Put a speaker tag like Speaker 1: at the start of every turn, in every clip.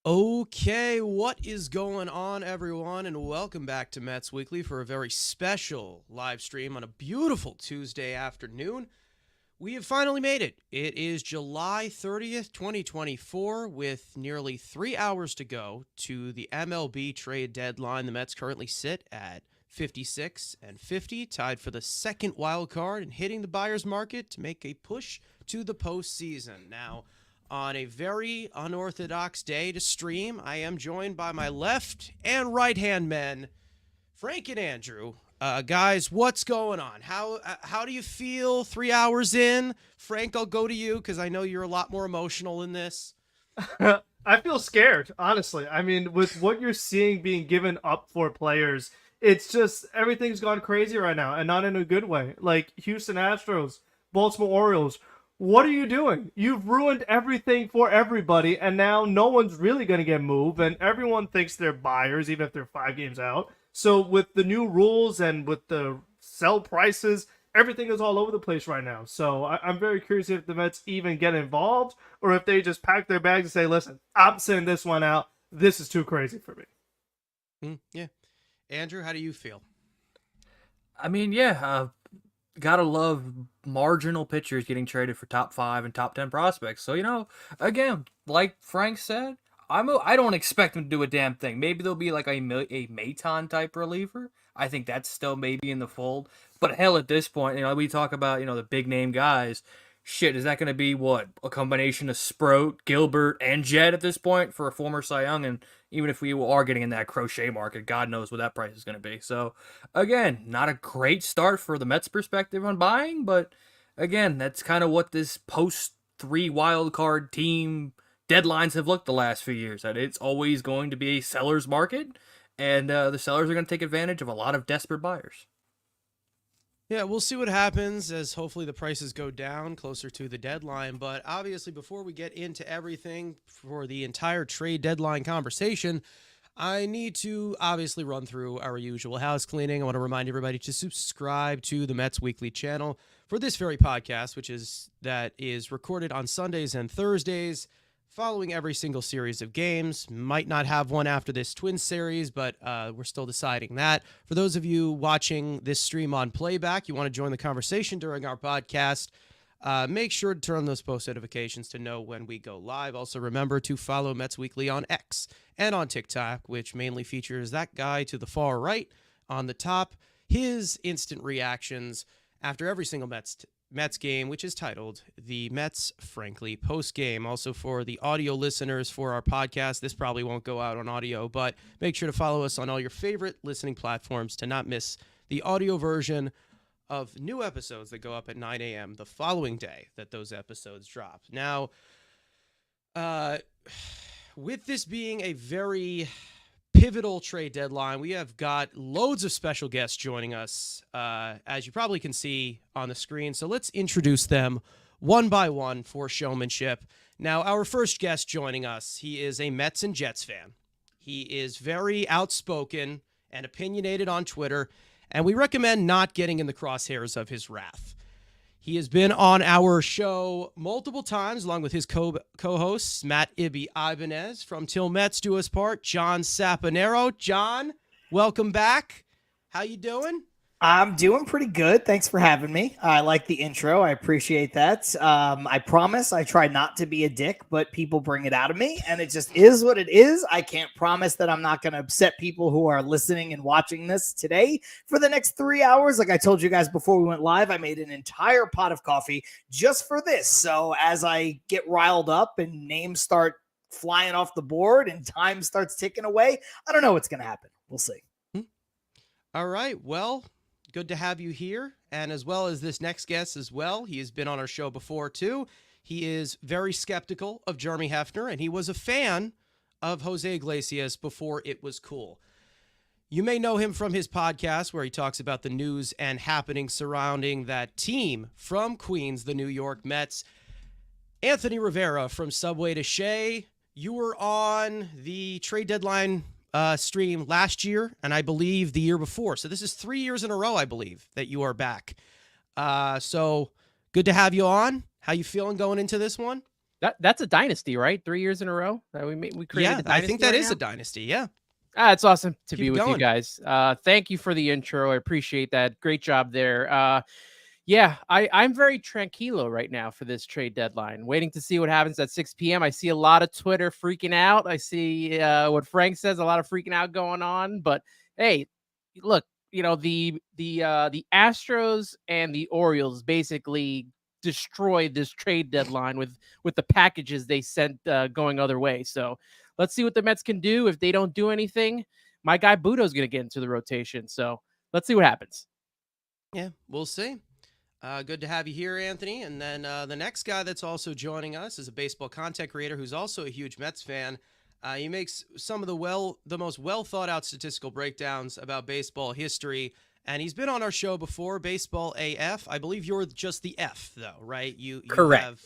Speaker 1: Okay, what is going on, everyone, and welcome back to Mets Weekly for a very special live stream on a beautiful Tuesday afternoon. We have finally made it. It is July 30th, 2024, with nearly 3 hours to go to the MLB Trade Deadline. The Mets currently sit at 56 and 50, tied for the second wild card and hitting the buyer's market to make a push to the postseason. Now, on a very unorthodox day to stream, I am joined by my left and right hand men, Frank and Andrew. Guys, what's going on? How do you feel 3 hours in? Frank, I'll go to you because I know you're a lot more emotional in this.
Speaker 2: I feel scared, honestly. I mean, with what you're seeing being given up for players, it's just everything's gone crazy right now, and not in a good way. Like Houston Astros, Baltimore Orioles, what are you doing? You've ruined everything for everybody, and now no one's really going to get moved, and everyone thinks they're buyers, even if they're 5 games out. So with the new rules and with the sell prices, everything is all over the place right now. So I'm very curious if the Mets even get involved, or if they just pack their bags and say, listen, I'm sending this one out. This is too crazy for me.
Speaker 1: Yeah. Andrew, how do you feel?
Speaker 3: I mean, yeah, gotta love marginal pitchers getting traded for top 5 and top 10 prospects. So, again, like Frank said, I don't expect them to do a damn thing. Maybe there'll be like a Maton type reliever. I think that's still maybe in the fold. But hell, at this point, we talk about, the big name guys. Shit, is that going to be what? A combination of Sproat, Gilbert, and Jed at this point for a former Cy Young? And even if we are getting in that crochet market, God knows what that price is going to be. So, again, not a great start for the Mets' perspective on buying, but again, that's kind of what this post-3 wildcard team deadlines have looked the last few years. That it's always going to be a seller's market, and the sellers are going to take advantage of a lot of desperate buyers.
Speaker 1: Yeah, we'll see what happens as hopefully the prices go down closer to the deadline. But obviously, before we get into everything for the entire trade deadline conversation, I need to obviously run through our usual house cleaning. I want to remind everybody to subscribe to the Mets Weekly channel for this very podcast, which is recorded on Sundays and Thursdays, following every single series of games. Might not have one after this Twins series, but we're still deciding that. For those of you watching this stream on playback, you want to join the conversation during our podcast, make sure to turn on those post notifications to know when we go live. Also, remember to follow Mets Weekly on X and on TikTok, which mainly features that guy to the far right on the top, his instant reactions after every single Mets game, which is titled The Mets Frankly Post Game. Also, for the audio listeners for our podcast, this probably won't go out on audio, but make sure to follow us on all your favorite listening platforms to not miss the audio version of new episodes that go up at 9 a.m. the following day that those episodes drop. Now, with this being a very pivotal trade deadline, we have got loads of special guests joining us, as you probably can see on the screen. So let's introduce them one by one for showmanship. Now, our first guest joining us, he is a Mets and Jets fan. He is very outspoken and opinionated on Twitter, and we recommend not getting in the crosshairs of his wrath. He has been on our show multiple times, along with his co-hosts, Matt Ibby Ibanez from Till Mets Do Us Part, John Saponaro. John, welcome back. How you doing?
Speaker 4: I'm doing pretty good. Thanks for having me. I like the intro. I appreciate that. I promise I try not to be a dick, but people bring it out of me, and it just is what it is. I can't promise that I'm not going to upset people who are listening and watching this today for the next 3 hours. Like I told you guys before we went live, I made an entire pot of coffee just for this. So as I get riled up and names start flying off the board and time starts ticking away, I don't know what's going to happen. We'll see.
Speaker 1: All right. Well, good to have you here, and as well as this next guest as well. He has been on our show before, too. He is very skeptical of Jeremy Hefner, and he was a fan of Jose Iglesias before it was cool. You may know him from his podcast where he talks about the news and happenings surrounding that team from Queens, the New York Mets. Anthony Rivera from Subway to Shea. You were on the trade deadline stream last year, and I believe the year before. So this is 3 years in a row, I believe, that you are back. So good to have you on. How you feeling going into this one?
Speaker 5: That's a dynasty, right? 3 years in a row that we created.
Speaker 1: Yeah,
Speaker 5: a
Speaker 1: I think
Speaker 5: dynasty
Speaker 1: that
Speaker 5: right
Speaker 1: is
Speaker 5: now?
Speaker 1: a dynasty. Yeah.
Speaker 5: It's awesome to
Speaker 1: Keep
Speaker 5: be
Speaker 1: it
Speaker 5: with you
Speaker 1: going.
Speaker 5: guys. Thank you for the intro. I appreciate that. Great job there. Yeah, I'm very tranquilo right now for this trade deadline, waiting to see what happens at 6 p.m. I see a lot of Twitter freaking out. I see what Frank says, a lot of freaking out going on. But hey, look, the Astros and the Orioles basically destroyed this trade deadline with the packages they sent going other way. So let's see what the Mets can do. If they don't do anything, my guy Budo's going to get into the rotation. So let's see what happens.
Speaker 1: Yeah, we'll see. Good to have you here, Anthony. And then the next guy that's also joining us is a baseball content creator who's also a huge Mets fan. He makes some of the most well thought out statistical breakdowns about baseball history. And he's been on our show before, Baseball AF. I believe you're just the F, though, right? You
Speaker 6: Correct.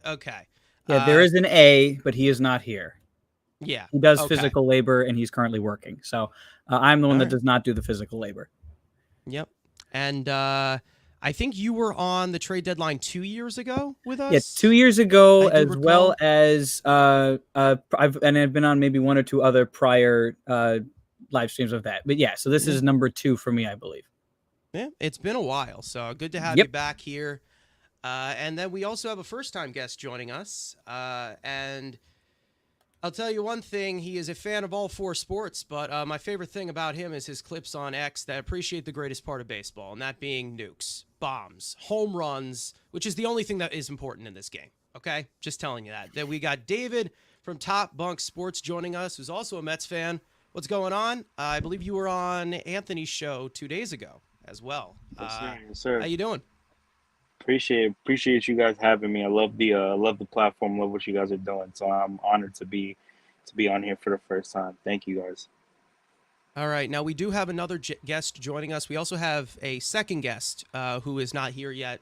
Speaker 1: Okay.
Speaker 6: Yeah, there is an A, but he is not here.
Speaker 1: Yeah.
Speaker 6: He does
Speaker 1: okay.
Speaker 6: physical labor, and he's currently working. So I'm the one that
Speaker 1: right.
Speaker 6: does not do the physical labor.
Speaker 1: Yep. And I think you were on the trade deadline 2 years ago with us.
Speaker 6: Yeah, 2 years ago,
Speaker 1: I do
Speaker 6: as
Speaker 1: recall.
Speaker 6: well as I've been on maybe one or two other prior live streams of that. But yeah, so this is number 2 for me, I believe.
Speaker 1: Yeah, it's been a while, so good to have
Speaker 6: Yep.
Speaker 1: you back here. And then we also have a first-time guest joining us. And I'll tell you one thing, he is a fan of all 4 sports, but my favorite thing about him is his clips on X that appreciate the greatest part of baseball, and that being nukes, bombs, home runs, which is the only thing that is important in this game, okay? Just telling you that. Then we got David from Top Bunk Sports joining us, who's also a Mets fan. What's going on? I believe you were on Anthony's show 2 days ago as well.
Speaker 7: Yes, sir. Yes, sir.
Speaker 1: How you doing?
Speaker 7: Appreciate you guys having me. I love the platform. Love what you guys are doing. So I'm honored to be on here for the first time. Thank you guys.
Speaker 1: All right. Now, we do have another guest joining us. We also have a second guest who is not here yet.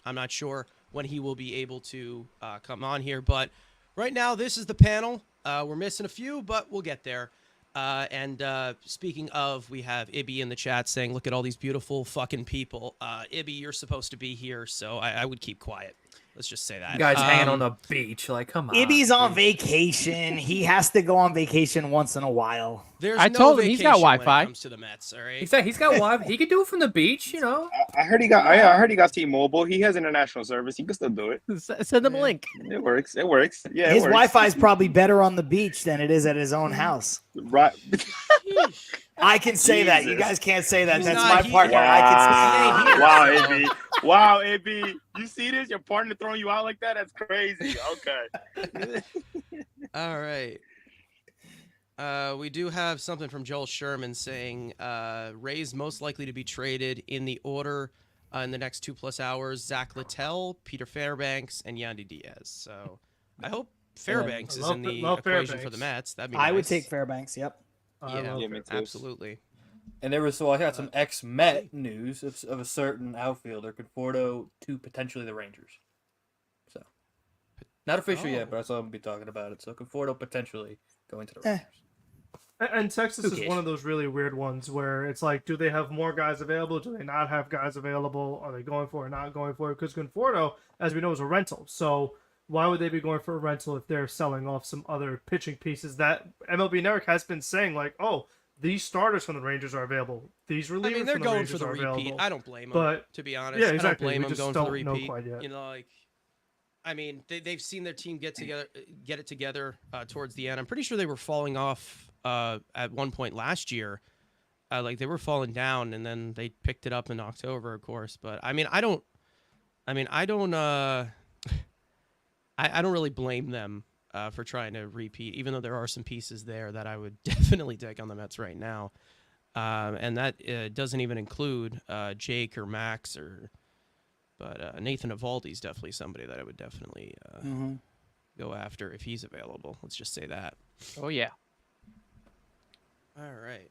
Speaker 1: I'm not sure when he will be able to come on here. But right now, this is the panel. We're missing a few, but we'll get there. And speaking of, we have Ibby in the chat saying, look at all these beautiful fucking people. Ibby, you're supposed to be here, so I would keep quiet. Let's just say that.
Speaker 3: You guys hanging on the beach, like, come on.
Speaker 4: Ibby's on vacation. He has to go on vacation once in a while.
Speaker 1: There's
Speaker 5: I
Speaker 1: no
Speaker 5: told him he's got
Speaker 1: vacation when it
Speaker 5: Wi-Fi.
Speaker 1: comes to the Mets, all right?
Speaker 3: He's got Wi-Fi. He could do it from the beach, you know.
Speaker 7: I heard he got T-Mobile. He has international service. He can still do it.
Speaker 5: Send them a link.
Speaker 7: It works. Yeah,
Speaker 4: His
Speaker 7: it works.
Speaker 4: Wi-Fi is probably better on the beach than it is at his own house.
Speaker 7: Right.
Speaker 4: I can say that. You
Speaker 7: Jesus.
Speaker 4: guys can't say that.
Speaker 1: He's
Speaker 4: That's
Speaker 1: not
Speaker 4: my
Speaker 1: here.
Speaker 4: partner. I can say.
Speaker 7: Wow, AB. You see this? Your partner throwing you out like that? That's crazy. Okay.
Speaker 1: All right. We do have something from Joel Sherman saying Rays most likely to be traded in the order in the next 2+ hours. Zach Littell, Peter Fairbanks, and Yandy Diaz. So I hope Fairbanks is in the equation for the Mets. That'd be nice.
Speaker 4: I would take Fairbanks. Yep.
Speaker 1: Yeah,
Speaker 7: me too.
Speaker 1: absolutely.
Speaker 3: And there was, so I got some ex-Met news of a certain outfielder, Conforto, to potentially the Rangers. So, not official yet, but I saw him be talking about it. So Conforto potentially going to the Rangers.
Speaker 2: And Texas is
Speaker 3: cares?
Speaker 2: one of those really weird ones where it's like, do they have more guys available? Do they not have guys available? Are they going for it, not going for it? Because Conforto, as we know, is a rental. So why would they be going for a rental if they're selling off some other pitching pieces that MLB Network has been saying, like, oh, these starters from the Rangers are available. These relievers
Speaker 1: I mean, they're
Speaker 2: from the
Speaker 1: going
Speaker 2: Rangers
Speaker 1: for the
Speaker 2: are
Speaker 1: repeat.
Speaker 2: available.
Speaker 1: I don't blame them,
Speaker 2: But
Speaker 1: to be honest.
Speaker 2: yeah, exactly.
Speaker 1: I don't blame
Speaker 2: We
Speaker 1: them
Speaker 2: just
Speaker 1: going for the
Speaker 2: don't know
Speaker 1: repeat.
Speaker 2: quite yet.
Speaker 1: You know, like, I mean, they've seen their team get it together towards the end. I'm pretty sure they were falling off at one point last year. Like, they were falling down, and then they picked it up in October, of course. But I don't really blame them for trying to repeat, even though there are some pieces there that I would definitely take on the Mets right now. And that doesn't even include Jake or Max but Nathan Eovaldi is definitely somebody that I would definitely go after if he's available. Let's just say that.
Speaker 5: Oh, yeah.
Speaker 1: All right.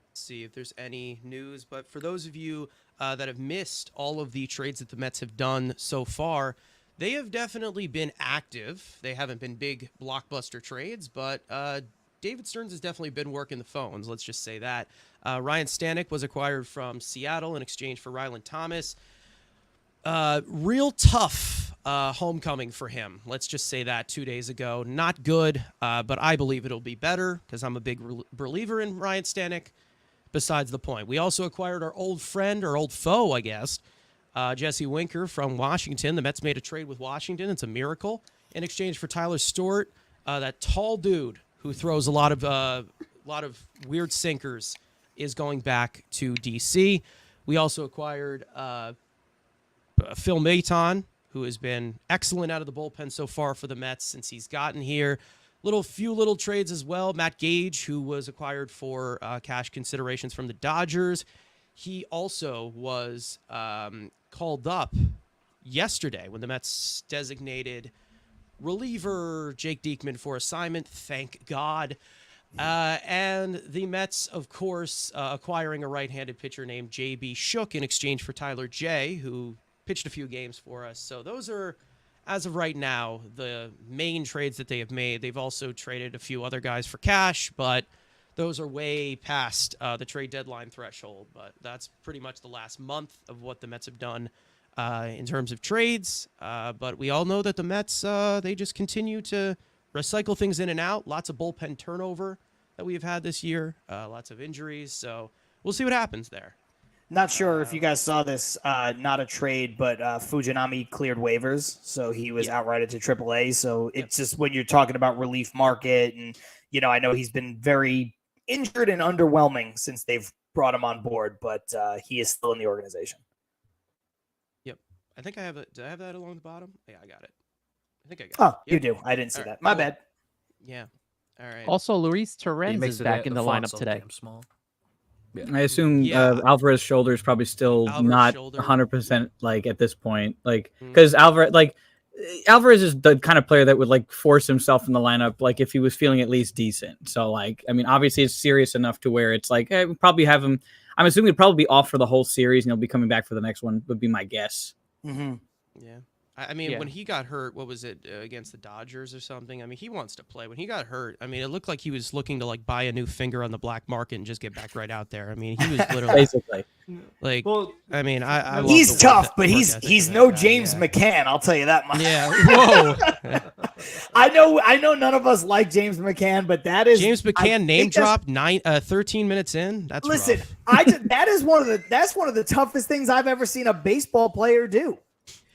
Speaker 1: Let's see if there's any news. But for those of you that have missed all of the trades that the Mets have done so far, they have definitely been active. They haven't been big blockbuster trades, but David Stearns has definitely been working the phones. Let's just say that. Ryan Stanek was acquired from Seattle in exchange for Ryland Thomas. Real tough homecoming for him. Let's just say that 2 days ago. Not good, but I believe it'll be better because I'm a big believer in Ryan Stanek. Besides the point, we also acquired our old friend, or old foe, I guess, Jesse Winker from Washington. The Mets made a trade with Washington. It's a miracle. In exchange for Tyler Stewart, that tall dude who throws a lot of weird sinkers, is going back to DC. We also acquired Phil Maton, who has been excellent out of the bullpen so far for the Mets since he's gotten here. Few little trades as well. Matt Gage, who was acquired for cash considerations from the Dodgers. He also was called up yesterday when the Mets designated reliever Jake Diekman for assignment. Thank God. And the Mets, of course, acquiring a right-handed pitcher named J.B. Shook in exchange for Tyler J., who pitched a few games for us. So those are, as of right now, the main trades that they have made. They've also traded a few other guys for cash, but those are way past the trade deadline threshold. But that's pretty much the last month of what the Mets have done in terms of trades. But we all know that the Mets, they just continue to recycle things in and out. Lots of bullpen turnover that we've had this year. Lots of injuries. So we'll see what happens there.
Speaker 4: Not sure if you guys saw this, not a trade, but Fujinami cleared waivers, so he was outrighted to AAA. So it's just when you're talking about relief market, and I know he's been very injured and underwhelming since they've brought him on board, but he is still in the organization.
Speaker 1: Yep, I think I have it. Did I have that along the bottom? Yeah, I got it. I think I got it.
Speaker 4: Oh, you do. I didn't see that. My bad.
Speaker 1: Yeah. All right.
Speaker 5: Also, Luis Torrens is back in the lineup today.
Speaker 3: Small.
Speaker 6: I assume Alvarez's shoulder is probably still not 100% like at this point, like because Alvarez is the kind of player that would force himself in the lineup, like if he was feeling at least decent. So obviously it's serious enough to where it's like, hey, we'll probably have him. I'm assuming he'd probably be off for the whole series and he'll be coming back for the next one. Would be my guess.
Speaker 4: Mm-hmm.
Speaker 1: Yeah. When he got hurt, what was it, against the Dodgers or something? He wants to play. When he got hurt, it looked like he was looking to buy a new finger on the black market and just get back right out there. He was literally
Speaker 6: basically
Speaker 1: I
Speaker 4: he's tough, but he's no James McCann. I'll tell you that much.
Speaker 1: Yeah. Whoa.
Speaker 4: I know none of us like James McCann, but that is
Speaker 1: James McCann name dropped 13 minutes in. That's rough.
Speaker 4: That's one of the toughest things I've ever seen a baseball player do.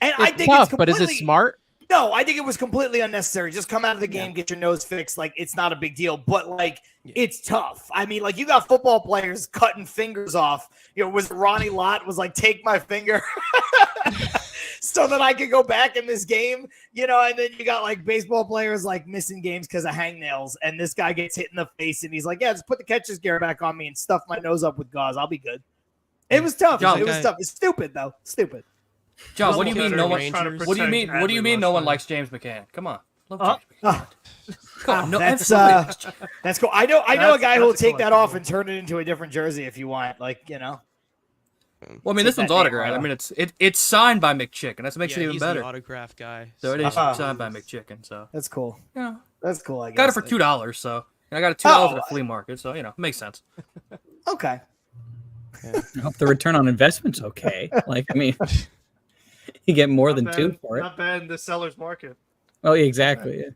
Speaker 4: And
Speaker 5: I think tough, but is it smart?
Speaker 4: No, I think it was completely unnecessary. Just come out of the game, get your nose fixed. It's not a big deal, but it's tough. You got football players cutting fingers off. Was Ronnie Lott was take my finger so that I could go back in this game, and then you got baseball players missing games because of hangnails. And this guy gets hit in the face and he's like, yeah, just put the catcher's gear back on me and stuff my nose up with gauze. I'll be good. It was tough. It was tough. It's stupid though. Stupid.
Speaker 3: John, what do you mean no one? What do you mean? What do you mean no one likes James McCann? Come on, love James McCann.
Speaker 4: That's cool. I know a guy who will take that off and turn it into a different jersey if you want.
Speaker 3: Well, this one's autographed. It's signed by McChicken. That makes it even better.
Speaker 1: He's the autograph guy.
Speaker 3: So it is signed by McChicken. So
Speaker 4: that's cool. Yeah, that's cool. I guess.
Speaker 3: Got it for $2. So I got it $2 at the flea market. So it makes sense.
Speaker 4: Okay.
Speaker 6: Yeah. I hope the return on investment's okay. You get more than two for it.
Speaker 2: Not bad in the seller's market.
Speaker 6: Oh, exactly. Yeah.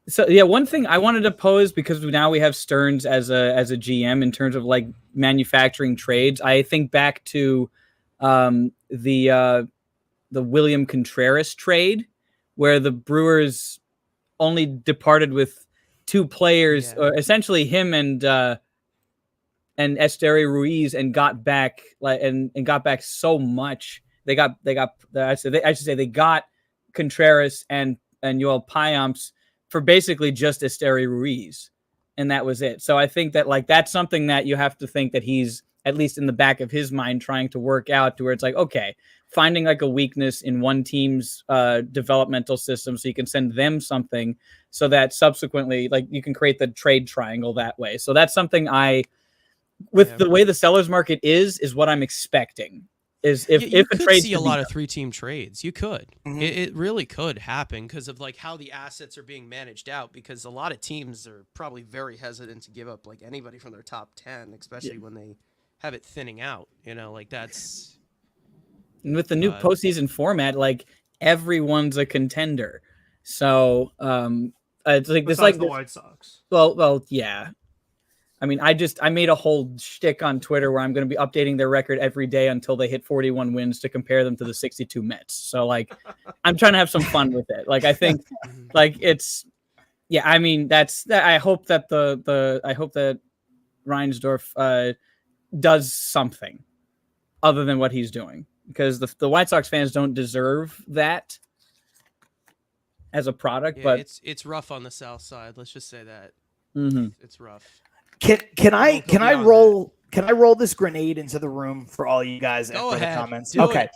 Speaker 6: So one thing I wanted to pose, because now we have Stearns as a GM in terms of manufacturing trades. I think back to the William Contreras trade, where the Brewers only departed with two players, or essentially him and Esteury Ruiz, and got back got back so much. They got Contreras and Yoel Payamps for basically just Esteury Ruiz, and that was it. So I think that that's something that you have to think that he's at least in the back of his mind trying to work out, to where it's okay, finding a weakness in one team's developmental system so you can send them something, so that subsequently you can create the trade triangle that way. So that's something the way the seller's market is what I'm expecting. If
Speaker 1: you
Speaker 6: a
Speaker 1: could
Speaker 6: trade
Speaker 1: see a lot of 3-team trades. You could.
Speaker 4: Mm-hmm.
Speaker 1: It really could happen because of how the assets are being managed out, because a lot of teams are probably very hesitant to give up anybody from their top 10, especially when they have it thinning out. That's.
Speaker 6: And with the new postseason format, everyone's a contender. So it's like this,
Speaker 2: Besides
Speaker 6: like
Speaker 2: the
Speaker 6: this,
Speaker 2: White Sox.
Speaker 6: well, yeah. I mean, I made a whole shtick on Twitter where I'm going to be updating their record every day until they hit 41 wins to compare them to the 62 Mets. So like, I'm trying to have some fun with it. Like, I think like it's, yeah, I mean, that's that. I hope that I hope that Reinsdorf does something other than what he's doing, because the White Sox fans don't deserve that as a product.
Speaker 1: Yeah,
Speaker 6: but
Speaker 1: it's rough on the South Side. Let's just say that. It's rough.
Speaker 4: Can I
Speaker 1: We'll go beyond
Speaker 4: can I roll this grenade into the room for all you guys
Speaker 1: Go
Speaker 4: for the
Speaker 1: ahead.
Speaker 4: comments?
Speaker 1: Do
Speaker 4: Okay.
Speaker 1: it.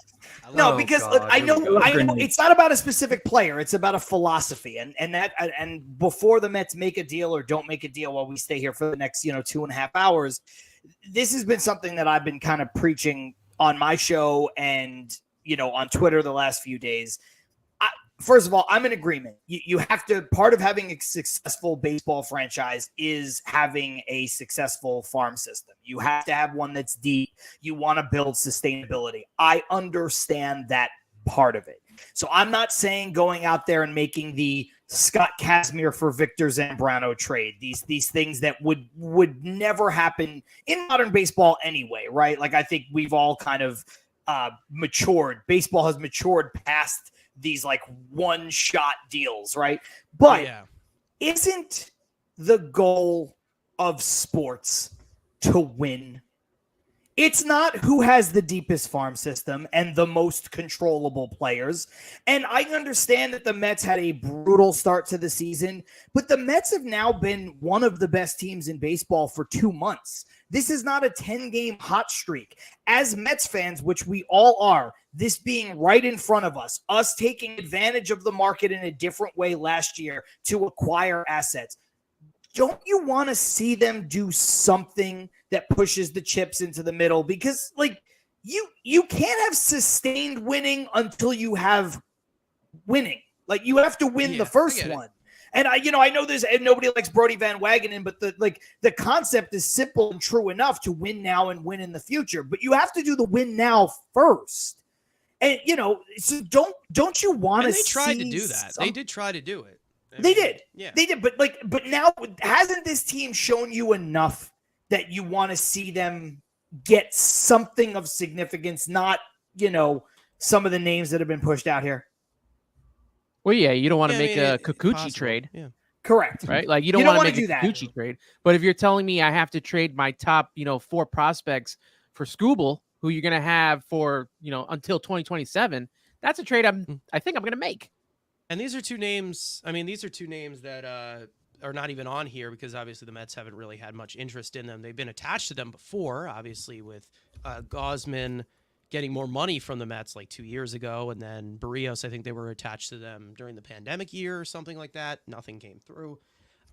Speaker 4: No,
Speaker 3: Oh,
Speaker 4: because
Speaker 3: God,
Speaker 4: look, I
Speaker 3: here we
Speaker 4: know
Speaker 3: go.
Speaker 4: it's not about a specific player. It's about a philosophy, and before the Mets make a deal or don't make a deal, while we stay here for the next 2.5 hours, this has been something that I've been kind of preaching on my show and on Twitter the last few days. First of all, I'm in agreement. You have to, part of having a successful baseball franchise is having a successful farm system. You have to have one that's deep. You want to build sustainability. I understand that part of it. So I'm not saying going out there and making the Scott Kazmir for Victor Zambrano trade, these things that would never happen in modern baseball anyway, right? Like, I think we've all kind of matured. Baseball has matured past these like one-shot deals, right? But
Speaker 1: Yeah.
Speaker 4: isn't the goal of sports to win? It's not who has the deepest farm system and the most controllable players. And I understand that the Mets had a brutal start to the season, but the Mets have now been one of the best teams in baseball for 2 months. This is not a 10-game hot streak. As Mets fans, which we all are, this being right in front of us taking advantage of the market in a different way last year to acquire assets, don't you want to see them do something that pushes the chips into the middle? Because like you can't have sustained winning until you have winning. Like, you have to win the first one. And I know there's, and nobody likes Brody Van Wagenen, but the concept is simple and true enough to win now and win in the future. But you have to do the win now first. And so don't you want to?
Speaker 1: And they tried to do that. They did try to do it. They did.
Speaker 4: But now, hasn't this team shown you enough that you want to see them get something of significance? Not some of the names that have been pushed out here.
Speaker 5: Well, yeah, you don't want to
Speaker 1: Yeah, I
Speaker 5: make
Speaker 1: mean,
Speaker 5: a Kikuchi
Speaker 1: possible.
Speaker 5: trade,
Speaker 1: Yeah.
Speaker 4: Correct.
Speaker 5: right? Like, you don't want to make
Speaker 4: do
Speaker 5: a
Speaker 4: that.
Speaker 5: Kikuchi trade. But if you're telling me I have to trade my top, 4 prospects for Scooble, who you're going to have for, until 2027, that's a trade I think I'm going to make.
Speaker 1: And these are two names. I mean, these are two names that are not even on here because obviously the Mets haven't really had much interest in them. They've been attached to them before, obviously with Gausman getting more money from the Mets like 2 years ago, and then Barrios, I think they were attached to them during the pandemic year or something like that. Nothing came through.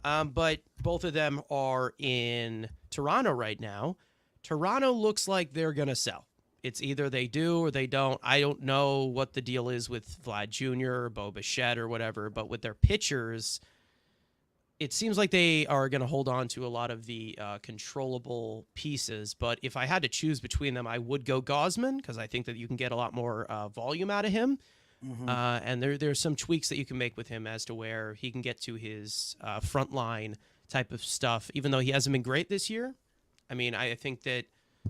Speaker 1: But both of them are in Toronto right now. Toronto looks like they're going to sell. It's either they do or they don't. I don't know what the deal is with Vlad Jr. or Bo Bichette or whatever, but with their pitchers, it seems like they are going to hold on to a lot of the controllable pieces. But if I had to choose between them, I would go Gausman because I think that you can get a lot more volume out of him.
Speaker 4: Mm-hmm.
Speaker 1: And there's some tweaks that you can make with him as to where he can get to his frontline type of stuff, even though he hasn't been great this year. I mean, I think that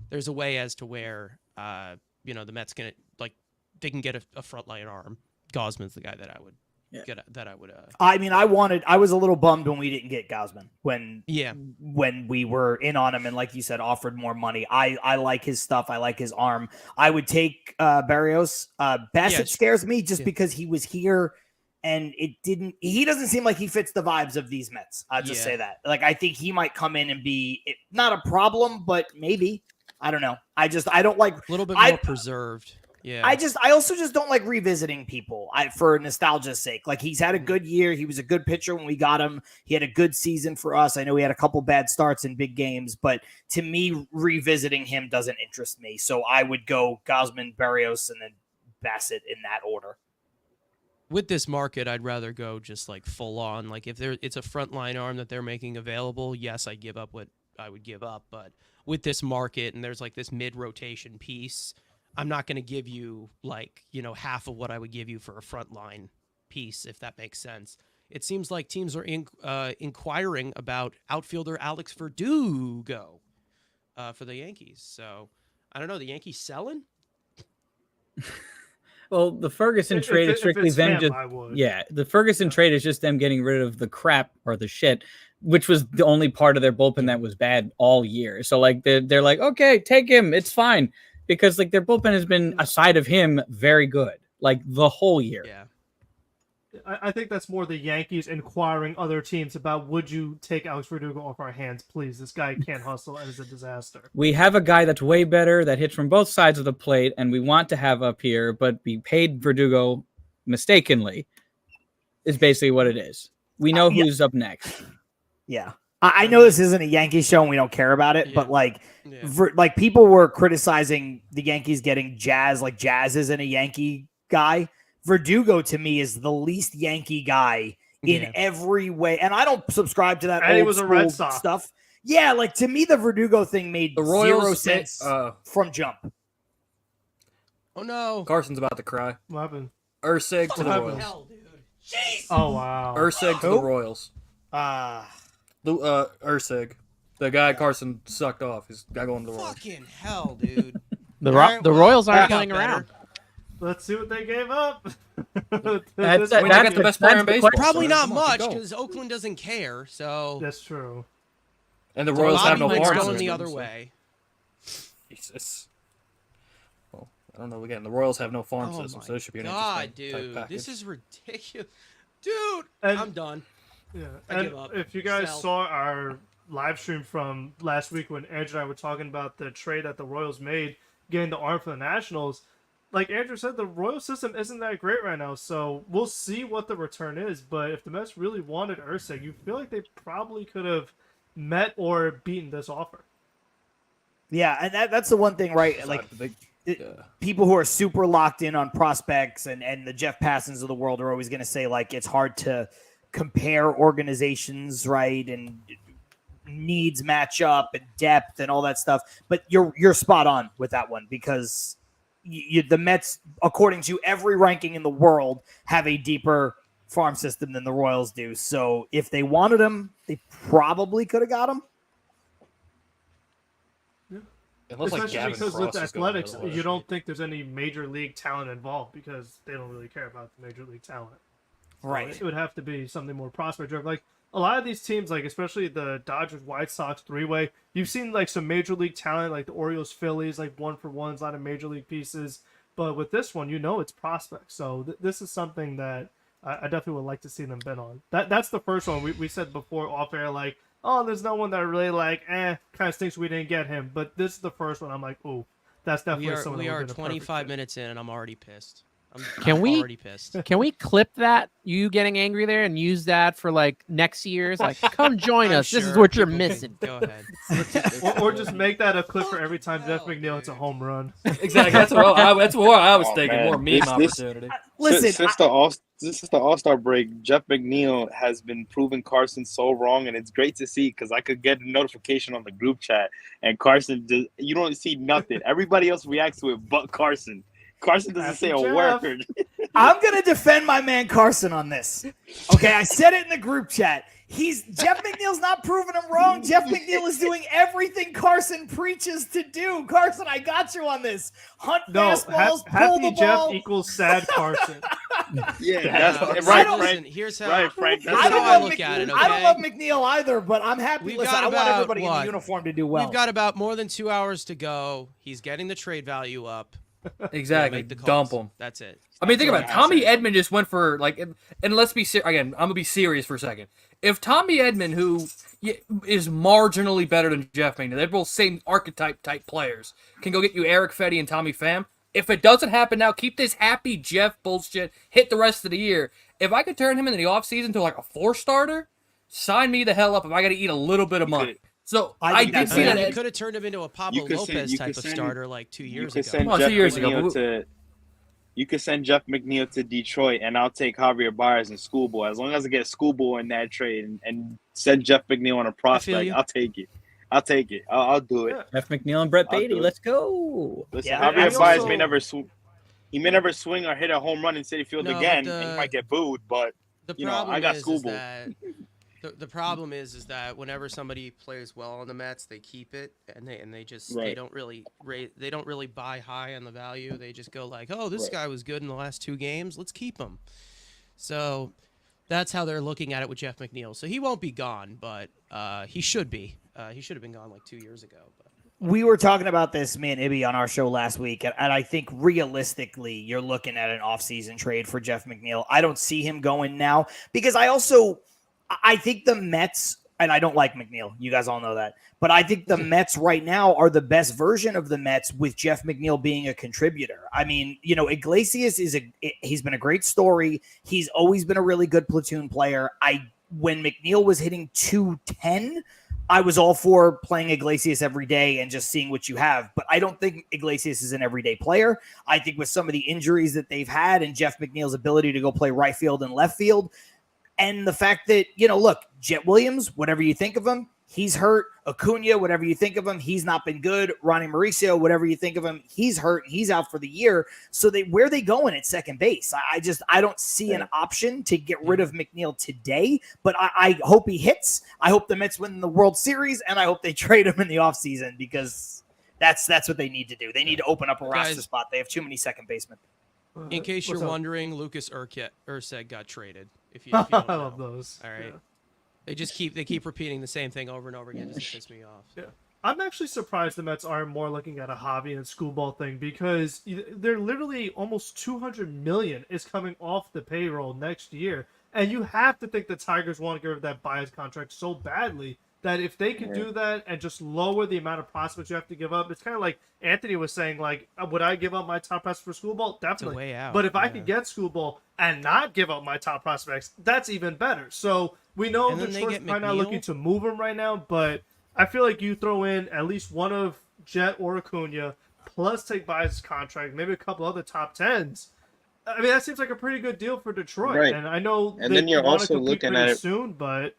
Speaker 1: there's a way as to where, the Mets can, they can get a frontline arm. Gausman's the guy that I would get, that I would.
Speaker 4: I mean, I was a little bummed when we didn't get Gausman when we were in on him and, like you said, offered more money. I like his stuff. I like his arm. I would take Barrios. Bassett scares me just because he was here and he doesn't seem like he fits the vibes of these Mets. I'll just say that. Like, I think he might come in and be not a problem, but maybe. I don't know. I don't like
Speaker 1: a little bit more preserved. Yeah.
Speaker 4: I also just don't like revisiting people for nostalgia's sake. Like, he's had a good year. He was a good pitcher when we got him. He had a good season for us. I know he had a couple bad starts in big games, but to me, revisiting him doesn't interest me. So I would go Gausman, Barrios, and then Bassett in that order.
Speaker 1: With this market, I'd rather go just like full on. Like, if it's a frontline arm that they're making available, yes, I give up what I would give up. But with this market and there's like this mid-rotation piece, I'm not going to give you half of what I would give you for a frontline piece, if that makes sense. It seems like teams are inquiring about outfielder Alex Verdugo for the Yankees. So I don't know. The Yankees selling?
Speaker 6: Well, the Ferguson trade is strictly them just the Ferguson trade is just them getting rid of the crap or the shit, which was the only part of their bullpen that was bad all year. So like they're like, okay, take him, it's fine, because like their bullpen has been, aside of him, very good like the whole year.
Speaker 1: Yeah.
Speaker 2: I think that's more the Yankees inquiring other teams about, would you take Alex Verdugo off our hands, please? This guy can't hustle and is a disaster.
Speaker 6: We have a guy that's way better, that hits from both sides of the plate, and we want to have up here, but we paid Verdugo mistakenly, is basically what it is. We know who's up next.
Speaker 4: Yeah. I know this isn't a Yankees show and we don't care about it, but like people were criticizing the Yankees getting Jazz, like Jazz isn't a Yankee guy. Verdugo to me is the least Yankee guy in every way, and I don't subscribe to that
Speaker 2: and
Speaker 4: old
Speaker 2: he was a Red
Speaker 4: school
Speaker 2: Sox
Speaker 4: stuff. Yeah, like to me, the Verdugo thing made
Speaker 3: The Royals
Speaker 4: 0 sense from jump.
Speaker 1: Oh no.
Speaker 3: Carson's about to cry.
Speaker 2: What happened?
Speaker 3: Ursig to the
Speaker 2: What
Speaker 3: Royals.
Speaker 1: Hell, dude. Jeez.
Speaker 2: Oh wow.
Speaker 3: Ursig to the Royals. Ursig, the guy Carson sucked off. He's got going to the Royals.
Speaker 1: Fucking hell, dude.
Speaker 5: The
Speaker 1: Alright, well,
Speaker 5: Royals aren't
Speaker 1: that got
Speaker 5: playing
Speaker 1: better.
Speaker 5: around.
Speaker 2: Let's see what they gave up.
Speaker 6: That's
Speaker 3: I mean, they got the best player in baseball.
Speaker 1: Probably
Speaker 3: so
Speaker 1: not
Speaker 3: come on,
Speaker 1: much
Speaker 3: keep going.
Speaker 1: because Oakland doesn't care. So
Speaker 2: That's true.
Speaker 3: And the Royals have no
Speaker 1: Bobby Witt's
Speaker 3: farm
Speaker 1: going the
Speaker 3: system,
Speaker 1: other
Speaker 3: so-
Speaker 1: way.
Speaker 3: Jesus. Well, I don't know. Again, the Royals have no farm
Speaker 1: Oh
Speaker 3: system,
Speaker 1: my
Speaker 3: so this should be an
Speaker 1: God,
Speaker 3: interesting type
Speaker 1: dude,
Speaker 3: package.
Speaker 1: this is ridiculous, dude.
Speaker 2: And-
Speaker 1: I'm done.
Speaker 2: Yeah.
Speaker 1: I
Speaker 2: And
Speaker 1: give up.
Speaker 2: if you guys
Speaker 1: Sell.
Speaker 2: saw our live stream from last week when Andrew and I were talking about the trade that the Royals made, getting the arm for the Nationals, like Andrew said, the Royal system isn't that great right now, so we'll see what the return is. But if the Mets really wanted Ursig, you feel like they probably could have met or beaten this offer.
Speaker 4: Yeah, and that's the one thing, right? Like people who are super locked in on prospects and the Jeff Passons of the world are always going to say like it's hard to compare organizations, right? And needs match up and depth and all that stuff. But you're spot on with that one because the Mets, according to every ranking in the world, have a deeper farm system than the Royals do. So if they wanted him, they probably could have got him.
Speaker 3: It looks like
Speaker 2: Especially
Speaker 3: Gavin
Speaker 2: because
Speaker 3: Frost
Speaker 2: with
Speaker 3: is going
Speaker 2: athletics,
Speaker 3: the other way.
Speaker 2: you don't think there's any major league talent involved because they don't really care about the major league talent. So
Speaker 4: Right.
Speaker 2: it would have to be something more prospect driven. Like a lot of these teams, like especially the Dodgers, White Sox three-way, you've seen like some major league talent, like the Orioles, Phillies, like 1-for-1s, a lot of major league pieces. But with this one, it's prospects. So this is something that I definitely would like to see them bet on. That's the first one we said before off air, like, oh, there's no one that I really like. Kind of stinks we didn't get him. But this is the first one. I'm like, ooh, that's definitely someone.
Speaker 1: We
Speaker 2: that
Speaker 1: are
Speaker 2: would've been a perfect
Speaker 1: 25
Speaker 2: fit.
Speaker 1: minutes in, and I'm already pissed.
Speaker 5: Can
Speaker 1: I'm
Speaker 5: we-
Speaker 1: already pissed.
Speaker 5: Can we clip that, you getting angry there, and use that for like next year's? Like, come join
Speaker 1: I'm
Speaker 5: us. This is
Speaker 1: sure
Speaker 5: what you're
Speaker 1: people can-
Speaker 5: missing.
Speaker 1: Go ahead.
Speaker 2: Or just make that a clip for every time Jeff McNeil hits a home run.
Speaker 3: Exactly. That's what I was
Speaker 7: Oh,
Speaker 3: thinking.
Speaker 7: man.
Speaker 3: More meme
Speaker 7: This-
Speaker 3: opportunity.
Speaker 4: Listen,
Speaker 7: since the All-Star break, Jeff McNeil has been proving Carson so wrong, and it's great to see because I could get a notification on the group chat, and Carson, you don't see nothing. Everybody else reacts to it, but Carson. Carson doesn't say a
Speaker 2: Jeff.
Speaker 7: word.
Speaker 4: I'm going to defend my man Carson on this. Okay, I said it in the group chat. Jeff McNeil's not proving him wrong. Jeff McNeil is doing everything Carson preaches to do. Carson, I got you on this. Hunt fastballs, pull
Speaker 2: happy
Speaker 4: the ball.
Speaker 2: Jeff equals sad Carson.
Speaker 7: Yeah, that's
Speaker 1: No,
Speaker 7: right,
Speaker 1: listen,
Speaker 7: Frank.
Speaker 1: here's how,
Speaker 7: Right, Frank.
Speaker 1: here's
Speaker 7: That's
Speaker 1: how
Speaker 7: how
Speaker 1: I
Speaker 7: I
Speaker 1: look at it, okay?
Speaker 4: I don't love McNeil either, but I'm happy.
Speaker 1: We've
Speaker 4: Listen,
Speaker 1: got
Speaker 4: I want
Speaker 1: about,
Speaker 4: everybody in
Speaker 1: what?
Speaker 4: the uniform to do well.
Speaker 1: We've got about more than 2 hours to go. He's getting the trade value up.
Speaker 3: Exactly.
Speaker 1: Make the
Speaker 3: Dump
Speaker 1: calls.
Speaker 3: him.
Speaker 1: That's it.
Speaker 3: I mean, think
Speaker 1: That's
Speaker 3: about it.
Speaker 1: all I
Speaker 3: Tommy
Speaker 1: say.
Speaker 3: Edman just went for like, and let's be again. I'm gonna be serious for a second. If Tommy Edman, who is marginally better than Jeff McNeil, they're both same archetype type players, can go get you Eric Fetty and Tommy Pham. If it doesn't happen now, keep this happy Jeff bullshit. Hit the rest of the year. If I could turn him in the offseason to like a 4-starter, sign me the hell up. If I got to eat a little bit of money. So
Speaker 4: I
Speaker 3: I
Speaker 4: think
Speaker 3: did
Speaker 4: that's
Speaker 3: see
Speaker 4: fair.
Speaker 3: that.
Speaker 1: You could have turned him into a Pablo
Speaker 7: You could send-
Speaker 1: Lopez
Speaker 7: you
Speaker 1: type
Speaker 7: could
Speaker 1: of
Speaker 7: send-
Speaker 1: starter like 2
Speaker 7: You
Speaker 1: years
Speaker 7: could
Speaker 1: ago.
Speaker 7: send
Speaker 3: Well,
Speaker 7: Jeff
Speaker 3: 2 years ago,
Speaker 7: McNeil
Speaker 3: but
Speaker 7: to. You could send Jeff McNeil to Detroit, and I'll take Javier Baez and Schoolboy. As long as I get Schoolboy in that trade and send Jeff McNeil on a prospect,
Speaker 1: you.
Speaker 7: I'll take it. I'll take it. I'll do it.
Speaker 2: Yeah.
Speaker 6: Jeff McNeil and Brett
Speaker 7: I'll
Speaker 6: Baty.
Speaker 7: do it.
Speaker 6: Let's go.
Speaker 7: Listen,
Speaker 4: Yeah,
Speaker 7: Javier
Speaker 2: and
Speaker 7: Baez
Speaker 2: also-
Speaker 7: may never swing. He may never swing or hit a home run in City Field
Speaker 1: No, but
Speaker 7: again, and he might get booed. But
Speaker 1: The
Speaker 7: you know,
Speaker 1: problem
Speaker 7: I got
Speaker 1: is
Speaker 7: schoolball.
Speaker 1: that the problem is that whenever somebody plays well on the Mets, they keep it, and they just they
Speaker 7: Right.
Speaker 1: don't really buy high on the value. They just go like, oh, this
Speaker 7: Right.
Speaker 1: guy was good in the last 2 games, let's keep him. So that's how they're looking at it with Jeff McNeil. So he won't be gone, but he should be. He should have been gone like 2 years ago. But.
Speaker 4: We were talking about this, me and Ibby, on our show last week, and I think realistically, you're looking at an offseason trade for Jeff McNeil. I don't see him going now because I think the Mets, and I don't like McNeil. You guys all know that. But I think the Mets right now are the best version of the Mets with Jeff McNeil being a contributor. I mean, Iglesias he's been a great story. He's always been a really good platoon player. When McNeil was hitting 210, I was all for playing Iglesias every day and just seeing what you have. But I don't think Iglesias is an everyday player. I think with some of the injuries that they've had and Jeff McNeil's ability to go play right field and left field, and the fact that, look, Jet Williams, whatever you think of him, he's hurt. Acuna, whatever you think of him, he's not been good. Ronnie Mauricio, whatever you think of him, he's hurt. He's out for the year. So where are they going at second base? I don't see an option to get rid of McNeil today, but I hope he hits. I hope the Mets win the World Series, and I hope they trade him in the offseason because that's what they need to do. They need to open up a roster
Speaker 1: Guys,
Speaker 4: spot. They have too many second basemen.
Speaker 1: In case you're
Speaker 2: What's up?
Speaker 1: wondering, Lucas Urseg got traded. If you don't know.
Speaker 2: I love those.
Speaker 1: All right.
Speaker 2: Yeah.
Speaker 1: They keep repeating the same thing over and over again just to piss me off.
Speaker 2: Yeah. I'm actually surprised the Mets aren't more looking at a hobby and schoolball thing because they're literally almost 200 million is coming off the payroll next year, and you have to think the Tigers want to get rid of that Baez contract so badly that if they can do that and just lower the amount of prospects you have to give up, it's kind of like Anthony was saying, like, would I give up my top prospects for schoolball? Definitely.
Speaker 1: way out,
Speaker 2: But if I
Speaker 1: yeah.
Speaker 2: could get schoolball and not give up my top prospects, that's even better. So we know
Speaker 1: And then they
Speaker 2: Detroit's
Speaker 1: get
Speaker 2: probably not
Speaker 1: McNeil.
Speaker 2: looking to move him right now, but I feel like you throw in at least one of Jet or Acuna, plus take Baez's contract, maybe a couple other top tens. I mean, that seems like a pretty good deal for Detroit.
Speaker 7: Right.
Speaker 2: And I know
Speaker 7: And
Speaker 2: they
Speaker 7: then you're
Speaker 2: wanna
Speaker 7: also
Speaker 2: compete
Speaker 7: looking
Speaker 2: pretty
Speaker 7: at it-
Speaker 2: soon, but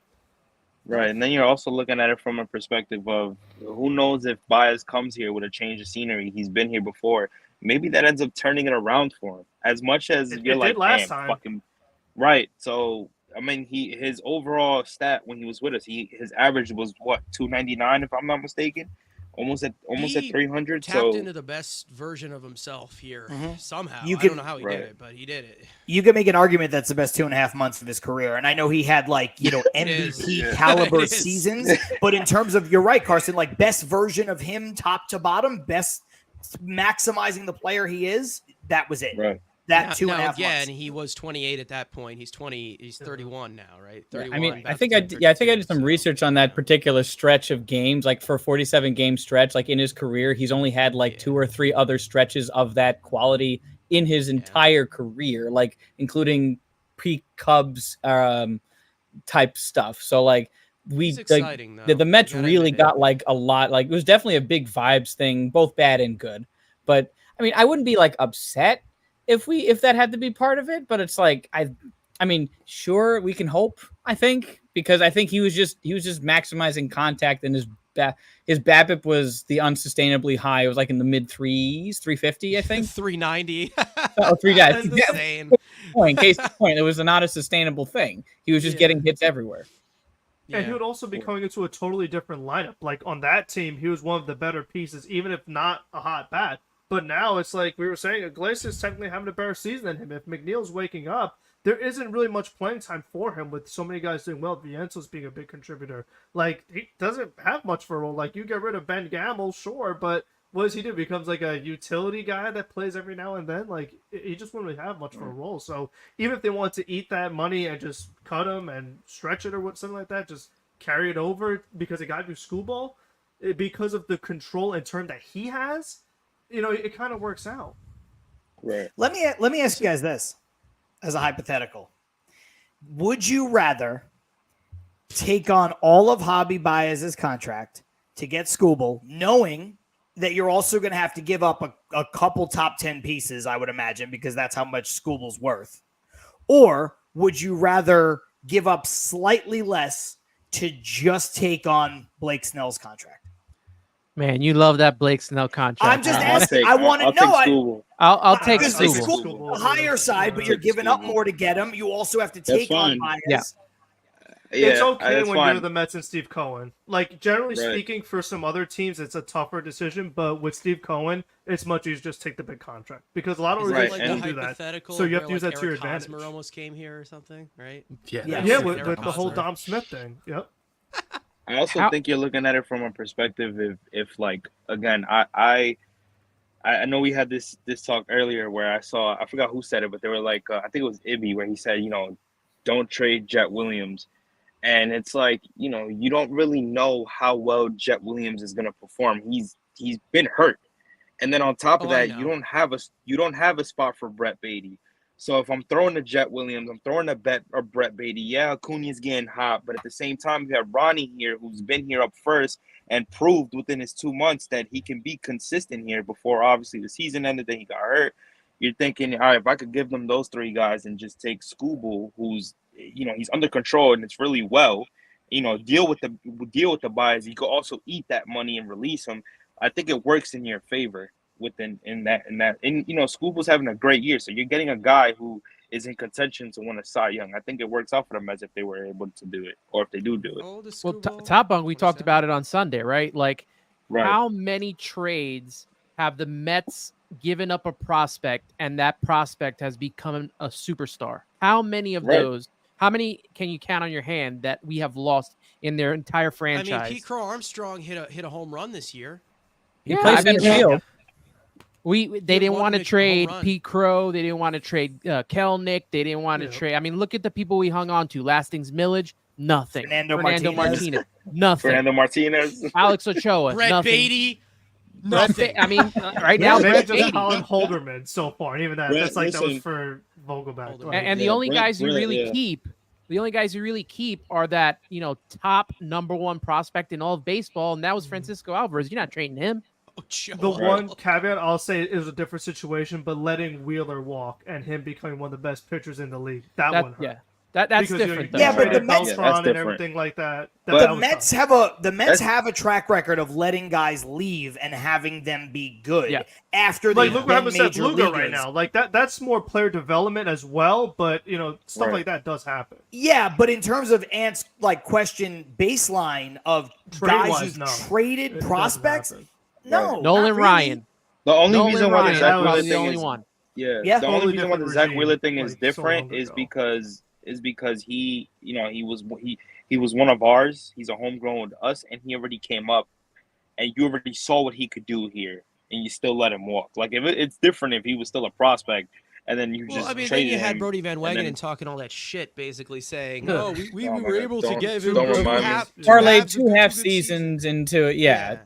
Speaker 7: Right, and then you're also looking at it from a perspective of who knows if Baez comes here with a change of scenery. He's been here before. Maybe that ends up turning it around for him. As much as
Speaker 2: It
Speaker 7: you're
Speaker 2: did
Speaker 7: like,
Speaker 2: last
Speaker 7: damn,
Speaker 2: time."
Speaker 7: fucking right. So I mean, his overall stat when he was with us, his average was what 299 if I'm not mistaken, almost at
Speaker 1: He
Speaker 7: 300.
Speaker 1: Tapped
Speaker 7: So
Speaker 1: into the best version of himself here somehow.
Speaker 4: You
Speaker 1: I
Speaker 4: can-
Speaker 1: don't know how he
Speaker 7: Right.
Speaker 1: did it, but he did it.
Speaker 4: You can make an argument that's the best 2.5 months of his career. And I know he had MVP
Speaker 1: is.
Speaker 4: caliber
Speaker 1: It is.
Speaker 4: seasons, but in terms of, you're right, Carson, like best version of him, top to bottom, best maximizing the player he is, that was it.
Speaker 7: right.
Speaker 4: That
Speaker 1: Now-
Speaker 4: 2.5
Speaker 1: now,
Speaker 4: months.
Speaker 1: again, he was 28 at that point. He's 31 now, right? 31.
Speaker 6: I mean,
Speaker 1: about
Speaker 6: I think
Speaker 1: to
Speaker 6: I
Speaker 1: turn
Speaker 6: did, I think I
Speaker 1: 32,
Speaker 6: did some
Speaker 1: so-
Speaker 6: research on that particular stretch of games, like for a 47 game stretch, like in his career, he's only had like 2 or 3 other stretches of that quality in his entire career, like including pre-Cubs type stuff. So like
Speaker 1: He's
Speaker 6: like,
Speaker 1: exciting, though.
Speaker 6: the Mets
Speaker 1: You gotta
Speaker 6: really
Speaker 1: admit it.
Speaker 6: got like a lot, like it was definitely a big vibes thing, both bad and good. But I mean, I wouldn't be like upset if that had to be part of it, but it's like I mean, sure, we can hope, I think, because I think he was just maximizing contact, and his BABIP was the unsustainably high. It was like in the mid 350, I think.
Speaker 1: 390.
Speaker 6: Oh, 3 guys.
Speaker 1: That's insane.
Speaker 6: In case point, it was not a sustainable thing. He was just
Speaker 1: Yeah.
Speaker 6: getting hits everywhere.
Speaker 2: and he
Speaker 1: Yeah.
Speaker 2: would also be coming into a totally different lineup. Like on that team, he was one of the better pieces, even if not a hot bat. But now it's like we were saying, Iglesias technically having a better season than him. If McNeil's waking up, there isn't really much playing time for him with so many guys doing well. Vientos being a big contributor. Like, he doesn't have much for a role. Like, you get rid of Ben Gamble, sure, but what does he do? Becomes like a utility guy that plays every now and then? Like, he just wouldn't really have much for a role. So even if they want to eat that money and just cut him and stretch it or something like that, just carry it over because it got you schoolball, because of the control and turn that he has, it kind of works out.
Speaker 7: Right.
Speaker 4: Let me ask you guys this as a hypothetical. Would you rather take on all of Hobby Baez's contract to get Scooble, knowing that you're also going to have to give up a couple top 10 pieces, I would imagine, because that's how much Scooble's worth? Or would you rather give up slightly less to just take on Blake Snell's contract?
Speaker 5: Man, you love that Blake Snell contract.
Speaker 4: I'm just
Speaker 5: huh?
Speaker 4: asking. I want to
Speaker 7: I'll
Speaker 4: know.
Speaker 7: take Skubal.
Speaker 5: I'll take
Speaker 4: Because
Speaker 2: I'll
Speaker 4: the
Speaker 2: take
Speaker 5: Skubal.
Speaker 2: Skubal.
Speaker 4: the higher side, but you're
Speaker 7: Take
Speaker 4: giving up
Speaker 7: Skubal.
Speaker 4: more to get him. You also have to take on
Speaker 7: fine.
Speaker 4: bias.
Speaker 5: Yeah.
Speaker 2: It's
Speaker 7: Yeah,
Speaker 2: okay
Speaker 7: that's
Speaker 2: when
Speaker 7: fine.
Speaker 2: you're the Mets and Steve Cohen. Like, generally
Speaker 7: Right.
Speaker 2: speaking, for some other teams, it's a tougher decision. But with Steve Cohen, it's much easier to just take the big contract because a lot of
Speaker 1: Is
Speaker 7: Right,
Speaker 1: that
Speaker 2: organizations
Speaker 1: like the
Speaker 2: don't do that.
Speaker 1: hypothetical?
Speaker 2: So you have
Speaker 1: where,
Speaker 2: to use
Speaker 1: like,
Speaker 2: that to your
Speaker 1: Eric
Speaker 2: advantage.
Speaker 1: Hosmer almost came here or something, right?
Speaker 3: Yeah,
Speaker 4: Yeah.
Speaker 2: Yeah,
Speaker 1: Eric
Speaker 2: with the whole
Speaker 1: Hosmer.
Speaker 2: Dom Smith thing. Yep.
Speaker 7: I also
Speaker 5: How-
Speaker 7: think you're looking at it from a perspective if like again I know we had this talk earlier where I forgot who said it, but they were like I think it was Ibby where he said don't trade Jet Williams, and it's like you don't really know how well Jet Williams is gonna perform. He's been hurt, and then on top of
Speaker 1: Oh, I
Speaker 7: that
Speaker 1: know.
Speaker 7: you don't have a spot for Brett Baty. So if I'm throwing a Jet Williams, I'm throwing a Brett Baty. Yeah, Acuna's getting hot, but at the same time, you have Ronnie here, who's been here up first and proved within his 2 months that he can be consistent here. Before obviously the season ended, then he got hurt. You're thinking, all right, if I could give them those three guys and just take Skubal, who's he's under control and it's really well, deal with the buys. You could also eat that money and release him. I think it works in your favor. Skubal's having a great year, so you're getting a guy who is in contention to win a Cy Young. I think it works out for them as if they were able to do it, or if they do it.
Speaker 1: Oh, the
Speaker 5: Well,
Speaker 1: Skubal,
Speaker 5: Top Bunk, we talked
Speaker 1: 27.
Speaker 5: about it on Sunday, right? Like,
Speaker 7: Right.
Speaker 5: how many trades have the Mets given up a prospect and that prospect has become a superstar? How many of
Speaker 7: Right.
Speaker 5: those? How many can you count on your hand that we have lost in their entire
Speaker 1: I
Speaker 5: franchise?
Speaker 1: mean, Pete Crow Armstrong hit a home run this year.
Speaker 6: He
Speaker 5: Yeah,
Speaker 6: plays
Speaker 5: I mean,
Speaker 6: center field.
Speaker 5: They didn't
Speaker 1: one
Speaker 5: want to
Speaker 1: big home
Speaker 5: trade
Speaker 1: run.
Speaker 5: Pete Crow. They didn't want to trade Kelnick. They didn't want to
Speaker 2: Yeah.
Speaker 5: trade. I mean, look at the people we hung on to. Lastings Millage, nothing.
Speaker 4: Fernando
Speaker 5: Martinez, nothing.
Speaker 7: Fernando Martinez.
Speaker 5: Alex Ochoa,
Speaker 1: Brett
Speaker 5: nothing.
Speaker 1: Beatty,
Speaker 5: Brett
Speaker 1: nothing.
Speaker 5: Ba- I mean, right
Speaker 2: Yeah,
Speaker 5: now,
Speaker 2: maybe
Speaker 5: Brett
Speaker 2: just
Speaker 5: Baty.
Speaker 2: Colin Holderman so far. And even that,
Speaker 7: Brett,
Speaker 2: that's like that was
Speaker 7: listen.
Speaker 2: for Vogelback.
Speaker 1: Holderman.
Speaker 2: Like,
Speaker 5: And the
Speaker 7: Yeah,
Speaker 5: only
Speaker 7: Brett-
Speaker 5: guys you
Speaker 7: Brett,
Speaker 5: really
Speaker 7: yeah.
Speaker 5: keep, are that top number one prospect in all of baseball, and that was Francisco Alvarez. You're not trading him.
Speaker 1: Ochoa.
Speaker 2: the
Speaker 7: Right.
Speaker 2: one caveat I'll say is a different situation, but letting Wheeler walk and him becoming one of the best pitchers in the league, that one hurt.
Speaker 5: Yeah, that's
Speaker 2: Because,
Speaker 5: different.
Speaker 2: You
Speaker 5: though.
Speaker 4: Yeah, but the
Speaker 2: traded
Speaker 4: Mets-
Speaker 2: Beltran
Speaker 7: Yeah, that's
Speaker 2: and
Speaker 7: different.
Speaker 2: everything like that.
Speaker 7: But-
Speaker 2: that
Speaker 4: The
Speaker 2: was
Speaker 4: Mets
Speaker 2: tough.
Speaker 4: have a track record of letting guys leave and having them be good
Speaker 5: Yeah.
Speaker 4: after
Speaker 2: Like
Speaker 4: they've
Speaker 2: look what
Speaker 4: been
Speaker 2: happened with Seth
Speaker 4: major
Speaker 2: Lugo
Speaker 4: leaguers.
Speaker 2: right now. Like that's more player development as well, but stuff
Speaker 7: Right.
Speaker 2: like that does happen.
Speaker 4: Yeah, but in terms of Ant's question baseline of guys
Speaker 2: Trade-wise,
Speaker 4: who've
Speaker 2: no.
Speaker 4: traded
Speaker 2: It doesn't
Speaker 4: prospects,
Speaker 2: happen.
Speaker 4: no,
Speaker 5: Nolan
Speaker 4: not really.
Speaker 5: Ryan.
Speaker 7: The only
Speaker 5: Nolan
Speaker 7: reason why
Speaker 5: Ryan.
Speaker 7: the
Speaker 2: that
Speaker 7: Zach
Speaker 2: was
Speaker 7: Wheeler
Speaker 5: the
Speaker 7: thing
Speaker 5: only
Speaker 7: is
Speaker 5: one.
Speaker 4: Yeah.
Speaker 7: the only
Speaker 2: Totally
Speaker 7: reason why the
Speaker 2: different
Speaker 7: Zach
Speaker 2: regime,
Speaker 7: Wheeler thing is
Speaker 2: like, so long
Speaker 7: different is
Speaker 2: ago.
Speaker 7: because he he was one of ours. He's a homegrown with us, and he already came up, and you already saw what he could do here, and you still let him walk. Like it's different if he was still a prospect, and then you
Speaker 1: Well,
Speaker 7: just
Speaker 1: I mean, then
Speaker 7: traded
Speaker 1: you had
Speaker 7: him,
Speaker 1: Brody Van Wagenen
Speaker 7: then-
Speaker 1: talking all that shit, basically saying,
Speaker 2: Yeah.
Speaker 1: "Oh, we
Speaker 7: Oh my
Speaker 1: were
Speaker 7: God,
Speaker 1: able to
Speaker 7: don't-
Speaker 1: give
Speaker 7: don't
Speaker 1: him
Speaker 7: remind me.
Speaker 6: Parlayed
Speaker 1: two
Speaker 6: two half
Speaker 1: good
Speaker 6: seasons into it. Yeah.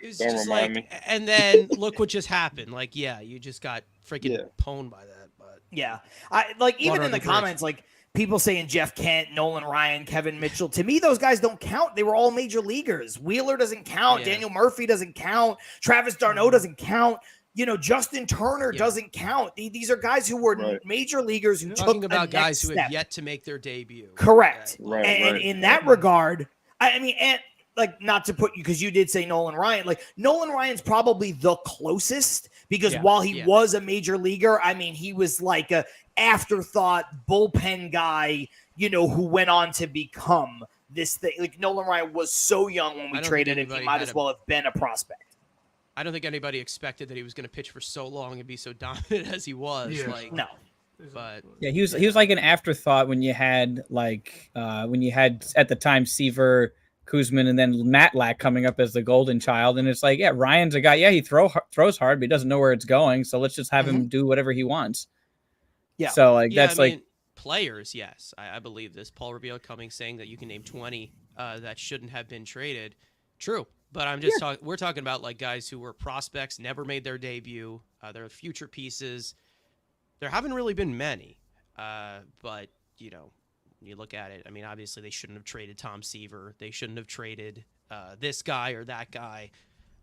Speaker 1: It's
Speaker 7: Don't
Speaker 1: just
Speaker 7: remind
Speaker 1: like,
Speaker 7: me.
Speaker 1: and then look what just happened. Like, yeah, you just got freaking
Speaker 7: Yeah.
Speaker 1: pwned by that. But
Speaker 4: Yeah, I like even
Speaker 1: Water
Speaker 4: in the
Speaker 1: under the bridge.
Speaker 4: comments, like people saying Jeff Kent, Nolan Ryan, Kevin Mitchell. To me, those guys don't count. They were all major leaguers. Wheeler doesn't count.
Speaker 1: Yeah.
Speaker 4: Daniel Murphy doesn't count. Travis d'Arnaud doesn't count. Justin Turner
Speaker 1: Yeah.
Speaker 4: doesn't count. These are guys who were
Speaker 7: Right.
Speaker 4: major leaguers who
Speaker 1: talking
Speaker 4: took
Speaker 1: about
Speaker 4: a
Speaker 1: guys
Speaker 4: next
Speaker 1: who
Speaker 4: step.
Speaker 1: have yet to make their debut.
Speaker 4: Correct.
Speaker 7: Right,
Speaker 4: And
Speaker 7: right.
Speaker 4: in that regard, I mean, and like not to put you because you did say Nolan Ryan. Like Nolan Ryan's probably the closest because
Speaker 5: Yeah.
Speaker 4: while he
Speaker 1: Yeah.
Speaker 4: was a major leaguer, I mean, he was like a afterthought bullpen guy, who went on to become this thing. Like Nolan Ryan was so young when we
Speaker 1: I don't
Speaker 4: traded
Speaker 1: think
Speaker 4: him, he
Speaker 1: anybody
Speaker 4: might
Speaker 1: had
Speaker 4: as
Speaker 1: a-
Speaker 4: well have been a prospect.
Speaker 1: I don't think anybody expected that he was going to pitch for so long and be so dominant as he was.
Speaker 2: Yeah.
Speaker 1: Like,
Speaker 4: No.
Speaker 1: but
Speaker 6: Yeah, he was like an afterthought when you had at the time Seaver, Kuzman, and then Matlack coming up as the golden child, and it's like, yeah, Ryan's a guy. Yeah, he throws hard, but he doesn't know where it's going. So let's just have him do whatever he wants.
Speaker 4: Yeah.
Speaker 6: So like
Speaker 1: yeah,
Speaker 6: that's
Speaker 1: I
Speaker 6: like
Speaker 1: mean, players. Yes, I believe this. Paul Rubio coming saying that you can name 20 that shouldn't have been traded. True. But I'm just talking. We're talking about like guys who were prospects, never made their debut. They're future pieces. There haven't really been many, but you look at it. I mean, obviously they shouldn't have traded Tom Seaver. They shouldn't have traded this guy or that guy.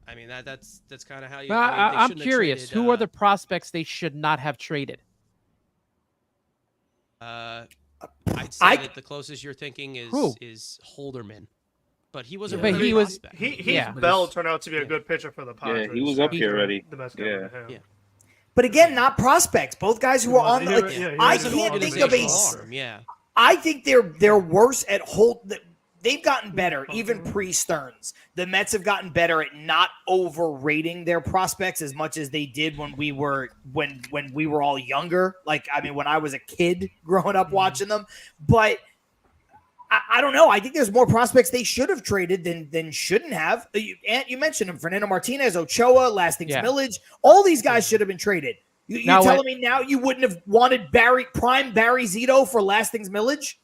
Speaker 1: I mean, that's kind of how you.
Speaker 5: Well,
Speaker 1: I mean, they
Speaker 5: I'm
Speaker 1: shouldn't have
Speaker 5: curious.
Speaker 1: traded,
Speaker 5: Who are the prospects they should not have traded?
Speaker 1: I'd say that the closest you're thinking
Speaker 5: Who?
Speaker 1: is Holderman. but he wasn't.
Speaker 5: But
Speaker 1: really
Speaker 5: he
Speaker 1: a
Speaker 5: was-
Speaker 1: prospect.
Speaker 2: His
Speaker 5: Yeah.
Speaker 2: Bell turned out to be a
Speaker 1: Yeah.
Speaker 2: good pitcher for the Padres.
Speaker 7: Yeah, he was up
Speaker 2: He's
Speaker 7: here already.
Speaker 2: The best guy
Speaker 7: Yeah.
Speaker 2: to him.
Speaker 1: Yeah.
Speaker 4: But again, not prospects. Both guys who are on.
Speaker 2: He
Speaker 4: Like,
Speaker 2: was- yeah, he
Speaker 4: I
Speaker 2: was an
Speaker 4: can't think of a.
Speaker 2: organizational arm.
Speaker 1: Yeah.
Speaker 4: I think they're worse at hold. They've gotten better, even pre-Stearns. The Mets have gotten better at not overrating their prospects as much as they did when we were all younger. Like, I mean, when I was a kid growing up watching them. But I don't know. I think there's more prospects they should have traded than shouldn't have. You mentioned them: Fernando Martinez, Ochoa, Lastings
Speaker 5: Yeah.
Speaker 4: Millage. All these guys should have been traded. You're
Speaker 5: Now,
Speaker 4: telling me now you wouldn't have wanted prime Barry Zito for Lastings Millage?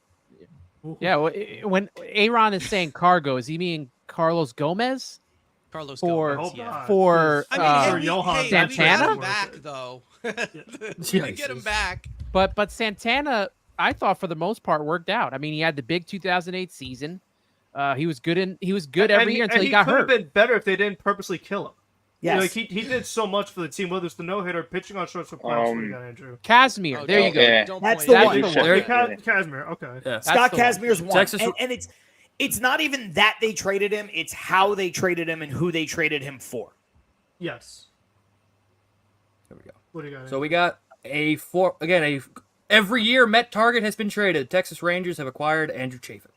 Speaker 5: Yeah, when Aaron is saying cargo, is he meaning Carlos Gomez
Speaker 1: Carlos
Speaker 5: For-
Speaker 1: Gomez.
Speaker 2: hope
Speaker 1: Yeah.
Speaker 2: not.
Speaker 5: for
Speaker 1: I mean,
Speaker 5: uh,
Speaker 2: for Johan
Speaker 1: we got
Speaker 5: Santana?
Speaker 1: him back though. We get him
Speaker 3: Jesus.
Speaker 1: back.
Speaker 5: but Santana, I thought for the most part worked out. I mean, he had the big 2008 season. He was good every year until he got
Speaker 2: could have
Speaker 5: hurt.
Speaker 2: been better if they didn't purposely kill him.
Speaker 4: Yes.
Speaker 2: Like he did so much for the team, whether it's the no-hitter, pitching on shorts for playoffs. What do you got, Andrew?
Speaker 5: Casimir,
Speaker 1: Oh,
Speaker 5: there you
Speaker 1: don't-
Speaker 5: go.
Speaker 7: Yeah.
Speaker 1: don't
Speaker 4: That's
Speaker 1: point
Speaker 4: the
Speaker 1: at
Speaker 4: one.
Speaker 1: me.
Speaker 5: That's the
Speaker 3: There-
Speaker 5: one.
Speaker 2: Casimir, okay.
Speaker 3: Yeah.
Speaker 5: That's
Speaker 4: Scott
Speaker 5: the one.
Speaker 4: Casimir's one.
Speaker 3: Texas-
Speaker 4: And it's not even that they traded him, it's how they traded him and who they traded him for.
Speaker 2: Yes.
Speaker 3: There we go.
Speaker 2: What do you got?
Speaker 3: So we got every year Met target has been traded. Texas Rangers have acquired Andrew Chafin.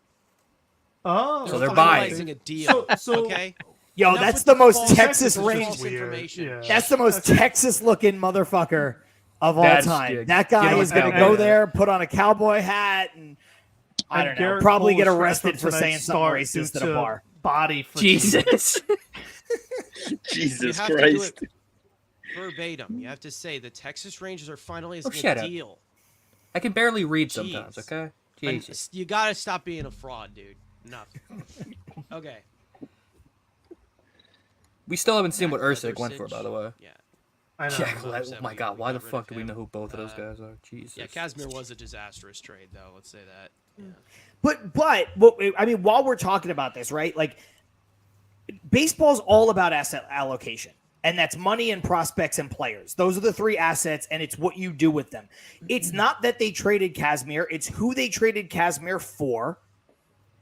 Speaker 2: oh,
Speaker 3: So they're
Speaker 1: finalizing
Speaker 3: buying.
Speaker 1: a deal.
Speaker 2: So-
Speaker 1: okay.
Speaker 4: Yo,
Speaker 1: Enough
Speaker 4: that's
Speaker 1: with
Speaker 4: the
Speaker 1: the
Speaker 4: most
Speaker 1: false-
Speaker 4: Texas
Speaker 2: is
Speaker 4: range.
Speaker 2: just weird.
Speaker 1: information.
Speaker 2: Yeah.
Speaker 4: That's the most Texas looking motherfucker of all
Speaker 3: That's-
Speaker 4: time.
Speaker 3: yeah,
Speaker 4: That guy
Speaker 3: give him
Speaker 4: is
Speaker 3: a
Speaker 4: going to
Speaker 3: cowboy
Speaker 4: go
Speaker 3: hat.
Speaker 4: there, put on a cowboy hat, and I
Speaker 2: And
Speaker 4: don't know,
Speaker 2: Garrett
Speaker 4: probably
Speaker 2: Cole
Speaker 4: get
Speaker 2: was
Speaker 4: arrested
Speaker 2: transferred
Speaker 4: for
Speaker 2: to
Speaker 4: saying
Speaker 2: tonight's
Speaker 4: something
Speaker 2: start
Speaker 4: racist
Speaker 2: due
Speaker 4: at a
Speaker 2: to
Speaker 4: bar.
Speaker 2: Body fatigue.
Speaker 3: Jesus.
Speaker 1: You
Speaker 7: Jesus
Speaker 1: have to do
Speaker 7: Christ.
Speaker 1: it verbatim. You have to say the Texas Rangers are finalizing
Speaker 3: shut
Speaker 1: a
Speaker 3: up.
Speaker 1: deal.
Speaker 3: I can barely read sometimes,
Speaker 1: Jeez.
Speaker 3: okay?
Speaker 1: And
Speaker 3: Jesus.
Speaker 1: you gotta stop being a fraud, dude. Enough. Okay.
Speaker 3: We still haven't seen what
Speaker 1: Matt
Speaker 3: Ursic went for,
Speaker 1: Leversage.
Speaker 3: by the way.
Speaker 1: Yeah.
Speaker 2: I know.
Speaker 3: Yeah,
Speaker 1: Well,
Speaker 3: oh my god, why the fuck do we know who both of those
Speaker 1: Uh,
Speaker 3: guys are? Jesus.
Speaker 1: Yeah, Casimir was a disastrous trade, though. Let's say that. Yeah.
Speaker 4: But I mean, while we're talking about this, right? Like, baseball's all about asset allocation, and that's money and prospects and players. Those are the three assets, and it's what you do with them. It's not that they traded Casimir; it's who they traded Casimir for,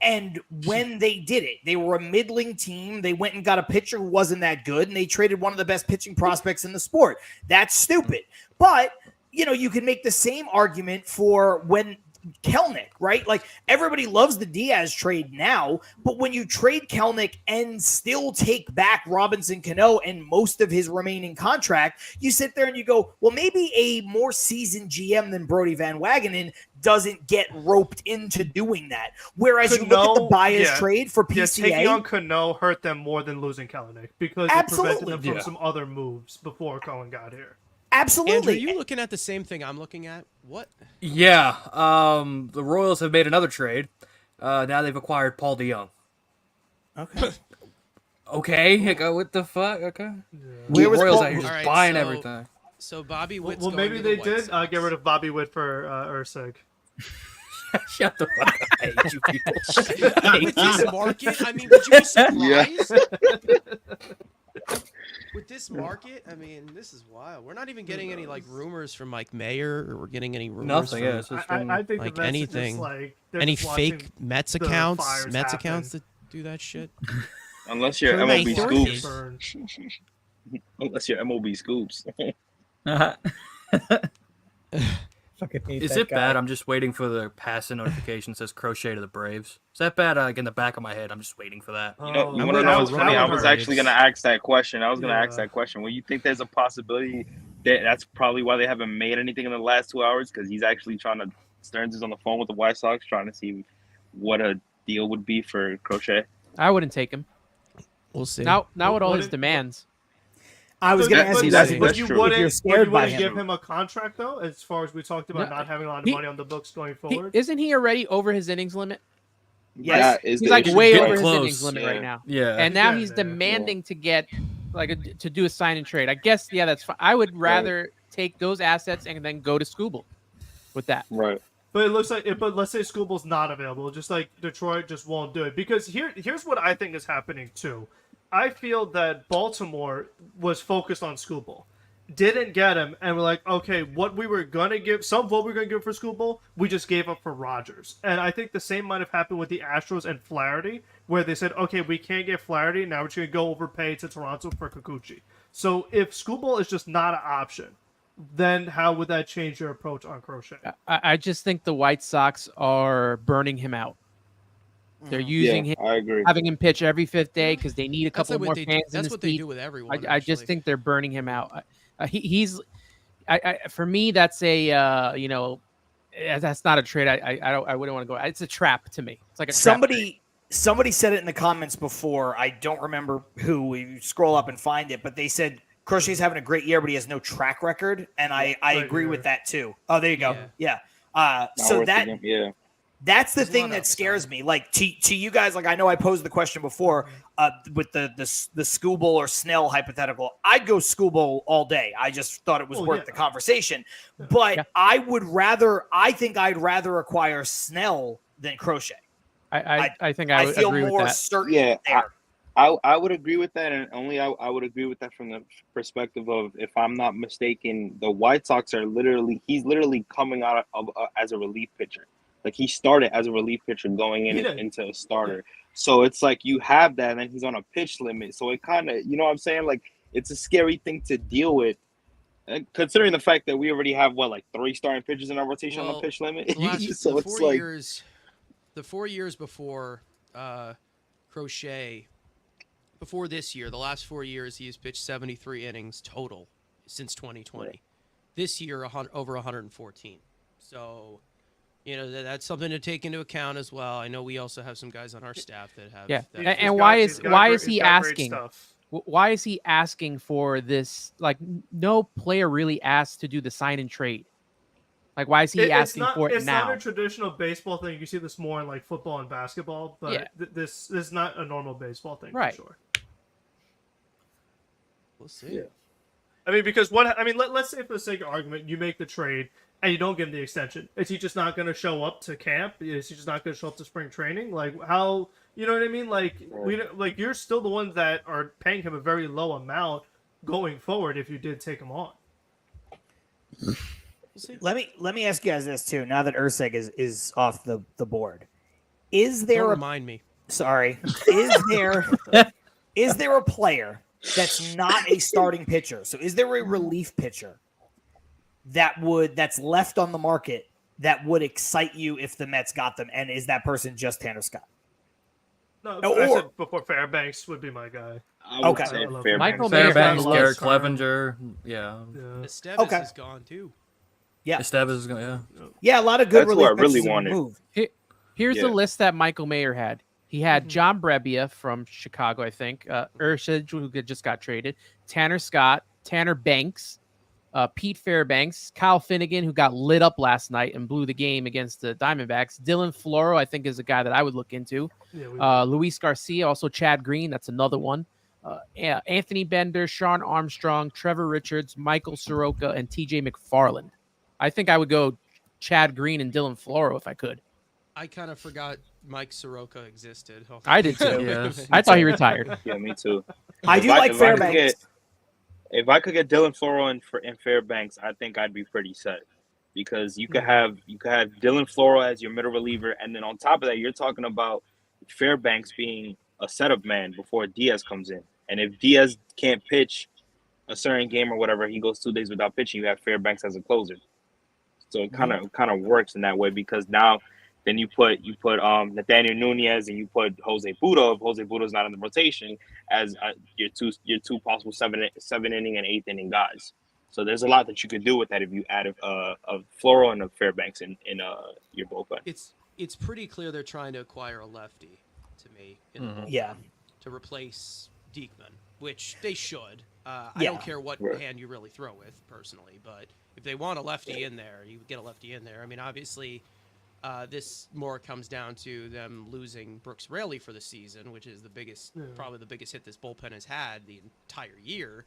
Speaker 4: and when they did it. They were a middling team. They went and got a pitcher who wasn't that good, and they traded one of the best pitching prospects in the sport. That's stupid. But you can make the same argument for when Kelnick, right? Like, everybody loves the Diaz trade now, but when you trade Kelnick and still take back Robinson Cano and most of his remaining contract, you sit there and you go, well, maybe a more seasoned GM than Brody Van Wagenen doesn't get roped into doing that. Whereas you look at the
Speaker 2: Cano,
Speaker 4: Baez
Speaker 2: yeah.
Speaker 4: trade for
Speaker 2: Yeah, taking
Speaker 4: PCA,
Speaker 2: on Cano hurt them more than losing Kelenic because it
Speaker 4: Absolutely.
Speaker 2: prevented them from
Speaker 3: Yeah.
Speaker 2: some other moves before Cohen got here.
Speaker 1: Andrew,
Speaker 4: absolutely.
Speaker 1: are you looking at the same thing I'm looking at? What?
Speaker 3: Yeah, the Royals have made another trade. Now they've acquired Paul DeYoung.
Speaker 4: Okay.
Speaker 3: Okay, like, what the fuck? Okay.
Speaker 4: Where was
Speaker 3: Royals
Speaker 4: Paul-
Speaker 3: out here just
Speaker 1: Alright,
Speaker 3: buying
Speaker 1: so-
Speaker 3: everything.
Speaker 1: So Bobby Witt's
Speaker 2: Well,
Speaker 1: going
Speaker 2: maybe
Speaker 1: to
Speaker 2: they
Speaker 1: the White
Speaker 2: did
Speaker 1: Sox.
Speaker 2: get rid of Bobby Witt for Ursig.
Speaker 3: Shut the fuck up. I hate you people. I hate
Speaker 1: With this
Speaker 3: you.
Speaker 1: market, I mean, would you be surprised? With this market, I mean, this is wild. We're not even getting any rumors from Mike Mayer, or we're getting any rumors
Speaker 3: Nothing,
Speaker 1: from
Speaker 3: yeah. It's just
Speaker 2: I think
Speaker 1: like
Speaker 2: the Mets are
Speaker 1: anything.
Speaker 2: just like they're
Speaker 1: any
Speaker 2: just
Speaker 1: fake
Speaker 2: watching
Speaker 1: Mets
Speaker 2: the
Speaker 1: accounts,
Speaker 2: fires
Speaker 1: Mets
Speaker 2: happen.
Speaker 1: accounts that do that shit.
Speaker 7: Unless you're
Speaker 1: Turn my
Speaker 7: MLB
Speaker 1: thirties.
Speaker 7: Scoops.
Speaker 2: burn.
Speaker 7: Unless you're MLB Scoops.
Speaker 6: Fucking hate
Speaker 3: Is
Speaker 6: that
Speaker 3: it
Speaker 6: guy.
Speaker 3: bad? I'm just waiting for the passing notification that says crochet to the Braves. Is that bad? Like in the back of my head, I'm just waiting for that.
Speaker 7: You
Speaker 2: Oh,
Speaker 7: want to
Speaker 1: wouldn't
Speaker 7: know
Speaker 1: know
Speaker 7: what's
Speaker 1: what
Speaker 7: funny? I
Speaker 1: that
Speaker 7: was
Speaker 1: would
Speaker 7: actually
Speaker 1: hurt.
Speaker 7: going to ask that question. I was going to ask
Speaker 2: Yeah.
Speaker 7: that question. Well, you think there's a possibility that that's probably why they haven't made anything in the last 2 hours? Because he's actually trying to, Stearns is on the phone with the White Sox trying to see what a deal would be for Crochet.
Speaker 5: I wouldn't take him.
Speaker 1: We'll see.
Speaker 5: Not with all
Speaker 2: What
Speaker 5: his
Speaker 2: if-
Speaker 5: demands.
Speaker 4: I was going to ask you guys
Speaker 1: That's
Speaker 4: if
Speaker 2: but
Speaker 7: true.
Speaker 2: you
Speaker 7: If
Speaker 2: wouldn't,
Speaker 4: you're
Speaker 2: but
Speaker 4: scared
Speaker 2: you
Speaker 4: by
Speaker 2: wouldn't
Speaker 4: him.
Speaker 2: give him a contract though, as far as we talked about
Speaker 5: No,
Speaker 2: not having a lot of
Speaker 5: he-
Speaker 2: money on the books going
Speaker 5: He,
Speaker 2: forward.
Speaker 5: isn't he already over his innings limit?
Speaker 4: Yes.
Speaker 7: That is
Speaker 5: He's
Speaker 7: the
Speaker 5: like
Speaker 7: issue.
Speaker 5: way
Speaker 3: getting
Speaker 5: over his
Speaker 3: close.
Speaker 5: innings limit
Speaker 7: Yeah.
Speaker 5: right now.
Speaker 3: Yeah.
Speaker 5: And now
Speaker 2: Yeah,
Speaker 5: he's
Speaker 2: yeah.
Speaker 5: demanding to get to do a sign and trade. I guess that's fine. I would rather take those assets and then go to Scooble with that.
Speaker 7: Right.
Speaker 2: But it looks like, but let's say Scooble's not available, just like Detroit just won't do it. Because here's what I think is happening too. I feel that Baltimore was focused on Scooble, didn't get him, and we're like, okay, what we were gonna give, some of what we were gonna give for Scooble, we just gave up for Rodgers. And I think the same might have happened with the Astros and Flaherty, where they said, okay, we can't get Flaherty, now we're just going to go overpay to Toronto for Kikuchi. So if Skubal is just not an option, then how would that change your approach on Crochet?
Speaker 5: I just think the White Sox are burning him out. They're using him,
Speaker 7: I agree.
Speaker 5: having him pitch every 5th day because they need a
Speaker 1: That's
Speaker 5: couple
Speaker 1: like
Speaker 5: more
Speaker 1: what they
Speaker 5: fans
Speaker 1: do.
Speaker 5: in
Speaker 1: That's
Speaker 5: the
Speaker 1: what they
Speaker 5: seat.
Speaker 1: do with everyone.
Speaker 5: I just
Speaker 1: actually.
Speaker 5: think they're burning him out. He's for me, that's a that's not a trade. I wouldn't want to go. It's a trap to me. It's like a trap trade.
Speaker 4: Somebody said it in the comments before. I don't remember who. We scroll up and find it, but they said Crochet's having a great year, but he has no track record, and I agree with that too. Oh, there you go. Yeah. So that's the thing that scares me. Like to you guys, like I know I posed the question before with the Skubal or Snell hypothetical. I'd go Skubal all day. I just thought it was worth the conversation. But I think I'd rather acquire Snell than Crochet.
Speaker 5: I think I would
Speaker 4: feel
Speaker 5: agree
Speaker 4: more
Speaker 5: with that.
Speaker 4: certain.
Speaker 7: Yeah,
Speaker 4: there.
Speaker 7: I would agree with that, and only I would agree with that from the perspective of, if I'm not mistaken, the White Sox are he's literally coming out of as a relief pitcher. Like, he started as a relief pitcher going into a starter. So it's like you have that, and then he's on a pitch limit. So it kind of, you know what I'm saying? Like, it's a scary thing to deal with, considering the fact that we already have, 3 starting pitchers in our rotation on the pitch limit. So it's like
Speaker 1: the 4 years before Crochet, before this year, the last 4 years, he has pitched 73 innings total since 2020.
Speaker 7: Right.
Speaker 1: This year, over 114. So, that's something to take into account as well. I know we also have some guys on our staff that have.
Speaker 5: Yeah,
Speaker 1: that
Speaker 5: and why is he asking? Why is he asking for this? Like, no player really asked to do the sign and trade. Like, why is he asking for it
Speaker 2: it's
Speaker 5: now?
Speaker 2: It's not a traditional baseball thing. You see this more in like football and basketball, but this is not a normal baseball thing,
Speaker 5: right?
Speaker 2: For sure.
Speaker 1: We'll see.
Speaker 2: Yeah. I mean, because let's say for the sake of argument, you make the trade and you don't give him the extension. Is he just not going to show up to camp? Is he just not going to show up to spring training? Like, how, you know what I mean? Like, you're still the ones that are paying him a very low amount going forward if you did take him on.
Speaker 4: Let me ask you guys this too. Now that Urseg is off the board, is there
Speaker 1: Don't remind me?
Speaker 4: Sorry, is there a player that's not a starting pitcher? So is there a relief pitcher that's left on the market that would excite you if the Mets got them? And is that person just Tanner Scott?
Speaker 2: No, I said before Fairbanks would be my guy.
Speaker 7: Okay, Fairbanks.
Speaker 5: Michael
Speaker 3: Fairbanks,
Speaker 5: Mayer,
Speaker 3: Garrett Clevenger,
Speaker 1: Estevez is gone too.
Speaker 4: Yeah,
Speaker 3: Estevez is going.
Speaker 4: Yeah, a lot of good relief
Speaker 7: pitchers
Speaker 4: really wanted.
Speaker 5: Here's the list that Michael Mayer had. He had John Brebbia from Chicago, I think. Ursig, who just got traded. Tanner Scott, Tanner Banks, Pete Fairbanks, Kyle Finnegan, who got lit up last night and blew the game against the Diamondbacks. Dylan Floro, I think, is a guy that I would look into. Luis Garcia, also Chad Green. That's another one. Anthony Bender, Sean Armstrong, Trevor Richards, Michael Soroka, and TJ McFarland. I think I would go Chad Green and Dylan Floro if I could.
Speaker 1: I kind of forgot Mike Soroka existed.
Speaker 5: I did too. I thought he retired.
Speaker 7: Yeah, me too.
Speaker 4: I do like Fairbanks.
Speaker 7: If I could get Dylan Floro in Fairbanks, I think I'd be pretty set, because you could have Dylan Floro as your middle reliever, and then on top of that, you're talking about Fairbanks being a setup man before Diaz comes in. And if Diaz can't pitch a certain game or whatever, he goes 2 days without pitching, you have Fairbanks as a closer. So it kind of works in that way, because now then you put Nathaniel Nunez and you put Jose Budo. If Jose Budo's not in the rotation, as your two possible seven inning and 8th inning guys. So there's a lot that you could do with that if you add a Floro and a Fairbanks in your bullpen.
Speaker 1: It's pretty clear they're trying to acquire a lefty, to me. To replace Diekman, which they should. I don't care what hand you really throw with, personally, but if they want a lefty in there, you get a lefty in there. I mean, obviously, this more comes down to them losing Brooks Raley for the season, which is probably the biggest hit this bullpen has had the entire year.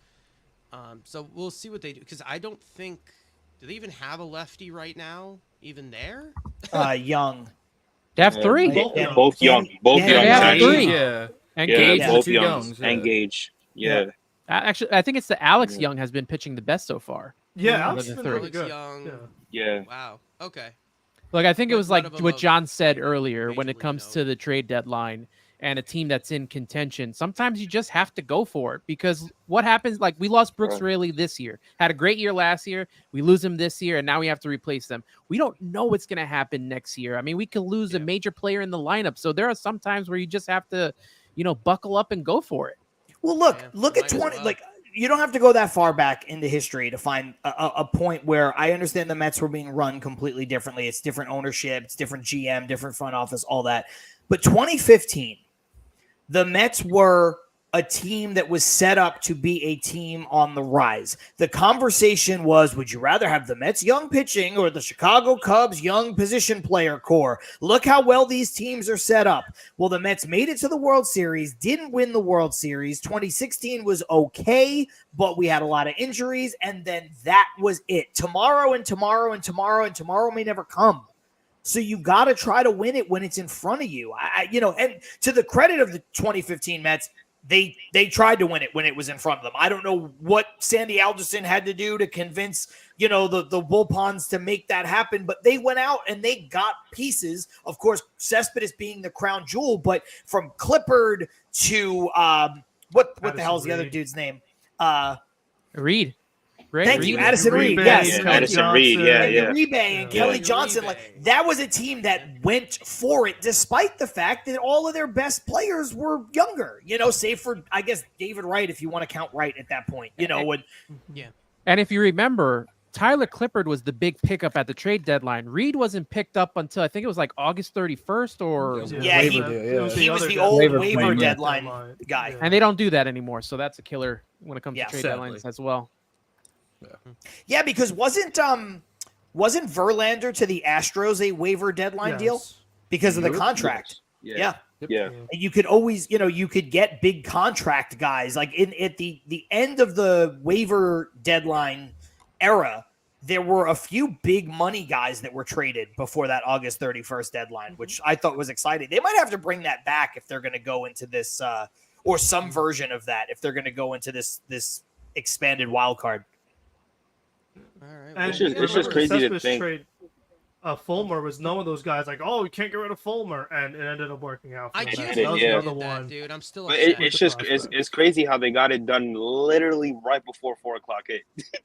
Speaker 1: So we'll see what they do, because I don't think, do they even have a lefty right now, even there?
Speaker 4: Young.
Speaker 5: They have 3.
Speaker 7: Both young. Both young.
Speaker 5: They have 3.
Speaker 3: Yeah.
Speaker 7: Engage. Both
Speaker 3: two
Speaker 7: young.
Speaker 3: Youngs.
Speaker 7: Engage. Yeah.
Speaker 5: Actually, I think it's the Alex Young has been pitching the best so far.
Speaker 2: Yeah, Alex has been really
Speaker 1: Alex
Speaker 2: good.
Speaker 1: Young.
Speaker 7: Yeah.
Speaker 1: Wow. Okay.
Speaker 5: Look, I think it was
Speaker 1: One
Speaker 5: like
Speaker 1: of them
Speaker 5: what
Speaker 1: of
Speaker 5: John said earlier when
Speaker 1: Major
Speaker 5: it
Speaker 1: League
Speaker 5: comes
Speaker 1: note.
Speaker 5: to the trade deadline. and a team that's in contention, sometimes you just have to go for it, because what happens, like we lost Brooks Raley this year, had a great year last year, we lose him this year, and now we have to replace them. We don't know what's going to happen next year. I mean, we could lose a major player in the lineup. So there are some times where you just have to, buckle up and go for it.
Speaker 4: Well, look at 20, like you don't have to go that far back into history to find a point where I understand the Mets were being run completely differently. It's different ownership, it's different GM, different front office, all that. But 2015, the Mets were a team that was set up to be a team on the rise. The conversation was, would you rather have the Mets young pitching or the Chicago Cubs young position player core? Look how well these teams are set up. Well, the Mets made it to the World Series, didn't win the World Series. 2016 was okay, but we had a lot of injuries, and then that was it. Tomorrow and tomorrow and tomorrow and tomorrow may never come. So you got to try to win it when it's in front of you. And to the credit of the 2015 Mets, they tried to win it when it was in front of them. I don't know what Sandy Alderson had to do to convince, the bullpens to make that happen, but they went out and they got pieces. Of course, Cespedes being the crown jewel, but from Clippard to what the hell is the other dude's name?
Speaker 5: Reed.
Speaker 4: Thank you, Addison Reed.
Speaker 2: Uribe,
Speaker 4: Yes,
Speaker 7: Addison Reed. Yeah.
Speaker 4: Uribe and Kelly Johnson. Like that was a team that went for it, despite the fact that all of their best players were younger. Save for I guess David Wright, if you want to count Wright at that point.
Speaker 5: And if you remember, Tyler Clippard was the big pickup at the trade deadline. Reed wasn't picked up until I think it was like August 31st or
Speaker 4: he was the old waiver deadline guy.
Speaker 5: And they don't do that anymore, so that's a killer when it comes to trade
Speaker 6: sadly.
Speaker 5: deadlines as well.
Speaker 4: Yeah, because wasn't Verlander to the Astros a waiver deadline deal because of the contract?
Speaker 7: Yeah.
Speaker 4: And you could always, you could get big contract guys like at the end of the waiver deadline era. There were a few big money guys that were traded before that August 31st deadline, which I thought was exciting. They might have to bring that back if they're going to go into this, or some version of that if they're going to go into this expanded wild card.
Speaker 1: All right.
Speaker 2: And
Speaker 7: It's just crazy to think.
Speaker 2: Trade, Fulmer was one of those guys like, oh, we can't get rid of Fulmer, and it ended up working out. For
Speaker 1: I
Speaker 2: them.
Speaker 1: just
Speaker 2: That was another
Speaker 1: did that,
Speaker 2: one.
Speaker 1: dude. I'm still
Speaker 7: But
Speaker 1: upset.
Speaker 7: it's crazy how they got it done literally right before 4:00 hit.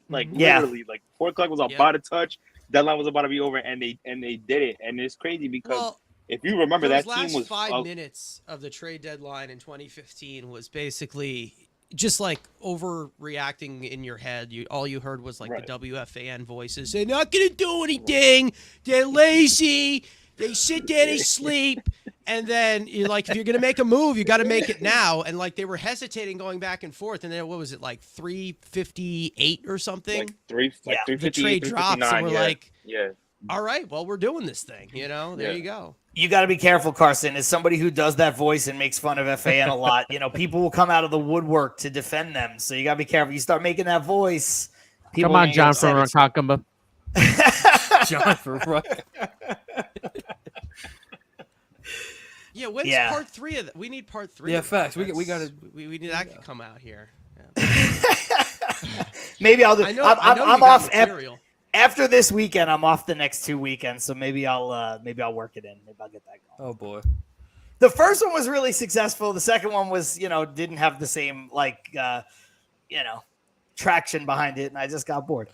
Speaker 7: Literally, 4:00 was about to touch. Deadline was about to be over, and they did it. And it's crazy because if you remember, that
Speaker 1: those
Speaker 7: team
Speaker 1: last
Speaker 7: was
Speaker 1: 5 minutes of the trade deadline in 2015 was basically just like overreacting in your head. All you heard was the WFAN voices. They're not going to do anything. They're lazy. They sit there, they sleep. And then you're like, if you're going to make a move, you got to make it now. And they were hesitating going back and forth. And then what was it, 358 or something?
Speaker 7: The
Speaker 1: 358, trade drops. And we're all right, well, we're doing this thing. There you go.
Speaker 4: You got to be careful, Carson. As somebody who does that voice and makes fun of FAN a lot, people will come out of the woodwork to defend them. So you got to be careful. You start making that voice.
Speaker 5: Come on, John from Ronkonkoma.
Speaker 3: John for right.
Speaker 1: Yeah, when's part 3 of that? We need part 3.
Speaker 3: Yeah, facts. We got to.
Speaker 1: We need that to come out here.
Speaker 4: Maybe I'll do. I'm off.
Speaker 1: Material.
Speaker 4: After this weekend, I'm off the next 2 weekends, so maybe I'll work it in. Maybe I'll get that going.
Speaker 3: Oh boy.
Speaker 4: The first one was really successful. The second one was, didn't have the same traction behind it, and I just got bored.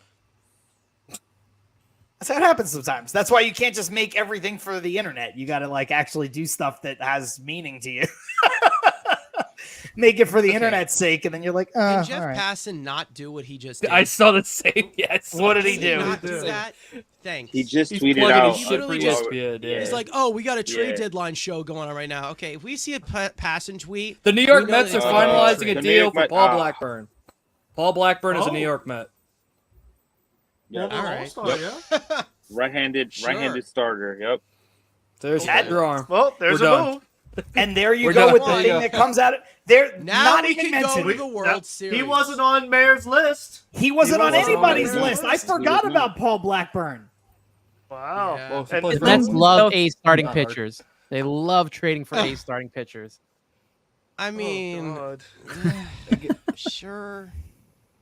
Speaker 4: That's how it happens sometimes. That's why you can't just make everything for the internet. You got to actually do stuff that has meaning to you. Make it for the internet's sake, and then you're like,
Speaker 1: Can Jeff
Speaker 4: all right.
Speaker 1: Passan not do what he just did?
Speaker 3: I saw the same. Yes.
Speaker 4: What did he do?
Speaker 1: Not do that? Thanks.
Speaker 7: He just
Speaker 3: He's
Speaker 7: tweeted
Speaker 3: plugging
Speaker 7: out.
Speaker 3: his shit for ESPN. Yeah.
Speaker 1: He's like, oh, we got a trade deadline show going on right now. Okay, if we see a Passan tweet,
Speaker 3: The New York
Speaker 1: we know
Speaker 3: Mets
Speaker 1: that
Speaker 3: are
Speaker 1: it's going on
Speaker 3: finalizing
Speaker 1: trade.
Speaker 3: a
Speaker 7: The New
Speaker 3: deal
Speaker 7: York
Speaker 3: for
Speaker 7: Mets-
Speaker 3: Paul Blackburn. Paul Blackburn is a
Speaker 2: Oh.
Speaker 3: New York Met.
Speaker 7: Yeah.
Speaker 1: All right.
Speaker 2: All-star, yeah.
Speaker 7: Right-handed starter. Yep.
Speaker 3: There's
Speaker 1: Okay.
Speaker 3: your arm.
Speaker 2: Well, there's
Speaker 3: We're
Speaker 2: a
Speaker 3: done.
Speaker 2: move.
Speaker 4: And there you
Speaker 3: We're
Speaker 4: go
Speaker 3: done.
Speaker 4: with
Speaker 3: There
Speaker 4: the
Speaker 3: you
Speaker 4: thing
Speaker 3: go.
Speaker 4: that comes out of there.
Speaker 1: Now
Speaker 4: Not
Speaker 1: we
Speaker 4: even
Speaker 1: can go
Speaker 4: mentioned.
Speaker 1: to the World Series.
Speaker 2: He wasn't on Mayor's list.
Speaker 4: He wasn't on
Speaker 2: wasn't on
Speaker 4: anybody's
Speaker 2: their
Speaker 4: list. I
Speaker 2: list.
Speaker 4: forgot about Paul Blackburn.
Speaker 2: Wow.
Speaker 1: Yeah.
Speaker 3: Well,
Speaker 2: And-
Speaker 3: supposed
Speaker 5: The
Speaker 3: to-
Speaker 5: Mets love
Speaker 3: No,
Speaker 5: A starting
Speaker 3: not hard.
Speaker 5: pitchers. They love trading for A starting pitchers.
Speaker 1: I mean,
Speaker 2: God.
Speaker 1: sure.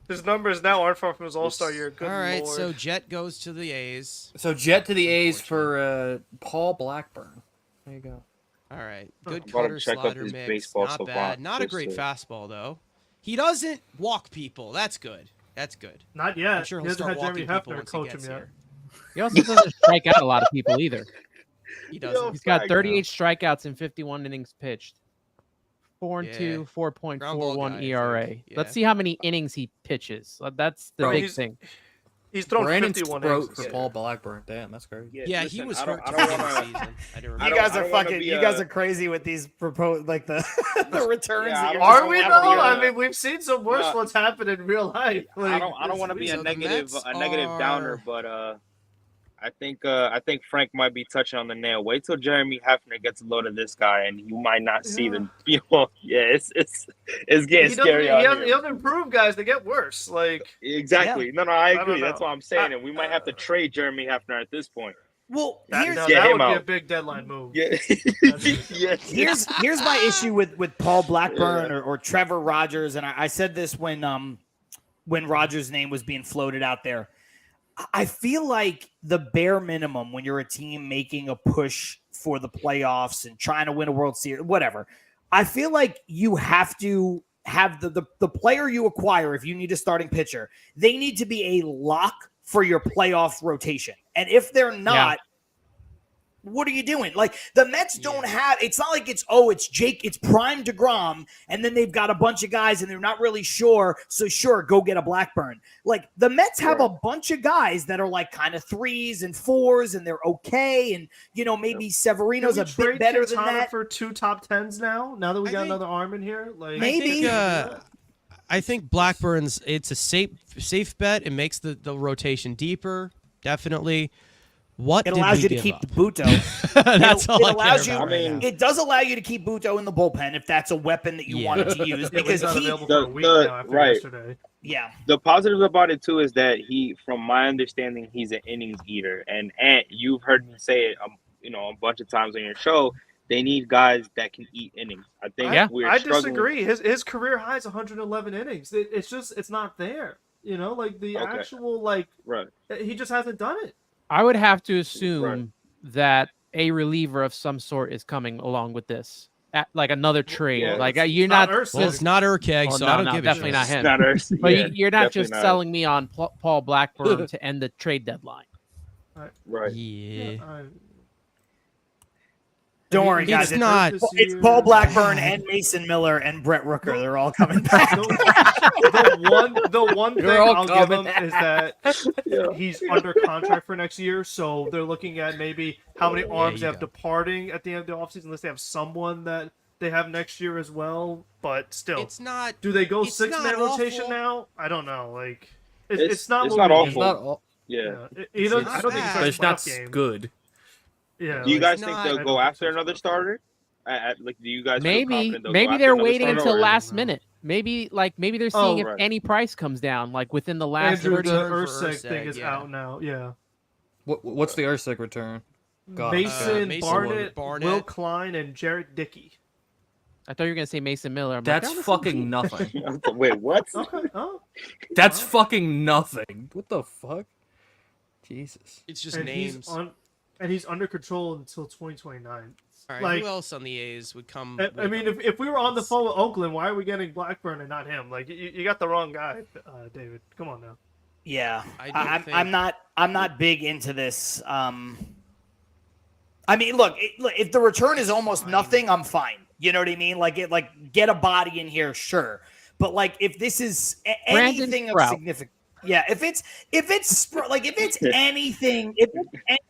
Speaker 2: His numbers now aren't far from his All-Star year. Good
Speaker 1: All right,
Speaker 2: Lord.
Speaker 1: so Jet goes to the A's.
Speaker 3: So Jet to the A's for Paul Blackburn. There you go.
Speaker 1: All right. Good
Speaker 7: I'm about to
Speaker 1: cutter
Speaker 7: check up
Speaker 1: slider
Speaker 7: his
Speaker 1: mix.
Speaker 7: baseball
Speaker 1: Not bad.
Speaker 7: savant
Speaker 1: Not a
Speaker 7: just
Speaker 1: great
Speaker 7: to-
Speaker 1: fastball though. He doesn't walk people. That's good. That's good.
Speaker 2: Not yet.
Speaker 1: I'm sure
Speaker 2: He
Speaker 1: he'll
Speaker 2: hasn't
Speaker 1: start
Speaker 2: had Jeremy
Speaker 1: walking people
Speaker 2: Hefner
Speaker 1: once he
Speaker 2: coach him
Speaker 1: gets
Speaker 2: yet.
Speaker 1: here.
Speaker 5: He also doesn't strike out a lot of people either.
Speaker 1: He doesn't.
Speaker 5: He's got
Speaker 7: Facts.
Speaker 5: 38 strikeouts in 51 innings pitched. 4-2,
Speaker 1: Ground ball
Speaker 5: 4.41
Speaker 1: guy, I
Speaker 5: ERA.
Speaker 1: think. Yeah.
Speaker 5: Let's see how many innings he pitches. That's the
Speaker 3: Bro,
Speaker 5: big
Speaker 2: he's-
Speaker 5: thing.
Speaker 2: He's thrown
Speaker 3: Brandon
Speaker 2: 51
Speaker 3: Stroke
Speaker 2: innings.
Speaker 3: for
Speaker 2: this
Speaker 3: Paul
Speaker 2: year.
Speaker 3: Blackburn. Damn, that's crazy.
Speaker 1: Yeah,
Speaker 7: listen,
Speaker 1: he was
Speaker 7: I
Speaker 1: hurt
Speaker 7: don't
Speaker 1: to begin
Speaker 7: wanna-
Speaker 1: the season. I didn't
Speaker 7: I
Speaker 4: You
Speaker 1: remember.
Speaker 4: guys
Speaker 7: don't
Speaker 4: are
Speaker 7: wanna
Speaker 4: fucking.
Speaker 7: be
Speaker 4: You
Speaker 7: a-
Speaker 4: guys are crazy with these proposed like the the returns.
Speaker 7: Yeah,
Speaker 4: that
Speaker 7: I
Speaker 4: you're
Speaker 7: don't
Speaker 2: Are
Speaker 4: just
Speaker 2: we
Speaker 7: wanna
Speaker 4: having
Speaker 2: though?
Speaker 4: here.
Speaker 7: be
Speaker 2: I mean, we've seen some worse
Speaker 7: No.
Speaker 2: ones happen in real life.
Speaker 7: I
Speaker 2: Like,
Speaker 7: don't want to be
Speaker 1: So
Speaker 7: a
Speaker 1: the
Speaker 7: negative
Speaker 1: Mets
Speaker 7: downer,
Speaker 1: are-
Speaker 7: but I think Frank might be touching on the nail. Wait till Jeremy Hefner gets a load of this guy, and you might not see the it's getting
Speaker 2: he
Speaker 7: scary out
Speaker 2: doesn't, he
Speaker 7: here.
Speaker 2: doesn't improve guys; they get worse. Like,
Speaker 7: Exactly. No, I
Speaker 2: don't
Speaker 7: agree. That's
Speaker 2: know.
Speaker 7: what I'm saying, and we might have to trade Jeremy Hefner at this point.
Speaker 4: Well,
Speaker 2: that,
Speaker 4: here's
Speaker 2: no,
Speaker 7: Get
Speaker 2: that
Speaker 7: him
Speaker 2: would be a
Speaker 7: out.
Speaker 2: big deadline move.
Speaker 7: Yeah. Yes.
Speaker 4: here's my issue with Paul Blackburn or Trevor Rogers, and I said this when Rogers' name was being floated out there. I feel like the bare minimum when you're a team making a push for the playoffs and trying to win a World Series, whatever. I feel like you have to have the player you acquire if you need a starting pitcher. They need to be a lock for your playoff rotation, and if they're not. What are you doing? Like the Mets don't have. It's not like it's Jake, it's Prime DeGrom, and then they've got a bunch of guys and they're not really sure. So sure, go get a Blackburn. Like the Mets have a bunch of guys that are like kind of 3s and 4s, and they're okay. And maybe Severino's a bit better than that.
Speaker 2: For 2 top 10s now. Now that we
Speaker 1: I
Speaker 2: got
Speaker 1: think-
Speaker 2: another arm in here, like
Speaker 4: Maybe.
Speaker 1: I think Blackburn's it's a safe bet. It makes the rotation deeper, definitely. What
Speaker 4: It
Speaker 1: did
Speaker 4: allows
Speaker 1: we
Speaker 4: you to
Speaker 1: give
Speaker 4: keep
Speaker 1: up?
Speaker 4: the Buto.
Speaker 1: That's all I
Speaker 4: allows
Speaker 1: care
Speaker 4: you.
Speaker 1: about right
Speaker 7: I mean,
Speaker 1: now.
Speaker 4: It does allow you to keep Buto in the bullpen if that's a weapon that you wanted to use.
Speaker 2: Yeah, but
Speaker 4: Because
Speaker 2: he's not
Speaker 4: he,
Speaker 2: available for a week
Speaker 7: the-
Speaker 2: now after
Speaker 7: right.
Speaker 2: yesterday.
Speaker 4: yeah,
Speaker 7: The positives about it too is that from my understanding, he's an innings eater, and you've heard me say it, a bunch of times on your show. They need guys that can eat innings. I think we're
Speaker 2: I
Speaker 7: struggling.
Speaker 2: disagree. His career high is 111 innings. It's not there. Like the
Speaker 7: Okay.
Speaker 2: actual
Speaker 7: Right.
Speaker 2: he just hasn't done it.
Speaker 5: I would have to assume that a reliever of some sort is coming along with this, like another trade.
Speaker 7: Yeah,
Speaker 5: like
Speaker 2: it's
Speaker 5: you're
Speaker 2: not
Speaker 5: not.
Speaker 2: Ursa.
Speaker 1: Well, it's not Urkeg,
Speaker 5: Well,
Speaker 1: so
Speaker 5: no,
Speaker 1: I don't
Speaker 5: no,
Speaker 1: give a
Speaker 5: definitely
Speaker 1: shit.
Speaker 5: not him.
Speaker 7: Not us.
Speaker 5: But
Speaker 7: Yeah,
Speaker 5: you're not
Speaker 7: definitely
Speaker 5: just
Speaker 7: not.
Speaker 5: selling me on Paul Blackburn to end the trade deadline.
Speaker 7: Right.
Speaker 1: Yeah.
Speaker 4: don't worry,
Speaker 1: It's
Speaker 4: guys.
Speaker 1: not-
Speaker 4: It's Paul Blackburn and Mason Miller and Brett Rooker. They're all coming back.
Speaker 2: The one thing
Speaker 3: They're all
Speaker 2: I'll give him
Speaker 3: coming.
Speaker 2: is that he's under contract for next year, so they're looking at maybe how many arms they
Speaker 1: you
Speaker 2: have
Speaker 1: go.
Speaker 2: departing at the end of the offseason, unless they have someone that they have next year as well. But still,
Speaker 1: It's not.
Speaker 2: do they go
Speaker 1: it's
Speaker 2: 6-man
Speaker 1: not
Speaker 2: rotation
Speaker 1: awful.
Speaker 2: now? I don't know. Like it's
Speaker 7: It's
Speaker 2: not
Speaker 7: not
Speaker 2: what we
Speaker 7: awful.
Speaker 3: It's
Speaker 2: need.
Speaker 3: not all,
Speaker 7: Yeah.
Speaker 2: Yeah. Either,
Speaker 1: It's
Speaker 2: I don't think
Speaker 1: bad.
Speaker 2: it's
Speaker 3: but
Speaker 2: a
Speaker 3: it's not
Speaker 2: playoff game.
Speaker 3: good.
Speaker 2: Yeah.
Speaker 7: Do you
Speaker 2: like,
Speaker 7: guys
Speaker 1: it's
Speaker 7: think
Speaker 1: not-
Speaker 7: they'll
Speaker 2: I
Speaker 7: go
Speaker 2: don't
Speaker 7: after
Speaker 2: think so.
Speaker 7: another starter? Do you guys feel
Speaker 5: Maybe
Speaker 7: confident they'll go
Speaker 5: maybe
Speaker 7: after
Speaker 5: they're
Speaker 7: another
Speaker 5: waiting
Speaker 7: starter,
Speaker 5: until
Speaker 7: or-
Speaker 5: last minute. Maybe they're seeing if
Speaker 7: right.
Speaker 5: any price comes down, like within the last
Speaker 2: Andrew,
Speaker 5: 30
Speaker 2: the
Speaker 1: return for
Speaker 2: Urseg thing
Speaker 1: Urseg,
Speaker 2: is
Speaker 1: yeah.
Speaker 2: out now. Yeah.
Speaker 3: What's the Ursig return? God.
Speaker 2: Mason,
Speaker 1: Mason
Speaker 2: Barnett, Will Klein, and Jarrett Dickey.
Speaker 5: I thought you were gonna say Mason Miller. I'm
Speaker 3: That's
Speaker 5: like, oh,
Speaker 3: fucking nothing.
Speaker 7: Wait, what?
Speaker 2: Okay. Oh.
Speaker 3: That's fucking nothing. What the fuck? Jesus.
Speaker 1: It's just
Speaker 2: and
Speaker 1: names.
Speaker 2: he's under control until 2029.
Speaker 1: All right,
Speaker 2: like-
Speaker 1: who else on the A's would come?
Speaker 2: I mean, if we were on the phone with Oakland, why are we getting Blackburn and not him? Like, you got the wrong guy, David. Come on now.
Speaker 4: Yeah,
Speaker 1: I do
Speaker 4: I'm
Speaker 1: think-
Speaker 4: I'm not big into this. I mean, look, if the return is almost nothing, I'm fine. You know what I mean? Like get a body in here, sure. But like if this is
Speaker 5: Brandon
Speaker 4: anything of
Speaker 5: Sprout.
Speaker 4: significance, yeah. If it's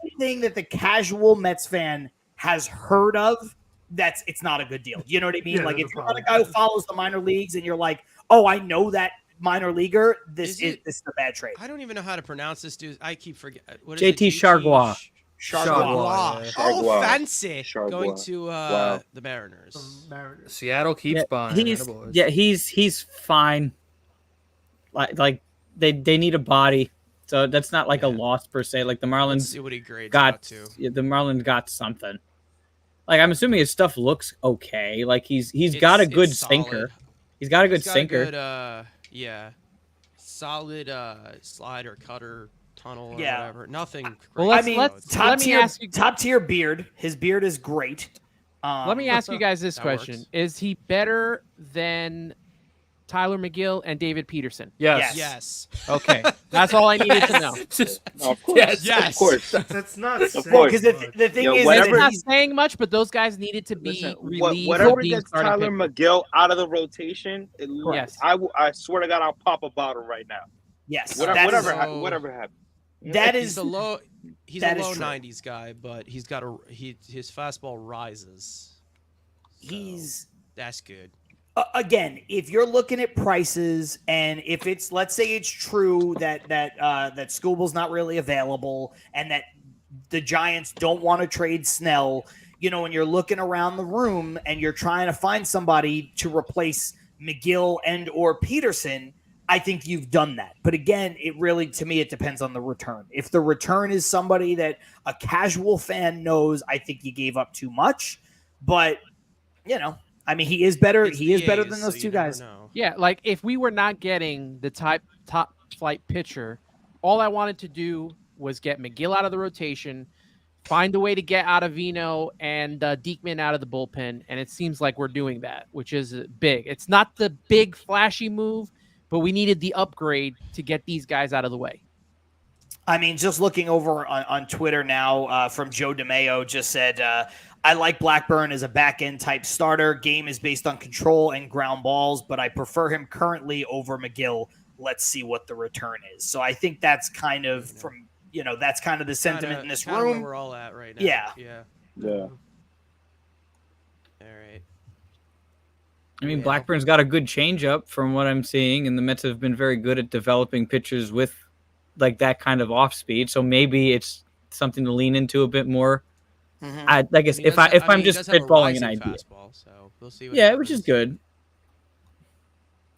Speaker 4: anything that the casual Mets fan has heard of, it's not a good deal. You know what I mean?
Speaker 2: Yeah,
Speaker 4: like
Speaker 2: there's
Speaker 4: if
Speaker 2: a
Speaker 4: you're not a
Speaker 2: problem.
Speaker 4: guy who follows the minor leagues and you're like, oh, I know that minor leaguer, this is a bad trade.
Speaker 1: I don't even know how to pronounce this dude. I keep forgetting.
Speaker 6: JT Chargois.
Speaker 1: Chargois.
Speaker 3: Yeah.
Speaker 1: Oh,
Speaker 7: Chargois.
Speaker 1: fancy.
Speaker 7: Chargois.
Speaker 1: Going to
Speaker 7: Wow.
Speaker 1: the Mariners.
Speaker 2: Mariners.
Speaker 3: Seattle keeps buying. Attaboys.
Speaker 6: He's fine. Like they need a body, so that's not like a
Speaker 1: Yeah.
Speaker 6: loss per se. Like the
Speaker 1: Let's
Speaker 6: Marlins
Speaker 1: see what he grades
Speaker 6: got
Speaker 1: out to.
Speaker 6: the Marlins got something. Like I'm assuming his stuff looks okay. Like he's got a
Speaker 1: It's
Speaker 6: good
Speaker 1: solid.
Speaker 6: sinker. He's got a good
Speaker 1: He's got
Speaker 6: sinker.
Speaker 1: A good, yeah, solid slider, cutter, tunnel, or
Speaker 4: Yeah.
Speaker 1: whatever. Nothing.
Speaker 5: Well,
Speaker 1: great,
Speaker 5: let's-
Speaker 1: though.
Speaker 5: let's-
Speaker 1: It's-
Speaker 4: Top
Speaker 5: let me
Speaker 4: tier,
Speaker 5: ask you-
Speaker 4: top tier beard. His beard is great.
Speaker 5: Let me ask you guys this
Speaker 1: That
Speaker 5: question:
Speaker 1: works.
Speaker 5: Is he better than Tyler McGill and David Peterson?
Speaker 4: Yes.
Speaker 1: Yes.
Speaker 5: Okay, that's all I needed to know.
Speaker 3: Just
Speaker 7: No, of course.
Speaker 3: Yes.
Speaker 1: Yes.
Speaker 7: Of course.
Speaker 2: That's not
Speaker 7: Of
Speaker 2: saying
Speaker 7: course.
Speaker 4: Because
Speaker 2: much.
Speaker 4: the thing
Speaker 7: Yo,
Speaker 4: is,
Speaker 7: whatever-
Speaker 5: It's not
Speaker 4: he's,
Speaker 5: saying much, but those guys needed to be
Speaker 7: Listen,
Speaker 5: relieved
Speaker 7: whatever
Speaker 5: from being
Speaker 7: gets
Speaker 5: starting
Speaker 7: Tyler
Speaker 5: pitchers.
Speaker 7: McGill out of the rotation,
Speaker 5: Yes.
Speaker 7: I swear to God, I'll pop a bottle right now.
Speaker 4: yes,
Speaker 7: Whatever,
Speaker 4: that is-
Speaker 1: whatever
Speaker 7: happened.
Speaker 4: that
Speaker 1: He's
Speaker 4: is
Speaker 1: a low. He's
Speaker 4: that
Speaker 1: a
Speaker 4: is
Speaker 1: low
Speaker 4: true.
Speaker 1: 90s guy, but he's got his fastball rises. So
Speaker 4: he's
Speaker 1: that's good.
Speaker 4: again, if you're looking at prices, and if it's, let's say it's true that Scooble's not really available, and that the Giants don't want to trade Snell, and you're looking around the room and you're trying to find somebody to replace McGill and or Peterson, I think you've done that. But again, to me, it depends on the return. If the return is somebody that a casual fan knows, I think you gave up too much. But I mean, he is better.
Speaker 1: It's
Speaker 4: He is
Speaker 1: the
Speaker 4: better
Speaker 1: A's,
Speaker 4: than
Speaker 1: so
Speaker 4: those
Speaker 1: you
Speaker 4: two
Speaker 1: never
Speaker 4: guys.
Speaker 1: know.
Speaker 5: Yeah, like if we were not getting the top flight pitcher, all I wanted to do was get McGill out of the rotation, find a way to get Ottavino and Diekman out of the bullpen, and it seems like we're doing that, which is big. It's not the big flashy move, but we needed the upgrade to get these guys out of the way.
Speaker 4: I mean, just looking over on Twitter now, from Joe DeMeo just said, I like Blackburn as a back-end type starter. Game is based on control and ground balls, but I prefer him currently over McGill. Let's see what the return is. So I think that's kind of that's kind of the sentiment in this
Speaker 1: Kinda where
Speaker 4: room.
Speaker 1: we're all at right now.
Speaker 4: Yeah.
Speaker 1: Yeah.
Speaker 7: Yeah.
Speaker 1: All right.
Speaker 6: I mean,
Speaker 1: Yeah.
Speaker 6: Blackburn's got a good changeup from what I'm seeing, and the Mets have been very good at developing pitchers with like that kind of off speed. So maybe it's something to lean into a bit more.
Speaker 4: Mhm.
Speaker 6: I guess
Speaker 1: He
Speaker 6: if
Speaker 1: does
Speaker 6: I'm
Speaker 1: he
Speaker 6: just
Speaker 1: does have a
Speaker 6: spitballing an
Speaker 1: rising
Speaker 6: idea,
Speaker 1: fastball, so we'll see. What
Speaker 6: yeah, which is
Speaker 1: happens.
Speaker 6: good.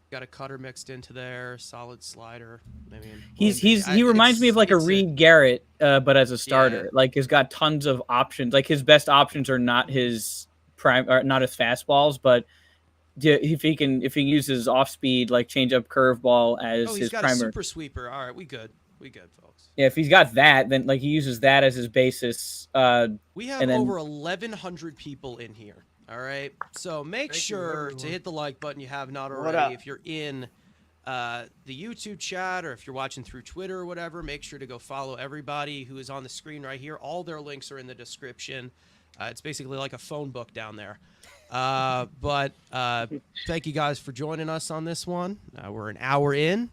Speaker 1: Got a cutter mixed into there, solid slider. I mean,
Speaker 6: He reminds me of like a Reed Garrett, but as a starter.
Speaker 1: Yeah.
Speaker 6: Like he's got tons of options. Like his best options are not his prime, or not his fastballs, but yeah, if he can use his off speed like change up curveball as
Speaker 1: Oh, he's
Speaker 6: his
Speaker 1: got
Speaker 6: primer.
Speaker 1: a super sweeper. All right, we good, folks.
Speaker 6: Yeah, if he's got that, then like he uses that as his basis.
Speaker 1: We have
Speaker 6: And then-
Speaker 1: over 1,100 people in here. All right, so make
Speaker 2: Thank you,
Speaker 1: sure to
Speaker 2: everyone.
Speaker 1: hit the like button. You have not
Speaker 4: What
Speaker 1: already.
Speaker 4: up?
Speaker 1: If you're in the YouTube chat or if you're watching through Twitter or whatever, make sure to go follow everybody who is on the screen right here. All their links are in the description. It's basically like a phone book down there. But thank you guys for joining us on this one. We're an hour in.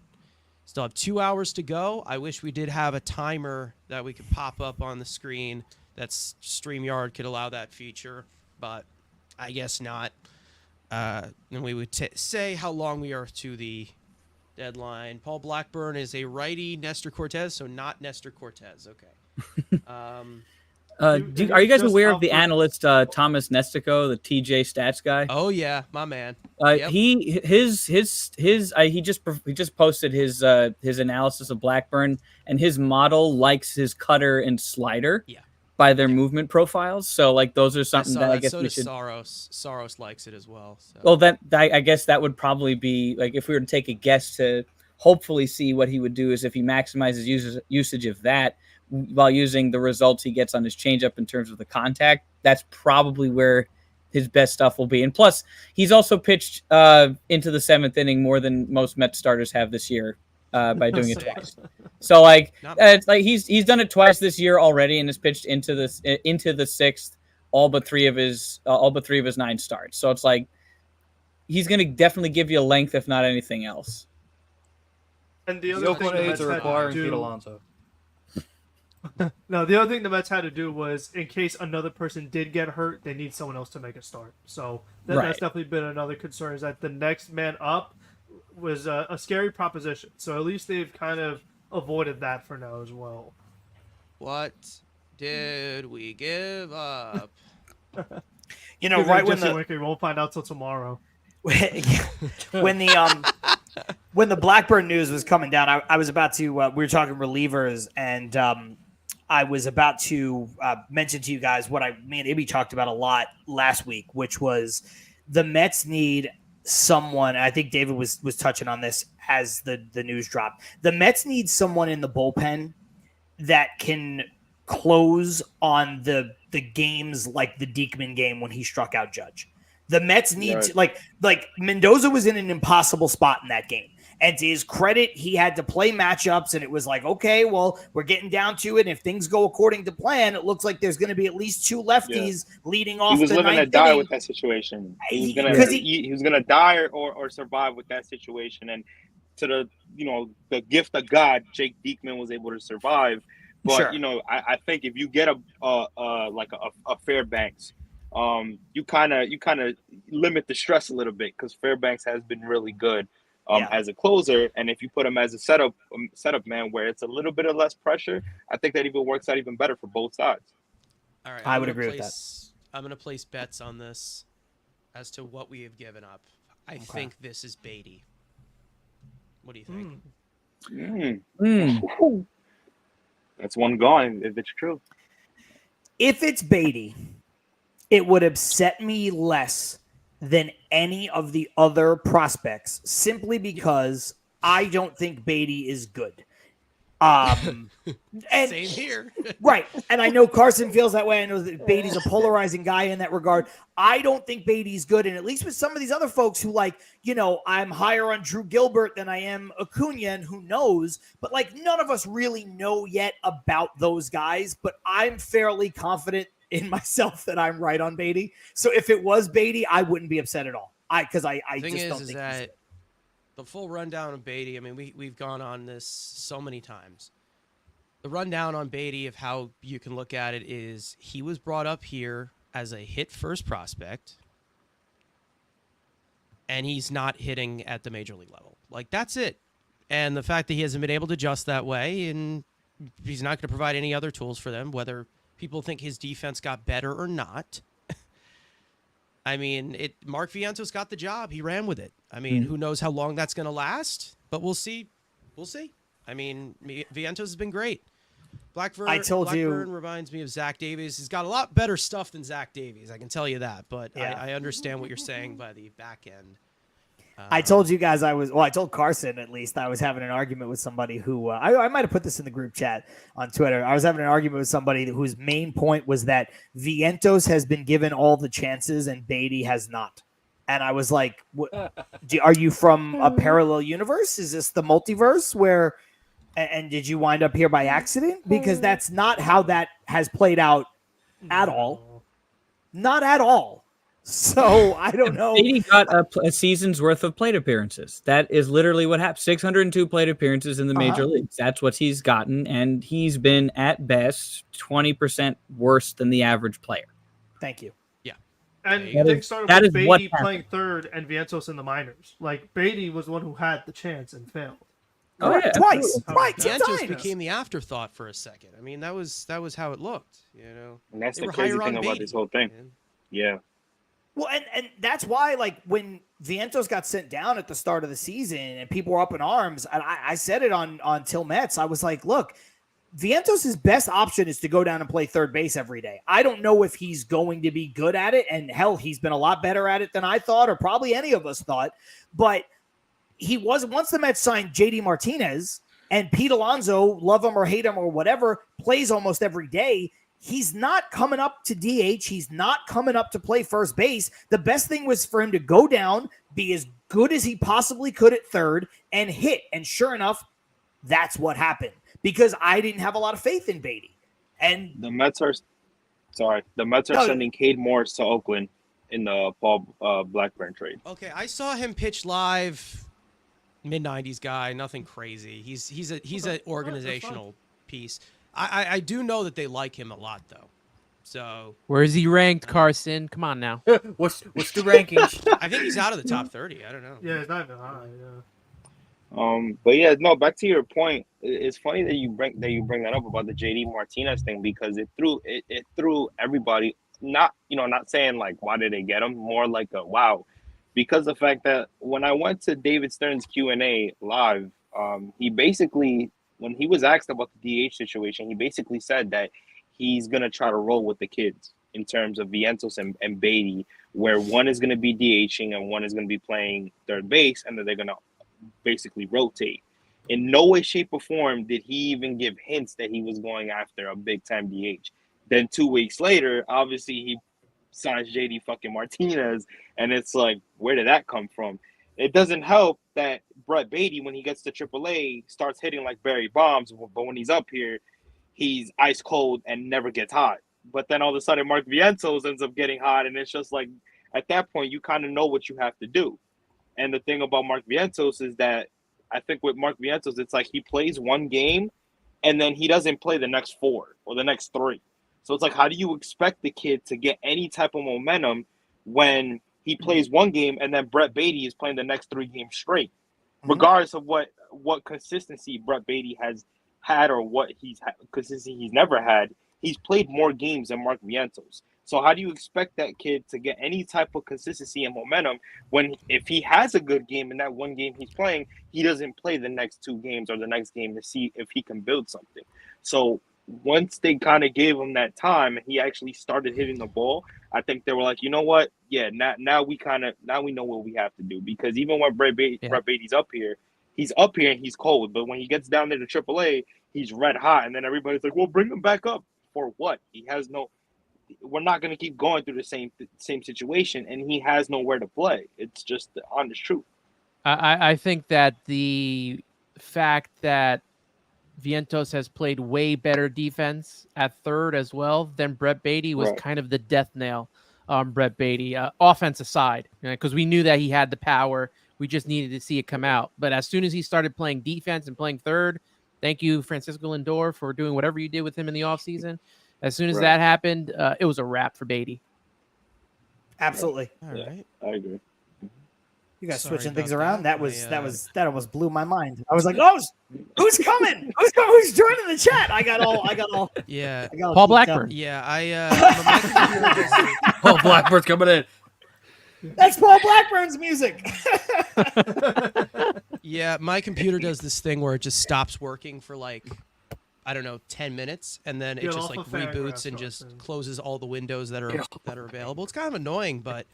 Speaker 1: Still have 2 hours to go. I wish we did have a timer that we could pop up on the screen. That's StreamYard could allow that feature, but I guess not. And we would say how long we are to the deadline. Paul Blackburn is a righty Nestor Cortez, so not Nestor Cortez. Okay.
Speaker 6: are you guys
Speaker 2: just
Speaker 6: aware of the
Speaker 2: offer-
Speaker 6: analyst Thomas Nestico, the TJ stats guy?
Speaker 1: Oh yeah, my man. Yep.
Speaker 6: He just posted his analysis of Blackburn, and his model likes his cutter and slider.
Speaker 1: Yeah.
Speaker 6: By their movement profiles. So like those are something
Speaker 1: saw
Speaker 6: that I
Speaker 1: that.
Speaker 6: guess
Speaker 1: So
Speaker 6: we
Speaker 1: does
Speaker 6: should.
Speaker 1: Soros. Soros likes it as well. So.
Speaker 6: Well, I guess that would probably be like if we were to take a guess to hopefully see what he would do is if he maximizes usage of that while using the results he gets on his changeup in terms of the contact. That's probably where his best stuff will be. And plus, he's also pitched into the seventh inning more than most Mets starters have this year by doing it twice. So like it's like he's done it twice this year already and has pitched into the sixth all but three of his 9 starts. So it's like he's going to definitely give you a length if not anything else.
Speaker 2: And the
Speaker 3: The
Speaker 2: other thing
Speaker 3: Oakland
Speaker 2: the
Speaker 3: A's
Speaker 2: Mets
Speaker 3: are
Speaker 2: had
Speaker 3: requiring
Speaker 2: to
Speaker 3: Pete
Speaker 2: do,
Speaker 3: Alonso.
Speaker 2: no, the other thing the Mets had to do was, in case another person did get hurt, they need someone else to make a start. So
Speaker 6: Right.
Speaker 2: that's definitely been another concern, is that the next man up was a scary proposition. So at least they've kind of avoided that for now as well.
Speaker 1: What did we give up?
Speaker 4: Right when
Speaker 2: Jesse
Speaker 4: the
Speaker 2: Winker, won't find out till tomorrow.
Speaker 4: when the Blackburn news was coming down, I was about to. We were talking relievers, and I was about to mention to you guys what me and Ibby talked about a lot last week, which was the Mets need someone. And I think David was touching on this as the news dropped. The Mets need someone in the bullpen that can close on the games like the Diekman game when he struck out Judge. The Mets need to like Mendoza was in an impossible spot in that game. And to his credit, he had to play matchups, and it was like, okay, well, we're getting down to it. And if things go according to plan, it looks like there's going to be at least 2 lefties leading off.
Speaker 7: He was
Speaker 4: the
Speaker 7: living to
Speaker 4: ninth
Speaker 7: die
Speaker 4: inning.
Speaker 7: with that situation. He was gonna die or survive with that situation. And to the gift of God, Jake Diekman was able to survive. But
Speaker 4: Sure.
Speaker 7: I think if you get a Fairbanks, you kind of limit the stress a little bit, because Fairbanks has been really good as a closer, and if you put him as a setup man where it's a little bit of less pressure, I think that even works out even better for both sides.
Speaker 1: All right,
Speaker 4: I would agree with that.
Speaker 1: I'm going to place bets on this as to what we have given up. I think this is Baty. What do you think?
Speaker 7: That's one gone if it's true.
Speaker 4: If it's Baty, it would upset me less than any of the other prospects, simply because I don't think Baty is good. And,
Speaker 1: Same here.
Speaker 4: Right. And I know Carson feels that way. I know that Baty's a polarizing guy in that regard. I don't think Baty's good. And at least with some of these other folks who I'm higher on Drew Gilbert than I am Acuna, and who knows, but none of us really know yet about those guys, but I'm fairly confident in myself that I'm right on Baty. So if it was Baty, I wouldn't be upset at all. Because I just don't think he's good.
Speaker 1: The full rundown of Baty, I mean, we've gone on this so many times. The rundown on Baty of how you can look at it is he was brought up here as a hit-first prospect, and he's not hitting at the major league level. That's it. And the fact that he hasn't been able to adjust that way, and he's not going to provide any other tools for them, whether people think his defense got better or not. I mean, Mark Vientos got the job. He ran with it. I mean, who knows how long that's going to last, but we'll see. We'll see. I mean, Vientos has been great. Blackburn reminds me of Zach Davies. He's got a lot better stuff than Zach Davies, I can tell you that, but I understand what you're saying by the back end.
Speaker 4: I told you guys I told Carson at least I was having an argument with somebody who I might have put this in the group chat on Twitter. I was having an argument with somebody whose main point was that Vientos has been given all the chances and Baty has not. And I was like, are you from a parallel universe? Is this the multiverse where, and did you wind up here by accident? Because that's not how that has played out at all. Not at all. So I don't know.
Speaker 6: He got a season's worth of plate appearances. That is literally what happened. 602 plate appearances in the major leagues. That's what he's gotten, and he's been at best 20% worse than the average player.
Speaker 4: Thank you.
Speaker 1: Yeah,
Speaker 2: and things started with Baty playing third and Vientos in the minors. Baty was the one who had the chance and failed.
Speaker 6: Oh yeah,
Speaker 4: twice.
Speaker 1: Vientos became the afterthought for a second. I mean, that was how it looked.
Speaker 7: And that's the crazy thing about this whole thing. Yeah.
Speaker 4: Well, and that's why, when Vientos got sent down at the start of the season and people were up in arms, and I said it on Till Mets, I was like, look, Vientos' best option is to go down and play third base every day. I don't know if he's going to be good at it, and hell, he's been a lot better at it than I thought, or probably any of us thought, but he was, once the Mets signed JD Martinez, and Pete Alonso, love him or hate him or whatever, plays almost every day. He's not coming up to DH. He's not coming up to play first base. The best thing was for him to go down, be as good as he possibly could at third, and hit. And sure enough, that's what happened. Because I didn't have a lot of faith in Baty. And
Speaker 7: the Mets are sending Cade Morris to Oakland in the Paul Blackburn trade.
Speaker 1: Okay, I saw him pitch live, mid-90s guy, nothing crazy. He's an organizational piece. I do know that they like him a lot, though. So
Speaker 5: where is he ranked, Carson? Come on now.
Speaker 3: What's the rankings?
Speaker 1: I think he's out of the top 30. I don't know.
Speaker 2: Yeah, it's not even high. Yeah.
Speaker 7: But yeah, no. Back to your point. It's funny that you bring that up about the JD Martinez thing, because it threw everybody. Not saying why did they get him? More like a wow, because the fact that when I went to David Stern's Q&A live, he basically, when he was asked about the DH situation, he basically said that he's going to try to roll with the kids in terms of Vientos and Baty, where one is going to be DHing and one is going to be playing third base, and then they're going to basically rotate. In no way, shape, or form did he even give hints that he was going after a big time DH. Then 2 weeks later, obviously he signs JD fucking Martinez, and it's like, where did that come from? It doesn't help that Brett Baty, when he gets to AAA, starts hitting like Barry Bonds, but when he's up here, he's ice cold and never gets hot. But then all of a sudden, Mark Vientos ends up getting hot, and it's just like, at that point, you kind of know what you have to do. And the thing about Mark Vientos is that I think with Mark Vientos, it's like he plays one game, and then he doesn't play the next 4 or the next 3. So it's like, how do you expect the kid to get any type of momentum when he plays one game and then Brett Baty is playing the next 3 games straight, regardless of what consistency Brett Baty has had or what consistency he's never had. He's played more games than Mark Vientos. So how do you expect that kid to get any type of consistency and momentum when if he has a good game in that one game he's playing, he doesn't play the next 2 games or the next game to see if he can build something. So once they kind of gave him that time and he actually started hitting the ball, I think they were like, you know what? Yeah, now we know what we have to do, because even when Brett Baty's up here, he's up here and he's cold. But when he gets down there to AAA, he's red hot. And then everybody's like, well, bring him back up. For what? We're not going to keep going through the same situation, and he has nowhere to play. It's just the honest truth.
Speaker 5: I think that the fact that Vientos has played way better defense at third as well than Brett Baty was kind of the death nail on Brett Baty, offense aside, because we knew that he had the power. We just needed to see it come out. But as soon as he started playing defense and playing third, thank you, Francisco Lindor, for doing whatever you did with him in the offseason. As soon as that happened, it was a wrap for Baty.
Speaker 4: Absolutely.
Speaker 1: All right.
Speaker 7: I agree.
Speaker 4: You guys
Speaker 1: Sorry
Speaker 4: switching things
Speaker 1: about
Speaker 4: around.
Speaker 1: that.
Speaker 4: That almost blew my mind. I was like, "Oh, who's coming? Who's joining the chat?" I got all.
Speaker 1: Yeah.
Speaker 5: Paul Blackburn.
Speaker 1: Yeah, I
Speaker 3: Oh, Blackbird's coming in.
Speaker 4: That's Paul Blackburn's music.
Speaker 1: yeah, my computer does this thing where it just stops working for like, I don't know, 10 minutes, and then it
Speaker 2: Get
Speaker 1: just
Speaker 2: off
Speaker 1: like
Speaker 2: of Fangraphs,
Speaker 1: reboots and just
Speaker 2: Austin.
Speaker 1: closes all the windows that are available. It's kind of annoying, but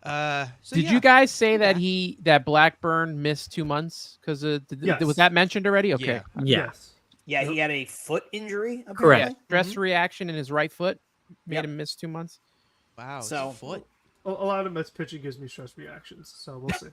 Speaker 1: so
Speaker 5: Did
Speaker 1: yeah.
Speaker 5: you guys say that Blackburn missed 2 months because
Speaker 2: Yes.
Speaker 5: was that mentioned already? Okay.
Speaker 1: Yeah.
Speaker 6: Yeah.
Speaker 2: Yes.
Speaker 4: Yeah, he had a foot injury.
Speaker 5: Yeah.
Speaker 4: Apparently.
Speaker 5: Stress reaction in his right foot made
Speaker 4: Yep.
Speaker 5: him miss 2 months.
Speaker 1: Wow,
Speaker 4: So-
Speaker 1: it's a foot.
Speaker 2: A lot of Mets pitching gives me stress reactions, so we'll see.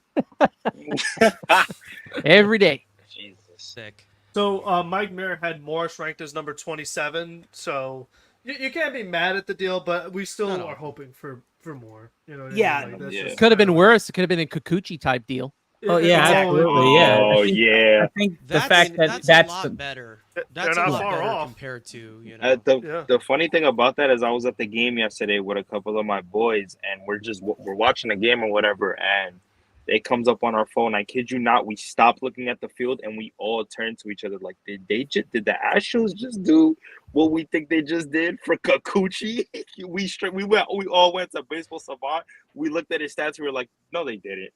Speaker 5: Every day.
Speaker 7: Jesus.
Speaker 1: Sick.
Speaker 2: So Mike Muir had Morris ranked as number 27. So you can't be mad at the deal, but we still
Speaker 1: No.
Speaker 2: are hoping for more. You know what I
Speaker 4: Yeah.
Speaker 2: mean? Like, that's
Speaker 7: Yeah.
Speaker 2: just
Speaker 5: Could have been
Speaker 2: kind of-
Speaker 5: worse. It could have been a Kikuchi type deal.
Speaker 6: Oh, yeah,
Speaker 4: Exactly.
Speaker 6: absolutely. Yeah.
Speaker 7: Oh,
Speaker 6: I think-
Speaker 7: yeah.
Speaker 6: I think the
Speaker 1: That's,
Speaker 6: fact that
Speaker 1: that's a lot
Speaker 6: the
Speaker 1: better.
Speaker 2: They're
Speaker 1: That's a
Speaker 2: not
Speaker 1: lot
Speaker 2: far
Speaker 1: better
Speaker 2: off.
Speaker 1: compared to, you know.
Speaker 7: The funny thing about that is I was at the game yesterday with a couple of my boys, and we're watching the game or whatever, and it comes up on our phone. I kid you not, we stopped looking at the field and we all turned to each other like, did the Astros just do what we think they just did for Kikuchi? we all went to Baseball Savant. We looked at his stats. We were like, no, they didn't.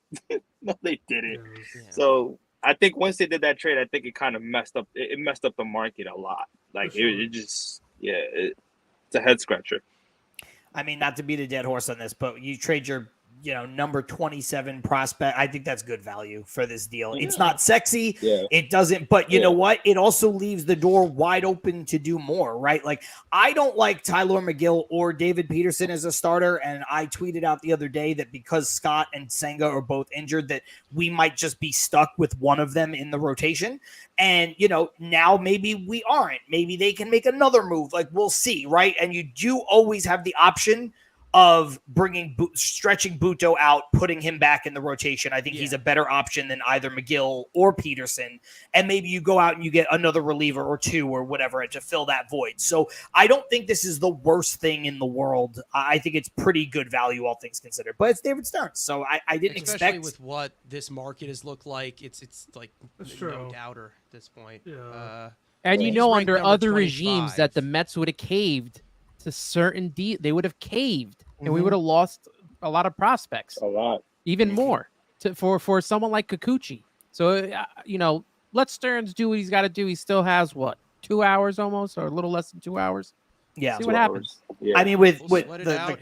Speaker 7: No, they didn't.
Speaker 1: Yeah.
Speaker 7: So I think once they did that trade, I think it kind of messed up. It messed up the market a lot. Like
Speaker 2: For sure.
Speaker 7: it just, it's a head scratcher.
Speaker 4: I mean, not to beat a dead horse on this, but you trade your, number 27 prospect. I think that's good value for this deal. It's not sexy.
Speaker 7: Yeah.
Speaker 4: It doesn't, but you
Speaker 7: Yeah.
Speaker 4: know what? It also leaves the door wide open to do more, right? Like, I don't like Tyler McGill or David Peterson as a starter. And I tweeted out the other day that because Scott and Senga are both injured, that we might just be stuck with one of them in the rotation. And, now maybe we aren't. Maybe they can make another move. Like, we'll see, right? And you do always have the option of stretching Buto out, putting him back in the rotation. I think he's a better option than either McGill or Peterson. And maybe you go out and you get another reliever or two or whatever to fill that void. So I don't think this is the worst thing in the world. I think it's pretty good value, all things considered. But it's David Stearns, so I didn't
Speaker 1: Especially
Speaker 4: expect.
Speaker 1: with what this market has looked like, it's like
Speaker 2: That's
Speaker 1: no
Speaker 2: true.
Speaker 1: doubter at this point.
Speaker 2: Yeah.
Speaker 5: And
Speaker 1: He's
Speaker 5: under
Speaker 1: ranked number
Speaker 5: other regimes
Speaker 1: 25.
Speaker 5: that the Mets would have caved to certain they would have caved, and we
Speaker 4: Mhm.
Speaker 5: would have lost a lot of prospects,
Speaker 7: A lot.
Speaker 5: even more for someone like Kikuchi. So let Stearns do what he's got to do. He still has 2 hours almost, or a little less than 2 hours.
Speaker 4: Yeah.
Speaker 5: See what happens.
Speaker 7: Yeah.
Speaker 4: I mean, with
Speaker 1: We'll sweat it
Speaker 4: the
Speaker 1: out.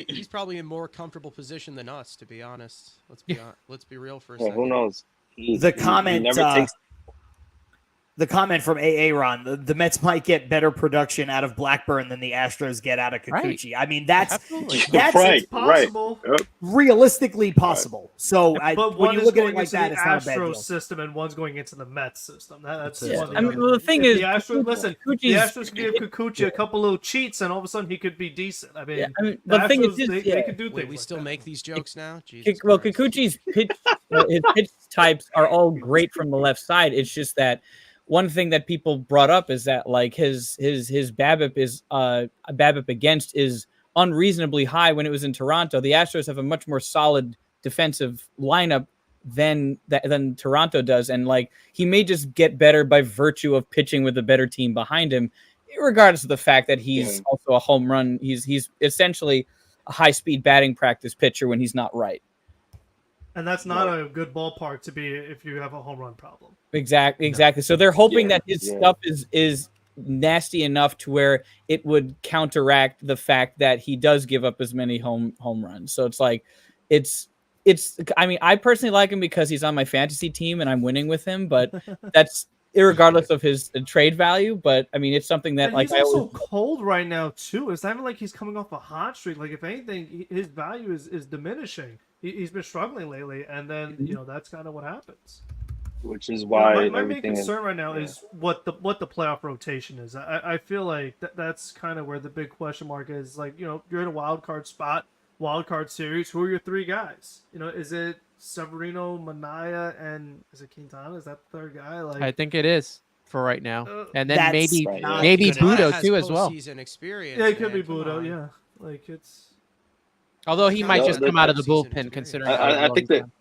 Speaker 1: He's probably in more comfortable position than us, to be honest. Let's be real for a
Speaker 7: Yeah,
Speaker 1: second.
Speaker 7: who knows?
Speaker 4: The comment,
Speaker 7: never takes.
Speaker 4: the comment from AA Ron, the Mets might get better production out of Blackburn than the Astros get out of Kikuchi. I mean, that's
Speaker 5: Absolutely.
Speaker 7: Right,
Speaker 2: It's possible.
Speaker 7: Yep.
Speaker 4: realistically possible. So
Speaker 2: But
Speaker 4: when
Speaker 2: one
Speaker 4: you
Speaker 2: is
Speaker 4: look at
Speaker 2: going
Speaker 4: it like
Speaker 2: into
Speaker 4: that,
Speaker 2: the
Speaker 4: it's not a bad
Speaker 2: Astros
Speaker 4: deal.
Speaker 2: system and one's going into the Mets system. That's
Speaker 3: Yeah.
Speaker 2: one of the
Speaker 6: I mean,
Speaker 2: other
Speaker 6: well, the thing
Speaker 2: If
Speaker 6: is,
Speaker 2: the Astros, listen, the
Speaker 6: Kikuchi's-
Speaker 2: Astros give Kikuchi a couple little cheats, and all of a sudden he could be decent. I mean,
Speaker 6: Yeah, I mean,
Speaker 2: the
Speaker 6: the thing is,
Speaker 2: Astros, they
Speaker 6: yeah.
Speaker 2: could do
Speaker 1: Wait,
Speaker 2: things.
Speaker 1: we
Speaker 2: like
Speaker 1: still
Speaker 2: that.
Speaker 1: make these jokes now? Jesus
Speaker 6: Well,
Speaker 1: Christ.
Speaker 6: Kikuchi's his pitch types are all great from the left side. It's just that one thing that people brought up is that like his BABIP is BABIP against is unreasonably high when it was in Toronto. The Astros have a much more solid defensive lineup than Toronto does, and like he may just get better by virtue of pitching with a better team behind him, regardless of the fact that he's also a home run. He's essentially a high speed batting practice pitcher when he's not right.
Speaker 2: And that's not a good ballpark to be if you have a home run problem.
Speaker 6: Exactly. So they're hoping that his
Speaker 7: Yeah.
Speaker 6: stuff is nasty enough to where it would counteract the fact that he does give up as many home runs. So it's like it's I mean, I personally like him because he's on my fantasy team and I'm winning with him, but that's irregardless of his trade value. But I mean, it's something that
Speaker 2: And
Speaker 6: like
Speaker 2: he's
Speaker 6: I
Speaker 2: also
Speaker 6: always
Speaker 2: cold right now too. It's not even like he's coming off a hot streak. Like if anything, his value is diminishing. He's been struggling lately, and then that's kind of what happens.
Speaker 7: Which is why
Speaker 2: my main
Speaker 7: everything is.
Speaker 2: concern right now is what the playoff rotation is. I feel like that's kind of where the big question mark is. Like you're in a wild card spot, wild card series. Who are your three guys? Is it Severino, Manaya, and is it Quintana? Is that the third guy? Like
Speaker 5: I think it is for right now, and then
Speaker 4: That's
Speaker 5: maybe
Speaker 7: not
Speaker 5: maybe
Speaker 7: good.
Speaker 5: Budo
Speaker 1: has
Speaker 5: too as well.
Speaker 1: postseason experience.
Speaker 2: yeah, it could
Speaker 1: man.
Speaker 2: be
Speaker 1: Come
Speaker 2: Budo.
Speaker 1: on.
Speaker 2: Yeah, like it's.
Speaker 5: Although he might
Speaker 7: No,
Speaker 5: just
Speaker 7: the
Speaker 5: come out of the
Speaker 1: postseason
Speaker 5: bullpen,
Speaker 1: experience.
Speaker 5: considering.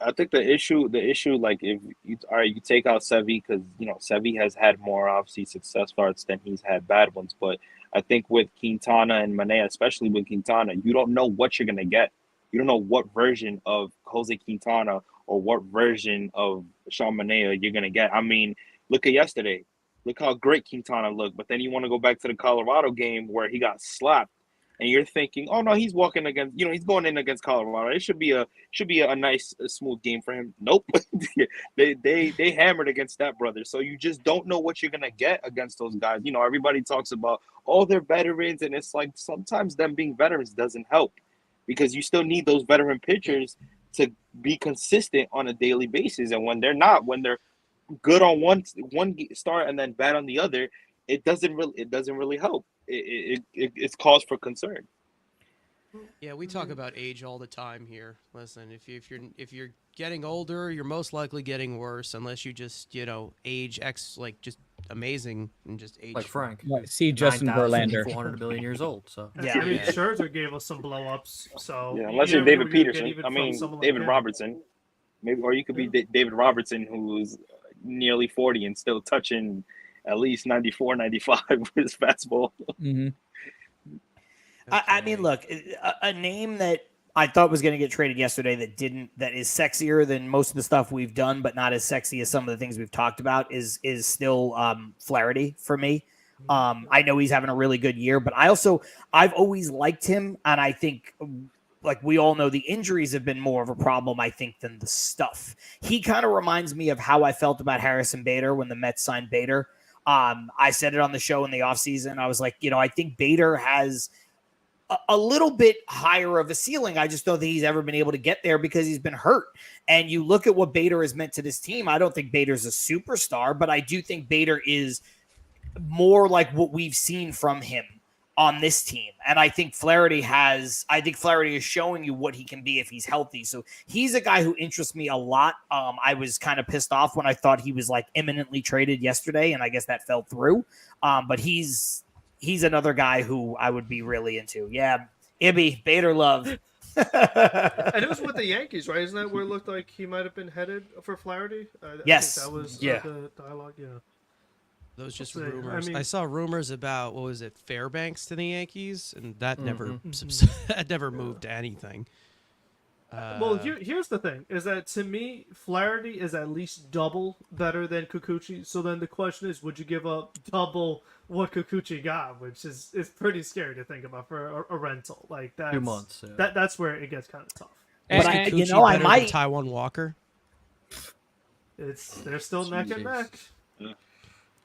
Speaker 7: I think the issue like if you take out Sevy because Sevy has had more obviously success starts than he's had bad ones, but I think with Quintana and Mane, especially with Quintana, you don't know what you're gonna get. You don't know what version of Jose Quintana or what version of Sean Manaea you're gonna get. I mean, look at yesterday. Look how great Quintana looked, but then you want to go back to the Colorado game where he got slapped. And you're thinking, oh no, he's walking against, he's going in against Colorado. It should be a nice, smooth game for him. Nope, they hammered against that brother. So you just don't know what you're gonna get against those guys. Everybody talks about, oh, they're veterans, and it's like sometimes them being veterans doesn't help because you still need those veteran pitchers to be consistent on a daily basis. And when they're not, when they're good on one start and then bad on the other, it doesn't really help. It's cause for concern.
Speaker 1: Yeah, we talk about age all the time here. Listen, if you're getting older, you're most likely getting worse unless you just age just amazing and just age
Speaker 3: Like Frank.
Speaker 6: see Justin Verlander.
Speaker 3: 400 million years old. So
Speaker 4: Yeah.
Speaker 2: I mean, Scherzer gave us some blow ups. So
Speaker 7: Yeah, unless you're
Speaker 2: never
Speaker 7: David
Speaker 2: gonna get
Speaker 7: Peterson.
Speaker 2: even
Speaker 7: I
Speaker 2: from
Speaker 7: mean,
Speaker 2: someone like
Speaker 7: David
Speaker 2: him.
Speaker 7: Robertson. Maybe, or you could be David Robertson, who's nearly 40 and still touching at least 94, 95 with his fastball.
Speaker 6: Mhm.
Speaker 4: I mean, look, a name that I thought was going to get traded yesterday that is sexier than most of the stuff we've done, but not as sexy as some of the things we've talked about is still Flaherty for me. I know he's having a really good year, but I've always liked him, and I think, like we all know, the injuries have been more of a problem, I think, than the stuff. He kind of reminds me of how I felt about Harrison Bader when the Mets signed Bader. I said it on the show in the offseason. I was like, I think Bader has a little bit higher of a ceiling. I just don't think he's ever been able to get there because he's been hurt. And you look at what Bader has meant to this team. I don't think Bader's a superstar, but I do think Bader is more like what we've seen from him on this team. And I think Flaherty is showing you what he can be if he's healthy. So he's a guy who interests me a lot. I was kind of pissed off when I thought he was like imminently traded yesterday, and I guess that fell through. But he's another guy who I would be really into. Yeah, Ibby, Bader love.
Speaker 2: And it was with the Yankees, right? Isn't that where it looked like he might have been headed for Flaherty?
Speaker 4: Yes.
Speaker 2: I think that was
Speaker 3: Yeah.
Speaker 2: the dialogue. Yeah.
Speaker 1: Those just
Speaker 2: We'll see.
Speaker 1: rumors.
Speaker 2: I
Speaker 1: I
Speaker 2: mean-
Speaker 1: saw rumors about what was it, Fairbanks to the Yankees, and that never that never moved to anything.
Speaker 2: Well, here's the thing: is that to me, Flaherty is at least double better than Kikuchi. So then the question is, would you give up double what Kikuchi got? Which is pretty scary to think about for a rental. Like that's
Speaker 3: 2 months. Yeah.
Speaker 2: That's where it gets kind of tough.
Speaker 1: Is
Speaker 4: But I-
Speaker 1: Kikuchi
Speaker 4: I
Speaker 1: better than
Speaker 4: might-
Speaker 1: Taiwan Walker.
Speaker 2: They're still neck and neck.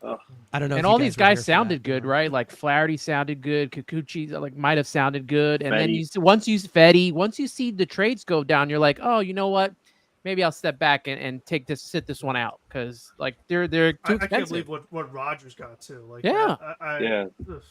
Speaker 1: I don't know.
Speaker 5: And
Speaker 1: if
Speaker 5: all
Speaker 1: you
Speaker 5: these
Speaker 1: were here
Speaker 5: guys
Speaker 1: for
Speaker 5: sounded
Speaker 1: that,
Speaker 5: good,
Speaker 1: no.
Speaker 5: right? Like Flaherty sounded good, Kikuchi like might have sounded good, and then
Speaker 7: Fetty.
Speaker 5: once you see the trades go down, you're like, oh, you know what? Maybe I'll step back and sit this one out because like they're too
Speaker 2: I
Speaker 5: expensive.
Speaker 2: can't believe what Rogers got too. Like,
Speaker 5: Yeah.
Speaker 7: Yeah.
Speaker 2: Ugh.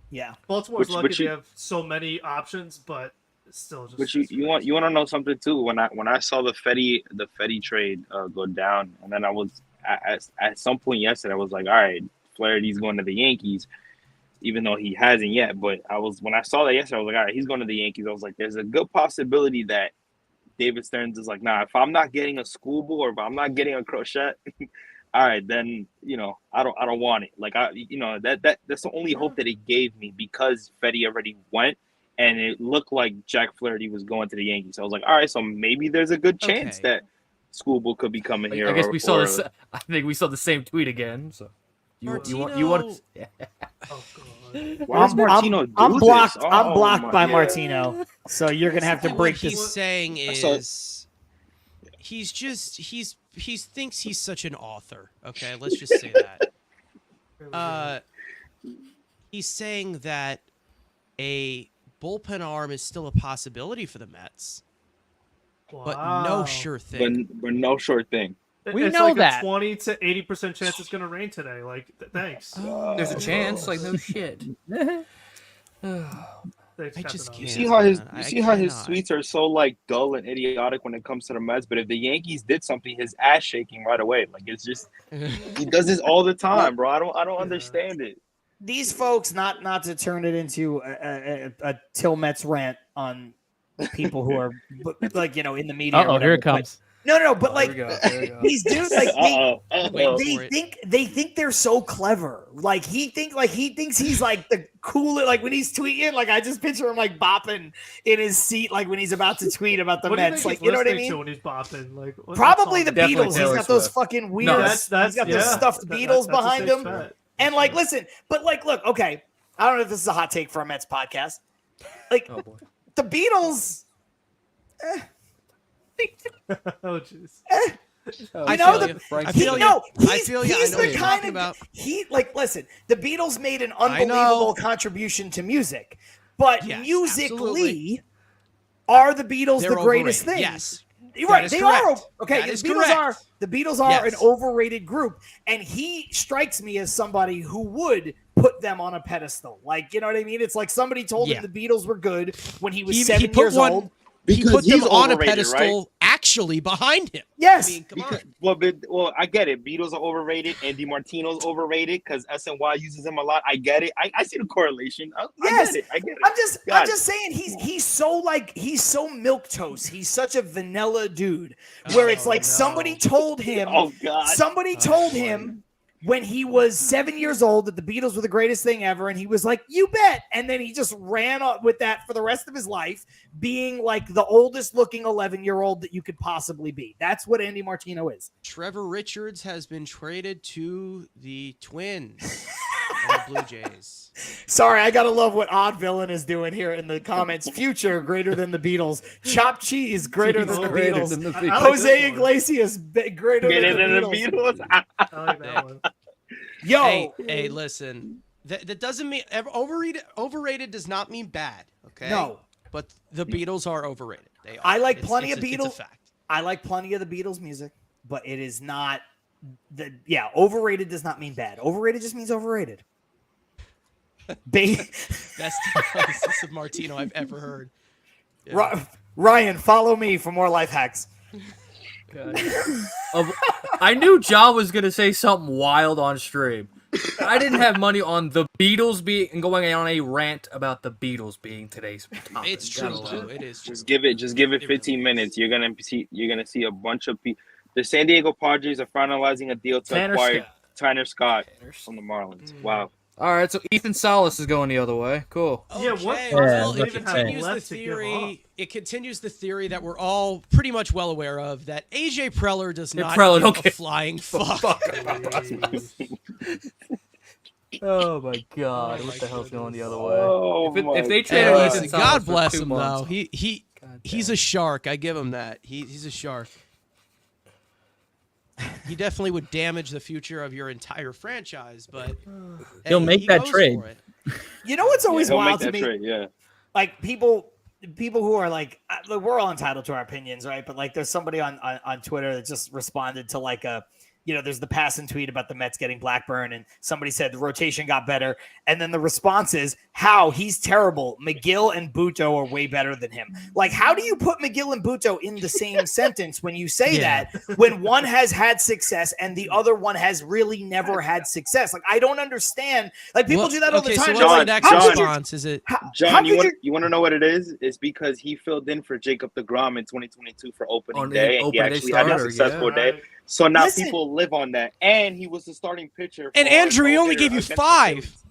Speaker 4: Yeah.
Speaker 2: Baltimore's
Speaker 7: But
Speaker 2: lucky
Speaker 7: you-
Speaker 2: they have so many options, but it's still just.
Speaker 7: But you want to know something too? When I saw the Fetty trade go down, and then I was at some point yesterday, I was like, all right, Flaherty's going to the Yankees, even though he hasn't yet. But when I saw that yesterday, I was like, all right, he's going to the Yankees. I was like, there's a good possibility that David Stearns is like, nah, if I'm not getting a schoolboy or if I'm not getting a crochet, all right, then I don't want it. Like that's the only hope that it gave me because Fetty already went. And it looked like Jack Flaherty was going to the Yankees. So I was like, all right, so maybe there's a good chance
Speaker 1: Okay.
Speaker 7: that Schoolboy could be coming here.
Speaker 3: I guess we saw
Speaker 7: or-
Speaker 3: this. I think we saw the same tweet again. So you want
Speaker 1: Martino-
Speaker 2: Oh god.
Speaker 7: Why does Martino do
Speaker 4: I'm blocked.
Speaker 7: this?
Speaker 4: I'm
Speaker 7: Oh,
Speaker 4: blocked
Speaker 7: my
Speaker 4: by
Speaker 7: God.
Speaker 4: Martino. So you're gonna have to
Speaker 1: Basically
Speaker 4: break
Speaker 1: what he's
Speaker 4: this.
Speaker 1: saying
Speaker 7: saw-
Speaker 1: is he thinks he's such an author. Okay, let's just say that. He's saying that a bullpen arm is still a possibility for the Mets, but no
Speaker 2: Wow.
Speaker 1: sure thing.
Speaker 7: But no short thing.
Speaker 5: We
Speaker 2: It's
Speaker 5: know
Speaker 2: like
Speaker 5: that.
Speaker 2: a 20 to 80% chance it's gonna rain today. Like, thanks.
Speaker 3: There's a chance. Like no shit.
Speaker 2: Thanks,
Speaker 1: I
Speaker 2: Captain
Speaker 1: just
Speaker 2: Obvious.
Speaker 7: You
Speaker 1: can't.
Speaker 7: see how his
Speaker 1: man.
Speaker 7: you
Speaker 1: I
Speaker 7: see how his
Speaker 1: cannot.
Speaker 7: tweets are so like dull and idiotic when it comes to the Mets. But if the Yankees did something, his ass shaking right away. Like it's just he does this all the time, bro. I don't understand it.
Speaker 4: These folks, not to turn it into a Till Mets rant on people who are like in the media. or
Speaker 5: Uh-oh,
Speaker 4: whatever,
Speaker 5: here it
Speaker 4: but-
Speaker 5: comes.
Speaker 4: No, but
Speaker 3: There we
Speaker 4: like
Speaker 3: go, there we go.
Speaker 4: these dudes, like
Speaker 1: Wait
Speaker 4: they
Speaker 1: for it.
Speaker 4: think they're so clever. Like he thinks he's like the coolest. Like when he's tweeting, like I just picture him like bopping in his seat, like when he's about to tweet about the
Speaker 2: What do you
Speaker 4: Mets.
Speaker 2: think
Speaker 4: Like
Speaker 2: he's
Speaker 4: you know what I
Speaker 2: listening to
Speaker 4: mean?
Speaker 2: when he's bopping? Like what
Speaker 4: Probably the
Speaker 2: song?
Speaker 3: Definitely
Speaker 4: Beatles. He's
Speaker 3: Taylor
Speaker 4: got those
Speaker 3: Swift.
Speaker 4: fucking weird.
Speaker 2: No,
Speaker 4: he's got those stuffed
Speaker 2: That-
Speaker 4: Beatles
Speaker 2: that's a
Speaker 4: behind
Speaker 2: safe
Speaker 4: him.
Speaker 2: bet.
Speaker 4: And like, listen, but like, look, okay. I don't know if this is a hot take for a Mets podcast. Like
Speaker 3: Oh boy.
Speaker 4: the Beatles.
Speaker 2: Oh jeez.
Speaker 1: I
Speaker 4: You know,
Speaker 1: feel you. I
Speaker 4: He,
Speaker 1: feel you.
Speaker 4: no,
Speaker 1: I
Speaker 4: he's,
Speaker 1: feel you. I
Speaker 4: he's
Speaker 1: know what
Speaker 4: the
Speaker 1: you're
Speaker 4: kind
Speaker 1: talking
Speaker 4: of
Speaker 1: about.
Speaker 4: he like. Listen, the Beatles made an
Speaker 1: I know.
Speaker 4: unbelievable contribution to music, but
Speaker 1: Yes,
Speaker 4: musically,
Speaker 1: absolutely.
Speaker 4: are the Beatles
Speaker 1: They're
Speaker 4: the greatest
Speaker 1: overrated.
Speaker 4: thing?
Speaker 1: Yes.
Speaker 4: You're
Speaker 1: That
Speaker 4: right.
Speaker 1: is
Speaker 4: They
Speaker 1: correct.
Speaker 4: are okay.
Speaker 1: That is
Speaker 4: The Beatles
Speaker 1: correct.
Speaker 4: are an
Speaker 1: Yes.
Speaker 4: overrated group, and he strikes me as somebody who would put them on a pedestal. Like you know what I mean? It's like somebody told
Speaker 1: Yeah.
Speaker 4: him the Beatles were good when he was
Speaker 1: He
Speaker 4: 7
Speaker 1: put
Speaker 4: years
Speaker 1: one.
Speaker 4: old.
Speaker 1: He
Speaker 7: Because
Speaker 1: put them
Speaker 7: he's
Speaker 1: on a
Speaker 7: overrated,
Speaker 1: pedestal, actually behind him.
Speaker 4: Yes.
Speaker 1: I mean, come on.
Speaker 7: Well, I get it. Beatles are overrated. Andy Martino's overrated because SNY uses him a lot. I get it. I see the correlation. I
Speaker 4: Yes.
Speaker 7: get it. I get it.
Speaker 4: I'm
Speaker 7: Got it.
Speaker 4: just saying he's so milquetoast. He's such a vanilla dude where it's like
Speaker 1: no.
Speaker 4: somebody told him
Speaker 7: Oh God.
Speaker 4: somebody told him when he was 7 years old that the Beatles were the greatest thing ever, and he was like, "You bet!" And then he just ran on with that for the rest of his life, being like the oldest looking 11-year-old that you could possibly be. That's what Andy Martino is.
Speaker 1: Trevor Richards has been traded to the Twins and the Blue Jays.
Speaker 4: Sorry, I gotta love what Odd Villain is doing here in the comments. Future greater than the Beatles. Chopped cheese greater than the
Speaker 3: Greater
Speaker 4: Beatles.
Speaker 3: than the
Speaker 2: I
Speaker 3: Beatles.
Speaker 2: like
Speaker 4: Jose
Speaker 2: this one.
Speaker 4: Iglesias greater
Speaker 7: Get
Speaker 4: than
Speaker 7: it
Speaker 4: the
Speaker 7: in the
Speaker 4: Beatles.
Speaker 7: Beatles.
Speaker 2: I like that one.
Speaker 4: Yo,
Speaker 1: Hey, listen. That doesn't mean overrated does not mean bad. Okay.
Speaker 4: no,
Speaker 1: But the Beatles are overrated. They are.
Speaker 4: I like
Speaker 1: It's-
Speaker 4: plenty
Speaker 1: it's
Speaker 4: of
Speaker 1: a- It's
Speaker 4: Beatles.
Speaker 1: a fact.
Speaker 4: I like plenty of the Beatles music, but it is not overrated does not mean bad. Overrated just means overrated.
Speaker 1: Best analysis of Martino I've ever heard. Yeah.
Speaker 4: Ryan, follow me for more life hacks.
Speaker 3: I knew John was gonna say something wild on stream. I didn't have money on the Beatles being going on a rant about the Beatles being today's topic.
Speaker 1: It's true, though. It is true.
Speaker 7: Just give it 15 minutes. You're gonna see a bunch of people. The San Diego Padres are finalizing a deal to
Speaker 3: Tanner
Speaker 7: acquire
Speaker 3: Scott.
Speaker 7: Tanner Scott from the Marlins. Wow.
Speaker 3: All right, so Ethan Salas is going the other way. Cool.
Speaker 2: Yeah, what
Speaker 1: Okay,
Speaker 2: prospects
Speaker 1: well,
Speaker 2: do
Speaker 1: it
Speaker 2: they even have
Speaker 1: continues the
Speaker 2: left to give up?
Speaker 1: theory. It continues the theory that we're all pretty much well aware of that AJ Preller does
Speaker 3: Yeah,
Speaker 1: not
Speaker 3: Preller,
Speaker 1: give
Speaker 3: don't
Speaker 1: a
Speaker 3: give-
Speaker 1: flying fuck.
Speaker 3: Oh my God!
Speaker 1: Oh
Speaker 3: What
Speaker 1: my
Speaker 3: the hell's going the other way?
Speaker 7: Oh
Speaker 3: If they
Speaker 1: Hey,
Speaker 3: traded
Speaker 1: listen,
Speaker 3: Ethan Salas
Speaker 1: God
Speaker 3: for
Speaker 1: bless
Speaker 3: 2
Speaker 1: him
Speaker 3: months,
Speaker 1: though. He's a shark. I give him that. He's a shark. he definitely would damage the future of your entire franchise. But
Speaker 6: He'll make
Speaker 1: he
Speaker 6: that
Speaker 1: goes
Speaker 6: trade.
Speaker 1: for it.
Speaker 4: You know what's always
Speaker 7: he'll
Speaker 4: wild
Speaker 7: make
Speaker 4: to
Speaker 7: that
Speaker 4: me?
Speaker 7: trade, yeah.
Speaker 4: Like people who are like, look, we're all entitled to our opinions, right? But like, there's somebody on Twitter that just responded to like there's the passing tweet about the Mets getting Blackburn, and somebody said the rotation got better, and then the response is, "How he's terrible. McGill and Buto are way better than him." Like, how do you put McGill and Buto in the same sentence when you say that when one has had success and the other one has really never had success? Like, I don't understand. Like, people do that all the time.
Speaker 1: So
Speaker 4: They're
Speaker 1: what's
Speaker 4: like,
Speaker 1: the next
Speaker 4: how could you-
Speaker 1: response? Is it
Speaker 4: how
Speaker 7: John,
Speaker 4: could
Speaker 7: you want to know what it is? It's because he filled in for Jacob deGrom in 2022 for opening day, and he
Speaker 3: opening day
Speaker 7: actually had a
Speaker 3: starter,
Speaker 7: successful
Speaker 3: yeah.
Speaker 7: day. So now
Speaker 4: Listen.
Speaker 7: people live on that. And he was the starting pitcher.
Speaker 1: And
Speaker 7: for
Speaker 1: Andrew, he
Speaker 7: no
Speaker 1: only
Speaker 7: hitter
Speaker 1: gave you
Speaker 7: against the
Speaker 1: 5.
Speaker 7: Phillies.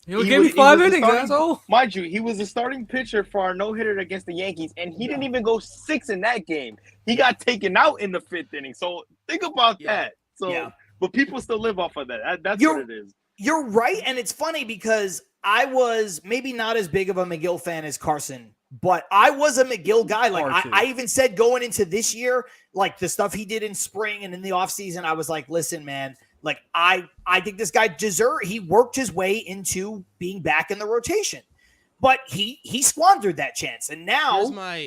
Speaker 3: You
Speaker 7: He
Speaker 3: gave me
Speaker 7: was- he
Speaker 3: 5
Speaker 7: was the
Speaker 3: innings,
Speaker 7: starting-
Speaker 3: asshole.
Speaker 7: Mind you, he was the starting pitcher for our no-hitter against the Yankees, and he didn't even go 6 in that game. He got taken out in the 5th inning. So think about that. So,
Speaker 4: Yeah.
Speaker 7: but people still live off of that. That's
Speaker 4: You're-
Speaker 7: what it is.
Speaker 4: You're right, and it's funny because I was maybe not as big of a McGill fan as Carson, but I was a McGill guy. Like
Speaker 3: Carson.
Speaker 4: I even said going into this year, like the stuff he did in spring and in the offseason, I was like, listen, man, like I think this guy he worked his way into being back in the rotation. But he squandered that chance, and now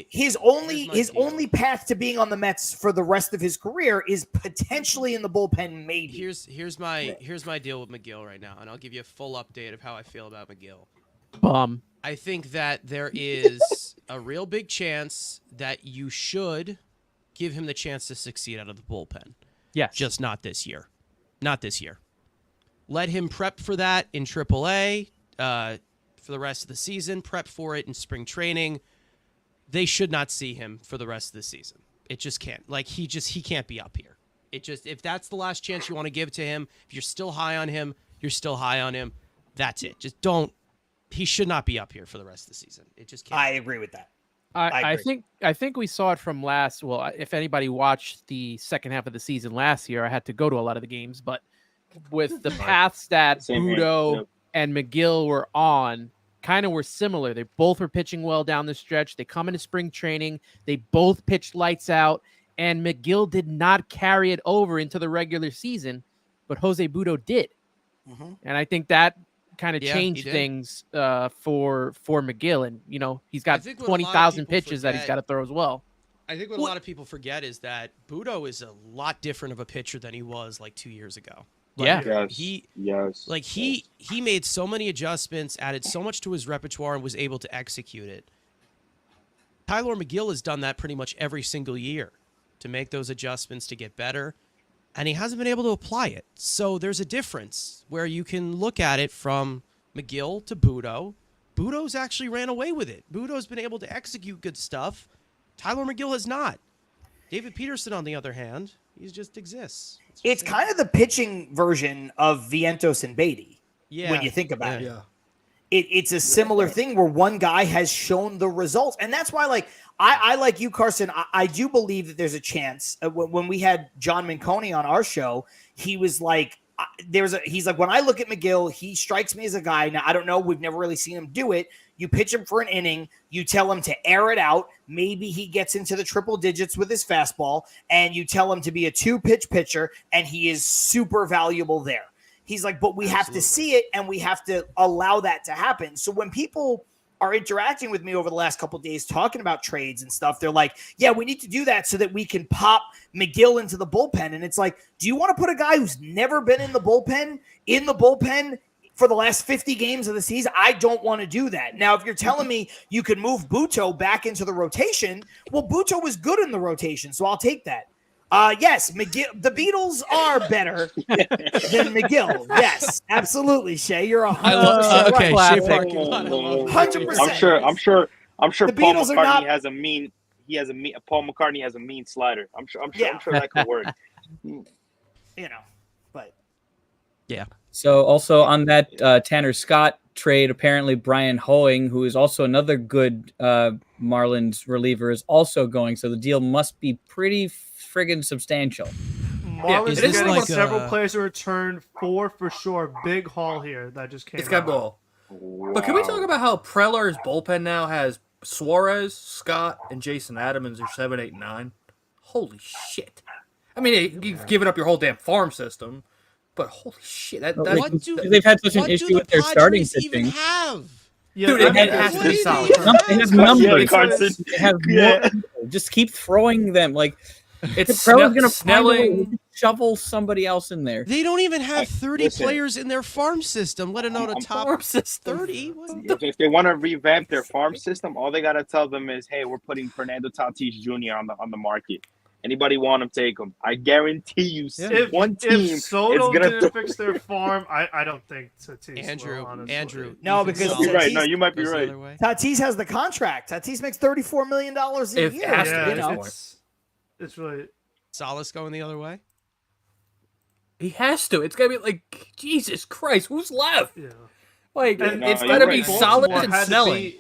Speaker 4: his only path to being on the Mets for the rest of his career is potentially in the bullpen. Maybe
Speaker 1: Here's my deal with McGill right now, and I'll give you a full update of how I feel about McGill. I think that there is a real big chance that you should give him the chance to succeed out of the bullpen.
Speaker 5: Yes.
Speaker 1: Just not this year. Not this year. Let him prep for that in AAA. For the rest of the season, prep for it in spring training. They should not see him for the rest of the season. It just can't. Like he can't be up here. If that's the last chance you want to give to him, if you're still high on him, you're still high on him. That's it. Just don't. He should not be up here for the rest of the season. It just can't.
Speaker 4: I agree with that.
Speaker 5: I
Speaker 4: agree.
Speaker 5: think we saw it from last. Well, if anybody watched the second half of the season last year, I had to go to a lot of the games, but with the paths that
Speaker 7: Same here.
Speaker 5: Budo
Speaker 7: Yep.
Speaker 5: and McGill were on, kind of were similar. They both were pitching well down the stretch. They come into spring training. They both pitched lights out, and McGill did not carry it over into the regular season, but Jose Budo did.
Speaker 4: Mhm.
Speaker 5: And I think that kind of
Speaker 1: Yeah,
Speaker 5: changed
Speaker 1: he did.
Speaker 5: things for McGill. And, he's got
Speaker 1: I think what a lot of
Speaker 5: 20,000
Speaker 1: people
Speaker 5: pitches that he's
Speaker 1: forget-
Speaker 5: got to throw as well.
Speaker 1: I think what a lot of people forget is that Budo is a lot different of a pitcher than he was like 2 years ago.
Speaker 5: Yeah.
Speaker 7: Yes.
Speaker 1: He he made so many adjustments, added so much to his repertoire, and was able to execute it. Tyler McGill has done that pretty much every single year to make those adjustments to get better, and he hasn't been able to apply it. So there's a difference where you can look at it from McGill to Budo. Budo's actually ran away with it. Budo's been able to execute good stuff. Tyler McGill has not. David Peterson, on the other hand, he just exists.
Speaker 4: It's kind of the pitching version of Vientos and Baty.
Speaker 1: Yeah.
Speaker 4: When you think about it.
Speaker 3: Yeah.
Speaker 4: It's a similar thing where one guy has shown the results. And that's why, like, I like you, Carson, I do believe that there's a chance. When we had John Minconi on our show, he was like, he's like, when I look at McGill, he strikes me as a guy. Now, I don't know. We've never really seen him do it. You pitch him for an inning. You tell him to air it out. Maybe he gets into the triple digits with his fastball, and you tell him to be a 2-pitch pitcher, and he is super valuable there. He's like, but we have to see it, and we have to allow that to happen. So when people are interacting with me over the last couple of days talking about trades and stuff, they're like, yeah, we need to do that so that we can pop McGill into the bullpen. And it's like, do you want to put a guy who's never been in the bullpen for the last 50 games of the season? I don't want to do that. Now, if you're telling me you can move Buto back into the rotation, well, Buto was good in the rotation, so I'll take that. Yes, McGill. The Beatles are better than McGill. Yes, absolutely, Shay. You're 100%
Speaker 1: okay,
Speaker 4: right.
Speaker 1: Shea parking lot. I love
Speaker 4: 100%.
Speaker 7: I'm sure
Speaker 4: The
Speaker 7: Paul
Speaker 4: Beatles are
Speaker 7: McCartney
Speaker 4: not-
Speaker 7: has a mean. Paul McCartney has a mean slider. I'm sure that could work.
Speaker 4: But
Speaker 6: So also on that Tanner Scott trade, apparently Brian Hoeing, who is also another good Marlins reliever, is also going. So the deal must be pretty friggin' substantial.
Speaker 2: Marlins
Speaker 1: is
Speaker 2: are
Speaker 1: this
Speaker 2: getting
Speaker 1: like
Speaker 2: several
Speaker 1: a-
Speaker 2: players in return. 4 for sure. Big haul here that just came
Speaker 3: It's got
Speaker 2: out.
Speaker 3: ball. But can we talk about how Preller's bullpen now has Suarez, Scott, and Jason Adams as their 7, 8, 9? Holy shit. I mean, you've given up your whole damn farm system, but holy shit,
Speaker 6: Like,
Speaker 3: that
Speaker 6: they've had such an issue with their starting
Speaker 1: even
Speaker 6: pitching.
Speaker 1: have?
Speaker 2: Yeah,
Speaker 3: Dude,
Speaker 2: I
Speaker 3: it
Speaker 2: mean,
Speaker 3: has to be
Speaker 2: it's-
Speaker 3: solid.
Speaker 6: They have numbers.
Speaker 7: Carson.
Speaker 6: They have
Speaker 7: Yeah.
Speaker 6: more. Just keep throwing them. Like
Speaker 3: it's
Speaker 6: Pro is gonna
Speaker 3: Snelling.
Speaker 6: shovel somebody else in there.
Speaker 1: They don't even have 30
Speaker 7: listen.
Speaker 1: players in their farm system, let alone a top
Speaker 3: Farm system.
Speaker 1: 30. What?
Speaker 7: If they want to revamp their farm system, all they gotta tell them is, "Hey, we're putting Fernando Tatis Jr. on the market. Anybody want him, take him." I guarantee you, one team
Speaker 2: if Soto
Speaker 7: is gonna
Speaker 2: didn't fix their farm, I don't think Tatis
Speaker 1: Andrew,
Speaker 2: will, honestly.
Speaker 1: Andrew.
Speaker 4: No,
Speaker 1: you think
Speaker 4: because
Speaker 1: Salas
Speaker 7: You're right. No, you might be
Speaker 1: goes the
Speaker 7: right.
Speaker 1: other way?
Speaker 4: Tatis has the contract. Tatis makes $34 million a
Speaker 3: If
Speaker 4: year.
Speaker 3: asked
Speaker 2: Yeah,
Speaker 3: you know.
Speaker 2: it's really
Speaker 1: Salas going the other way?
Speaker 3: He has to. It's gotta be like Jesus Christ. Who's left?
Speaker 2: yeah.
Speaker 3: Like
Speaker 2: And
Speaker 3: it's
Speaker 7: you're
Speaker 3: gotta
Speaker 7: right.
Speaker 3: be
Speaker 7: Baltimore
Speaker 3: solid
Speaker 2: Baltimore
Speaker 3: and
Speaker 2: had to
Speaker 3: Snelling.
Speaker 2: be-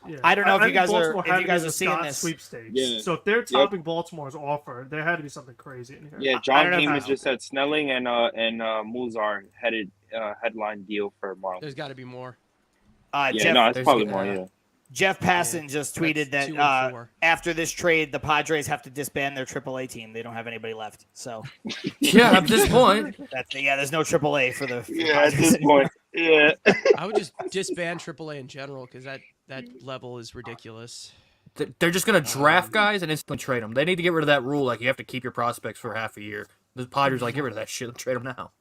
Speaker 2: yeah.
Speaker 4: I don't know if
Speaker 2: I
Speaker 4: you
Speaker 2: think
Speaker 4: guys are-
Speaker 2: Baltimore
Speaker 4: if
Speaker 2: had
Speaker 4: you
Speaker 2: to
Speaker 4: guys
Speaker 2: be
Speaker 4: are
Speaker 2: the
Speaker 4: seeing
Speaker 2: Scott
Speaker 4: this.
Speaker 2: Sweepstakes.
Speaker 7: Yeah.
Speaker 2: So if they're topping Baltimore's offer, there had to be something crazy in here.
Speaker 7: Yeah,
Speaker 4: I
Speaker 7: John
Speaker 4: don't know if
Speaker 7: Heyman
Speaker 4: I-
Speaker 7: just said Snelling and Muzar headline deal for Marlins.
Speaker 1: There's got to be more.
Speaker 7: Yeah,
Speaker 4: Jeff,
Speaker 7: no, it's
Speaker 3: there's-
Speaker 7: probably more. Yeah.
Speaker 4: Jeff Passan just tweeted
Speaker 1: That's
Speaker 4: that
Speaker 1: 2 and 4.
Speaker 4: after this trade, the Padres have to disband their AAA team. They don't have anybody left. So
Speaker 3: Yeah, at this point.
Speaker 4: there's no AAA for the
Speaker 7: Yeah, at
Speaker 4: Padres
Speaker 7: this point. Yeah.
Speaker 1: I would just disband AAA in general because that level is ridiculous.
Speaker 3: They're just gonna draft guys and instantly trade them. They need to get rid of that rule. Like you have to keep your prospects for half a year. The Padres like get rid of that shit. Trade them now.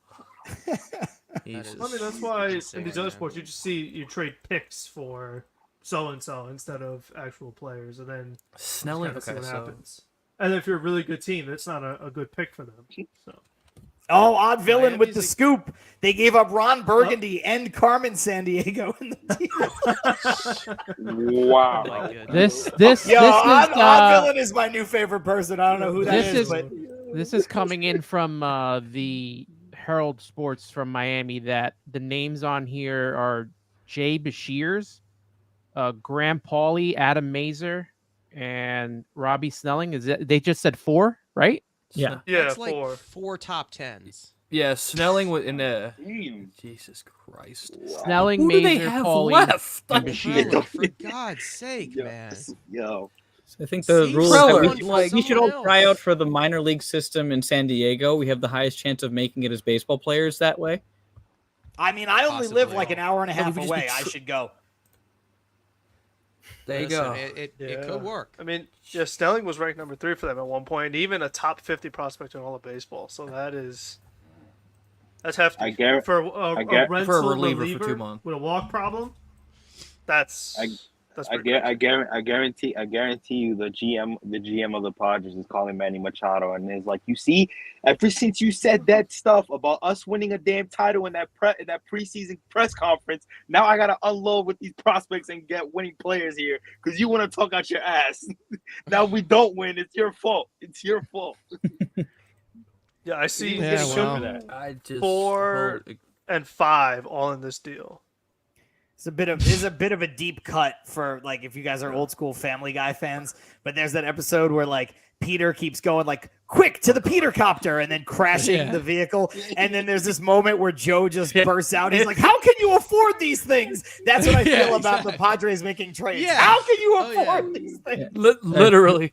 Speaker 3: Jesus.
Speaker 2: I mean, that's why
Speaker 1: Insane,
Speaker 2: in these other
Speaker 1: man.
Speaker 2: sports, you trade picks for so and so instead of actual players, and then
Speaker 3: Snelling.
Speaker 2: kind of see
Speaker 3: Okay,
Speaker 2: what
Speaker 3: so
Speaker 2: happens. And if you're a really good team, it's not a good pick for them. So
Speaker 4: Oh, odd villain with the
Speaker 1: Miami's-
Speaker 4: scoop. They gave up Ron Burgundy and Carmen Sandiego in the deal.
Speaker 7: Wow.
Speaker 1: Oh my goodness.
Speaker 5: This
Speaker 4: Yo, odd
Speaker 5: is
Speaker 4: villain is my new favorite person. I don't know who that
Speaker 5: This
Speaker 4: is,
Speaker 5: is-
Speaker 4: but
Speaker 5: this is coming in from the Herald Sports from Miami that the names on here are Jay Bashirs, Graham Pauly, Adam Mazer, and Robbie Snelling. They just said 4, right?
Speaker 6: Yeah.
Speaker 2: yeah,
Speaker 1: That's like
Speaker 2: for
Speaker 1: 4 top 10s.
Speaker 3: Yeah, Snelling was in the.
Speaker 7: Damn.
Speaker 3: Jesus Christ.
Speaker 5: Snelling,
Speaker 3: Who do they
Speaker 5: Mazer,
Speaker 3: have
Speaker 5: Pauly,
Speaker 3: left?
Speaker 5: and
Speaker 3: Like,
Speaker 5: Bashir.
Speaker 1: Preller, for God's sake,
Speaker 7: Yo,
Speaker 1: man.
Speaker 7: yo.
Speaker 6: I think the
Speaker 1: See,
Speaker 6: rule is that
Speaker 3: Preller,
Speaker 6: we should all
Speaker 1: someone
Speaker 6: try
Speaker 1: else.
Speaker 6: out for the minor league system in San Diego. We have the highest chance of making it as baseball players that way.
Speaker 4: I mean, I only live
Speaker 1: Possibly.
Speaker 4: like an hour and a
Speaker 3: Yeah, we
Speaker 4: half
Speaker 3: could just be
Speaker 4: away. I
Speaker 3: tr-
Speaker 4: should go.
Speaker 3: There you
Speaker 1: Listen,
Speaker 3: go.
Speaker 1: It
Speaker 2: Yeah.
Speaker 1: could work.
Speaker 2: I mean, yeah, Snelling was ranked number 3 for them at one point, even a top 50 prospect in all of baseball. So that's hefty.
Speaker 7: I guar-
Speaker 2: for
Speaker 7: I
Speaker 2: a
Speaker 7: guar-
Speaker 2: rental
Speaker 3: For a reliever for 2 months.
Speaker 2: with a walk problem. That's
Speaker 7: I guarantee you the GM of the Padres is calling Manny Machado and is like, you see, ever since you said that stuff about us winning a damn title in that preseason press conference, now I gotta unload with these prospects and get winning players here because you want to talk out your ass. Now we don't win. It's your fault. It's your fault.
Speaker 2: Yeah, I see
Speaker 1: Yeah,
Speaker 7: Getting shit
Speaker 1: well.
Speaker 7: for that.
Speaker 3: I just
Speaker 2: 4 and 5 all in this deal.
Speaker 4: It's a bit of a deep cut for like if you guys are old school Family Guy fans. But there's that episode where like Peter keeps going like quick to the Peter copter and then crashing
Speaker 1: Yeah.
Speaker 4: the vehicle, and then there's this moment where Joe just bursts out. He's like, "How can you afford these things?" That's what I feel
Speaker 1: Yeah,
Speaker 4: about the
Speaker 1: exactly.
Speaker 4: Padres making trades.
Speaker 1: Yeah.
Speaker 4: How can you
Speaker 1: Oh, yeah.
Speaker 4: afford these things?
Speaker 3: Literally.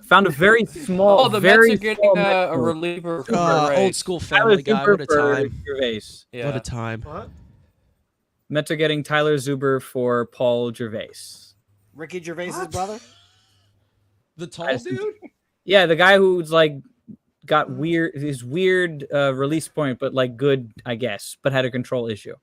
Speaker 6: Found a very small,
Speaker 3: Oh, the
Speaker 6: very
Speaker 3: Mets are getting
Speaker 6: small
Speaker 3: a
Speaker 6: Metro.
Speaker 3: reliever for
Speaker 1: Old
Speaker 3: Reyes.
Speaker 1: school
Speaker 6: Tyler
Speaker 1: Family Guy.
Speaker 6: Zuber
Speaker 1: What a
Speaker 6: for
Speaker 1: time.
Speaker 6: Gervais.
Speaker 3: Yeah.
Speaker 1: What a time.
Speaker 2: What?
Speaker 6: Mets are getting Tyler Zuber for Paul Gervais.
Speaker 4: Ricky Gervais'
Speaker 2: What?
Speaker 4: brother.
Speaker 1: The tall
Speaker 6: I-
Speaker 1: dude?
Speaker 6: Yeah, the guy who's like got his weird release point, but like good, I guess, but had a control issue.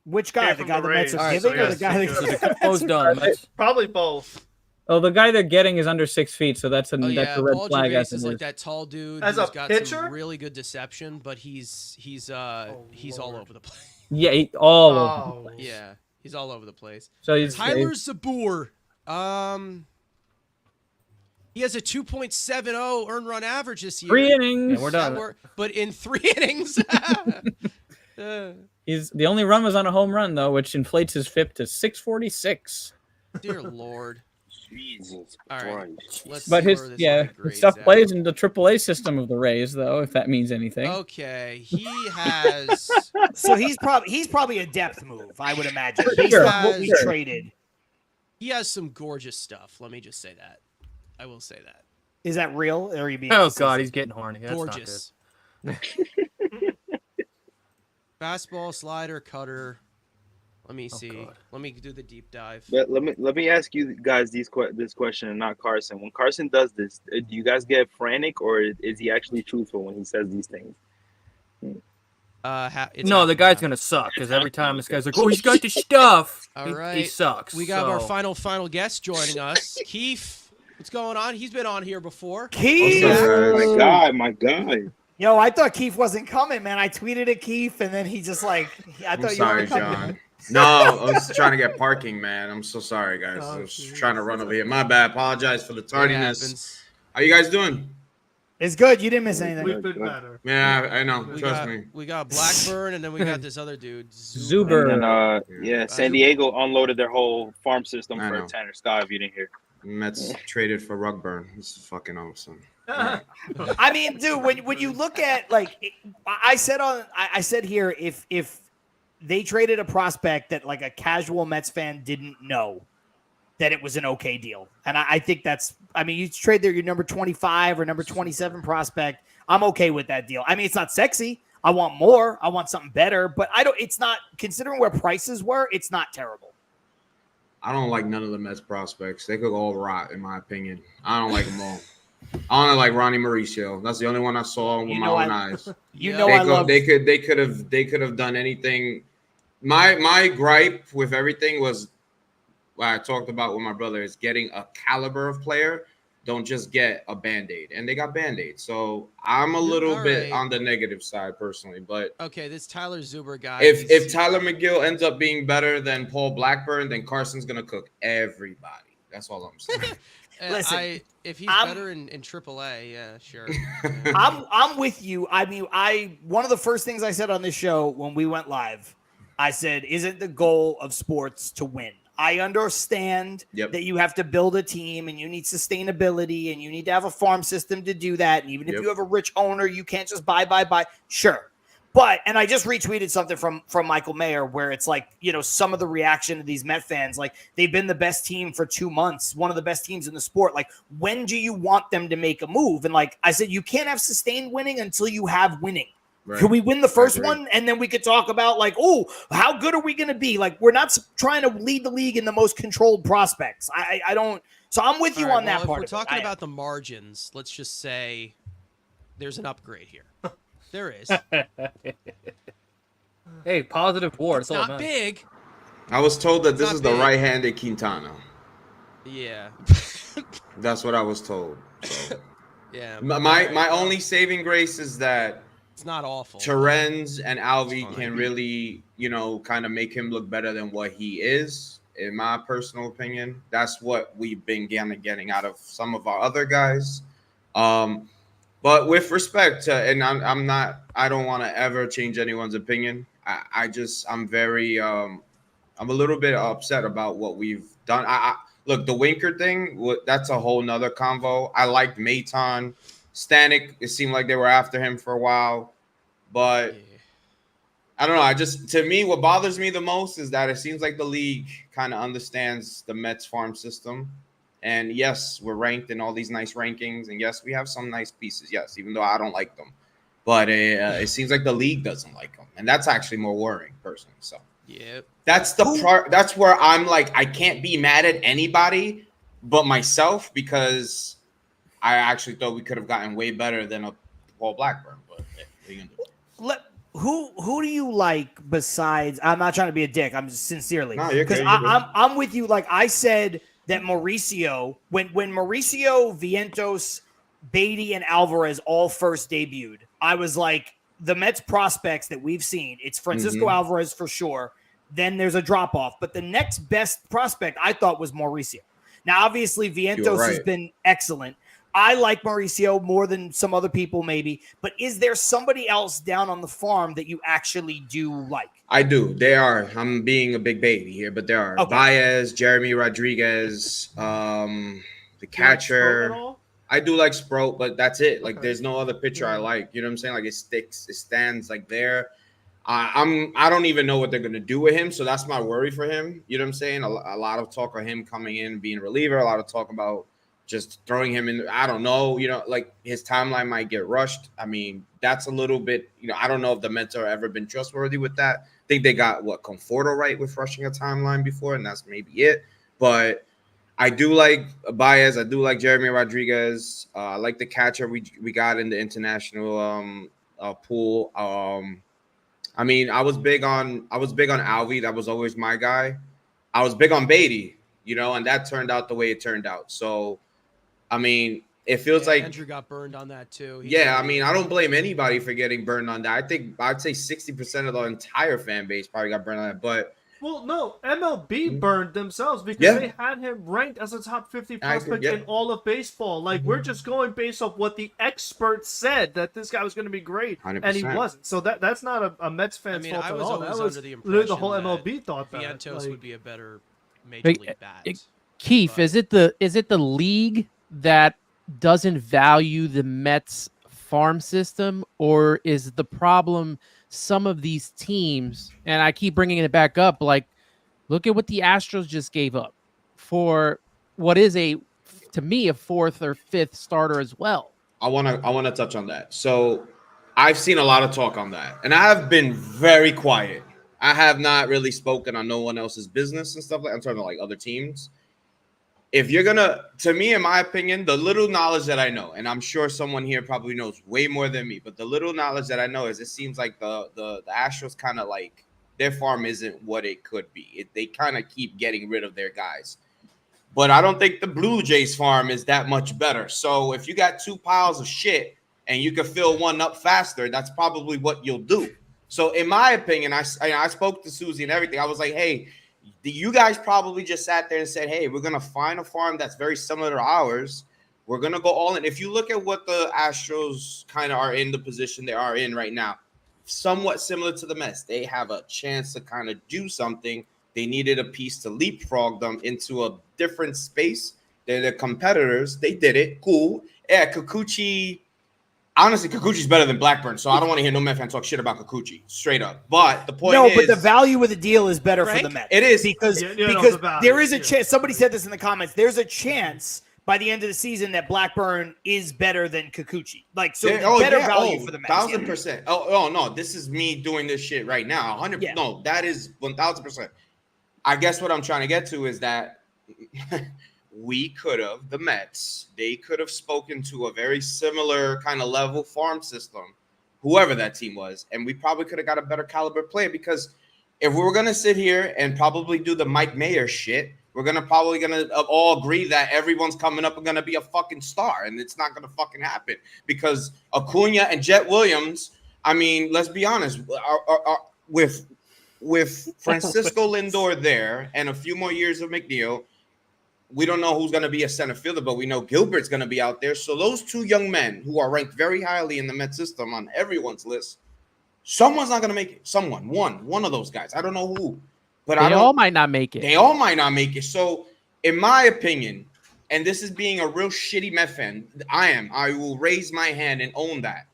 Speaker 4: Which guy?
Speaker 2: Yeah,
Speaker 4: The
Speaker 2: from
Speaker 4: guy
Speaker 2: the
Speaker 4: the Mets
Speaker 2: Rays.
Speaker 4: are
Speaker 2: All right,
Speaker 4: giving,
Speaker 2: so
Speaker 4: or the
Speaker 2: yes,
Speaker 4: guy
Speaker 2: because
Speaker 4: that
Speaker 3: Closed done. Mets-
Speaker 2: Probably both.
Speaker 6: Oh, the guy they're getting is under 6 feet, so that's a
Speaker 1: Oh,
Speaker 6: that's
Speaker 1: yeah.
Speaker 6: a red
Speaker 1: Paul
Speaker 6: flag.
Speaker 1: Gervais
Speaker 6: as it
Speaker 1: is like
Speaker 6: is.
Speaker 1: that tall dude
Speaker 2: As
Speaker 1: who's
Speaker 2: a
Speaker 1: got
Speaker 2: pitcher?
Speaker 1: some really good deception, but he's all
Speaker 2: Lord.
Speaker 1: over the place.
Speaker 6: Yeah, all over
Speaker 2: Oh.
Speaker 6: the place.
Speaker 1: Yeah, he's all over the place.
Speaker 6: So he's
Speaker 1: Tyler Zabur. He has a 2.70 earned run average this year.
Speaker 6: 3 innings.
Speaker 3: Yeah, we're done.
Speaker 1: But in 3 innings.
Speaker 6: He's the only run was on a home run though, which inflates his FIP to 646.
Speaker 1: Dear Lord.
Speaker 7: Jesus
Speaker 1: All right.
Speaker 7: Christ.
Speaker 1: Let's
Speaker 6: But
Speaker 1: see
Speaker 6: his
Speaker 1: where this
Speaker 6: yeah,
Speaker 1: guy
Speaker 6: his
Speaker 1: grades
Speaker 6: stuff
Speaker 1: out.
Speaker 6: plays in the AAA system of the Rays though, if that means anything.
Speaker 1: Okay, he has.
Speaker 4: So he's probably a depth move, I would imagine, based
Speaker 6: Sure,
Speaker 4: on what we
Speaker 6: sure.
Speaker 4: traded.
Speaker 1: He has some gorgeous stuff. Let me just say that. I will say that.
Speaker 4: Is that real? Or are you being
Speaker 3: Oh
Speaker 4: facetious?
Speaker 3: God, he's getting horny. That's
Speaker 1: Gorgeous. Fastball, slider, cutter. Let me see.
Speaker 3: God.
Speaker 1: Let me do the deep dive.
Speaker 7: But let me ask you guys this question and not Carson. When Carson does this, do you guys get frantic or is he actually truthful when he says these things?
Speaker 1: It's
Speaker 3: No,
Speaker 1: half
Speaker 3: the
Speaker 1: and
Speaker 3: guy's
Speaker 1: half.
Speaker 3: gonna suck because every time this guy's like, "Oh, he's got the stuff,"
Speaker 1: All
Speaker 3: he
Speaker 1: right.
Speaker 3: sucks.
Speaker 1: We got our
Speaker 3: So-
Speaker 1: final guest joining us, Keef. What's going on? He's been on here before.
Speaker 4: Keef!
Speaker 8: What's up, guys?
Speaker 7: My God.
Speaker 4: Yo, I thought Keef wasn't coming, man. I tweeted at Keef, and then he just like, I
Speaker 8: I'm
Speaker 4: thought you
Speaker 8: sorry,
Speaker 4: weren't coming.
Speaker 8: John. No, I was trying to get parking, man. I'm so sorry, guys.
Speaker 2: Oh,
Speaker 8: I was
Speaker 2: geez.
Speaker 8: trying to run over here. My bad. Apologize for the
Speaker 1: It
Speaker 8: tardiness.
Speaker 1: happens.
Speaker 8: How you guys doing?
Speaker 4: It's good. You didn't miss anything.
Speaker 2: We've been better.
Speaker 8: Yeah, I know.
Speaker 1: We
Speaker 8: Trust
Speaker 1: got
Speaker 8: me.
Speaker 1: we got Blackburn, and then we got this other dude,
Speaker 6: Zuber.
Speaker 7: And San Diego unloaded their whole farm system
Speaker 8: I
Speaker 7: for
Speaker 8: know.
Speaker 7: Tanner Scott, if you didn't hear.
Speaker 8: Mets traded for Rugburn. This is fucking awesome.
Speaker 4: I mean, dude, when you look at like, I said here, if they traded a prospect that like a casual Mets fan didn't know that it was an okay deal, and I think that's, I mean, you trade your number 25 or number 27 prospect, I'm okay with that deal. I mean, it's not sexy. I want more. I want something better, but it's not, considering where prices were, it's not terrible.
Speaker 8: I don't like none of the Mets prospects. They could all rot, in my opinion. I don't like them all. I only like Ronnie Mauricio. That's the only one I saw with my own eyes.
Speaker 4: You
Speaker 1: Yeah.
Speaker 4: know, I love.
Speaker 8: They could have done anything. My gripe with everything was what I talked about with my brother is getting a caliber of player. Don't just get a Band-Aid. And they got Band-Aid. So I'm a little
Speaker 1: All
Speaker 8: bit
Speaker 1: right.
Speaker 8: on the negative side personally. But
Speaker 1: Okay, this Tyler Zuber guy.
Speaker 8: if Tyler McGill ends up being better than Paul Blackburn, then Carson's gonna cook everybody. That's all I'm saying.
Speaker 4: Listen,
Speaker 1: if he's
Speaker 4: I'm-
Speaker 1: better in AAA, yeah, sure.
Speaker 4: I'm with you. I mean, one of the first things I said on this show when we went live, I said, isn't the goal of sports to win? I understand
Speaker 8: Yep.
Speaker 4: that you have to build a team and you need sustainability and you need to have a farm system to do that. And even if
Speaker 8: Yep.
Speaker 4: you have a rich owner, you can't just buy. Sure. But, and I just retweeted something from Michael Mayer where it's like, you know, some of the reaction of these Met fans, like they've been the best team for 2 months, one of the best teams in the sport. Like, when do you want them to make a move? And like I said, you can't have sustained winning until you have winning.
Speaker 8: Right.
Speaker 4: Can we win the first
Speaker 8: agree.
Speaker 4: one? And then we could talk about like, oh, how good are we going to be? Like, we're not trying to lead the league in the most controlled prospects. I don't. So I'm with you
Speaker 1: All right,
Speaker 4: on that
Speaker 1: well,
Speaker 4: part.
Speaker 1: If we're
Speaker 4: of it.
Speaker 1: talking about the margins, let's just say there's an upgrade here. There is.
Speaker 3: Hey, positive war.
Speaker 1: It's
Speaker 3: That's all
Speaker 1: not
Speaker 3: it matters.
Speaker 1: big.
Speaker 8: I was told that this
Speaker 1: Not
Speaker 8: is the
Speaker 1: big.
Speaker 8: right-handed Quintana.
Speaker 1: Yeah.
Speaker 8: That's what I was told. So.
Speaker 1: Yeah.
Speaker 8: My only saving grace is that
Speaker 1: It's not awful.
Speaker 8: Terens and Alvey
Speaker 1: It's fine.
Speaker 8: can really, kind of make him look better than what he is, in my personal opinion. That's what we've been getting out of some of our other guys. But with respect to, and I don't want to ever change anyone's opinion. I'm very, I'm a little bit upset about what we've done. Look, the Winker thing, that's a whole nother convo. I liked Maton. Stanek, it seemed like they were after him for a while. But
Speaker 1: Yeah.
Speaker 8: I don't know. To me, what bothers me the most is that it seems like the league kind of understands the Mets farm system. And yes, we're ranked in all these nice rankings. And yes, we have some nice pieces. Yes, even though I don't like them. But it seems like the league doesn't like them. And that's actually more worrying, personally. So.
Speaker 1: Yeah.
Speaker 8: That's that's where I'm like, I can't be mad at anybody but myself because I actually thought we could have gotten way better than a Paul Blackburn. But hey, what are you gonna do?
Speaker 4: Who do you like besides? I'm not trying to be a dick. I'm just sincerely
Speaker 8: No, you're good,
Speaker 4: because
Speaker 8: you're good.
Speaker 4: I'm with you. Like I said that Mauricio, when Mauricio, Vientos, Baty, and Alvarez all first debuted, I was like, the Mets prospects that we've seen, it's Francisco Alvarez for sure. Then there's a drop off, but the next best prospect I thought was Mauricio. Now, obviously, Vientos has
Speaker 8: right.
Speaker 4: been excellent. I like Mauricio more than some other people, maybe. But is there somebody else down on the farm that you actually do like?
Speaker 8: I do. They are. I'm being a big baby here, but there are
Speaker 4: Okay.
Speaker 8: Baez, Jeremy Rodriguez, the catcher. I do like Sproat, but that's it. Like, there's no other pitcher I like. You know what I'm saying? Like, it stands like there. I don't even know what they're gonna do with him, so that's my worry for him. You know what I'm saying? A lot of talk of him coming in, being a reliever. A lot of talk about just throwing him in. I don't know. Like his timeline might get rushed. I mean, that's a little bit. I don't know if the Mets have ever been trustworthy with that. I think they got Conforto right with rushing a timeline before, and that's maybe it. But I do like Baez. I do like Jeremy Rodriguez. I like the catcher we got in the international pool. I mean, I was big on Alvey. That was always my guy. I was big on Baty, and that turned out the way it turned out. So, I mean, it feels like
Speaker 1: Andrew got burned on that too.
Speaker 8: I mean, I don't blame anybody for getting burned on that. I think I'd say 60% of the entire fan base probably got burned on that. But
Speaker 2: well, no, MLB burned themselves because they had him ranked as a top 50 prospect in all of baseball. Like, we're just going based off what the experts said that this guy was going to be great,
Speaker 8: 100%.
Speaker 2: and he wasn't. So that's not a Mets fan's fault
Speaker 1: I
Speaker 2: at
Speaker 1: was
Speaker 2: all.
Speaker 1: always
Speaker 2: That was
Speaker 1: under the
Speaker 2: literally
Speaker 1: impression
Speaker 2: the whole
Speaker 1: that
Speaker 2: MLB thought that.
Speaker 1: Vientos would be a better major league bat.
Speaker 5: Keef, is it the league that doesn't value the Mets farm system, or is the problem some of these teams? And I keep bringing it back up, like, look at what the Astros just gave up for what is to me a fourth or fifth starter as well.
Speaker 8: I want to touch on that. So I've seen a lot of talk on that, and I have been very quiet. I have not really spoken on no one else's business and stuff like that. I'm talking about like other teams. If you're to me, in my opinion, the little knowledge that I know, and I'm sure someone here probably knows way more than me, but the little knowledge that I know is it seems like the Astros kind of like their farm isn't what it could be. They kind of keep getting rid of their guys. But I don't think the Blue Jays farm is that much better. So if you got two piles of shit and you can fill one up faster, that's probably what you'll do. So in my opinion, I spoke to Susie and everything. I was like, hey, you guys probably just sat there and said, hey, we're going to find a farm that's very similar to ours. We're going to go all in. If you look at what the Astros kind of are in the position they are in right now, somewhat similar to the Mets, they have a chance to kind of do something. They needed a piece to leapfrog them into a different space. They're the competitors. They did it. Cool. Yeah, Kikuchi. Honestly, Kikuchi's better than Blackburn, so I don't want to hear no Met fan talk shit about Kikuchi, straight up. But the point is...
Speaker 4: No, but the value of the deal is better for the Mets.
Speaker 8: It is.
Speaker 4: Because there is a chance... Somebody said this in the comments. There's a chance by the end of the season that Blackburn is better than Kikuchi. Like, so better value for the Mets.
Speaker 8: 1,000%. Oh, no, this is me doing this shit right now. 100%. Yeah. No, that is 1,000%. I guess what I'm trying to get to is that the Mets, they could have spoken to a very similar kind of level farm system, whoever that team was, and we probably could have got a better caliber player, because if we were going to sit here and probably do the Mike Mayer shit, we're probably going to all agree that everyone's coming up and going to be a fucking star, and it's not going to fucking happen, because Acuna and Jet Williams, I mean, let's be honest, are with Francisco Lindor there and a few more years of McNeil, we don't know who's going to be a center fielder, but we know Gilbert's going to be out there. So those two young men who are ranked very highly in the Met system on everyone's list, someone's not going to make it. One of those guys. I don't know who, but
Speaker 5: they all might not make it.
Speaker 8: They all might not make it. So in my opinion, and this is being a real shitty Met fan, I will raise my hand and own that.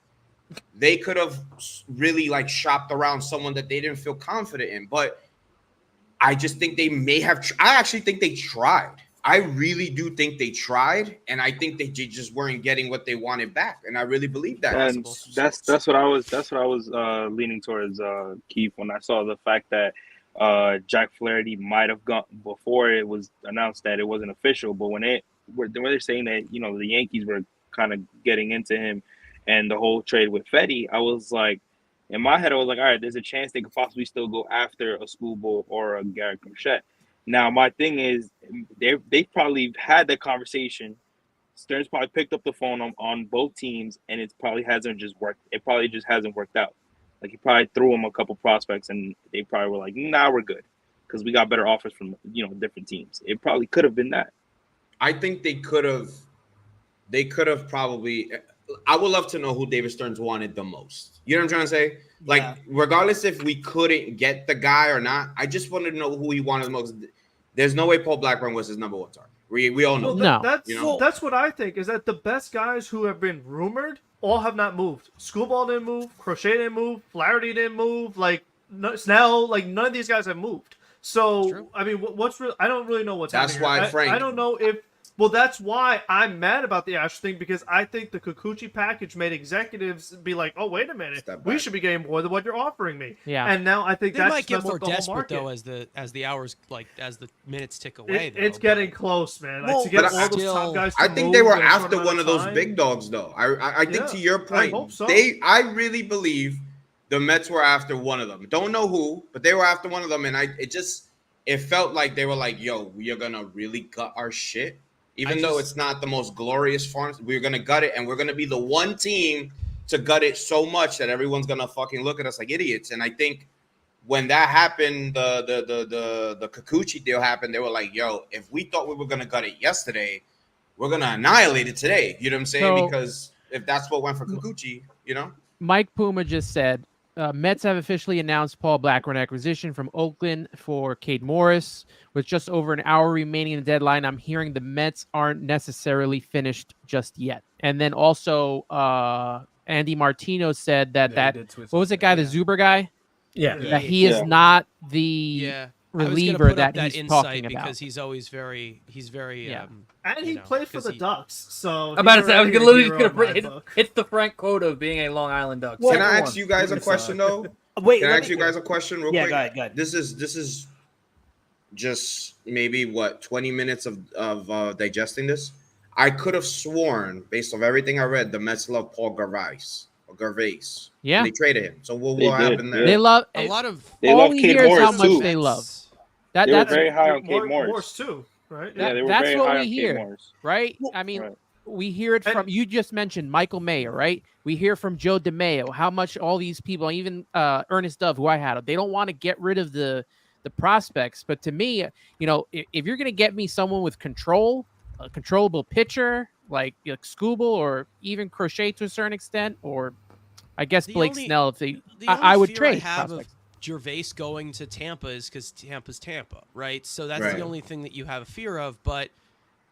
Speaker 8: They could have really like shopped around someone that they didn't feel confident in, but I just think they may have. I actually think they tried. I really do think they tried, and I think they just weren't getting what they wanted back, and I really believe that.
Speaker 7: And that's what I was leaning towards, Keith, when I saw the fact that Jack Flaherty might have gone before it was announced that it wasn't official, but when they're saying that the Yankees were kind of getting into him and the whole trade with Fetty, I was like, in my head, I was like, all right, there's a chance they could possibly still go after a Skubal or a Garrett Crochet. Now, my thing is, they probably had that conversation. Stearns probably picked up the phone on both teams, and it probably hasn't just worked. It probably just hasn't worked out. Like, he probably threw them a couple prospects, and they probably were like, nah, we're good, because we got better offers from different teams. It probably could have been that.
Speaker 8: I think they could have probably. I would love to know who David Stearns wanted the most. You know what I'm trying to say? Like, regardless if we couldn't get the guy or not, I just wanted to know who he wanted the most. There's no way Paul Blackburn was his number one target. We all know.
Speaker 2: That's what I think, is that the best guys who have been rumored all have not moved. Skubal didn't move. Crochet didn't move. Flaherty didn't move. Snell, none of these guys have moved. So, I mean, what's real? I don't really know what's happening.
Speaker 8: That's why, Frank.
Speaker 2: I don't know if Well, that's why I'm mad about the Astros thing, because I think the Kikuchi package made executives be like, "Oh, wait a minute,
Speaker 8: Step
Speaker 2: we
Speaker 8: back.
Speaker 2: should be getting more than what you're offering me."
Speaker 5: Yeah.
Speaker 2: And now I think
Speaker 1: They
Speaker 2: that's
Speaker 1: might get
Speaker 2: messed
Speaker 1: more
Speaker 2: up the whole
Speaker 1: desperate
Speaker 2: market.
Speaker 1: though as the hours as the minutes tick away.
Speaker 2: It's
Speaker 1: though,
Speaker 2: getting
Speaker 1: but-
Speaker 2: close, man.
Speaker 4: Well,
Speaker 2: Like, to get
Speaker 8: but
Speaker 2: all those
Speaker 1: still-
Speaker 2: top guys. To
Speaker 8: I think
Speaker 2: move
Speaker 8: they were
Speaker 2: in a short
Speaker 8: after
Speaker 2: amount
Speaker 8: one of those
Speaker 2: time.
Speaker 8: big dogs, though. I think
Speaker 2: Yeah,
Speaker 8: to your
Speaker 2: I
Speaker 8: point,
Speaker 2: hope so.
Speaker 8: I really believe the Mets were after one of them. Don't know who, but they were after one of them, and it felt like they were like, "Yo, we are gonna really gut our shit." Even though it's not the most glorious farm, we're going to gut it, and we're going to be the one team to gut it so much that everyone's going to fucking look at us like idiots. And I think when that happened, the Kikuchi deal happened, they were like, yo, if we thought we were going to gut it yesterday, we're going to annihilate it today. You know what I'm saying?
Speaker 5: So-
Speaker 8: Because if that's what went for Kikuchi, you know?
Speaker 5: Mike Puma just said, Mets have officially announced Paul Blackburn acquisition from Oakland for Cade Morris. With just over an hour remaining in the deadline, I'm hearing the Mets aren't necessarily finished just yet. And then also, Andy Martino said that what was the guy, the Zuber guy?
Speaker 6: Yeah.
Speaker 5: That he is
Speaker 7: Yeah.
Speaker 5: not the
Speaker 1: Yeah, I was gonna
Speaker 5: reliever
Speaker 1: put up
Speaker 5: that he's
Speaker 1: insight
Speaker 5: talking about.
Speaker 1: because he's always very
Speaker 5: Yeah.
Speaker 2: And he
Speaker 1: you know,
Speaker 2: played for
Speaker 1: 'cause
Speaker 2: the
Speaker 1: he-
Speaker 2: Ducks, so
Speaker 3: I'm about to say, I was
Speaker 2: he's
Speaker 3: gonna
Speaker 2: already a
Speaker 3: literally
Speaker 2: hero
Speaker 3: gonna
Speaker 2: in my book.
Speaker 3: it's the Frank quote of being a Long Island Duck.
Speaker 4: Well,
Speaker 8: Can I
Speaker 3: Second
Speaker 8: ask
Speaker 3: one.
Speaker 8: you guys a
Speaker 3: Who's
Speaker 8: question, though?
Speaker 4: Wait,
Speaker 8: Can I
Speaker 4: let
Speaker 8: ask
Speaker 4: me-
Speaker 8: you guys a question real
Speaker 4: Yeah,
Speaker 8: quick?
Speaker 4: go ahead, go ahead.
Speaker 8: This is just maybe what 20 minutes of digesting this. I could have sworn, based off everything I read, the Mets love Paul Gervais.
Speaker 5: Yeah.
Speaker 8: And they traded him. So what
Speaker 7: They
Speaker 8: will
Speaker 7: did,
Speaker 8: happen there?
Speaker 7: yeah.
Speaker 5: They love
Speaker 1: a lot of
Speaker 7: They
Speaker 5: all
Speaker 7: love
Speaker 5: we
Speaker 7: Cade
Speaker 5: hear is how
Speaker 7: Morris,
Speaker 5: much
Speaker 7: too.
Speaker 5: they love.
Speaker 1: Mets-
Speaker 5: That
Speaker 7: They were
Speaker 5: that's
Speaker 7: very high on Cade
Speaker 2: Morris
Speaker 7: Morris.
Speaker 2: too, right?
Speaker 7: Yeah, they were
Speaker 5: that's
Speaker 7: very
Speaker 5: what
Speaker 7: high
Speaker 5: we
Speaker 7: on Cade
Speaker 5: hear.
Speaker 7: Morris.
Speaker 5: right?
Speaker 4: Well,
Speaker 5: I mean,
Speaker 7: Right.
Speaker 5: we hear it from you just mentioned Michael Mayer, right? We hear from Joe DeMayo how much all these people, even Ernest Dove, who I had, they don't want to get rid of the prospects. But to me, you know, if you're going to get me someone with control, a controllable pitcher like Skubal or even Crochet to a certain extent, or I guess
Speaker 1: The
Speaker 5: Blake
Speaker 1: only-
Speaker 5: Snell, if they,
Speaker 1: The
Speaker 5: I
Speaker 1: only
Speaker 5: would
Speaker 1: fear
Speaker 5: trade
Speaker 1: I have
Speaker 5: prospects.
Speaker 1: of Gervais going to Tampa is because Tampa's Tampa, right? So that's
Speaker 8: Right.
Speaker 1: the only thing that you have a fear of. But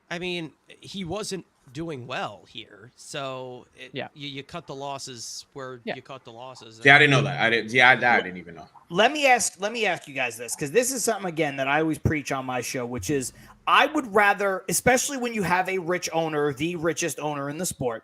Speaker 1: I mean, he wasn't doing well here, so you cut the losses where you cut the losses.
Speaker 8: See, I didn't know that. I didn't even know.
Speaker 4: Let me ask you guys this, because this is something again that I always preach on my show, which is I would rather, especially when you have a rich owner, the richest owner in the sport,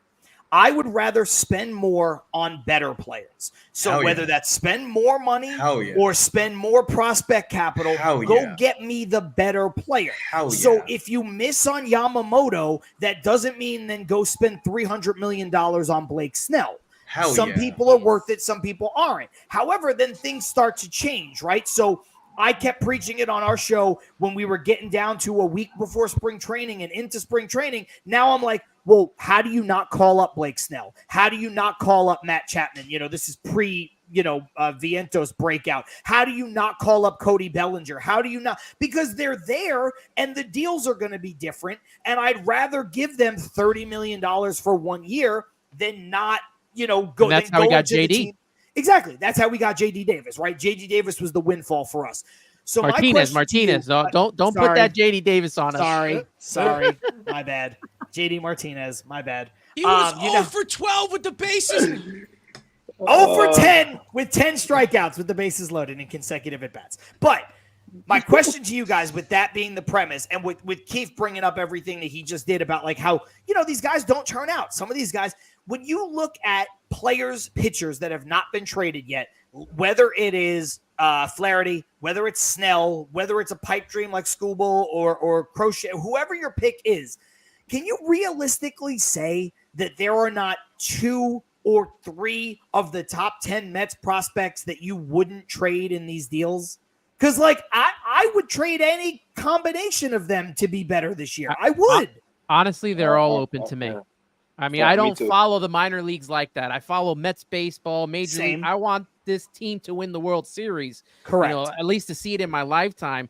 Speaker 4: I would rather spend more on better players. So
Speaker 8: Hell yeah.
Speaker 4: whether that's spend more money
Speaker 8: Hell yeah.
Speaker 4: or spend more prospect capital,
Speaker 8: Hell
Speaker 4: go
Speaker 8: yeah.
Speaker 4: get me the better player.
Speaker 8: Hell
Speaker 4: So
Speaker 8: yeah.
Speaker 4: if you miss on Yamamoto, that doesn't mean then go spend $300 million on Blake Snell.
Speaker 8: Hell
Speaker 4: Some
Speaker 8: yeah.
Speaker 4: people are worth it, some people aren't. However, then things start to change, right? So I kept preaching it on our show when we were getting down to a week before spring training and into spring training. Now I'm like, well, how do you not call up Blake Snell? How do you not call up Matt Chapman? You know, this is Vientos breakout. How do you not call up Cody Bellinger? How do you not? Because they're there and the deals are going to be different. And I'd rather give them $30 million for 1 year than not, go.
Speaker 5: And that's how we got
Speaker 4: into the
Speaker 5: JD.
Speaker 4: team. Exactly. That's how we got JD Davis, right? JD Davis was the windfall for us. So
Speaker 5: Martinez. Don't put
Speaker 4: Sorry.
Speaker 5: that JD Davis on us.
Speaker 4: Sorry. My bad. JD Martinez, my bad.
Speaker 1: He was 0 for 12 with the bases.
Speaker 4: 0 for 10 with 10 strikeouts with the bases loaded in consecutive at-bats. But my question to you guys, with that being the premise, and with Keef bringing up everything that he just did about like how, these guys don't turn out. Some of these guys, when you look at players, pitchers that have not been traded yet, whether it is Flaherty, whether it's Snell, whether it's a pipe dream like Skubal or Crochet, whoever your pick is, can you realistically say that there are not 2 or 3 of the top 10 Mets prospects that you wouldn't trade in these deals? Because, I would trade any combination of them to be better this year. I would.
Speaker 5: Honestly, they're all open to me. I mean,
Speaker 7: Yeah,
Speaker 5: I
Speaker 7: me
Speaker 5: don't
Speaker 7: too.
Speaker 5: follow the minor leagues like that. I follow Mets baseball, Major League.
Speaker 4: Same.
Speaker 5: I want this team to win the World Series.
Speaker 4: Correct.
Speaker 5: At least to see it in my lifetime.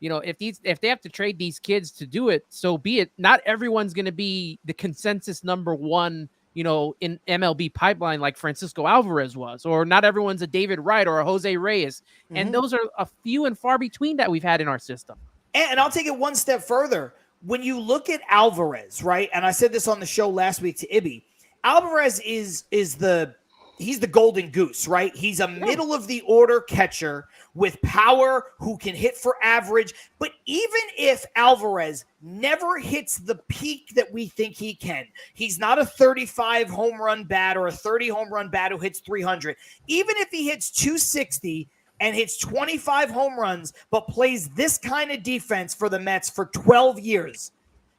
Speaker 5: If they have to trade these kids to do it, so be it. Not everyone's going to be the consensus number one, in MLB pipeline like Francisco Alvarez was, or not everyone's a David Wright or a Jose Reyes. And those are a few and far between that we've had in our system.
Speaker 4: And I'll take it one step further. When you look at Alvarez, right? And I said this on the show last week to Ibby. Alvarez is the he's the golden goose, right? He's a middle of the order catcher with power who can hit for average. But even if Alvarez never hits the peak that we think he can, he's not a 35 home run bat or a 30 home run bat who hits 300. Even if he hits 260 and hits 25 home runs, but plays this kind of defense for the Mets for 12 years,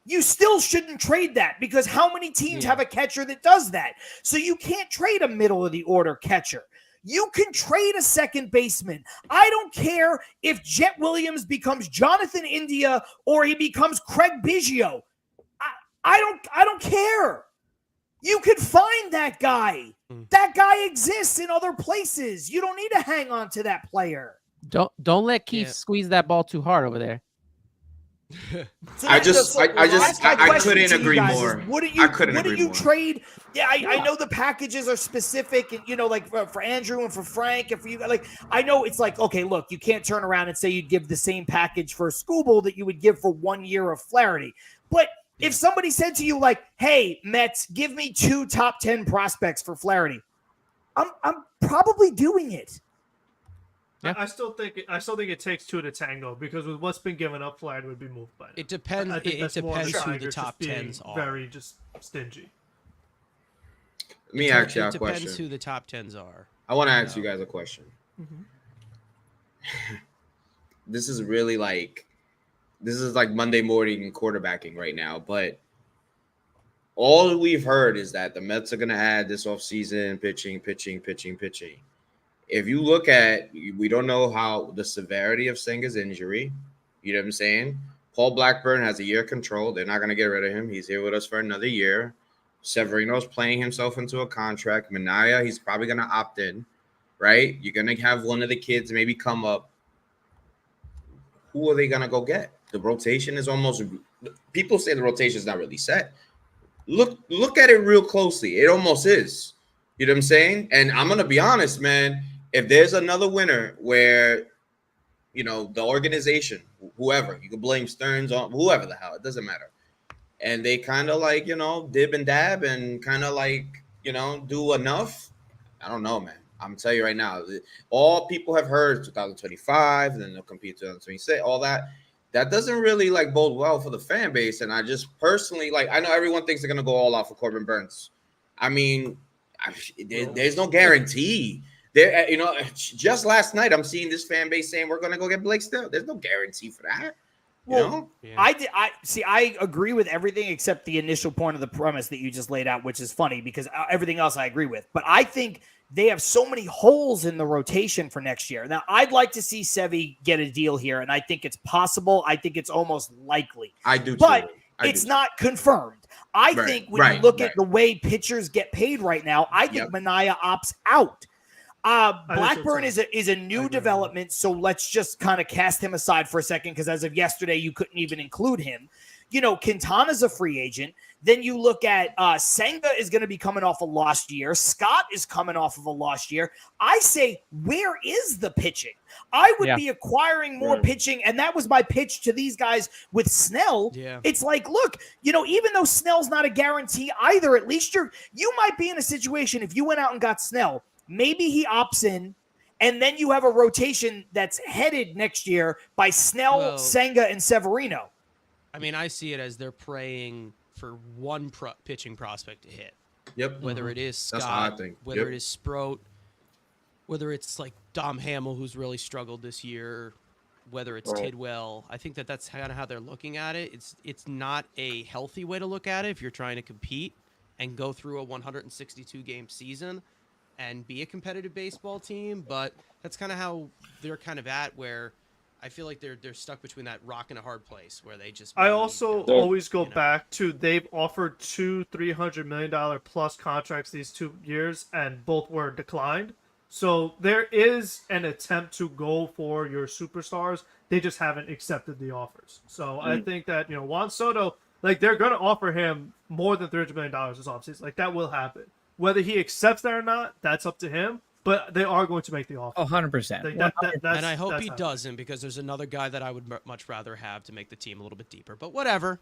Speaker 4: you still shouldn't trade that, because how many teams have a catcher that does that? So you can't trade a middle of the order catcher. You can trade a second baseman. I don't care if Jet Williams becomes Jonathan India or he becomes Craig Biggio. I don't care. You can find that guy. That guy exists in other places. You don't need to hang on to that player.
Speaker 5: Don't let Keef squeeze that ball too hard over there.
Speaker 4: So
Speaker 8: I
Speaker 4: that's my question
Speaker 8: couldn't
Speaker 4: to you
Speaker 8: agree
Speaker 4: guys
Speaker 8: more.
Speaker 4: is, What do
Speaker 8: I couldn't
Speaker 4: what do
Speaker 8: agree
Speaker 4: you
Speaker 8: more.
Speaker 4: trade? Yeah, I know the packages are specific, and like for Andrew and for Frank and for you, like I know it's like, okay, look, you can't turn around and say you'd give the same package for Skubal that you would give for 1 year of Flaherty. But if somebody said to you like, "Hey, Mets, give me 2 top 10 prospects for Flaherty," I'm probably doing it.
Speaker 5: Yeah.
Speaker 2: I still think it takes 2 to tango, because with what's been given up, Flaherty would be moved by now.
Speaker 1: It depends.
Speaker 2: I think
Speaker 1: It
Speaker 2: that's more of
Speaker 1: depends who the
Speaker 2: Tigers
Speaker 1: top
Speaker 2: just being
Speaker 1: tens are.
Speaker 2: very just stingy.
Speaker 8: Let me ask you a
Speaker 1: It depends
Speaker 8: question.
Speaker 1: who the top tens are.
Speaker 8: I want to ask you guys a question. This is really like Monday morning quarterbacking right now, but all we've heard is that the Mets are going to add this offseason pitching. If you look at, we don't know how the severity of Senga's injury. You know what I'm saying? Paul Blackburn has a year control. They're not going to get rid of him. He's here with us for another year. Severino's playing himself into a contract. Minaya, he's probably going to opt in, right? You're going to have one of the kids maybe come up. Who are they going to go get? The rotation is almost – people say the rotation is not really set. Look at it real closely. It almost is. You know what I'm saying? And I'm going to be honest, man. If there's another winner where, the organization, whoever, you can blame Stearns on whoever the hell, it doesn't matter. And they kind of like, dib and dab and kind of like, do enough. I don't know, man. I'm telling you right now, all people have heard 2025, and then they'll compete 2026, all that. That doesn't really like bode well for the fan base. And I just personally, I know everyone thinks they're going to go all out for Corbin Burns. I mean, there's no guarantee. There, just last night, I'm seeing this fan base saying we're going to go get Blake Snell. There's no guarantee for that.
Speaker 4: Well, I agree with everything except the initial point of the premise that you just laid out, which is funny because everything else I agree with. But I think they have so many holes in the rotation for next year. Now, I'd like to see Sevy get a deal here, and I think it's possible. I think it's almost likely.
Speaker 8: I do,
Speaker 4: but it's not confirmed. I think when you look at the way pitchers get paid right now, I think Minaya opts out. Blackburn is a new development, so let's just kind of cast him aside for a second because as of yesterday, you couldn't even include him. Quintana's a free agent. Then you look at Senga is going to be coming off a lost year. Scott is coming off of a lost year. I say, where is the pitching? I would be acquiring more pitching, and that was my pitch to these guys with Snell. Yeah. It's like, look, even though Snell's not a guarantee either, at least you might be in a situation if you went out and got Snell, maybe he opts in, and then you have a rotation that's headed next year by Snell, Senga, and Severino.
Speaker 1: I mean, I see it as they're praying for one pitching prospect to hit.
Speaker 8: Yep.
Speaker 1: Whether it is Scott, whether it is Sproat, whether it's like Dom Hamill, who's really struggled this year, whether it's Tidwell. I think that's kind of how they're looking at it. It's not a healthy way to look at it if you're trying to compete and go through a 162-game season and be a competitive baseball team, but that's kind of how they're kind of at, where I feel like they're stuck between that rock and a hard place where they just.
Speaker 2: I also always go back to they've offered two $300 million plus contracts these 2 years, and both were declined. So there is an attempt to go for your superstars. They just haven't accepted the offers. So I think that Juan Soto, they're going to offer him more than $300 million this offseason. That will happen. Whether he accepts that or not, that's up to him. But they are going to make the offer.
Speaker 6: 100%.
Speaker 1: And I hope he doesn't, because there's another guy that I would much rather have to make the team a little bit deeper. But whatever.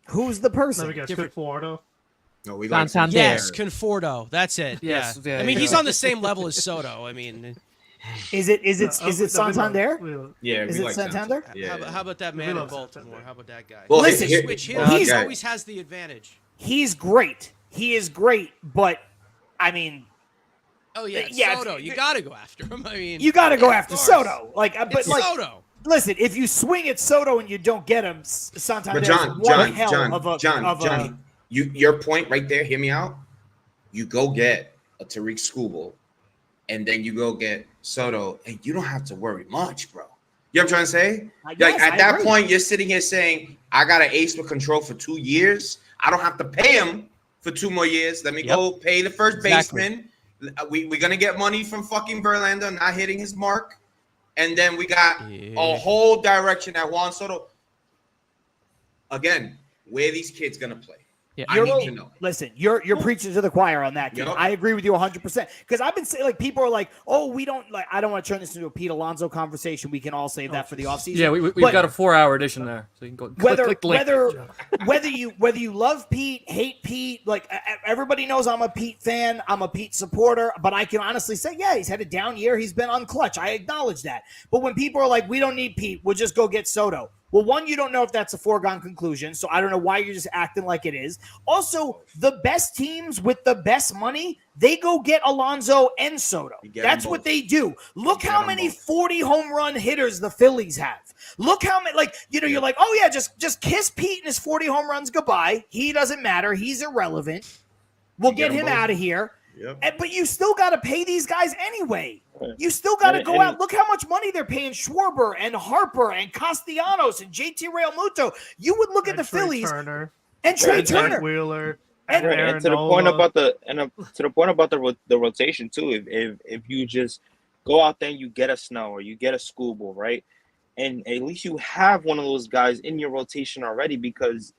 Speaker 4: Who's the person?
Speaker 2: Let me guess. Good Florida.
Speaker 8: No, we like
Speaker 5: Santander.
Speaker 1: Yes, Conforto. That's it.
Speaker 3: Yes,
Speaker 1: Yeah.
Speaker 3: yeah,
Speaker 1: I mean,
Speaker 3: yeah.
Speaker 1: he's on the same level as Soto. I mean,
Speaker 4: Is it Santander?
Speaker 8: Yeah,
Speaker 4: Is
Speaker 8: we
Speaker 4: it
Speaker 8: like
Speaker 4: Santander?
Speaker 8: Yeah.
Speaker 1: how about that man
Speaker 2: We
Speaker 1: in
Speaker 2: love
Speaker 1: Baltimore?
Speaker 2: Santander.
Speaker 1: How about that guy?
Speaker 8: Well,
Speaker 4: Listen,
Speaker 1: Switch him.
Speaker 8: okay.
Speaker 1: He always has the advantage.
Speaker 4: He's great. He is great, but I mean,
Speaker 1: Oh yeah,
Speaker 4: Yeah,
Speaker 1: Soto. You got to go after him. I mean,
Speaker 4: you got to go after
Speaker 1: course.
Speaker 4: Soto. But
Speaker 1: It's Soto.
Speaker 4: listen, if you swing at Soto and you don't get him, Santander
Speaker 8: But
Speaker 4: is one hell of a
Speaker 8: John, your point right there. Hear me out. You go get a Tariq Skubal, and then you go get Soto, and you don't have to worry much, bro. You know what I'm trying to say?
Speaker 4: Yes,
Speaker 8: At
Speaker 4: I
Speaker 8: that
Speaker 4: agree.
Speaker 8: point, you're sitting here saying, "I got an ace with control for 2 years. I don't have to pay him for 2 more years. Let me go pay the first baseman. We're gonna get money from fucking Verlander not hitting his mark, and then we got a whole direction at Juan Soto. Again, where are these kids gonna play?
Speaker 5: Yeah.
Speaker 8: I need to know.
Speaker 4: Listen, you're preaching to the choir on that, kid.
Speaker 8: Yep.
Speaker 4: I agree with you 100%. Because I've been saying, like, people are like, "Oh, we don't like." I don't want to turn this into a Pete Alonso conversation. We can all save that for the offseason.
Speaker 3: Yeah, we've
Speaker 4: But
Speaker 3: got a 4-hour edition there, so you can go click the link.
Speaker 4: whether you love Pete, hate Pete, like everybody knows I'm a Pete fan, I'm a Pete supporter, but I can honestly say, yeah, he's had a down year, he's been unclutch. I acknowledge that. But when people are like, "We don't need Pete, we'll just go get Soto." Well, one, you don't know if that's a foregone conclusion, so I don't know why you're just acting like it is. Also, the best teams with the best money, they go get Alonso and Soto.
Speaker 8: get
Speaker 4: That's
Speaker 8: them
Speaker 4: what
Speaker 8: both.
Speaker 4: they do. Look
Speaker 8: get
Speaker 4: how
Speaker 8: them
Speaker 4: many
Speaker 8: both.
Speaker 4: 40 home run hitters the Phillies have. Look how many, you're like, "Oh yeah, just kiss Pete and his 40 home runs goodbye. He doesn't matter. He's irrelevant. We'll
Speaker 8: You get
Speaker 4: get him
Speaker 8: them both.
Speaker 4: out of here."
Speaker 8: Yep.
Speaker 4: But you still got to pay these guys anyway. You still got to go out. Look how much money they're paying Schwarber and Harper and Castellanos and JT Realmuto. You would look at the Phillies
Speaker 2: Turner,
Speaker 4: and Trey
Speaker 2: and Zach
Speaker 4: Turner.
Speaker 2: Wheeler,
Speaker 4: And-
Speaker 7: Right,
Speaker 2: Aaron
Speaker 7: and to the point
Speaker 2: Nola.
Speaker 7: about the rotation too. If you just go out there and you get a Snow or you get a Skubal, right, and at least you have one of those guys in your rotation already, because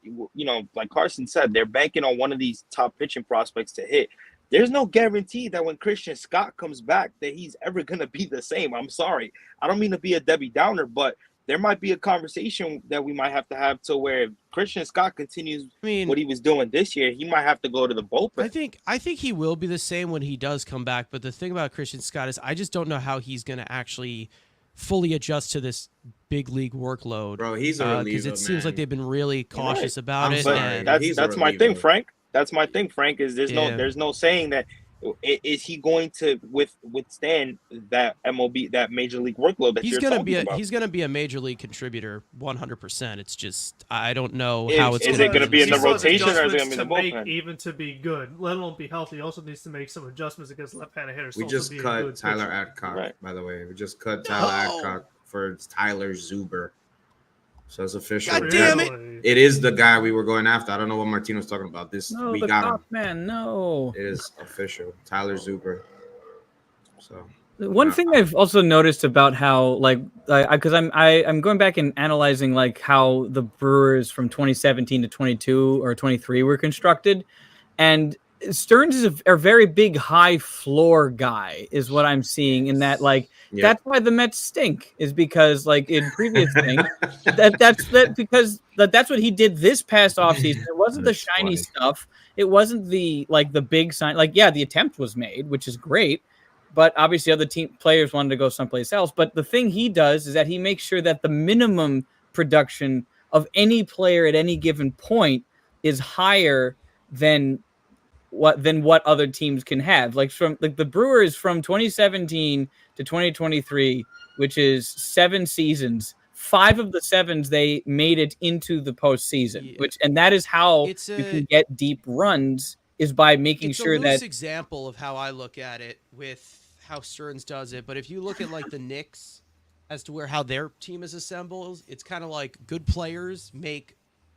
Speaker 7: like Carson said, they're banking on one of these top pitching prospects to hit. There's no guarantee that when Christian Scott comes back that he's ever gonna be the same. I'm sorry, I don't mean to be a Debbie Downer, but there might be a conversation that we might have to where if Christian Scott continues what he was doing this year, he might have to go to the bullpen.
Speaker 1: I think he will be the same when he does come back. But the thing about Christian Scott is I just don't know how he's going to actually fully adjust to this big league workload.
Speaker 8: Bro, he's a reliever,
Speaker 1: because it seems like
Speaker 8: man.
Speaker 1: they've been really cautious about
Speaker 8: I'm
Speaker 1: it.
Speaker 8: sorry.
Speaker 1: And
Speaker 7: That's
Speaker 8: He's a
Speaker 7: my
Speaker 8: reliever.
Speaker 7: thing, Frank. That's my thing, Frank. Is there's
Speaker 1: Yeah.
Speaker 7: no saying that is he going to withstand that MLB, that major league workload that
Speaker 1: he's
Speaker 7: you're
Speaker 1: gonna
Speaker 7: talking
Speaker 1: be
Speaker 7: about?
Speaker 1: he's gonna be a major league contributor 100%. It's just I don't know
Speaker 7: Is-
Speaker 1: how it's
Speaker 7: is
Speaker 1: gonna
Speaker 7: it gonna be in
Speaker 2: He
Speaker 7: the
Speaker 2: still has
Speaker 7: rotation or is it
Speaker 2: adjustments
Speaker 7: gonna be in the
Speaker 2: to make
Speaker 7: bullpen?
Speaker 2: even to be good, let alone be healthy. He also needs to make some adjustments against left-handed hitters.
Speaker 8: We
Speaker 2: to
Speaker 8: just
Speaker 2: also be a
Speaker 8: cut
Speaker 2: good
Speaker 8: Tyler
Speaker 2: pitcher.
Speaker 8: Adcock,
Speaker 7: Right.
Speaker 8: by the way. We just cut Tyler
Speaker 1: No.
Speaker 8: Adcock for Tyler Zuber. So it's official.
Speaker 1: God damn it.
Speaker 2: Really?
Speaker 8: It is the guy we were going after. I don't know what Martino's talking about.
Speaker 6: No,
Speaker 8: We
Speaker 6: the
Speaker 8: got him.
Speaker 6: cop man, no.
Speaker 8: It is official. Tyler Zuber. So
Speaker 6: One thing I've also noticed about how because I'm going back and analyzing like how the Brewers from 2017 to 22 or 23 were constructed, and Stearns is a very big high floor guy is what I'm seeing in that that's why the Mets stink is because like in previous things that's what he did this past offseason. It wasn't the
Speaker 8: That's
Speaker 6: shiny
Speaker 8: funny.
Speaker 6: stuff. It wasn't the big sign. The attempt was made, which is great. But obviously other team players wanted to go someplace else. But the thing he does is that he makes sure that the minimum production of any player at any given point is higher than what other teams can have. The Brewers from 2017 to 2023, which is 7 seasons, 5 of the 7s they made it into the postseason.
Speaker 1: Yeah.
Speaker 6: And that is how you
Speaker 1: It's
Speaker 6: can get deep runs is by making
Speaker 1: it's
Speaker 6: sure
Speaker 1: a loose
Speaker 6: that
Speaker 1: example of how I look at it with how Stearns does it. But if you look at like the Knicks as to how their team is assembled, it's kind of like good players make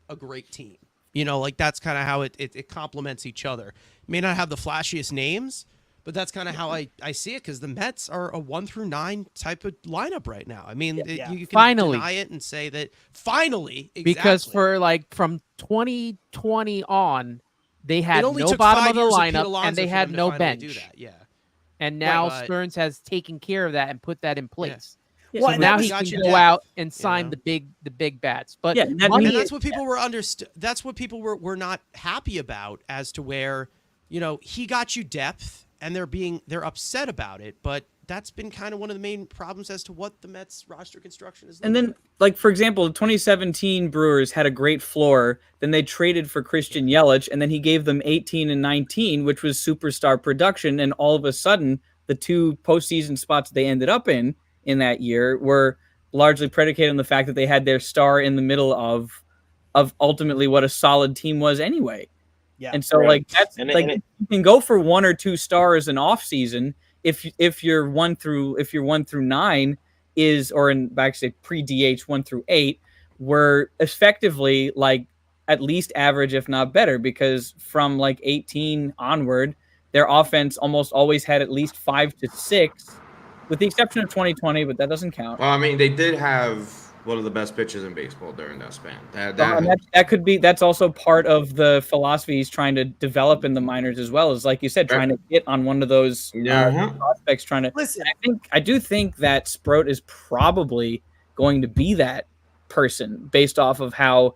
Speaker 1: a great team. That's kind of how it complements each other. May not have the flashiest names, but that's kind of how I see it, because the Mets are a 1 through 9 type of lineup right now. I mean, you can
Speaker 5: Finally.
Speaker 1: deny it and say that finally,
Speaker 5: Because
Speaker 1: exactly.
Speaker 5: from 2020 on, they had
Speaker 1: It only
Speaker 5: no
Speaker 1: took
Speaker 5: bottom
Speaker 1: 5
Speaker 5: of the
Speaker 1: years Pete
Speaker 5: lineup
Speaker 1: Alonso
Speaker 5: and they
Speaker 1: for
Speaker 5: had
Speaker 1: them to
Speaker 5: no
Speaker 1: finally
Speaker 5: bench.
Speaker 1: do that. Yeah.
Speaker 5: And now
Speaker 1: but-
Speaker 5: Stearns has taken care of that and put that in place.
Speaker 6: Yeah,
Speaker 4: Well,
Speaker 5: So now
Speaker 1: Mets
Speaker 5: he
Speaker 1: got
Speaker 5: can
Speaker 1: you
Speaker 5: go
Speaker 1: depth,
Speaker 5: out and sign
Speaker 1: know?
Speaker 5: the big bats. But
Speaker 6: Yeah, that
Speaker 5: money
Speaker 1: And
Speaker 6: means-
Speaker 1: that's what people were That's what people were not happy about, as to where, he got you depth, and they're upset about it. But that's been kind of one of the main problems as to what the Mets roster construction is.
Speaker 6: And then, like, for example, the 2017 Brewers had a great floor. Then they traded for Christian Yelich, and then he gave them 18 and 19, which was superstar production. And all of a sudden, the two postseason spots they ended up in that year were largely predicated on the fact that they had their star in the middle of ultimately what a solid team was anyway.
Speaker 4: Yeah.
Speaker 6: And so,
Speaker 7: Right.
Speaker 6: like, that's
Speaker 7: And
Speaker 6: like
Speaker 7: it-
Speaker 6: you can go for 1 or 2 stars in off season if you're 1 through 9 is, or in actually pre DH 1 through 8, were effectively like at least average, if not better, because from like 18 onward, their offense almost always had at least 5 to 6, with the exception of 2020, but that doesn't count.
Speaker 8: Well, I mean, they did have one of the best pitchers in baseball during that span.
Speaker 6: That's also part of the philosophy he's trying to develop in the minors as well, is like you said, trying to get on one of those prospects, trying to
Speaker 4: Listen,
Speaker 6: I do think that Sproat is probably going to be that person based off of how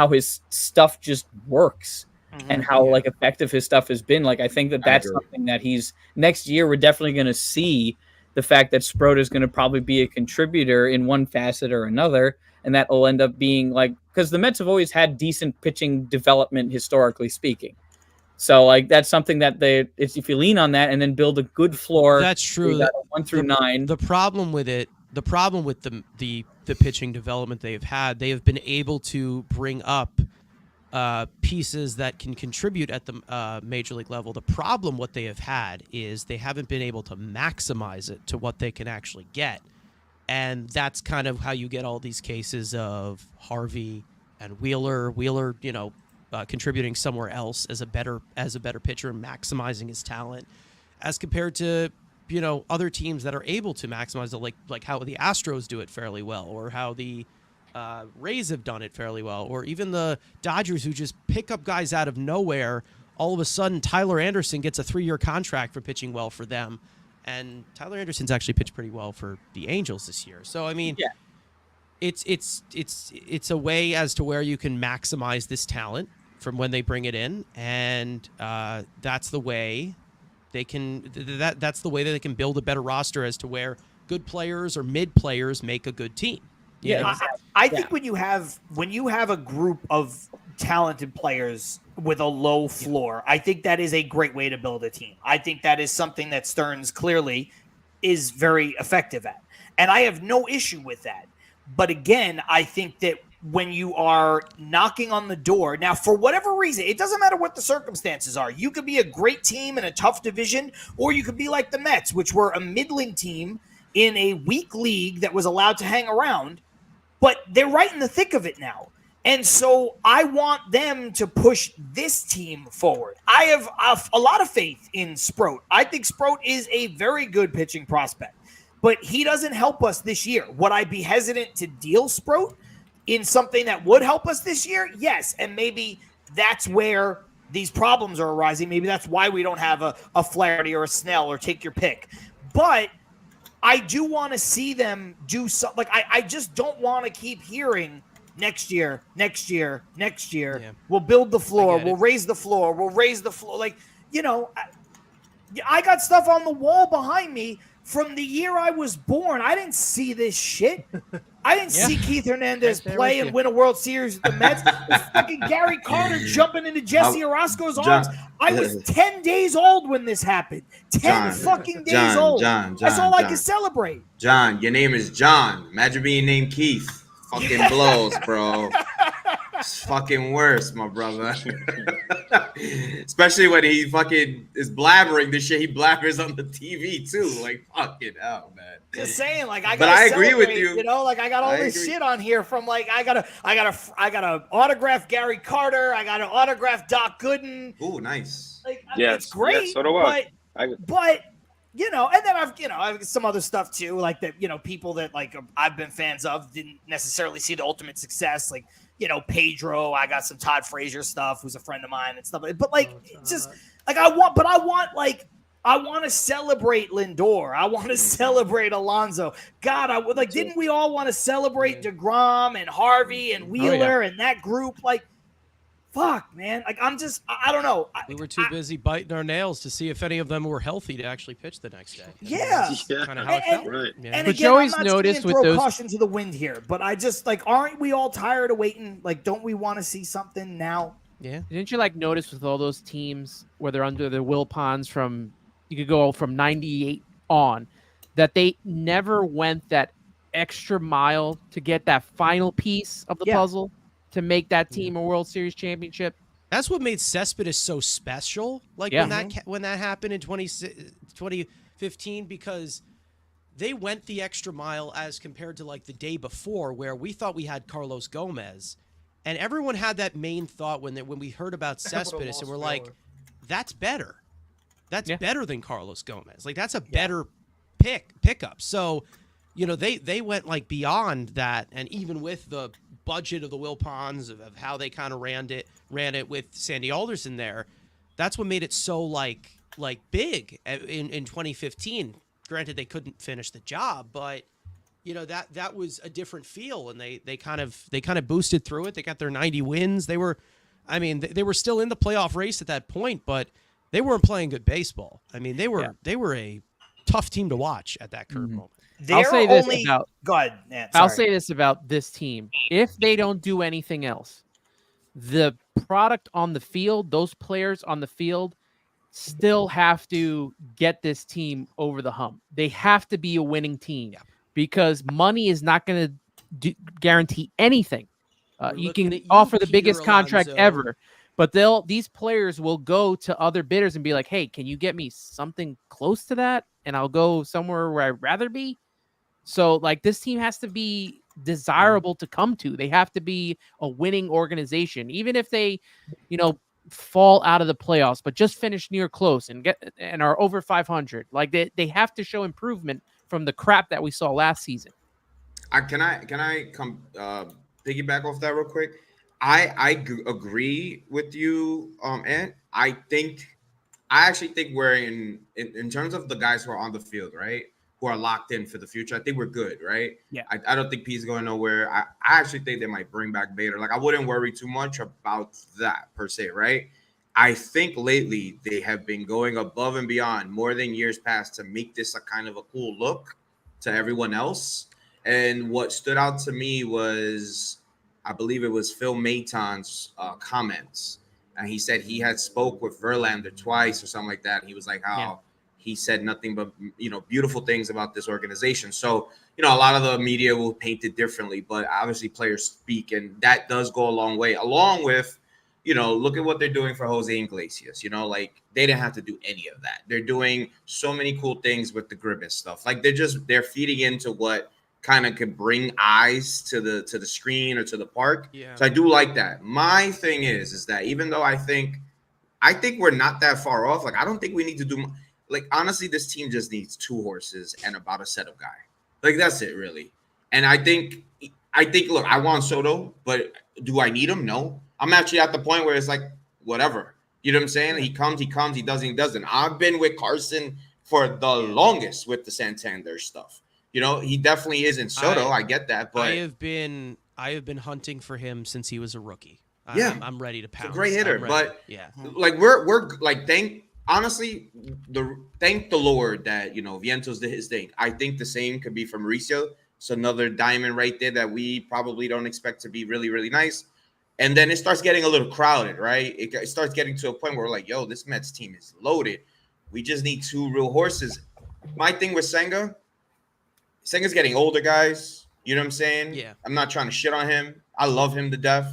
Speaker 6: his stuff just works and how like effective his stuff has been. Like, I think that's something that next year we're definitely going to see the fact that Sproat is going to probably be a contributor in one facet or another. And that will end up being like, because the Mets have always had decent pitching development, historically speaking. So like, that's something that if you lean on that and then build a good floor.
Speaker 1: That's true.
Speaker 6: 1 through 9.
Speaker 1: The problem with the pitching development they have been able to bring up pieces that can contribute at the major league level. The problem what they have had is they haven't been able to maximize it to what they can actually get. And that's kind of how you get all these cases of Harvey and Wheeler, contributing somewhere else as a better pitcher and maximizing his talent, as compared to other teams that are able to maximize it, like how the Astros do it fairly well, or how the Rays have done it fairly well, or even the Dodgers, who just pick up guys out of nowhere. All of a sudden, Tyler Anderson gets a 3-year contract for pitching well for them, and Tyler Anderson's actually pitched pretty well for the Angels this year. So I mean, it's a way as to where you can maximize this talent from when they bring it in, and that's the way they can. That's the way that they can build a better roster, as to where good players or mid players make a good team.
Speaker 4: I think when you have a group of talented players with a low floor, I think that is a great way to build a team. I think that is something that Stearns clearly is very effective at. And I have no issue with that. But again, I think that when you are knocking on the door, now for whatever reason, it doesn't matter what the circumstances are. You could be a great team in a tough division, or you could be like the Mets, which were a middling team in a weak league that was allowed to hang around. But they're right in the thick of it now. And so I want them to push this team forward. I have a lot of faith in Sproat. I think Sproat is a very good pitching prospect, but he doesn't help us this year. Would I be hesitant to deal Sproat in something that would help us this year? Yes. And maybe that's where these problems are arising. Maybe that's why we don't have a Flaherty or a Snell, or take your pick. But I do want to see them do something. Like, I just don't want to keep hearing next year.
Speaker 1: Yeah.
Speaker 4: We'll build the floor.
Speaker 1: I get it.
Speaker 4: We'll raise the floor. Like, I got stuff on the wall behind me from the year I was born. I didn't see this shit. I didn't see Keith Hernandez
Speaker 5: Right there
Speaker 4: play
Speaker 5: with
Speaker 4: and
Speaker 5: you.
Speaker 4: win a World Series with the Mets. Fucking Gary Carter jumping into Jesse Orozco's arms. I was 10 days old when this happened. 10 fucking days old. That's all I could celebrate.
Speaker 8: John, your name is John. Imagine being named Keith. Fucking blows, bro. It's fucking worse, my brother. Especially when he fucking is blabbering the shit he blabbers on the TV too. Like, fucking hell, man.
Speaker 4: Just saying, like, I
Speaker 8: But
Speaker 4: gotta
Speaker 8: I agree with
Speaker 4: celebrate,
Speaker 8: you.
Speaker 4: Like, I got all this
Speaker 8: agree.
Speaker 4: shit on here from, like, I gotta autograph Gary Carter. I gotta autograph Doc Gooden.
Speaker 8: Ooh, nice.
Speaker 4: Like,
Speaker 7: Yes,
Speaker 4: it's great.
Speaker 7: yes, so do I.
Speaker 4: But and then I've some other stuff too, like that, people that like I've been fans of didn't necessarily see the ultimate success, like, Pedro. I got some Todd Frazier stuff, who's a friend of mine and stuff. But like, it's just like I want like I want to celebrate Lindor. I want to celebrate Alonso. God, I would like. Didn't we all want to celebrate DeGrom and Harvey and Wheeler and that group? Like, fuck, man. Like, I don't know.
Speaker 1: We were too busy biting our nails to see if any of them were healthy to actually pitch the next day.
Speaker 4: Yeah.
Speaker 1: Kind of how it felt.
Speaker 7: Right.
Speaker 1: Yeah.
Speaker 4: And
Speaker 5: But
Speaker 4: again,
Speaker 5: you always
Speaker 4: I'm not
Speaker 5: notice
Speaker 4: saying
Speaker 5: with
Speaker 4: throw
Speaker 5: those-
Speaker 4: caution to the wind here, but I just like, aren't we all tired of waiting? Like, don't we want to see something now?
Speaker 1: Yeah.
Speaker 5: Didn't you like notice with all those teams where they're under the Wilpons from you could go from 98 on that they never went that extra mile to get that final piece of the puzzle to make that team a World Series championship?
Speaker 1: That's what made Cespedes so special. Like when that happened in 2015, because they went the extra mile as compared to like the day before, where we thought we had Carlos Gomez, and everyone had that main thought when we heard about Cespedes, and we're like, that's better. That's better than Carlos Gomez. Like that's a better pickup. So, you know, they went like beyond that, and even with the budget of the Wilpons of how they kind of ran it with Sandy Alderson there, that's what made it so like big in 2015. Granted, they couldn't finish the job, but you know that was a different feel, and they kind of boosted through it. They got their 90 wins. They were still in the playoff race at that point, but they weren't playing good baseball. I mean, they were a tough team to watch at that current moment.
Speaker 5: I'll say this about
Speaker 4: Go ahead. Yeah,
Speaker 5: I'll
Speaker 4: sorry.
Speaker 5: say this about this team. If they don't do anything else, the product on the field, those players on the field still have to get this team over the hump. They have to be a winning team because money is not going to guarantee anything. You can offer the biggest contract ever, but these players will go to other bidders and be like, hey, can you get me something close to that? And I'll go somewhere where I'd rather be. So, like, this team has to be desirable to come to. They have to be a winning organization, even if they, fall out of the playoffs, but just finish near close and are over 500. Like, they have to show improvement from the crap that we saw last season.
Speaker 8: Can I come piggyback off that real quick? I agree with you, Ant. I actually think we're in terms of the guys who are on the field, right? Who are locked in for the future. I think we're good, right?
Speaker 5: Yeah.
Speaker 8: I don't think P's going nowhere. I actually think they might bring back Bader. Like, I wouldn't worry too much about that per se, right? I think lately they have been going above and beyond more than years past to make this a kind of a cool look to everyone else. And what stood out to me was, I believe it was Phil Maton's comments. And he said he had spoke with Verlander twice or something like that. He was like, he said nothing but, beautiful things about this organization. So, a lot of the media will paint it differently, but obviously players speak, and that does go a long way. Along with, look at what they're doing for Jose Iglesias. Like, they didn't have to do any of that. They're doing so many cool things with the Gribbis stuff. Like, they're feeding into what kind of could bring eyes to the screen or to the park. Yeah. So I do like that. My thing is that even though I think we're not that far off, like, I don't think we need to do. Like, honestly, this team just needs 2 horses and about a set of guy. Like, that's it, really. And I think, look, I want Soto, but do I need him? No. I'm actually at the point where it's like, whatever. You know what I'm saying? He comes, he doesn't. I've been with Carson for the longest with the Santander stuff. He definitely isn't Soto. I get that, but
Speaker 1: I have been hunting for him since he was a rookie. I'm ready to pounce.
Speaker 8: He's a great hitter, but like we're like honestly, thank the Lord that Vientos did his thing. I think the same could be from Mauricio. It's another diamond right there that we probably don't expect to be really, really nice. And then it starts getting a little crowded, right? It starts getting to a point where we're like, yo, this Mets team is loaded. We just need 2 real horses. My thing with Senga's getting older, guys. You know what I'm saying?
Speaker 1: Yeah.
Speaker 8: I'm not trying to shit on him. I love him to death.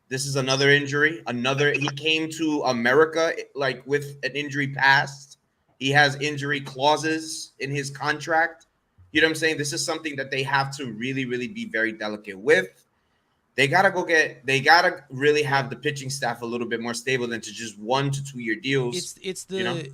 Speaker 8: This is another injury. He came to America like with an injury past. He has injury clauses in his contract. You know what I'm saying? This is something that they have to really, really be very delicate with. They gotta really have the pitching staff a little bit more stable than to just 1 to 2 year deals.
Speaker 1: It's the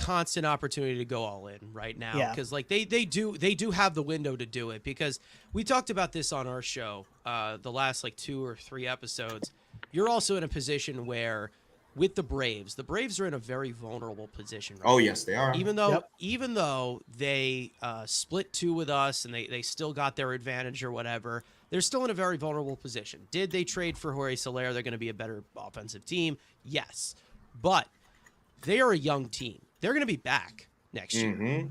Speaker 1: constant opportunity to go all in right now, because like they do have the window to do it, because we talked about this on our show the last like 2 or 3 episodes. You're also in a position where with the Braves are in a very vulnerable position right
Speaker 8: Oh
Speaker 1: now.
Speaker 8: yes, they are.
Speaker 1: Even though they split 2 with us and they still got their advantage or whatever, they're still in a very vulnerable position. Did they trade for Jorge Soler? They're going to be a better offensive team. Yes. But they are a young team. They're going to be back next year.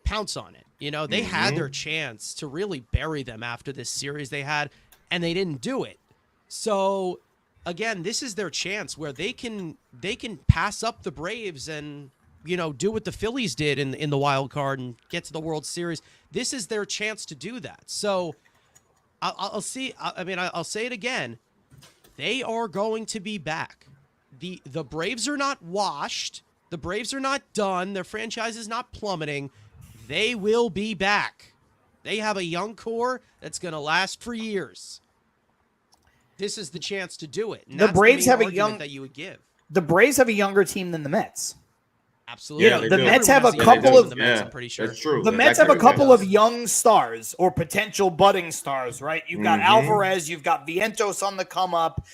Speaker 1: Pounce on it. You know, they had their chance to really bury them after this series they had, and they didn't do it. So again, this is their chance where they can pass up the Braves and, you know, do what the Phillies did in the wild card and get to the World Series. This is their chance to do that. So I'll say it again. They are going to be back. The Braves are not washed. The Braves are not done. Their franchise is not plummeting. They will be back. They have a young core that's going to last for years. This is the chance to do it. And
Speaker 4: The
Speaker 1: that's
Speaker 4: Braves
Speaker 1: main
Speaker 4: have a
Speaker 1: argument
Speaker 4: young-
Speaker 1: that you would give.
Speaker 4: The Braves have a younger team than the Mets.
Speaker 1: Absolutely.
Speaker 4: You know,
Speaker 8: they
Speaker 4: the
Speaker 8: do.
Speaker 4: Mets have a
Speaker 1: Everyone has
Speaker 4: couple
Speaker 1: young
Speaker 4: of
Speaker 1: the Mets, I'm pretty sure.
Speaker 8: That's true.
Speaker 4: The
Speaker 8: That's
Speaker 4: Mets have a
Speaker 8: accurate.
Speaker 4: couple of young stars or potential budding stars, right? You've got
Speaker 8: Mhm.
Speaker 4: Alvarez, you've got Vientos on the come up.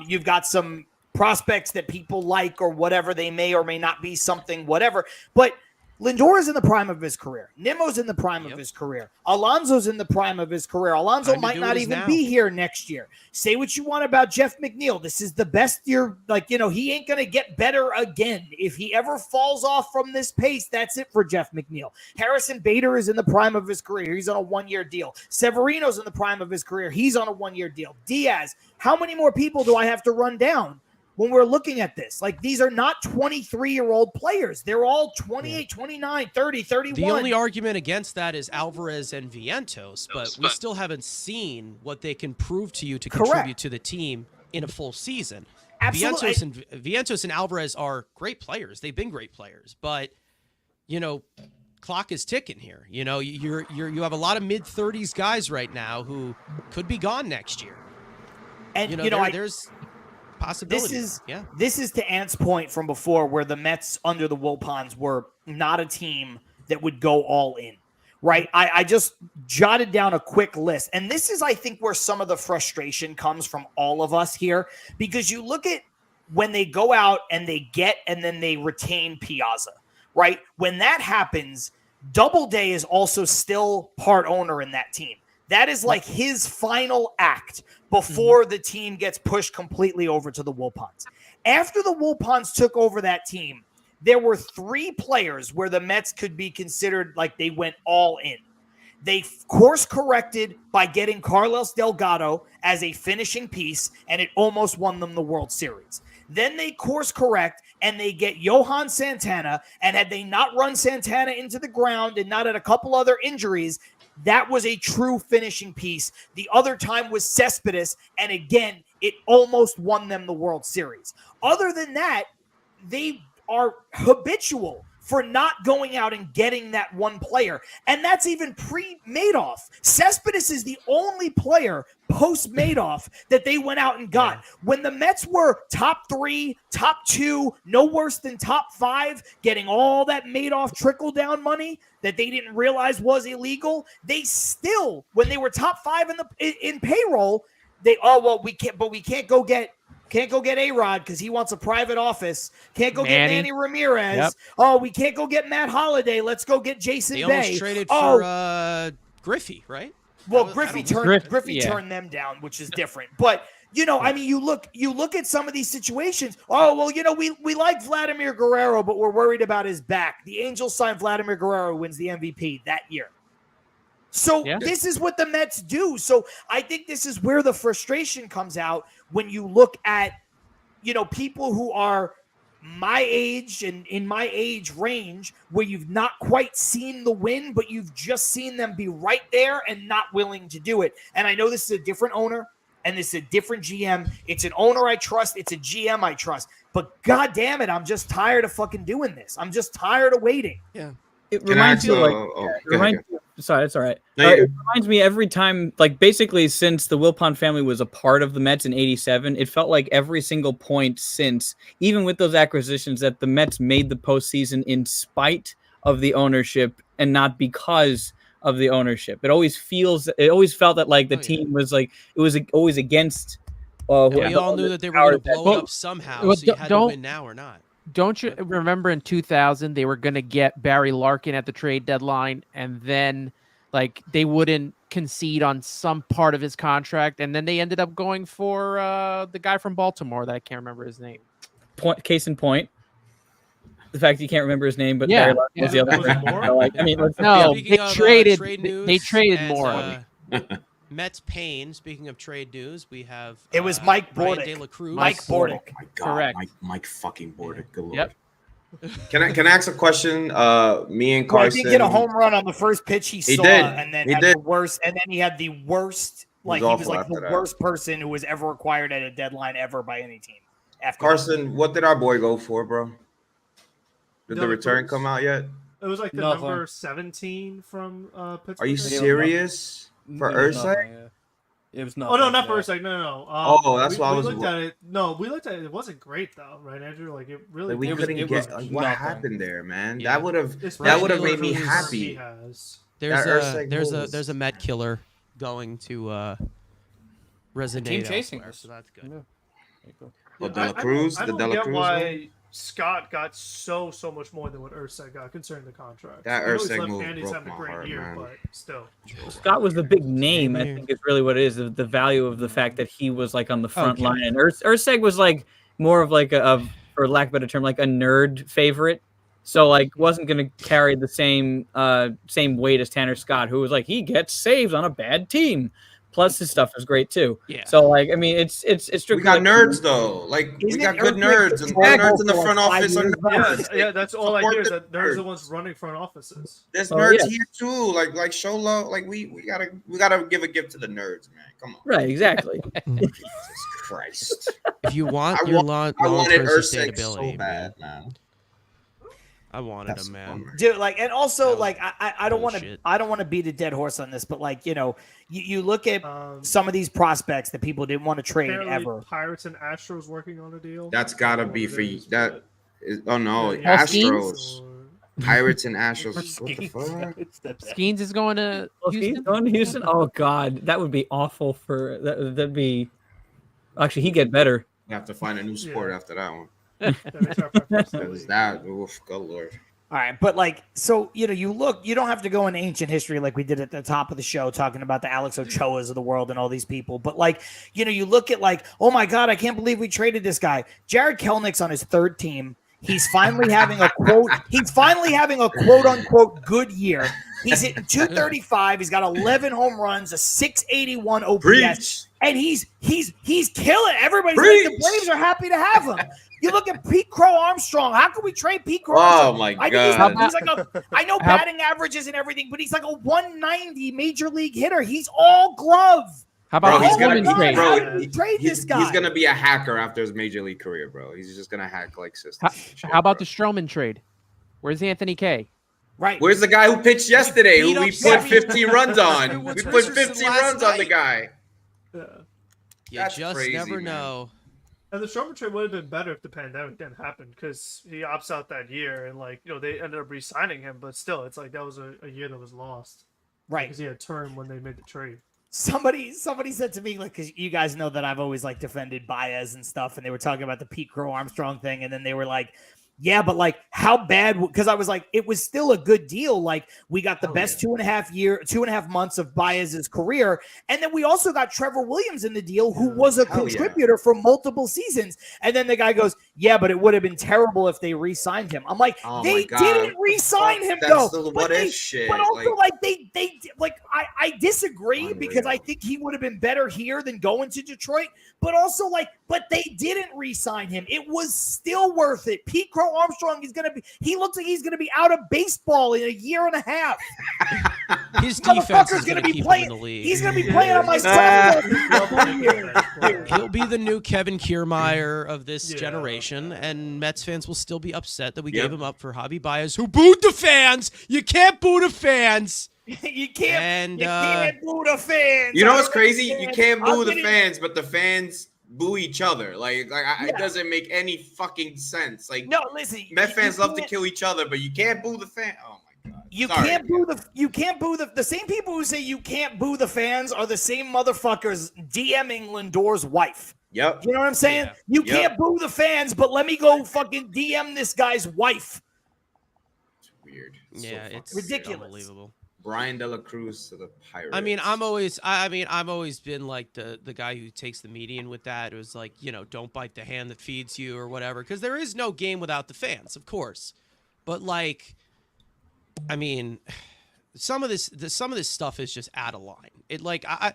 Speaker 4: You've got some prospects that people like or whatever. They may or may not be something, whatever. But Lindor's in the prime of his career. Nimmo's in the prime of his career. Alonso's in the prime of his career. Alonso
Speaker 1: Time to
Speaker 4: might
Speaker 1: do
Speaker 4: not
Speaker 1: it is
Speaker 4: even
Speaker 1: now.
Speaker 4: be here next year. Say what you want about Jeff McNeil. This is the best year. Like, you know, he ain't going to get better again. If he ever falls off from this pace, that's it for Jeff McNeil. Harrison Bader is in the prime of his career. He's on a one-year deal. Severino's in the prime of his career. He's on a one-year deal. Diaz. How many more people do I have to run down when we're looking at this? Like, these are not 23-year-old players. They're all 28, 29, 30, 31.
Speaker 1: The only argument against that is Alvarez and Vientos, but we still haven't seen what they can prove to you to contribute to the team in a full season.
Speaker 4: Absolutely.
Speaker 1: Vientos and Alvarez are great players. They've been great players, but you know, clock is ticking here. You know, you have a lot of mid-30s guys right now who could be gone next year.
Speaker 4: And,
Speaker 1: You know,
Speaker 4: I,
Speaker 1: there's possibility.
Speaker 4: This is to Ant's point from before, where the Mets under the Wilpons were not a team that would go all in, right? I just jotted down a quick list, and this is, I think, where some of the frustration comes from all of us here, because you look at when they go out and they get and then they retain Piazza, right? When that happens, Doubleday is also still part owner in that team. That is like his final act before the team gets pushed completely over to the Wilpons. After the Wilpons took over that team, there were 3 players where the Mets could be considered like they went all in. They course corrected by getting Carlos Delgado as a finishing piece, and it almost won them the World Series. Then they course correct and they get Johan Santana, and had they not run Santana into the ground and not had a couple other injuries, that was a true finishing piece. The other time was Cespedes, and again, it almost won them the World Series. Other than that, they are habitual for not going out and getting that one player. And that's even pre-Madoff. Cespedes is the only player post-Madoff that they went out and got. Yeah. When the Mets were top 3, top 2, no worse than top 5, getting all that Madoff trickle-down money that they didn't realize was illegal, they still, when they were top 5 in payroll, we can't go get A-Rod because he wants a private office. Can't go get Manny Ramirez. Yep. Oh, we can't go get Matt Holliday. Let's go get Jason Bay.
Speaker 1: They almost traded for Griffey, right?
Speaker 4: Well, Griffey turned them down, which is different. But, you know, I mean, you look at some of these situations. Oh, well, you know, we like Vladimir Guerrero, but we're worried about his back. The Angels signed Vladimir Guerrero, wins the MVP that year. So this is what the Mets do. So I think this is where the frustration comes out when you look at, you know, people who are my age and in my age range where you've not quite seen the win, but you've just seen them be right there and not willing to do it. And I know this is a different owner and this is a different GM. It's an owner I trust. It's a GM I trust. But God damn it, I'm just tired of fucking doing this. I'm just tired of waiting.
Speaker 1: Yeah.
Speaker 6: It reminds me sorry, that's all right. It reminds me every time, like basically since the Wilpon family was a part of the Mets in '87, it felt like every single point since, even with those acquisitions, that the Mets made the postseason in spite of the ownership and not because of the ownership. It always felt that like the team was like, it was always against
Speaker 1: And
Speaker 6: who-
Speaker 1: we all knew that they were
Speaker 6: Howard
Speaker 1: going to blow
Speaker 5: Well,
Speaker 1: it up somehow,
Speaker 5: well,
Speaker 1: so you had to
Speaker 5: don't-
Speaker 1: win now or not.
Speaker 5: Don't you remember in 2000 they were going to get Barry Larkin at the trade deadline, and then like they wouldn't concede on some part of his contract, and then they ended up going for the guy from Baltimore that I can't remember his name.
Speaker 6: Case in point, the fact that you can't remember his name, but
Speaker 5: Yeah,
Speaker 6: Barry Larkin was the other
Speaker 2: Was it
Speaker 6: thing.
Speaker 2: Moore?
Speaker 6: So, like, I mean, let's,
Speaker 5: No,
Speaker 1: Speaking
Speaker 5: they
Speaker 1: of,
Speaker 5: traded.
Speaker 1: trade
Speaker 5: They
Speaker 1: news
Speaker 5: traded
Speaker 1: and,
Speaker 5: more.
Speaker 1: Mets Payne. Speaking of trade news, we have
Speaker 4: It was Mike
Speaker 1: Ryan
Speaker 4: Bordick.
Speaker 1: De La Cruz.
Speaker 4: Mike Bordick.
Speaker 8: Oh my God,
Speaker 5: Correct.
Speaker 8: Mike fucking Bordick. Good lord.
Speaker 5: Yep.
Speaker 8: Can I ask a question? Me and
Speaker 4: Well, he
Speaker 8: Carson.
Speaker 4: did get a home run on the first pitch he saw,
Speaker 8: did.
Speaker 4: and then
Speaker 8: He
Speaker 4: had
Speaker 8: did.
Speaker 4: the worst. And then he had the worst. Like he was
Speaker 8: awful
Speaker 4: like the
Speaker 8: after that.
Speaker 4: worst person who was ever acquired at a deadline ever by any team. After
Speaker 8: Carson, what did our boy go for, bro? Did
Speaker 2: De
Speaker 8: the
Speaker 2: La
Speaker 8: return
Speaker 2: Cruz.
Speaker 8: come out yet?
Speaker 2: It was like the
Speaker 3: Nothing.
Speaker 2: number 17 from Pittsburgh.
Speaker 8: Are you
Speaker 2: I think.
Speaker 8: serious? For
Speaker 3: It was
Speaker 8: Ursay?
Speaker 3: nothing, yeah. It was nothing.
Speaker 2: Oh no, not
Speaker 3: yeah.
Speaker 2: for a second. No.
Speaker 8: Oh, that's
Speaker 2: we,
Speaker 8: why I
Speaker 2: we
Speaker 8: was-
Speaker 2: looked at it. No, we looked at it. It wasn't great though, right, Andrew? Like it really.
Speaker 8: Like, we
Speaker 3: It was-
Speaker 8: couldn't
Speaker 3: it
Speaker 8: get.
Speaker 3: was
Speaker 8: Like, what
Speaker 3: nothing.
Speaker 8: happened there, man?
Speaker 1: Yeah.
Speaker 8: That would have.
Speaker 2: Especially
Speaker 8: That would have
Speaker 1: De La
Speaker 8: made me
Speaker 1: Cruz.
Speaker 2: He
Speaker 8: happy.
Speaker 2: has.
Speaker 1: There's
Speaker 8: That
Speaker 1: a
Speaker 8: Ursay
Speaker 1: there's
Speaker 8: moves.
Speaker 1: a Met killer going to resonate.
Speaker 3: Team chasing
Speaker 1: elsewhere,
Speaker 3: us.
Speaker 1: so that's good.
Speaker 3: Yeah. There you go.
Speaker 8: Well,
Speaker 2: I-
Speaker 8: De La
Speaker 2: I don't-
Speaker 8: Cruz,
Speaker 2: I
Speaker 8: the
Speaker 2: don't
Speaker 8: De La
Speaker 2: get
Speaker 8: Cruz
Speaker 2: why Scott got so much more than what Ursay got concerning the contract.
Speaker 8: That
Speaker 2: I know he's
Speaker 8: Ursay
Speaker 2: left
Speaker 8: move
Speaker 2: Andy's
Speaker 8: broke
Speaker 2: having a
Speaker 8: my
Speaker 2: great
Speaker 8: heart,
Speaker 2: year,
Speaker 8: man.
Speaker 2: but still.
Speaker 6: Scott was the big name. I
Speaker 1: Same here.
Speaker 6: think is really what it is. The value of the fact that he was like on the front
Speaker 1: Okay.
Speaker 6: line, and Urseg was like more of like a, for lack of a better term, like a nerd favorite. So like wasn't going to carry the same weight as Tanner Scott, who was like he gets saves on a bad team. Plus his stuff is great too.
Speaker 1: Yeah.
Speaker 6: So like I mean it's
Speaker 8: We
Speaker 6: strictly
Speaker 8: got
Speaker 6: like-
Speaker 8: nerds though. Like we
Speaker 4: Isn't
Speaker 8: got good
Speaker 4: Ursay
Speaker 8: nerds, and the
Speaker 4: tackle
Speaker 8: nerds in the
Speaker 4: for,
Speaker 8: front
Speaker 4: like, 5
Speaker 8: office are
Speaker 4: years?
Speaker 8: nerds.
Speaker 2: Yeah, that's all I
Speaker 8: Support
Speaker 2: hear is
Speaker 8: the
Speaker 2: that they're the
Speaker 8: nerds.
Speaker 2: ones running front offices.
Speaker 8: There's
Speaker 6: Oh,
Speaker 8: nerds
Speaker 6: yeah.
Speaker 8: here too. Like show love. Like we gotta give a gift to the nerds, man. Come on.
Speaker 6: right exactly.
Speaker 8: Jesus Christ.
Speaker 1: If you want
Speaker 8: I
Speaker 1: your
Speaker 8: want-
Speaker 1: long
Speaker 8: I wanted
Speaker 1: term
Speaker 8: Ursay so
Speaker 1: sustainability,
Speaker 8: bad, man.
Speaker 1: I wanted
Speaker 8: That's
Speaker 1: him,
Speaker 8: a
Speaker 1: man.
Speaker 8: bummer.
Speaker 4: Dude, like, and also
Speaker 1: That was
Speaker 4: like I don't want to
Speaker 1: bullshit.
Speaker 4: beat a dead horse on this, but like you look at
Speaker 2: Um,
Speaker 4: some of these prospects that people didn't want to trade
Speaker 2: apparently
Speaker 4: ever.
Speaker 2: Pirates and Astros working on a deal.
Speaker 8: That's gotta
Speaker 2: I don't
Speaker 8: be
Speaker 2: know
Speaker 8: for
Speaker 2: what it
Speaker 8: you.
Speaker 2: is,
Speaker 8: That is, oh no,
Speaker 2: Yeah,
Speaker 8: Astros,
Speaker 2: or-
Speaker 8: Pirates and Astros. What the fuck?
Speaker 5: Skeens is going to
Speaker 6: Well, if he's
Speaker 5: Houston.
Speaker 6: going to Houston, oh god, that would be awful for that'd be. Actually, he'd get better.
Speaker 8: We have to find a new sport
Speaker 2: Yeah.
Speaker 8: after that one.
Speaker 2: that is our preference.
Speaker 8: Because that, oof, good lord.
Speaker 4: All right, but like, so you look, you don't have to go in ancient history like we did at the top of the show, talking about the Alex Ochoas of the world and all these people. But like, you look at like, oh my God, I can't believe we traded this guy, Jared Kelnick's on his third team. He's finally having a quote. He's finally having a quote unquote good year. He's hitting 235. He's got 11 home runs, a 681 OPS,
Speaker 8: Preach.
Speaker 4: and he's killing. Everybody's like,
Speaker 8: Preach.
Speaker 4: the Braves are happy to have him. You look at Pete Crow Armstrong. How can we trade Pete Crow?
Speaker 8: Oh
Speaker 4: Armstrong?
Speaker 8: my
Speaker 4: I think
Speaker 8: god.
Speaker 4: he's like I know
Speaker 5: How-
Speaker 4: batting averages and everything, but he's like a 190 major league hitter. He's all glove.
Speaker 5: How
Speaker 8: Bro,
Speaker 5: about
Speaker 8: he's
Speaker 5: the
Speaker 8: gonna
Speaker 5: Strowman trade?
Speaker 4: How
Speaker 8: bro,
Speaker 4: did we trade
Speaker 8: he's,
Speaker 4: this guy?
Speaker 8: he's gonna be a hacker after his major league career, bro. He's just gonna hack like systems. and shit,
Speaker 5: How about
Speaker 8: bro.
Speaker 5: the Strowman trade? Where's Anthony K?
Speaker 4: Right.
Speaker 8: Where's the guy who pitched yesterday?
Speaker 1: beat
Speaker 8: Who we
Speaker 1: up
Speaker 8: put
Speaker 1: Sammy-
Speaker 8: 15 runs on?
Speaker 1: Sammy
Speaker 8: We
Speaker 1: Woods
Speaker 8: put
Speaker 1: Richardson
Speaker 8: 15
Speaker 1: last
Speaker 8: runs on the
Speaker 1: night.
Speaker 8: guy.
Speaker 2: Yeah.
Speaker 1: You
Speaker 8: That's
Speaker 1: just
Speaker 8: crazy,
Speaker 1: never
Speaker 8: man.
Speaker 1: know.
Speaker 2: And the Stroman trade would have been better if the pandemic didn't happen because he opts out that year and they ended up re-signing him, but still, it's like that was a year that was lost
Speaker 4: Right.
Speaker 2: because he had term when they made the trade.
Speaker 4: Somebody said to me, like, because you guys know that I've always like defended Baez and stuff, and they were talking about the Pete Crow Armstrong thing, and then they were like, yeah, but like, how bad? Because I was like, it was still a good deal. Like, we got the
Speaker 8: Hell
Speaker 4: best
Speaker 8: yeah.
Speaker 4: 2.5 months of Baez's career, and then we also got Trevor Williams in the deal, who was a
Speaker 8: Hell yeah.
Speaker 4: contributor for multiple seasons. And then the guy goes, yeah, but it would have been terrible if they re-signed him. I'm like,
Speaker 8: Oh
Speaker 4: they
Speaker 8: my God.
Speaker 4: didn't re-sign him
Speaker 8: That's
Speaker 4: though.
Speaker 8: the
Speaker 4: But
Speaker 8: what
Speaker 4: they-
Speaker 8: if shit.
Speaker 4: But also,
Speaker 8: Like,
Speaker 4: I disagree because
Speaker 8: Unreal.
Speaker 4: I think he would have been better here than going to Detroit. But also, but they didn't re-sign him. It was still worth it. Pete Crow Armstrong is gonna be. He looks like he's gonna be out of baseball in a year and a half.
Speaker 1: His defense
Speaker 4: Motherfucker's
Speaker 1: is going
Speaker 4: gonna
Speaker 1: to
Speaker 4: be
Speaker 1: keep
Speaker 4: playing.
Speaker 1: him in the league.
Speaker 4: He's gonna be playing on my
Speaker 8: Ah.
Speaker 4: softball.
Speaker 1: He'll be the new Kevin Kiermaier of this
Speaker 2: Yeah.
Speaker 1: generation, and Mets fans will still be upset that we
Speaker 8: Yep.
Speaker 1: gave him up for Javi Baez, who booed the fans. You can't boo the fans.
Speaker 4: You can't.
Speaker 1: And
Speaker 4: You can't boo the fans.
Speaker 8: you know
Speaker 4: I
Speaker 8: what's crazy? You can't
Speaker 4: I'm
Speaker 8: boo the
Speaker 4: getting-
Speaker 8: fans, but the fans boo each other. It
Speaker 4: Yeah.
Speaker 8: doesn't make any fucking sense. Like,
Speaker 4: No, listen.
Speaker 8: Met fans love to
Speaker 4: can't-
Speaker 8: kill each other, but you can't boo the fan. Oh my god!
Speaker 4: You
Speaker 8: Sorry.
Speaker 4: can't boo the same people who say you can't boo the fans are the same motherfuckers DMing Lindor's wife.
Speaker 8: Yep.
Speaker 4: You know what I'm saying?
Speaker 1: Yeah.
Speaker 4: You
Speaker 8: Yep.
Speaker 4: can't boo the fans, but let me go fucking DM this guy's wife.
Speaker 8: It's weird.
Speaker 1: Yeah,
Speaker 8: so
Speaker 1: it's
Speaker 8: fucking weird.
Speaker 4: ridiculous.
Speaker 1: unbelievable.
Speaker 8: Brian De La Cruz to the Pirates.
Speaker 1: I mean, I've always been like the guy who takes the median with that. It was like, don't bite the hand that feeds you or whatever, because there is no game without the fans, of course. But like, I mean, some of this stuff is just out of line. It like I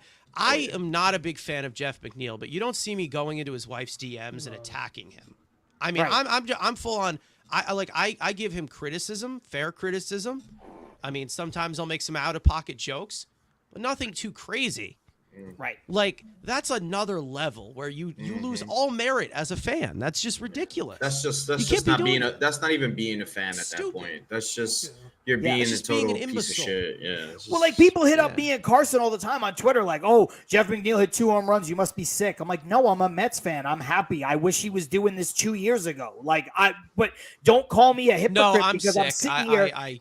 Speaker 1: am not a big fan of Jeff McNeil, but you don't see me going into his wife's DMs and attacking him. I mean,
Speaker 4: Right.
Speaker 1: I'm full on. I give him criticism, fair criticism. I mean, sometimes I'll make some out of pocket jokes, but nothing too crazy.
Speaker 4: Right.
Speaker 1: Like, that's another level where you lose all merit as a fan. That's just ridiculous.
Speaker 8: That's
Speaker 1: You
Speaker 8: just
Speaker 1: can't be
Speaker 8: not
Speaker 1: doing-
Speaker 8: being that's not even being a fan at that
Speaker 1: Stupid.
Speaker 8: point. That's just you're
Speaker 4: Yeah,
Speaker 8: being
Speaker 1: it's
Speaker 8: a
Speaker 1: just being
Speaker 8: total
Speaker 1: an
Speaker 8: piece of
Speaker 1: imbecile.
Speaker 8: shit. Yeah. it's
Speaker 4: Well,
Speaker 8: just-
Speaker 4: like people hit up
Speaker 1: Yeah.
Speaker 4: me and Carson all the time on Twitter, like, "Oh, Jeff McNeil hit 2 home runs. You must be sick." I'm like, "No, I'm a Mets fan. I'm happy. I wish he was doing this 2 years ago." But don't call me a hypocrite
Speaker 1: No, I'm
Speaker 4: because
Speaker 1: sick.
Speaker 4: I'm sitting here.
Speaker 1: I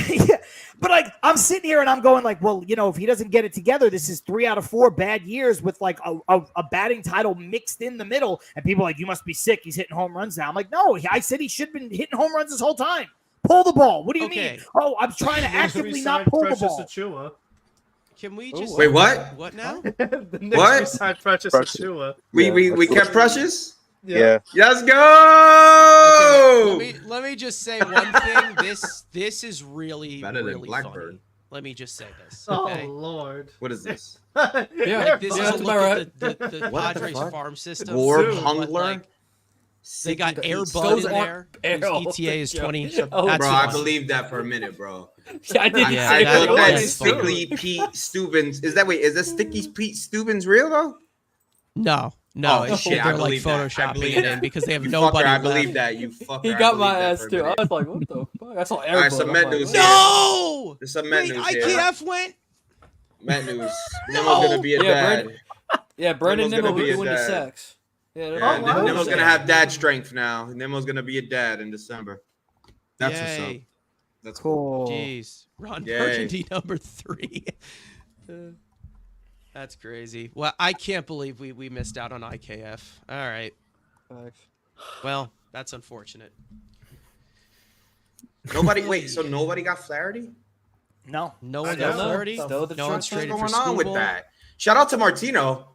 Speaker 4: Yeah, but like I'm sitting here and I'm going like, well, if he doesn't get it together, this is 3 out of 4 bad years with like a batting title mixed in the middle, and people are like, you must be sick. He's hitting home runs now. I'm like, no, I said he should have been hitting home runs this whole time. Pull the ball. What do you mean?
Speaker 1: Okay.
Speaker 4: Oh, I'm trying to actively not pull the
Speaker 2: Precious
Speaker 4: ball.
Speaker 2: Achua.
Speaker 1: Can we just
Speaker 8: Wait, what?
Speaker 1: What now?
Speaker 2: The Knicks
Speaker 8: What?
Speaker 2: re-signed Precious
Speaker 7: Precious.
Speaker 2: Achua.
Speaker 8: We kept Precious.
Speaker 7: Yeah.
Speaker 8: Let's
Speaker 1: Okay,
Speaker 8: go.
Speaker 1: let me just say one thing. This is really
Speaker 8: Better than
Speaker 1: really
Speaker 8: Blackbird.
Speaker 1: funny. Let me just say this.
Speaker 2: Oh
Speaker 1: Okay?
Speaker 2: Lord.
Speaker 8: What is this?
Speaker 3: Yeah.
Speaker 1: Like, this
Speaker 3: Yeah,
Speaker 1: is a
Speaker 3: that's
Speaker 1: look
Speaker 3: about
Speaker 1: at the
Speaker 8: What the
Speaker 1: Padres
Speaker 8: fuck?
Speaker 1: farm system.
Speaker 8: War
Speaker 2: Soon.
Speaker 1: But,
Speaker 8: Hungler.
Speaker 1: like, they got Air
Speaker 3: Those
Speaker 1: Bud in
Speaker 3: aren't
Speaker 1: there.
Speaker 3: Arrow.
Speaker 1: Whose ETA is 20.
Speaker 3: Oh,
Speaker 1: That's
Speaker 8: Bro, I
Speaker 1: funny.
Speaker 8: believed that for a minute, bro.
Speaker 3: Yeah, I did.
Speaker 1: Yeah,
Speaker 8: I
Speaker 1: that-
Speaker 8: thought that
Speaker 1: that's funny.
Speaker 8: Sticky Pete Stubens. Is that Sticky Pete Stubens real though?
Speaker 1: No,
Speaker 8: Oh,
Speaker 1: it's
Speaker 8: shit, I
Speaker 1: they're like
Speaker 8: believe that. I
Speaker 1: photoshopping
Speaker 8: believe
Speaker 1: it
Speaker 8: that.
Speaker 1: in because they have
Speaker 8: You
Speaker 1: nobody
Speaker 8: fucker, I
Speaker 1: left.
Speaker 8: believe that. You fucker.
Speaker 3: He
Speaker 8: I
Speaker 3: got
Speaker 8: believe
Speaker 3: my
Speaker 8: that
Speaker 3: ass
Speaker 8: for a
Speaker 3: too. I
Speaker 8: minute.
Speaker 3: was like, what the fuck? I saw
Speaker 8: right,
Speaker 3: Airbud.
Speaker 8: some
Speaker 3: I'm
Speaker 8: Met
Speaker 3: like,
Speaker 8: news
Speaker 3: what?
Speaker 8: here.
Speaker 1: No!
Speaker 8: There's some Met
Speaker 1: Wait,
Speaker 8: news here.
Speaker 1: IKF went?
Speaker 8: Met news. Nemo's gonna be a
Speaker 3: Yeah,
Speaker 8: dad.
Speaker 3: Yeah, Brandon
Speaker 8: Nemo's
Speaker 3: Nimmo
Speaker 8: gonna be a
Speaker 3: doing the
Speaker 8: dad.
Speaker 3: sex. Yeah,
Speaker 8: Yeah,
Speaker 2: Oh, wow.
Speaker 8: Nemo's gonna have dad strength now. Nemo's gonna be a dad in December. That's what's up.
Speaker 1: Yay.
Speaker 8: That's cool.
Speaker 4: Cool.
Speaker 1: Jeez. Ron
Speaker 8: Yay.
Speaker 1: Burgundy number 3. That's crazy. Well, I can't believe we missed out on IKF. All right. Well, that's unfortunate.
Speaker 8: So nobody got Flaherty?
Speaker 4: No.
Speaker 1: No
Speaker 2: I
Speaker 1: one
Speaker 2: don't
Speaker 1: got
Speaker 2: know.
Speaker 1: Flaherty?
Speaker 3: Still the
Speaker 1: No one's
Speaker 3: choice.
Speaker 1: traded
Speaker 8: What's
Speaker 1: for
Speaker 8: going on with
Speaker 1: Skubal?
Speaker 8: that? Shout out to Martino.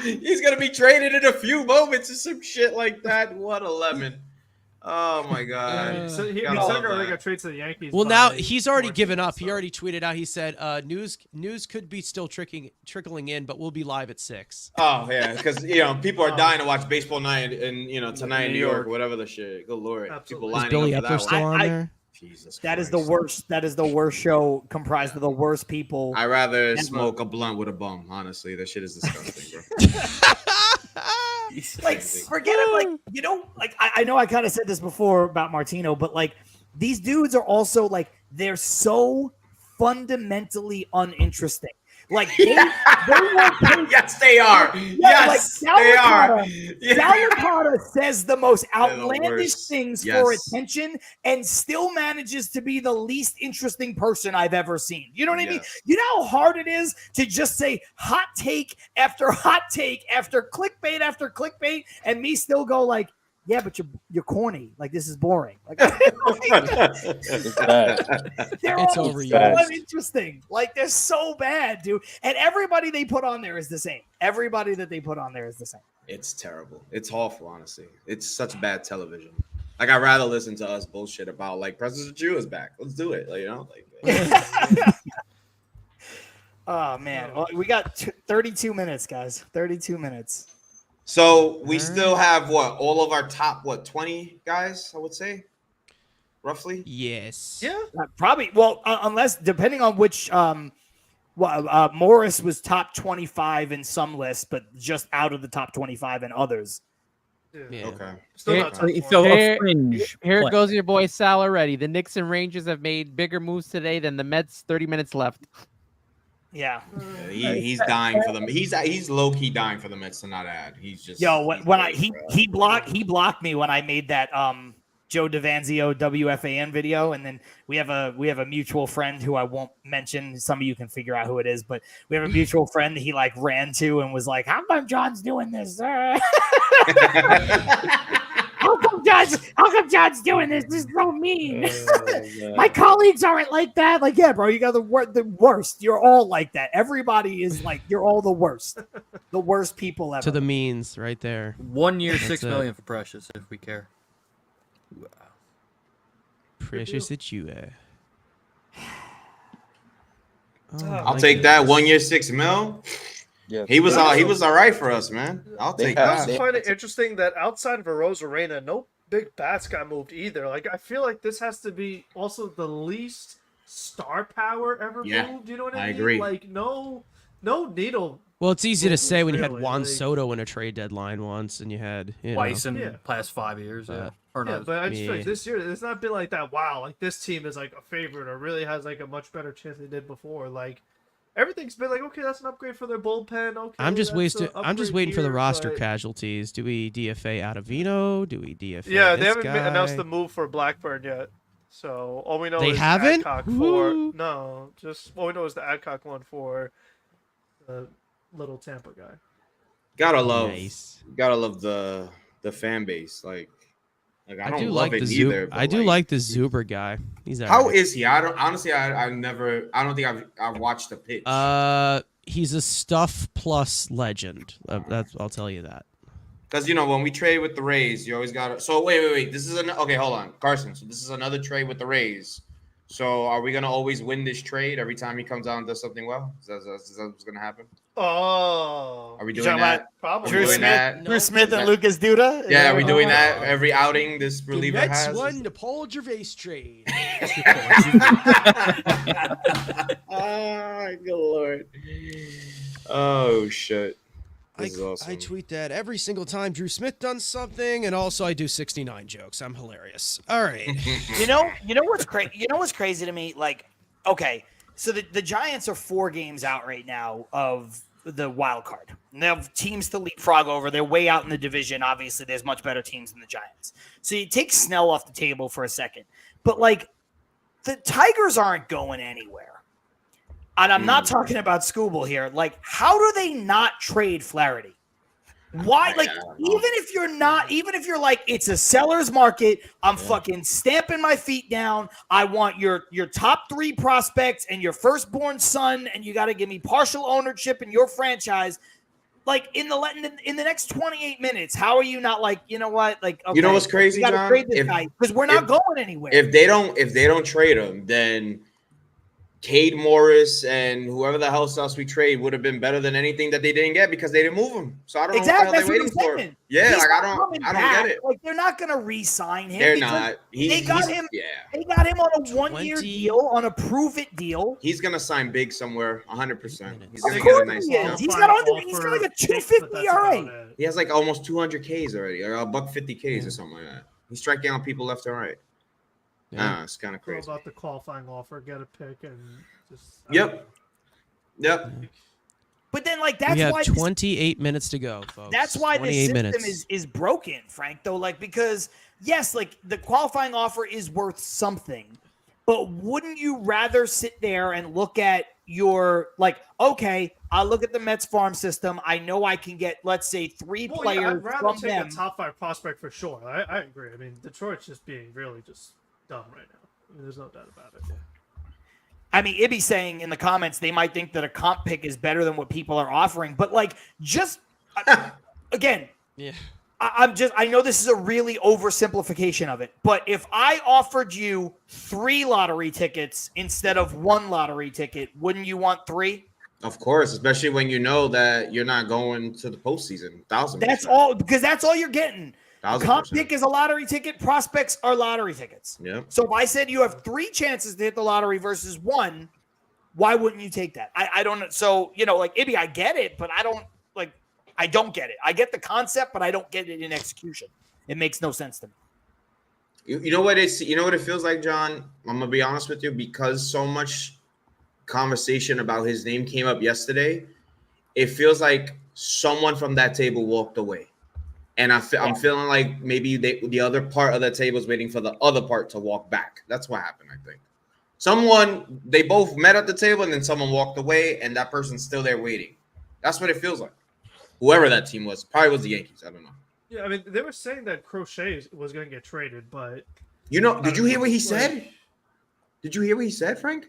Speaker 8: He's gonna be traded in a few moments or some shit like that. What a lemon! Oh my god!
Speaker 2: So he
Speaker 8: Gotta love
Speaker 2: already
Speaker 8: that.
Speaker 2: got traded to the Yankees.
Speaker 1: Well, now
Speaker 2: by
Speaker 1: he's already given
Speaker 2: Martinez,
Speaker 1: up. He
Speaker 2: so.
Speaker 1: already tweeted out. He said, "News could be still trickling in, but we'll be live at 6."
Speaker 8: Oh yeah, because people are
Speaker 2: Oh.
Speaker 8: dying to watch Baseball Night and tonight in
Speaker 3: New
Speaker 8: New York,
Speaker 3: York.
Speaker 8: whatever the shit. Good lord,
Speaker 2: Absolutely.
Speaker 8: people
Speaker 1: Is
Speaker 8: lining
Speaker 1: Billy
Speaker 8: up for
Speaker 1: Epler
Speaker 8: that
Speaker 1: still
Speaker 8: one.
Speaker 1: on
Speaker 4: I-
Speaker 1: there?
Speaker 8: Jesus
Speaker 4: That is the
Speaker 8: Christ.
Speaker 4: worst. That is the worst show comprised of the worst people.
Speaker 8: I'd rather
Speaker 4: Ever.
Speaker 8: smoke a blunt with a bum. Honestly, that shit is disgusting, bro.
Speaker 4: Like, forget it. Like, I know I kind of said this before about Martino, but like, these dudes are also like, they're so fundamentally uninteresting. Like, they won't take
Speaker 8: Yes, they are.
Speaker 4: Yeah,
Speaker 8: Yes,
Speaker 4: like,
Speaker 8: they are.
Speaker 4: Sal
Speaker 8: Yeah.
Speaker 4: Licata says the most
Speaker 8: They're the
Speaker 4: outlandish
Speaker 8: worst.
Speaker 4: things
Speaker 8: Yes.
Speaker 4: for attention and still manages to be the least interesting person I've ever seen. You know what I mean?
Speaker 8: Yes.
Speaker 4: You know how hard it is to just say hot take after clickbait after clickbait and me still go like, yeah, but you're corny. Like, this is boring. Like, they're
Speaker 1: It's
Speaker 4: all so
Speaker 1: overused.
Speaker 4: uninteresting. Like, they're so bad, dude. And everybody they put on there is the same. Everybody that they put on there is the same.
Speaker 8: It's terrible. It's awful, honestly. It's such bad television. Like, I'd rather listen to us bullshit about like President Jew is back. Let's do it.
Speaker 4: Oh man, well, we got 32 minutes, guys. 32 minutes.
Speaker 8: So we still have all of our top 20 guys, I would say, roughly.
Speaker 1: Yes.
Speaker 2: Yeah.
Speaker 4: Probably. Well, unless depending on which. Morris was top 25 in some lists, but just out of the top 25 in others.
Speaker 1: Yeah.
Speaker 8: Okay.
Speaker 2: Still
Speaker 5: Here-
Speaker 2: not top four.
Speaker 6: So
Speaker 5: Here-
Speaker 6: a fringe.
Speaker 5: Here
Speaker 6: play.
Speaker 5: goes your boy Sal already. The Knicks and Rangers have made bigger moves today than the Mets. 30 minutes left.
Speaker 4: Yeah.
Speaker 8: Yeah, he's dying for them. He's low key dying for the Mets to not add. He's just
Speaker 4: Yo,
Speaker 8: he's
Speaker 4: when I
Speaker 8: crazy, bro.
Speaker 4: he blocked me when I made that Joe DeVanzio WFAN video, and then we have a mutual friend who I won't mention. Some of you can figure out who it is, but we have a mutual friend he like ran to and was like, "How come John's doing this? How come John's doing this? This is so mean. My colleagues aren't like that." Like, yeah, bro, you got the worst. You're all like that. Everybody is like, you're all the worst people ever.
Speaker 1: To the means right there.
Speaker 3: 1 year,
Speaker 1: That's
Speaker 3: $6
Speaker 1: it.
Speaker 3: million for Precious, if we care. Wow.
Speaker 1: Precious it's you.
Speaker 8: I'll take that. 1 year, $6 million.
Speaker 7: Yeah,
Speaker 8: He was all right for us, man. I'll
Speaker 7: They
Speaker 8: take
Speaker 7: have-
Speaker 2: I also
Speaker 8: that.
Speaker 2: find it interesting that outside of a Rosarena, no big bats got moved either. Like, I feel like this has to be also the least star power ever
Speaker 8: Yeah,
Speaker 2: moved. You know what I
Speaker 8: I
Speaker 2: mean?
Speaker 8: agree.
Speaker 2: Like, no needle.
Speaker 1: Well, it's easy to say when you had
Speaker 2: Really,
Speaker 1: Juan
Speaker 2: like-
Speaker 1: Soto in a trade deadline once, and you had
Speaker 3: Twice in
Speaker 2: Yeah.
Speaker 3: the past 5 years. Yeah. Or
Speaker 2: Yeah,
Speaker 3: not.
Speaker 2: but I just feel
Speaker 1: Yeah.
Speaker 2: like this year it's not been like that. Wow, like this team is like a favorite or really has like a much better chance they did before. Like everything's been like, okay, that's an upgrade for their bullpen. Okay,
Speaker 1: I'm just
Speaker 2: that's an
Speaker 1: I'm just
Speaker 2: upgrade
Speaker 1: waiting for the
Speaker 2: here,
Speaker 1: roster
Speaker 2: but-
Speaker 1: casualties. Do we DFA Ottavino? Do we DFA?
Speaker 2: Yeah, they
Speaker 1: this
Speaker 2: haven't
Speaker 1: guy?
Speaker 2: announced the move for Blackburn yet. So all we know
Speaker 1: They
Speaker 2: is
Speaker 1: haven't?
Speaker 2: Adcock
Speaker 1: Woo.
Speaker 2: for no, just all we know is the Adcock one for the little Tampa guy.
Speaker 8: Gotta love the fan base. Like I don't
Speaker 1: do
Speaker 8: love
Speaker 1: like
Speaker 8: it
Speaker 1: the
Speaker 8: either.
Speaker 1: I do like the Zuber guy. He's
Speaker 8: How
Speaker 1: alright.
Speaker 8: is he? I don't honestly. I don't think I've watched the pitch.
Speaker 1: He's a stuff plus legend. I'll tell you that.
Speaker 8: Because when we trade with the Rays, you always got to. So wait. This is okay. Hold on, Carson. So this is another trade with the Rays. So are we gonna always win this trade every time he comes out and does something well? Is that what's gonna happen?
Speaker 2: Oh,
Speaker 8: Are we
Speaker 4: You
Speaker 8: doing
Speaker 4: talking
Speaker 8: that?
Speaker 2: probably.
Speaker 8: Are we doing that?
Speaker 4: Drew Smith and Lucas Duda.
Speaker 8: Yeah, are we doing
Speaker 4: Oh,
Speaker 8: that every outing this
Speaker 1: The
Speaker 8: reliever
Speaker 1: Mets
Speaker 8: has?
Speaker 1: won the Paul Gervais trade.
Speaker 8: Oh, good lord. Oh shit. This is awesome.
Speaker 1: I tweet that every single time Drew Smith does something, and also I do 69 jokes. I'm hilarious. All right.
Speaker 4: You know what's crazy? You know what's crazy to me? Like, okay, so the Giants are 4 games out right now of the wild card. And they have teams to leapfrog over. They're way out in the division. Obviously, there's much better teams than the Giants. So you take Snell off the table for a second, but like the Tigers aren't going anywhere. And I'm not talking about Scooble here. Like, how do they not trade Flaherty? Why? Like, even if you're like, it's a seller's market, I'm fucking stamping my feet down. I want your top 3 prospects and your firstborn son, and you got to give me partial ownership in your franchise. Like in the next 28 minutes, how are you not like, you know what? Like, okay,
Speaker 8: You know what's crazy,
Speaker 4: we gotta
Speaker 8: John?
Speaker 4: trade this
Speaker 8: If-
Speaker 4: guy because we're not going anywhere.
Speaker 8: If they don't trade him, then Cade Morris and whoever the hell else we trade would have been better than anything that they didn't get because they didn't move him. So I don't
Speaker 4: Exactly,
Speaker 8: know
Speaker 4: that's
Speaker 8: what the
Speaker 4: what
Speaker 8: hell they're
Speaker 4: I'm
Speaker 8: waiting
Speaker 4: saying.
Speaker 8: for. Yeah,
Speaker 4: He's
Speaker 8: like
Speaker 4: not
Speaker 8: I don't
Speaker 4: coming
Speaker 8: get
Speaker 4: back.
Speaker 8: it.
Speaker 4: Like they're not gonna re-sign him.
Speaker 8: They're
Speaker 4: because
Speaker 8: not.
Speaker 4: They got him.
Speaker 8: Yeah.
Speaker 4: They got him on a 1-year
Speaker 1: 20
Speaker 4: deal, on a prove-it deal.
Speaker 8: He's gonna sign big somewhere, 100%. He's
Speaker 4: Of
Speaker 8: gonna get
Speaker 4: course
Speaker 8: a nice
Speaker 4: he
Speaker 8: deal.
Speaker 4: is. He's got like a 250 ERA.
Speaker 8: He has like almost 200 Ks already, or $150 Ks or something like that. He's striking out people left and right.
Speaker 1: Yeah.
Speaker 8: It's kind of
Speaker 2: Throw
Speaker 8: crazy.
Speaker 2: about the qualifying offer, get a pick, and just.
Speaker 8: Yep.
Speaker 4: But then, like,
Speaker 1: We
Speaker 4: that's
Speaker 1: have
Speaker 4: why
Speaker 1: 28 minutes to go, folks.
Speaker 4: that's why the
Speaker 1: 28
Speaker 4: system
Speaker 1: minutes.
Speaker 4: is broken, Frank. Though, like, because yes, like the qualifying offer is worth something, but wouldn't you rather sit there and look at your like, okay, I'll look at the Mets farm system. I know I can get, let's say, 3
Speaker 2: Well,
Speaker 4: players
Speaker 2: yeah, I'd rather
Speaker 4: from
Speaker 2: take
Speaker 4: them.
Speaker 2: a top 5 prospect for sure. I agree. I mean, Detroit's just being really just dumb right now. I mean, there's no doubt about it.
Speaker 4: I mean, Ibby saying in the comments they might think that a comp pick is better than what people are offering, but like, just again,
Speaker 1: Yeah.
Speaker 4: I know this is a really oversimplification of it, but if I offered you 3 lottery tickets instead of 1 lottery ticket, wouldn't you want 3?
Speaker 8: Of course, especially when you know that you're not going to the postseason. 1,000%.
Speaker 4: That's all, because that's all you're getting. A comp
Speaker 8: 1,000%.
Speaker 4: pick is a lottery ticket. Prospects are lottery tickets.
Speaker 8: Yep.
Speaker 4: So if I said you have 3 chances to hit the lottery versus 1, why wouldn't you take that? I don't. So, like Ibby, I get it, but I don't get it. I get the concept, but I don't get it in execution. It makes no sense to me.
Speaker 8: You know what it feels like, John? I'm gonna be honest with you, because so much conversation about his name came up yesterday. It feels like someone from that table walked away. And I'm feeling like maybe the other part of the table is waiting for the other part to walk back. That's what happened, I think. They both met at the table, and then someone walked away, and that person's still there waiting. That's what it feels like. Whoever that team was, probably was the Yankees. I don't know.
Speaker 2: Yeah, I mean, they were saying that Crochet was going to get traded, but
Speaker 8: did you hear what he said? Did you hear what he said, Frank?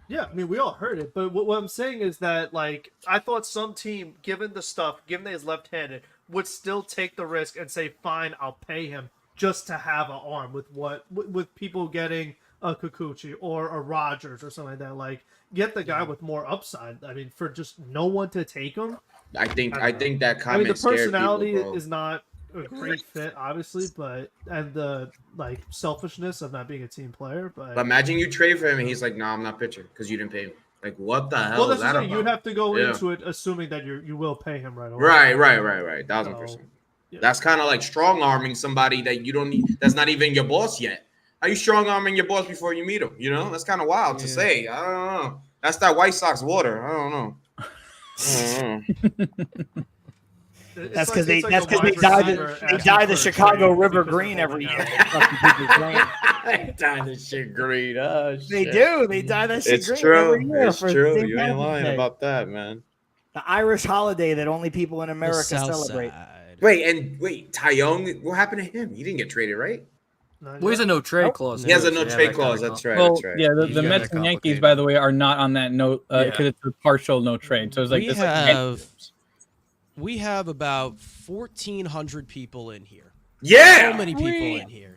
Speaker 2: Yeah, I mean, we all heard it, but what I'm saying is that, like, I thought some team, given the stuff, given that he's left-handed, would still take the risk and say, fine, I'll pay him just to have an arm with people getting a Kikuchi or a Rogers or something like that. Like, get the guy with more upside. I mean, for just no one to take him.
Speaker 8: I think that comment
Speaker 2: I mean, the
Speaker 8: scared
Speaker 2: personality
Speaker 8: people, bro.
Speaker 2: is not a great fit, obviously, and the like selfishness of not being a team player. But
Speaker 8: imagine you trade for him and he's like, "No, I'm not pitching because you didn't pay me." Like, what the hell
Speaker 2: well,
Speaker 8: is that about?
Speaker 2: You have to go into it assuming that you will pay him right away.
Speaker 8: Right. 1,000%.
Speaker 2: Yeah.
Speaker 8: That's kind of like strong arming somebody that you don't need. That's not even your boss yet. How you strong arming your boss before you meet him? You know, that's kind of wild to say. I don't know. That's that White Sox water. I don't know.
Speaker 4: That's because they dye the Chicago River green every year.
Speaker 7: They dye the shit green. Oh, shit.
Speaker 4: They do. They dye that shit
Speaker 7: It's
Speaker 4: green
Speaker 7: true.
Speaker 4: every year.
Speaker 7: It's
Speaker 4: for
Speaker 7: true.
Speaker 4: St.
Speaker 7: You ain't
Speaker 4: Patrick's
Speaker 7: lying
Speaker 4: Day.
Speaker 7: about that, man.
Speaker 4: The Irish holiday that only people in America celebrate.
Speaker 8: Wait, Tyone, what happened to him? He didn't get traded, right?
Speaker 3: Well, he's a no trade clause.
Speaker 8: He has a
Speaker 3: too,
Speaker 8: no
Speaker 3: so
Speaker 8: trade
Speaker 3: that
Speaker 8: clause.
Speaker 3: kinda
Speaker 8: That's right.
Speaker 6: Well,
Speaker 8: That's right.
Speaker 6: yeah, the
Speaker 3: He's got
Speaker 6: Mets
Speaker 3: that
Speaker 6: and Yankees,
Speaker 3: complicated.
Speaker 6: by the way, are not on that note because
Speaker 3: Yeah.
Speaker 6: it's a partial no trade. So it's like
Speaker 1: We have about 1,400 people in here.
Speaker 8: Yeah.
Speaker 1: So many people in here.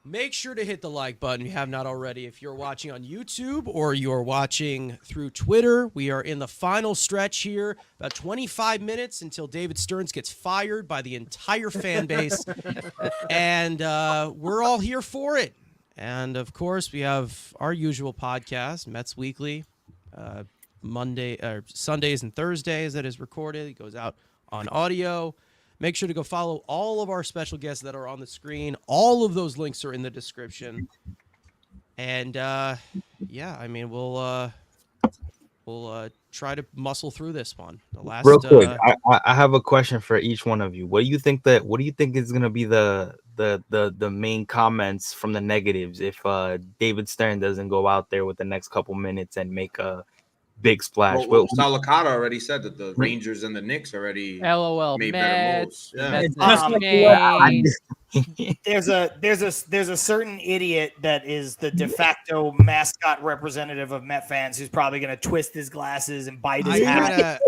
Speaker 1: Make sure to hit the like button if you have not already. If you're watching on YouTube or you're watching through Twitter, we are in the final stretch here. About 25 minutes until David Stearns gets fired by the entire fan base. And we're all here for it. And, of course, we have our usual podcast, Mets Weekly, Sundays and Thursdays that is recorded. It goes out on audio. Make sure to go follow all of our special guests that are on the screen. All of those links are in the description. And yeah, I mean, we'll try to muscle through this one. The last
Speaker 9: real quick, I have a question for each one of you. What do you think is going to be the main comments from the negatives if David Stern doesn't go out there with the next couple minutes and make a big splash?
Speaker 8: Well, Salicata already said that the Rangers and the Knicks already
Speaker 5: LOL.
Speaker 8: made better moves. Yeah.
Speaker 4: There's a certain idiot that is the de facto mascot representative of Met fans who's probably going to twist his glasses and bite his hat.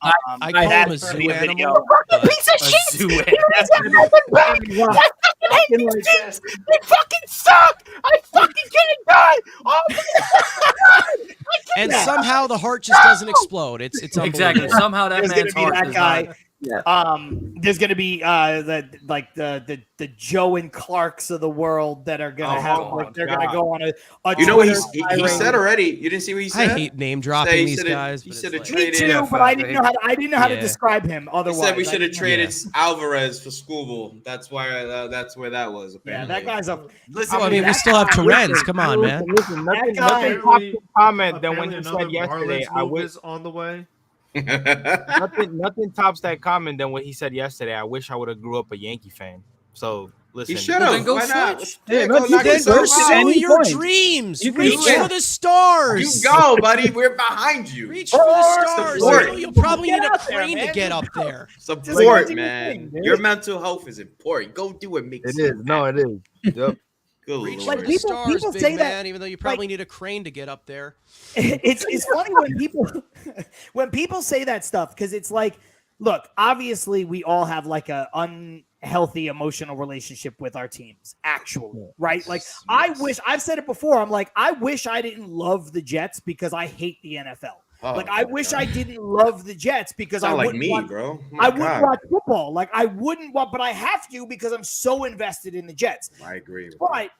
Speaker 1: I call him a zoo animal.
Speaker 4: Piece of shit! They fucking suck! I fucking can't die! Oh
Speaker 1: And somehow the heart just doesn't explode. It's
Speaker 3: Exactly.
Speaker 1: unbelievable.
Speaker 3: Somehow that
Speaker 4: There's
Speaker 3: man's
Speaker 4: gonna be
Speaker 3: heart
Speaker 4: that
Speaker 3: is
Speaker 4: guy.
Speaker 3: not-
Speaker 4: There's gonna be the Joe and Clarks of the world that are gonna gonna go on a
Speaker 8: You know what
Speaker 4: Twitter
Speaker 8: he
Speaker 4: tirade.
Speaker 8: said already? You didn't see what he
Speaker 1: I
Speaker 8: said?
Speaker 1: hate name dropping these guys.
Speaker 8: He
Speaker 1: but
Speaker 8: said
Speaker 1: it's
Speaker 8: it
Speaker 1: like-
Speaker 4: Me
Speaker 8: traded.
Speaker 4: too, but I didn't know how to describe him
Speaker 8: He
Speaker 4: otherwise.
Speaker 8: said we should have
Speaker 4: Like,
Speaker 8: traded Alvarez for Scooble. That's why. That's where that was.
Speaker 4: Yeah,
Speaker 8: Apparently.
Speaker 4: that guy's a.
Speaker 1: Oh, I mean, we still have Terrence. Come on, man.
Speaker 9: Listen, nothing
Speaker 4: guy-
Speaker 9: tops the comment than when
Speaker 2: Apparently
Speaker 9: he
Speaker 2: another
Speaker 9: said yesterday.
Speaker 2: Marlins
Speaker 9: I
Speaker 2: move
Speaker 9: wish
Speaker 2: is on the way.
Speaker 9: nothing tops that comment than what he said yesterday. I wish I would have grew up a Yankee fan. So listen,
Speaker 8: He should
Speaker 3: Well,
Speaker 8: have.
Speaker 3: then go
Speaker 8: Why not?
Speaker 3: switch.
Speaker 8: Yeah,
Speaker 6: Yeah,
Speaker 8: go
Speaker 6: no,
Speaker 8: knock
Speaker 6: you
Speaker 1: Then
Speaker 8: yourself
Speaker 1: pursue
Speaker 8: out.
Speaker 1: your
Speaker 6: point.
Speaker 1: dreams.
Speaker 6: You can
Speaker 1: Reach
Speaker 6: do it.
Speaker 1: for the stars.
Speaker 8: You go, buddy. We're behind you.
Speaker 1: Reach for the stars.
Speaker 8: Support.
Speaker 1: You'll probably
Speaker 4: Get
Speaker 1: need a
Speaker 4: out there,
Speaker 1: crane to
Speaker 4: man.
Speaker 1: get up there.
Speaker 4: Just
Speaker 8: Support,
Speaker 4: do your
Speaker 8: man.
Speaker 4: thing, dude.
Speaker 8: Your mental health is important. Go do it. Make
Speaker 9: it is. No, it is. Yep.
Speaker 8: Good
Speaker 1: Reach
Speaker 8: Lord.
Speaker 1: for the
Speaker 4: people-
Speaker 1: stars,
Speaker 4: people
Speaker 1: big
Speaker 4: say that,
Speaker 1: man, even though you probably need a crane to get up there.
Speaker 4: It's funny when people say that stuff because it's like, look, obviously we all have like a unhealthy emotional relationship with our teams, actually, right? Like I've said it before. I'm like, I wish I didn't love the Jets because I hate the NFL.
Speaker 8: Oh,
Speaker 4: Like I wish I didn't love the Jets because I
Speaker 8: Sound like
Speaker 4: wouldn't
Speaker 8: me,
Speaker 4: want,
Speaker 8: bro. Oh my
Speaker 4: I wouldn't
Speaker 8: God.
Speaker 4: watch football. Like I wouldn't want, but I have to because I'm so invested in the Jets.
Speaker 8: I agree.
Speaker 4: But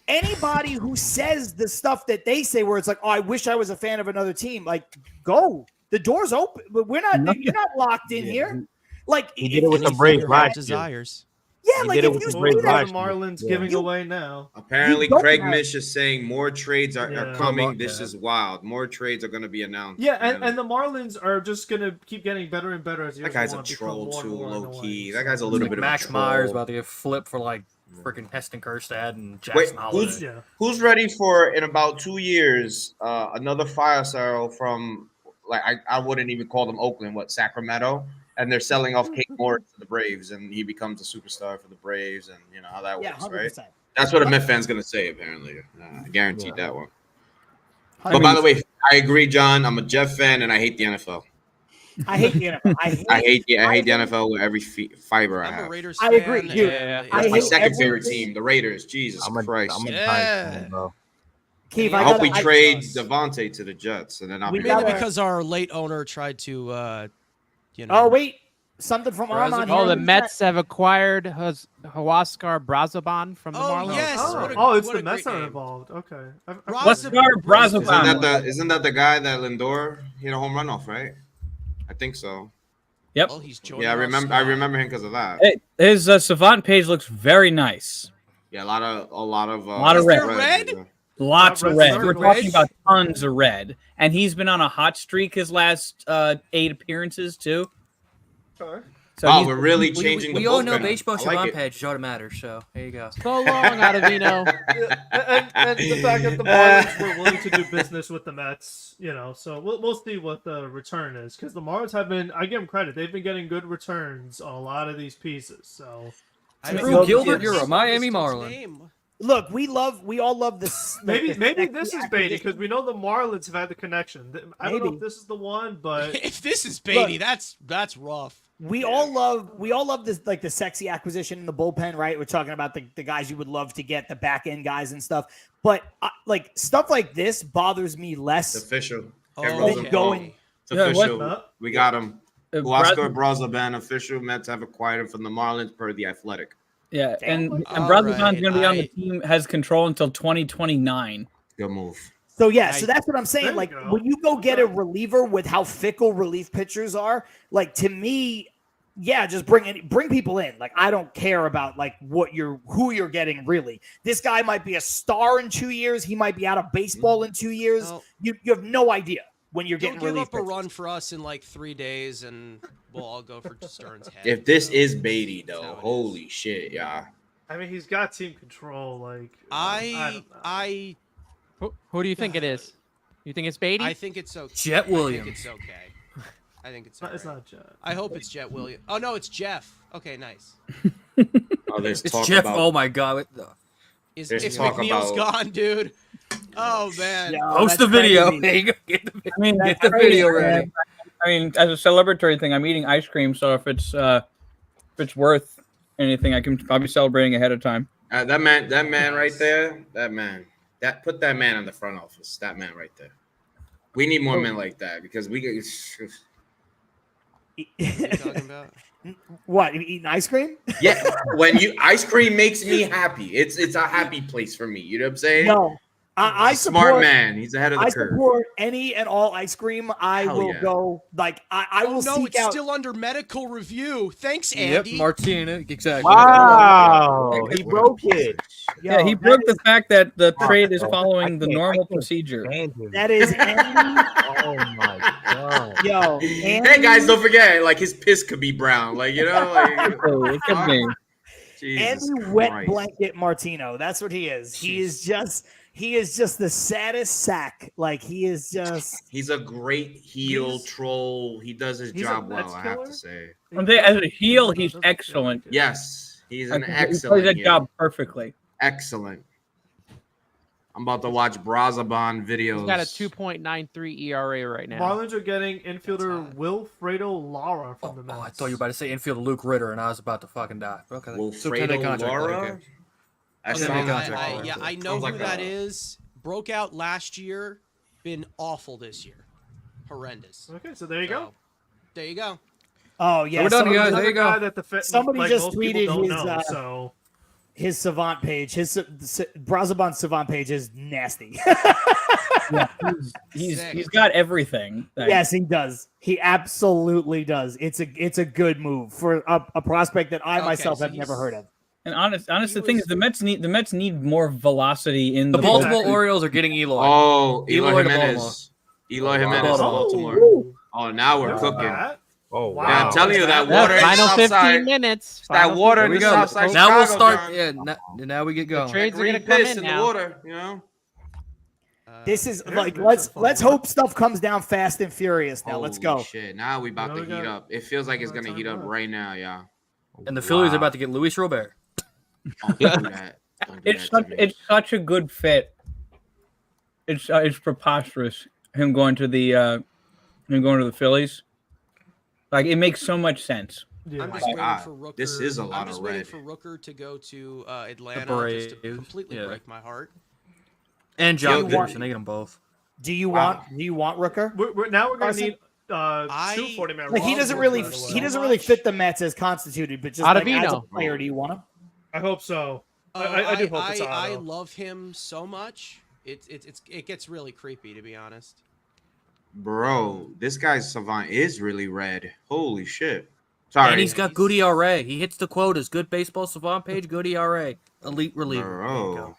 Speaker 4: anybody who says the stuff that they say, where it's like, "Oh, I wish I was a fan of another team," like, go. The door's open, but we're not. You're not locked in here. Like
Speaker 9: He did it with the
Speaker 1: Anything
Speaker 9: Braves
Speaker 1: your heart
Speaker 9: last year.
Speaker 1: desires.
Speaker 4: Yeah,
Speaker 9: He
Speaker 4: like
Speaker 9: did it
Speaker 4: if
Speaker 9: with
Speaker 4: you
Speaker 9: the
Speaker 4: see
Speaker 9: Braves
Speaker 2: What are
Speaker 9: last
Speaker 2: the
Speaker 9: year.
Speaker 2: Marlins
Speaker 9: Yeah.
Speaker 2: giving
Speaker 4: You-
Speaker 2: away now?
Speaker 8: Apparently,
Speaker 4: don't
Speaker 8: Craig
Speaker 4: have-
Speaker 8: Mish is saying more trades are
Speaker 2: Yeah.
Speaker 8: coming. This
Speaker 3: Yeah.
Speaker 8: is wild. More trades are going to be announced.
Speaker 2: Yeah,
Speaker 8: apparently.
Speaker 2: and the Marlins are just gonna keep getting better and better as years
Speaker 8: That guy's
Speaker 2: go
Speaker 8: a
Speaker 2: on, become
Speaker 8: troll
Speaker 2: more and
Speaker 8: too,
Speaker 2: more
Speaker 8: low
Speaker 2: annoying,
Speaker 8: key.
Speaker 2: so-
Speaker 8: That guy's a
Speaker 3: It's
Speaker 8: little
Speaker 3: like
Speaker 8: bit
Speaker 3: Max
Speaker 8: of a troll.
Speaker 3: Myers about to get flipped for like freaking Heston Kjerstad and
Speaker 8: Wait,
Speaker 3: Jackson Holiday.
Speaker 2: Yeah.
Speaker 8: who's ready for in about 2 years another fire sale from like I wouldn't even call them Oakland, what Sacramento, and they're selling off Kate Morris to the Braves, and he becomes a superstar for the Braves, and you know how that
Speaker 4: Yeah,
Speaker 8: works,
Speaker 4: 100%.
Speaker 8: right? That's what a Met fan's gonna say apparently. I guaranteed
Speaker 9: Yeah.
Speaker 8: that one. But by the way, I agree, John. I'm a Jeff fan, and I hate the NFL.
Speaker 4: I hate the NFL. I hate
Speaker 8: I hate the NFL with every fiber I
Speaker 1: I'm a
Speaker 8: have.
Speaker 1: Raiders
Speaker 4: I
Speaker 1: fan.
Speaker 4: agree, dude.
Speaker 1: and
Speaker 4: I
Speaker 8: That's my
Speaker 4: hate
Speaker 8: second
Speaker 4: every-
Speaker 8: favorite team, the Raiders. Jesus
Speaker 9: I'm a
Speaker 8: Christ.
Speaker 9: Giants
Speaker 1: Yeah.
Speaker 9: fan, bro.
Speaker 4: Keith,
Speaker 1: I
Speaker 8: I
Speaker 4: I
Speaker 8: hope
Speaker 4: gotta,
Speaker 8: we
Speaker 4: I-
Speaker 8: trade
Speaker 1: us.
Speaker 8: Devontae to the Jets, and then I'll
Speaker 4: We
Speaker 8: be
Speaker 1: Mainly
Speaker 4: gotta-
Speaker 1: because our late owner tried to,
Speaker 4: Oh wait, something from Armand.
Speaker 5: Oh,
Speaker 4: here
Speaker 5: the
Speaker 4: in chat.
Speaker 5: Mets have acquired Huascar Brazoban from the
Speaker 1: Oh,
Speaker 5: Marlins.
Speaker 1: yes.
Speaker 2: Oh,
Speaker 1: What a-
Speaker 2: oh, it's
Speaker 1: what
Speaker 2: the
Speaker 1: a
Speaker 2: Mets
Speaker 1: great
Speaker 2: that are
Speaker 1: name.
Speaker 2: involved. Okay.
Speaker 1: Brazoban.
Speaker 8: Isn't that the guy that Lindor hit a home run off, right? I think so.
Speaker 6: Yep.
Speaker 1: Well, he's joining
Speaker 8: Yeah, I
Speaker 1: our
Speaker 8: remember
Speaker 1: squad.
Speaker 8: him because of that.
Speaker 6: His savant page looks very nice.
Speaker 8: Yeah, a lot of
Speaker 6: Lot of
Speaker 1: Is
Speaker 6: red.
Speaker 1: there red?
Speaker 6: Lots
Speaker 2: Red
Speaker 6: of red.
Speaker 2: Sox
Speaker 6: We're
Speaker 2: are
Speaker 6: talking
Speaker 2: red.
Speaker 6: about tons of red, and he's been on a hot streak his last 8 appearances too.
Speaker 2: Okay.
Speaker 6: So
Speaker 8: Oh,
Speaker 6: he's-
Speaker 8: we're really changing the
Speaker 3: We all know
Speaker 8: bullpen.
Speaker 3: baseball
Speaker 8: I like
Speaker 3: savant
Speaker 8: it.
Speaker 3: page is all that matters. So there you go.
Speaker 5: So long, Ottavino.
Speaker 2: And the fact that the Marlins were willing to do business with the Mets, so we'll see what the return is, because the Marlins have been, I give them credit, they've been getting good returns on a lot of these pieces. So
Speaker 1: I
Speaker 4: Drew
Speaker 1: don't know
Speaker 3: Gilbert,
Speaker 1: the
Speaker 3: you're a
Speaker 1: dude's
Speaker 3: Miami Marlin.
Speaker 1: name.
Speaker 4: Look, we all love this.
Speaker 2: maybe
Speaker 4: the
Speaker 2: this
Speaker 4: sexy
Speaker 2: is Baty,
Speaker 4: acquisition.
Speaker 2: because we know the Marlins have had the connection. I don't know
Speaker 4: Maybe.
Speaker 2: if this is the one, but
Speaker 1: If this is Baty,
Speaker 4: Look.
Speaker 1: that's rough.
Speaker 4: We all love this, like the sexy acquisition in the bullpen, right? We're talking about the guys you would love to get, the back end guys and stuff. But like stuff like this bothers me
Speaker 8: It's
Speaker 4: less.
Speaker 8: official.
Speaker 1: Oh,
Speaker 8: Ken
Speaker 4: okay.
Speaker 8: Rosenthal. It's
Speaker 6: Yeah, what-
Speaker 8: official. We got him.
Speaker 6: Braz-
Speaker 8: Huascar Brazoban, official. Mets have acquired him from the Marlins per the Athletic.
Speaker 6: yeah, and
Speaker 1: All
Speaker 6: Brazoban's
Speaker 1: right,
Speaker 6: going to be on the
Speaker 1: I-
Speaker 6: team, has control until 2029.
Speaker 8: Good move.
Speaker 4: So yeah, so that's what I'm
Speaker 2: There
Speaker 4: saying.
Speaker 2: you
Speaker 4: Like
Speaker 2: go.
Speaker 4: when you go get a reliever with how fickle relief pitchers are, like to me, yeah, just bring people in. Like I don't care about like who you're getting really. This guy might be a star in 2 years. He might be out of baseball in 2 years.
Speaker 1: No.
Speaker 4: You have no idea when you're
Speaker 1: Don't
Speaker 4: getting
Speaker 1: give
Speaker 4: relief
Speaker 1: up a
Speaker 4: pitchers.
Speaker 1: run for us in like 3 days, and we'll all go for Stern's head.
Speaker 8: If this
Speaker 1: So,
Speaker 8: is Beatty,
Speaker 1: that's how
Speaker 8: though,
Speaker 1: it
Speaker 8: holy shit, yeah.
Speaker 2: I mean, he's got team control. Like
Speaker 1: I
Speaker 2: don't know.
Speaker 5: Who do you think it is? You think it's Beatty?
Speaker 1: I think it's okay.
Speaker 3: Jet
Speaker 1: I think
Speaker 3: Williams.
Speaker 1: it's okay. I think it's
Speaker 2: It's
Speaker 1: alright.
Speaker 2: not Jet.
Speaker 1: I hope it's Jet Williams. Oh no, it's Jeff. Okay, nice.
Speaker 8: Oh, there's
Speaker 3: It's
Speaker 8: talk
Speaker 3: Jeff.
Speaker 8: about
Speaker 3: Oh my God. What the-
Speaker 1: Is
Speaker 8: There's
Speaker 1: if
Speaker 8: talk
Speaker 1: McNeil's
Speaker 8: about-
Speaker 1: gone, dude? Oh man.
Speaker 4: Yeah,
Speaker 3: Post
Speaker 4: that's
Speaker 3: the video.
Speaker 4: crazy.
Speaker 3: There you go. Get the,
Speaker 6: I mean,
Speaker 3: get the video ready.
Speaker 6: I mean, as a celebratory thing, I'm eating ice cream, so if it's worth anything, I can. I'll be celebrating ahead of time.
Speaker 8: that man right there, put that man in the front office. That man right there. We need more men like that because we get.
Speaker 1: What are you talking about?
Speaker 4: What? You eating ice cream?
Speaker 8: Yeah, when ice cream makes me happy. It's a happy place for me. You know what I'm saying?
Speaker 4: No, I
Speaker 8: Smart
Speaker 4: support,
Speaker 8: man. He's ahead of the
Speaker 4: I
Speaker 8: curve.
Speaker 4: support any and all ice cream. I
Speaker 8: Hell
Speaker 4: will
Speaker 8: yeah.
Speaker 4: go. Like I
Speaker 1: Oh
Speaker 4: will
Speaker 1: no,
Speaker 4: seek
Speaker 1: it's
Speaker 4: out.
Speaker 1: still under medical review. Thanks,
Speaker 3: Yep,
Speaker 1: Andy.
Speaker 3: Martina. Exactly.
Speaker 9: Wow, he broke it.
Speaker 6: Yeah, he
Speaker 4: Yo,
Speaker 6: broke
Speaker 4: that
Speaker 6: the fact that the
Speaker 9: Oh,
Speaker 6: trade is
Speaker 9: I
Speaker 6: following the
Speaker 9: can't- I
Speaker 6: normal
Speaker 9: can't
Speaker 6: procedure.
Speaker 9: stand him.
Speaker 4: That is Andy.
Speaker 9: Oh my god.
Speaker 4: Yo,
Speaker 8: Hey
Speaker 4: Andy,
Speaker 8: guys, don't forget, like his piss could be brown. Like like
Speaker 6: So it could be.
Speaker 8: Jesus
Speaker 4: Andy Wet
Speaker 8: Christ.
Speaker 4: Blanket Martino. That's what he is. He is just the saddest sack. Like he is just.
Speaker 8: He's a great heel
Speaker 2: He's-
Speaker 8: troll. He does his
Speaker 2: he's a
Speaker 8: job well,
Speaker 2: Mets
Speaker 8: I have
Speaker 2: killer?
Speaker 8: to say.
Speaker 6: As a heel, he's excellent.
Speaker 8: Yes, he's
Speaker 6: I
Speaker 8: an
Speaker 6: think he
Speaker 8: excellent
Speaker 6: plays that
Speaker 8: heel.
Speaker 6: job perfectly.
Speaker 8: Excellent. I'm about to watch Brazoban videos.
Speaker 5: He's got a 2.93 ERA right now.
Speaker 2: Marlins are getting infielder
Speaker 1: hot.
Speaker 2: Wilfredo Lara
Speaker 3: Oh,
Speaker 2: from the Mets.
Speaker 3: I thought you were about to say infielder Luke Ritter, and I was about to fucking die. Okay. So 10-day
Speaker 8: Wilfredo
Speaker 3: contract.
Speaker 8: Laura.
Speaker 3: Okay.
Speaker 8: That
Speaker 3: Okay,
Speaker 8: sounds-
Speaker 3: contract.
Speaker 1: Yeah, I know
Speaker 8: sounds
Speaker 1: who
Speaker 8: like
Speaker 1: that
Speaker 8: a-
Speaker 1: is. Broke out last year. Been awful this year. Horrendous.
Speaker 2: Okay, so there you go.
Speaker 1: So, there you go.
Speaker 4: Oh yeah.
Speaker 3: we're done,
Speaker 4: somebody
Speaker 3: guys.
Speaker 4: just-
Speaker 3: There you go.
Speaker 2: Guy that the
Speaker 4: Somebody
Speaker 2: like,
Speaker 4: just
Speaker 2: most people
Speaker 4: tweeted
Speaker 2: don't
Speaker 4: his,
Speaker 2: know,
Speaker 4: uh,
Speaker 2: so
Speaker 4: His savant page, his Brazoban's savant page is nasty.
Speaker 6: Yeah, he's
Speaker 1: Sick.
Speaker 6: got everything.
Speaker 4: Yes, he does. He absolutely does. It's a good move for a prospect that I
Speaker 1: Okay,
Speaker 4: myself
Speaker 1: so
Speaker 4: have never heard of.
Speaker 6: And honest, the thing is, the Mets need more velocity in
Speaker 3: The
Speaker 6: the
Speaker 3: Baltimore
Speaker 2: Exactly.
Speaker 3: Orioles are getting Eloy.
Speaker 8: Oh,
Speaker 3: Eloy
Speaker 8: Eloy
Speaker 3: to
Speaker 8: Jimenez. Eloy Jimenez to
Speaker 3: Baltimore.
Speaker 8: Baltimore. Oh, now we're
Speaker 2: There's
Speaker 8: cooking.
Speaker 2: that.
Speaker 9: Oh
Speaker 2: Wow.
Speaker 8: Yeah, I'm telling you that
Speaker 2: Yeah,
Speaker 8: water in the
Speaker 5: Final
Speaker 8: south
Speaker 5: 15
Speaker 8: side.
Speaker 5: minutes.
Speaker 8: That
Speaker 5: Final
Speaker 8: water
Speaker 3: Here
Speaker 8: in
Speaker 3: we
Speaker 8: the
Speaker 3: go.
Speaker 8: south side.
Speaker 3: Now we'll
Speaker 8: Chicago,
Speaker 3: start.
Speaker 8: John.
Speaker 3: Yeah, now we get going.
Speaker 5: trades are
Speaker 8: Green
Speaker 5: gonna come
Speaker 8: piss
Speaker 5: in
Speaker 8: in
Speaker 5: now.
Speaker 8: the water, you know.
Speaker 4: This is
Speaker 2: There's
Speaker 4: like
Speaker 2: a
Speaker 4: let's
Speaker 2: fun
Speaker 4: let's
Speaker 2: one.
Speaker 4: hope stuff comes down fast and furious. Now let's
Speaker 8: Holy
Speaker 4: go.
Speaker 8: Shit. Now we about
Speaker 2: Now
Speaker 8: to
Speaker 2: we
Speaker 8: heat
Speaker 2: got-
Speaker 8: up. It feels like it's
Speaker 2: More
Speaker 8: gonna
Speaker 2: time
Speaker 8: heat up
Speaker 2: left.
Speaker 8: right now, y'all.
Speaker 3: And the Phillies are
Speaker 9: Wow.
Speaker 3: about to get Luis Robert.
Speaker 8: Don't do that. Don't do
Speaker 6: It's
Speaker 8: that to me.
Speaker 6: such a good fit. It's preposterous him going to the Phillies. Like it makes so much sense.
Speaker 2: Yeah.
Speaker 1: I'm
Speaker 8: my
Speaker 1: just waiting
Speaker 8: God.
Speaker 1: for Rooker.
Speaker 8: This is a lot
Speaker 1: I'm just
Speaker 8: of
Speaker 1: waiting
Speaker 8: red.
Speaker 1: for Rooker to go to Atlanta just to
Speaker 3: Braves,
Speaker 1: completely
Speaker 3: yeah.
Speaker 1: break my heart.
Speaker 3: And John
Speaker 8: Yo,
Speaker 3: Peterson. They get them both.
Speaker 4: Do you
Speaker 8: Wow.
Speaker 4: want Rooker?
Speaker 2: Now we're gonna
Speaker 4: Carson?
Speaker 2: need two 40-man
Speaker 4: Like he
Speaker 1: Love
Speaker 4: doesn't
Speaker 1: Rooker
Speaker 4: really
Speaker 1: so
Speaker 4: he doesn't really
Speaker 1: much.
Speaker 4: fit the Mets as constituted, but just like as a
Speaker 5: Ottavino.
Speaker 4: player, do you want him?
Speaker 2: I hope so.
Speaker 1: Oh,
Speaker 2: I do hope it's
Speaker 1: I
Speaker 2: Otto.
Speaker 1: love him so much. It gets really creepy, to be honest.
Speaker 8: Bro, this guy's savant is really red. Holy shit. Sorry.
Speaker 3: And he's got good ERA. He hits the quotas. Good baseball savant page. Good ERA. Elite reliever. There you go.
Speaker 8: Bro.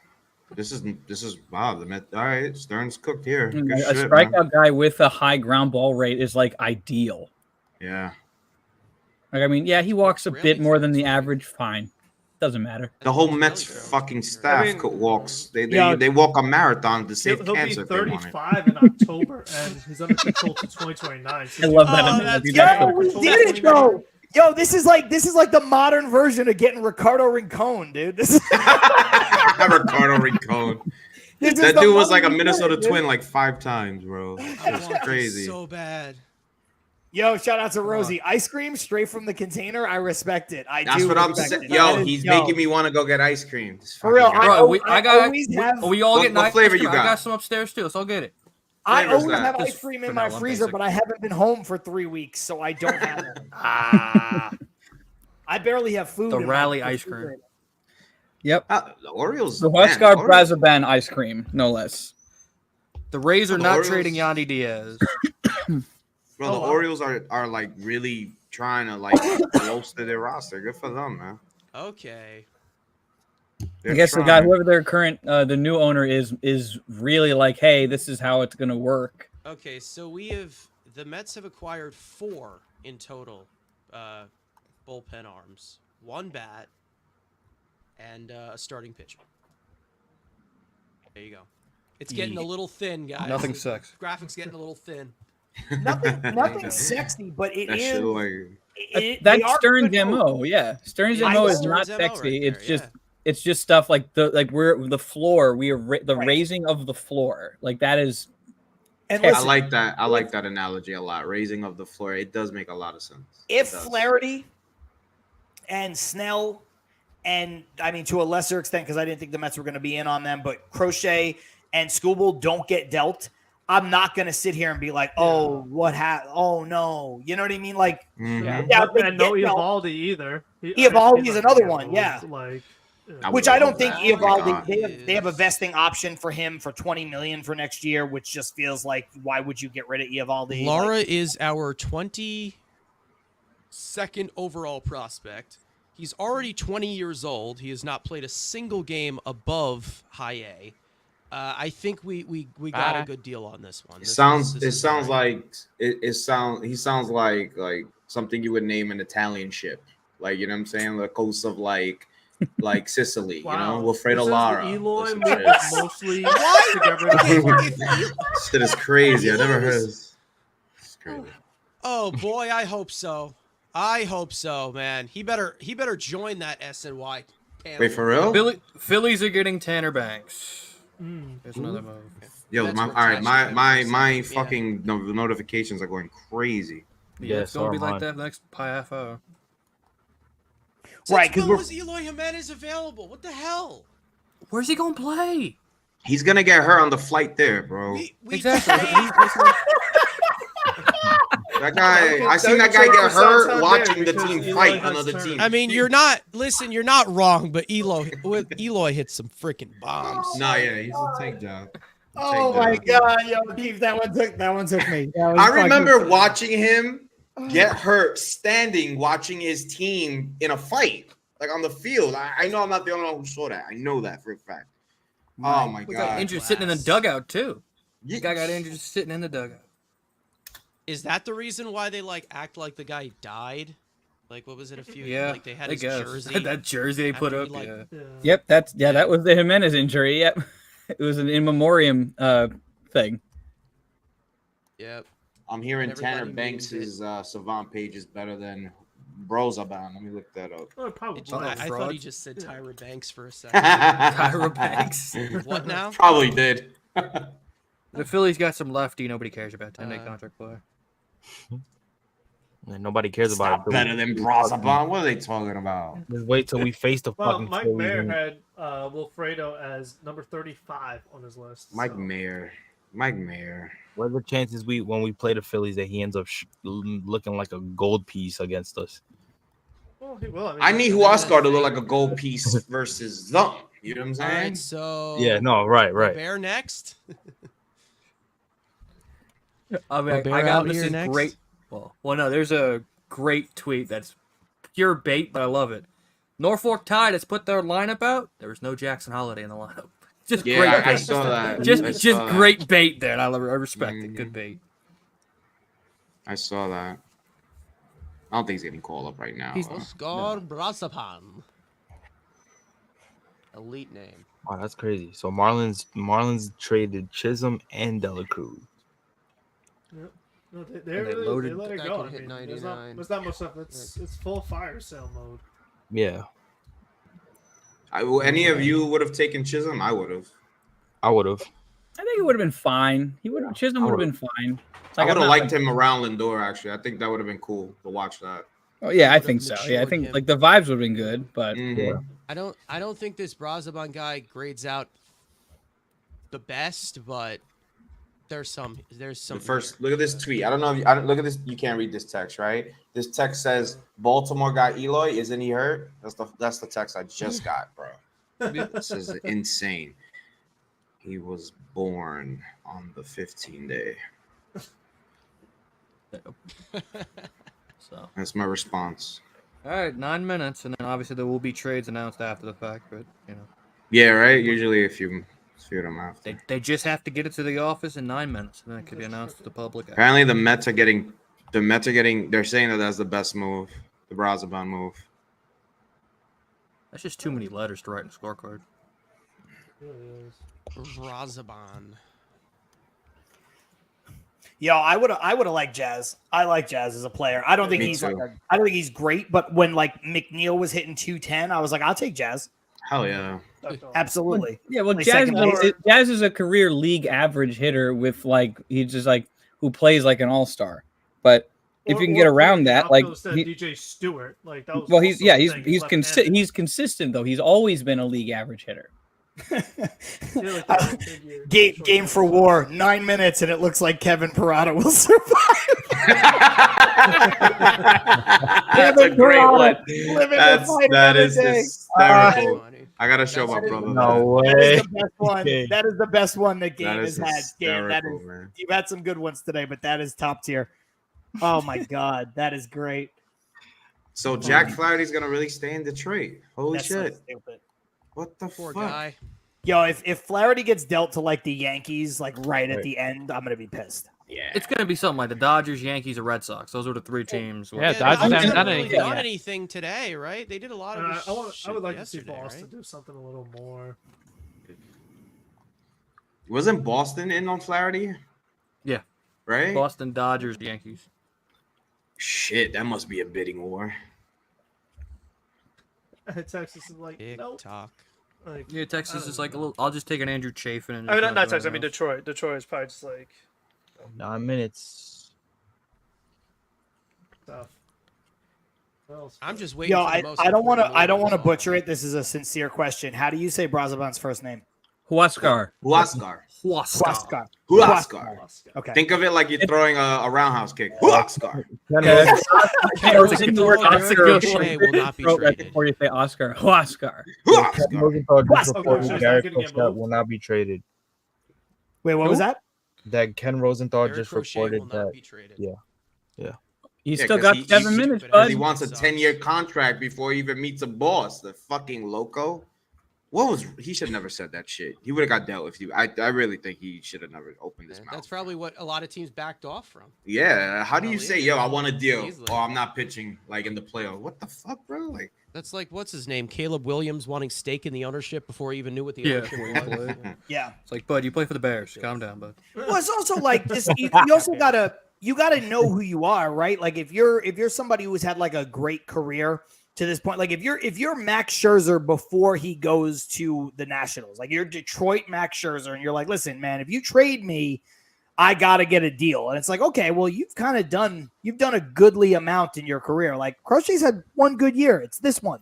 Speaker 8: This is wow. The Met. All right, Stern's cooked here. Good
Speaker 6: A
Speaker 8: shit, man.
Speaker 6: strikeout guy with a high ground ball rate is like ideal.
Speaker 8: Yeah.
Speaker 6: Like I mean, yeah, he walks a
Speaker 1: Really
Speaker 6: bit more than
Speaker 1: true,
Speaker 6: the
Speaker 1: sorry.
Speaker 6: average. Fine, doesn't matter.
Speaker 8: The whole
Speaker 1: Really
Speaker 8: Mets
Speaker 1: true.
Speaker 8: fucking staff
Speaker 2: I mean,
Speaker 8: walks. They
Speaker 4: yeah.
Speaker 8: they walk a marathon to save
Speaker 2: He'll be
Speaker 8: cancer if they want it.
Speaker 2: 35 in October, and he's under control to 2029. So
Speaker 6: I love that.
Speaker 1: Oh,
Speaker 6: analogy.
Speaker 1: that's-
Speaker 6: That's
Speaker 4: Yo, we
Speaker 6: so-
Speaker 4: did it, bro. Yo, this is like the modern version of getting Ricardo Rincon, dude. This is
Speaker 8: Ricardo Rincon.
Speaker 4: this is
Speaker 8: That
Speaker 4: the
Speaker 8: dude was like a
Speaker 4: modern
Speaker 8: Minnesota
Speaker 4: version, dude.
Speaker 8: Twin like 5 times, bro.
Speaker 1: I
Speaker 8: It's
Speaker 1: want this
Speaker 8: crazy.
Speaker 1: so bad.
Speaker 4: Yo, shout out to Rosie. Ice cream straight from the container. I respect it.
Speaker 8: That's what I'm saying. Yo, he's making me want to go get ice cream. This
Speaker 4: For real,
Speaker 8: fucking guy.
Speaker 3: Bro,
Speaker 4: I
Speaker 3: I got.
Speaker 4: always have-
Speaker 3: We all
Speaker 8: What-
Speaker 3: getting
Speaker 8: what
Speaker 3: ice
Speaker 8: flavor
Speaker 3: cream.
Speaker 8: you
Speaker 3: I
Speaker 8: got?
Speaker 3: got some upstairs too, so I'll get it.
Speaker 4: I
Speaker 8: flavors
Speaker 4: always
Speaker 8: that?
Speaker 4: have
Speaker 3: Just
Speaker 4: ice cream in my
Speaker 3: vanilla,
Speaker 4: freezer,
Speaker 3: basic.
Speaker 4: but I haven't been home for 3 weeks, so I don't have it.
Speaker 3: Ah,
Speaker 4: I barely have food.
Speaker 3: The
Speaker 4: in my
Speaker 3: Rally ice cream.
Speaker 4: refrigerator.
Speaker 6: Yep.
Speaker 8: The Orioles.
Speaker 6: The
Speaker 8: man,
Speaker 6: Huskar
Speaker 8: Orioles-
Speaker 6: Brazoban ice cream, no less.
Speaker 3: the Rays are
Speaker 8: The
Speaker 3: not
Speaker 8: Orioles-
Speaker 3: trading Yandy Diaz.
Speaker 8: Bro, the
Speaker 2: Oh, wow.
Speaker 8: Orioles are like really trying to like bolster their roster. Good for them, man.
Speaker 1: Okay.
Speaker 8: They're
Speaker 6: I guess the
Speaker 8: trying.
Speaker 6: guy, whoever their current, the new owner is really like, hey, this is how it's gonna work.
Speaker 1: Okay, so the Mets have acquired 4 in total bullpen arms, 1 bat, and a starting pitcher. There you go. It's getting a little thin, guys.
Speaker 3: Nothing
Speaker 1: The
Speaker 3: sex.
Speaker 1: Graphics getting a little thin.
Speaker 4: Nothing sexy, but it
Speaker 8: That
Speaker 4: is.
Speaker 8: shit like
Speaker 4: They
Speaker 6: That's
Speaker 4: are
Speaker 6: Stern's
Speaker 4: good moves.
Speaker 6: MO. Yeah, Stern's
Speaker 1: Yeah,
Speaker 6: MO is
Speaker 1: Stern's
Speaker 6: not
Speaker 1: MO
Speaker 6: sexy.
Speaker 1: right
Speaker 6: It's
Speaker 1: there,
Speaker 6: just it's just stuff like we're the floor. We are the
Speaker 4: Right.
Speaker 6: raising of the floor. Like that is
Speaker 4: And
Speaker 6: I
Speaker 8: I
Speaker 4: listen,
Speaker 8: like that. I like that analogy a lot. Raising of the floor. It does make a lot of sense.
Speaker 4: if
Speaker 8: It does.
Speaker 4: Flaherty and Snell, and I mean to a lesser extent because I didn't think the Mets were going to be in on them, but Crochet and Skubal don't get dealt, I'm not going to sit here and be like, oh, what happened? Oh no, you know what I mean? Like,
Speaker 8: Mhm.
Speaker 4: yeah, they
Speaker 2: And no
Speaker 4: get dealt.
Speaker 2: Evaldi either.
Speaker 4: Eovaldi's
Speaker 2: he's
Speaker 4: another
Speaker 2: like,
Speaker 4: one, yeah.
Speaker 2: Like,
Speaker 8: I
Speaker 4: Which
Speaker 8: would
Speaker 4: I don't
Speaker 8: love
Speaker 4: think
Speaker 8: that.
Speaker 4: Eovaldi.
Speaker 8: God.
Speaker 4: They have a vesting option for him for $20 million for next year, which just feels like why would you get rid of Eovaldi?
Speaker 1: Lara
Speaker 4: Like,
Speaker 1: is our 22nd overall prospect. He's already 20 years old. He has not played a single game above high A. I think we got a good deal on this one.
Speaker 8: It
Speaker 1: This
Speaker 8: sounds.
Speaker 1: is
Speaker 8: It sounds
Speaker 1: great.
Speaker 8: like it sound. He sounds like something you would name an Italian ship. Like, you know what I'm saying? The coast of like Sicily.
Speaker 2: wow.
Speaker 8: You know, Wilfredo
Speaker 2: This is
Speaker 8: Lara.
Speaker 2: the Eloy
Speaker 8: or some
Speaker 2: move
Speaker 8: shit.
Speaker 2: is mostly together.
Speaker 8: Shit is crazy. I never heard.
Speaker 1: Eloy's-
Speaker 8: It's crazy.
Speaker 1: Oh boy, I hope so. I hope so, man. He better join that SNY panel.
Speaker 8: Wait, for real?
Speaker 3: Phillies are getting Tanner Banks.
Speaker 2: Mm.
Speaker 3: There's another move.
Speaker 8: Yo,
Speaker 1: That's
Speaker 8: all
Speaker 1: where
Speaker 8: right.
Speaker 1: Tash
Speaker 8: My
Speaker 1: is.
Speaker 8: my
Speaker 1: Yeah.
Speaker 8: fucking notifications are going crazy.
Speaker 3: Yeah,
Speaker 9: Yeah,
Speaker 3: it's
Speaker 9: so
Speaker 3: gonna be
Speaker 9: am
Speaker 3: like
Speaker 9: I.
Speaker 3: that next PFO.
Speaker 4: Right,
Speaker 1: Since
Speaker 4: 'cause
Speaker 1: when
Speaker 4: we're-
Speaker 1: was Eloy Jimenez available? What the hell?
Speaker 3: Where's he gonna play?
Speaker 8: He's gonna get hurt on the flight there, bro.
Speaker 1: We
Speaker 3: Exactly.
Speaker 1: traded-
Speaker 8: That guy, I seen that guy get hurt watching the team fight another team.
Speaker 1: I mean, you're not wrong, but Eloy hit some freaking bombs.
Speaker 8: Nah, yeah, he's a take job.
Speaker 4: oh
Speaker 8: Take
Speaker 4: my
Speaker 8: that.
Speaker 4: God, yo, Keith, that one took me. That was
Speaker 8: I
Speaker 4: fucking-
Speaker 8: remember watching him get hurt standing, watching his team in a fight. like on the field. I know I'm not the only one who saw that. I know that for a fact. Oh my
Speaker 3: We got
Speaker 8: god!
Speaker 3: injured sitting in the dugout too. The
Speaker 8: Yeah.
Speaker 3: guy got injured sitting in the dugout.
Speaker 1: Is that the reason why they like act like the guy died? Like what was it? A few
Speaker 3: Yeah,
Speaker 1: like they had
Speaker 3: I
Speaker 1: his
Speaker 3: guess.
Speaker 1: jersey.
Speaker 3: that jersey they put
Speaker 1: after
Speaker 3: up.
Speaker 1: he, like-
Speaker 3: Yeah.
Speaker 2: Yeah.
Speaker 6: Yep, that was the Jimenez injury. Yep, it was an in memoriam thing.
Speaker 1: Yep.
Speaker 8: I'm hearing
Speaker 1: Everybody
Speaker 8: Tanner
Speaker 1: memes
Speaker 8: Banks' savant page is better than Brozaban. Let me look that up.
Speaker 2: Oh, probably.
Speaker 1: I thought he
Speaker 3: fraud.
Speaker 1: just said Tyra Banks for a second.
Speaker 3: Tyra Banks.
Speaker 1: What now?
Speaker 8: Probably did.
Speaker 3: The Phillies got some lefty. Nobody cares about 10-day
Speaker 1: Uh,
Speaker 3: contract player.
Speaker 9: And nobody cares
Speaker 8: It's
Speaker 9: about
Speaker 8: not
Speaker 9: it.
Speaker 8: better than Brozaban. What are they talking about?
Speaker 9: Just wait till we face the
Speaker 2: Well,
Speaker 9: fucking
Speaker 2: Mike
Speaker 9: Phillies
Speaker 2: Mayer
Speaker 9: and-
Speaker 2: had Wilfredo as number 35 on his list.
Speaker 8: Mike
Speaker 2: so.
Speaker 8: Mayer.
Speaker 9: What are the chances when we play the Phillies that he ends up looking like a gold piece against us?
Speaker 2: Well, he will.
Speaker 8: I need Huascar to look like a gold piece versus them. You know what I'm
Speaker 1: All
Speaker 8: saying?
Speaker 1: right, so
Speaker 9: Yeah, no, right.
Speaker 1: Bear next.
Speaker 3: I mean,
Speaker 1: Bear
Speaker 3: I got
Speaker 1: out
Speaker 3: this
Speaker 1: here
Speaker 3: is
Speaker 1: next?
Speaker 3: great. Well, no, there's a great tweet that's pure bait, but I love it. Norfolk Tide has put their lineup out. There was no Jackson Holiday in the lineup. Just great
Speaker 8: Yeah, I
Speaker 3: bait.
Speaker 8: saw that. I
Speaker 3: Just
Speaker 8: saw that.
Speaker 3: great bait there. And I respect it. Good bait.
Speaker 8: I saw that. I don't think he's getting called up right now.
Speaker 3: He's-
Speaker 1: Oscar Brazapan. Elite name.
Speaker 9: Wow, that's crazy. So Marlins traded Chisholm and Dela Cruz.
Speaker 2: No, they
Speaker 3: And they
Speaker 2: really
Speaker 3: loaded-
Speaker 2: they let it
Speaker 1: That
Speaker 2: go.
Speaker 1: could
Speaker 2: I
Speaker 1: hit
Speaker 2: mean,
Speaker 1: 99.
Speaker 2: there's not much stuff. It's full fire sale mode.
Speaker 9: Yeah,
Speaker 8: Any of you would have taken Chisholm? I would have.
Speaker 9: I would have.
Speaker 6: I think it would have been fine. Chisholm would have been fine.
Speaker 8: I would
Speaker 6: I'm
Speaker 8: have
Speaker 6: not
Speaker 8: liked him around Lindor, actually. I think that would have been cool to watch that.
Speaker 6: Oh yeah, I
Speaker 1: Would've
Speaker 6: think so. Yeah, I
Speaker 1: matured
Speaker 6: think
Speaker 1: him.
Speaker 6: like the vibes would have been good, but
Speaker 8: Mhm.
Speaker 1: I don't think this Brazaban guy grades out the best, but there's some
Speaker 8: The
Speaker 1: here.
Speaker 8: first, look at this tweet. I don't know if I don't look at this. You can't read this text, right? This text says Baltimore got Eloy. Isn't he hurt? That's the text I just got, bro. This is insane. He was born on the 15th day.
Speaker 3: So,
Speaker 8: That's my response.
Speaker 3: all right, 9 minutes, and then obviously there will be trades announced after the fact. But you know,
Speaker 8: Yeah, right. Usually, if you of them after.
Speaker 3: they just have to get it to the office in 9 minutes, and then it can be announced to the public.
Speaker 8: Apparently, the Mets are getting. They're saying that that's the best move, the Brazaban move.
Speaker 3: That's just too many letters to write in a scorecard.
Speaker 2: It really is.
Speaker 1: Brazaban.
Speaker 4: Yo, I would have liked Jazz. I like Jazz as a player. I don't think
Speaker 8: Me
Speaker 4: he's
Speaker 8: too.
Speaker 4: I don't think he's great, but when like McNeil was hitting 210, I was like, I'll take Jazz.
Speaker 8: Hell yeah.
Speaker 2: Definitely.
Speaker 4: Absolutely.
Speaker 6: yeah, well,
Speaker 4: Like
Speaker 6: Jazz,
Speaker 4: second base.
Speaker 6: Jazz is a career league average hitter with like he's just like who plays like an all-star. But if you can get around that, like
Speaker 2: DJ Stewart, like that was.
Speaker 6: well, he's
Speaker 2: also a thing. left-handed.
Speaker 6: he's consistent though. He's always been a league average hitter.
Speaker 2: Yeah, like that figure.
Speaker 4: Game for war, 9 minutes, and it looks like Kevin Parada will survive.
Speaker 8: That's a great one.
Speaker 4: Living the fight
Speaker 8: That
Speaker 4: another
Speaker 8: is
Speaker 4: day.
Speaker 8: hysterical. I gotta show my
Speaker 1: That's
Speaker 8: brother.
Speaker 9: No
Speaker 8: that.
Speaker 4: That
Speaker 9: way.
Speaker 4: is the best one. That is the best one that game
Speaker 8: That
Speaker 4: has
Speaker 8: is
Speaker 4: had. Game, that
Speaker 8: hysterical,
Speaker 4: is.
Speaker 8: man.
Speaker 4: You've had some good ones today, but that is top tier. Oh my god, that is great.
Speaker 8: So Jack Flaherty's gonna really stay in Detroit. Holy
Speaker 4: That's so
Speaker 8: shit!
Speaker 4: stupid.
Speaker 8: What the
Speaker 1: Poor
Speaker 8: fuck?
Speaker 1: guy.
Speaker 4: Yo, if Flaherty gets dealt to like the Yankees, like right at the end, I'm gonna be pissed.
Speaker 8: Yeah.
Speaker 3: It's gonna be something like the Dodgers, Yankees, or Red Sox. Those are the three teams.
Speaker 5: Yeah,
Speaker 1: the
Speaker 5: Dodgers haven't done
Speaker 1: really
Speaker 5: anything
Speaker 1: done
Speaker 5: yet.
Speaker 1: anything today, right? They did a lot of.
Speaker 2: I would like to see
Speaker 1: yesterday,
Speaker 2: Boston
Speaker 1: right?
Speaker 2: do something a little more.
Speaker 8: Wasn't Boston in on Flaherty?
Speaker 3: Yeah.
Speaker 8: Right.
Speaker 3: Boston, Dodgers, Yankees.
Speaker 8: Shit, that must be a bidding war.
Speaker 2: Texas is like
Speaker 1: Tick
Speaker 2: nope.
Speaker 1: tock.
Speaker 2: Like,
Speaker 3: Yeah, Texas is like a little. I'll just take an Andrew Chafin. And
Speaker 2: I mean,
Speaker 3: just
Speaker 2: not
Speaker 3: do
Speaker 2: Texas. I mean
Speaker 3: anything else.
Speaker 2: Detroit. Detroit is probably just like
Speaker 9: 9 minutes.
Speaker 2: tough. What else?
Speaker 1: I'm just waiting.
Speaker 4: Yo,
Speaker 1: for the
Speaker 4: I
Speaker 1: most
Speaker 4: don't want to
Speaker 1: important
Speaker 4: I don't want to
Speaker 1: move.
Speaker 4: butcher it. This is a sincere question. How do you say Brazaban's first name?
Speaker 6: Huascar.
Speaker 8: Huascar.
Speaker 3: Huascar.
Speaker 8: Huascar.
Speaker 4: Okay.
Speaker 8: Think of it like you're throwing a roundhouse kick. Huascar.
Speaker 1: Ken Rosenthal or
Speaker 3: That's a good
Speaker 1: Shea
Speaker 3: one.
Speaker 1: will not be
Speaker 6: Right
Speaker 1: traded.
Speaker 6: before you say Oscar. Huascar.
Speaker 8: Huascar.
Speaker 9: Rosenthal just
Speaker 2: Okay,
Speaker 9: reported
Speaker 2: so it's
Speaker 9: Garrett
Speaker 2: not gonna get
Speaker 9: Crochet
Speaker 2: moved?
Speaker 9: will not be traded.
Speaker 4: Wait, what was that?
Speaker 9: That Ken Rosenthal
Speaker 1: Eric
Speaker 9: just
Speaker 1: Crochet
Speaker 9: reported
Speaker 1: will not
Speaker 9: that.
Speaker 1: be traded.
Speaker 9: Yeah.
Speaker 6: You
Speaker 8: Yeah,
Speaker 6: still
Speaker 8: 'cause
Speaker 6: got
Speaker 8: he-
Speaker 6: 7 minutes,
Speaker 1: he-
Speaker 6: bud.
Speaker 8: He wants a
Speaker 1: Sucks.
Speaker 8: 10-year contract before he even meets a boss. The fucking loco. He should have never said that shit. He would have got dealt with you. I really think he should have never opened his mouth.
Speaker 1: That's probably what a lot of teams backed off from.
Speaker 8: Yeah. How do you
Speaker 1: Oh,
Speaker 8: say,
Speaker 1: yeah.
Speaker 8: yo, I want a deal?
Speaker 1: Easily.
Speaker 8: Oh, I'm not pitching like in the playoffs. What the fuck, bro? Like,
Speaker 1: That's like, what's his name? Caleb Williams wanting stake in the ownership before he even knew what the
Speaker 3: Yeah,
Speaker 1: ownership
Speaker 3: before he
Speaker 1: was.
Speaker 3: played.
Speaker 1: Yeah.
Speaker 4: Yeah.
Speaker 3: It's like, bud, you play for the Bears. Calm down, bud.
Speaker 4: Well, it's also like this. You also gotta know who you are, right? Like if you're somebody who's had like a great career to this point, like if you're Max Scherzer before he goes to the Nationals, like you're Detroit Max Scherzer, and you're like, listen, man, if you trade me, I gotta get a deal. And it's like, okay, well, you've done a goodly amount in your career. Like Crochet's had one good year. It's this one.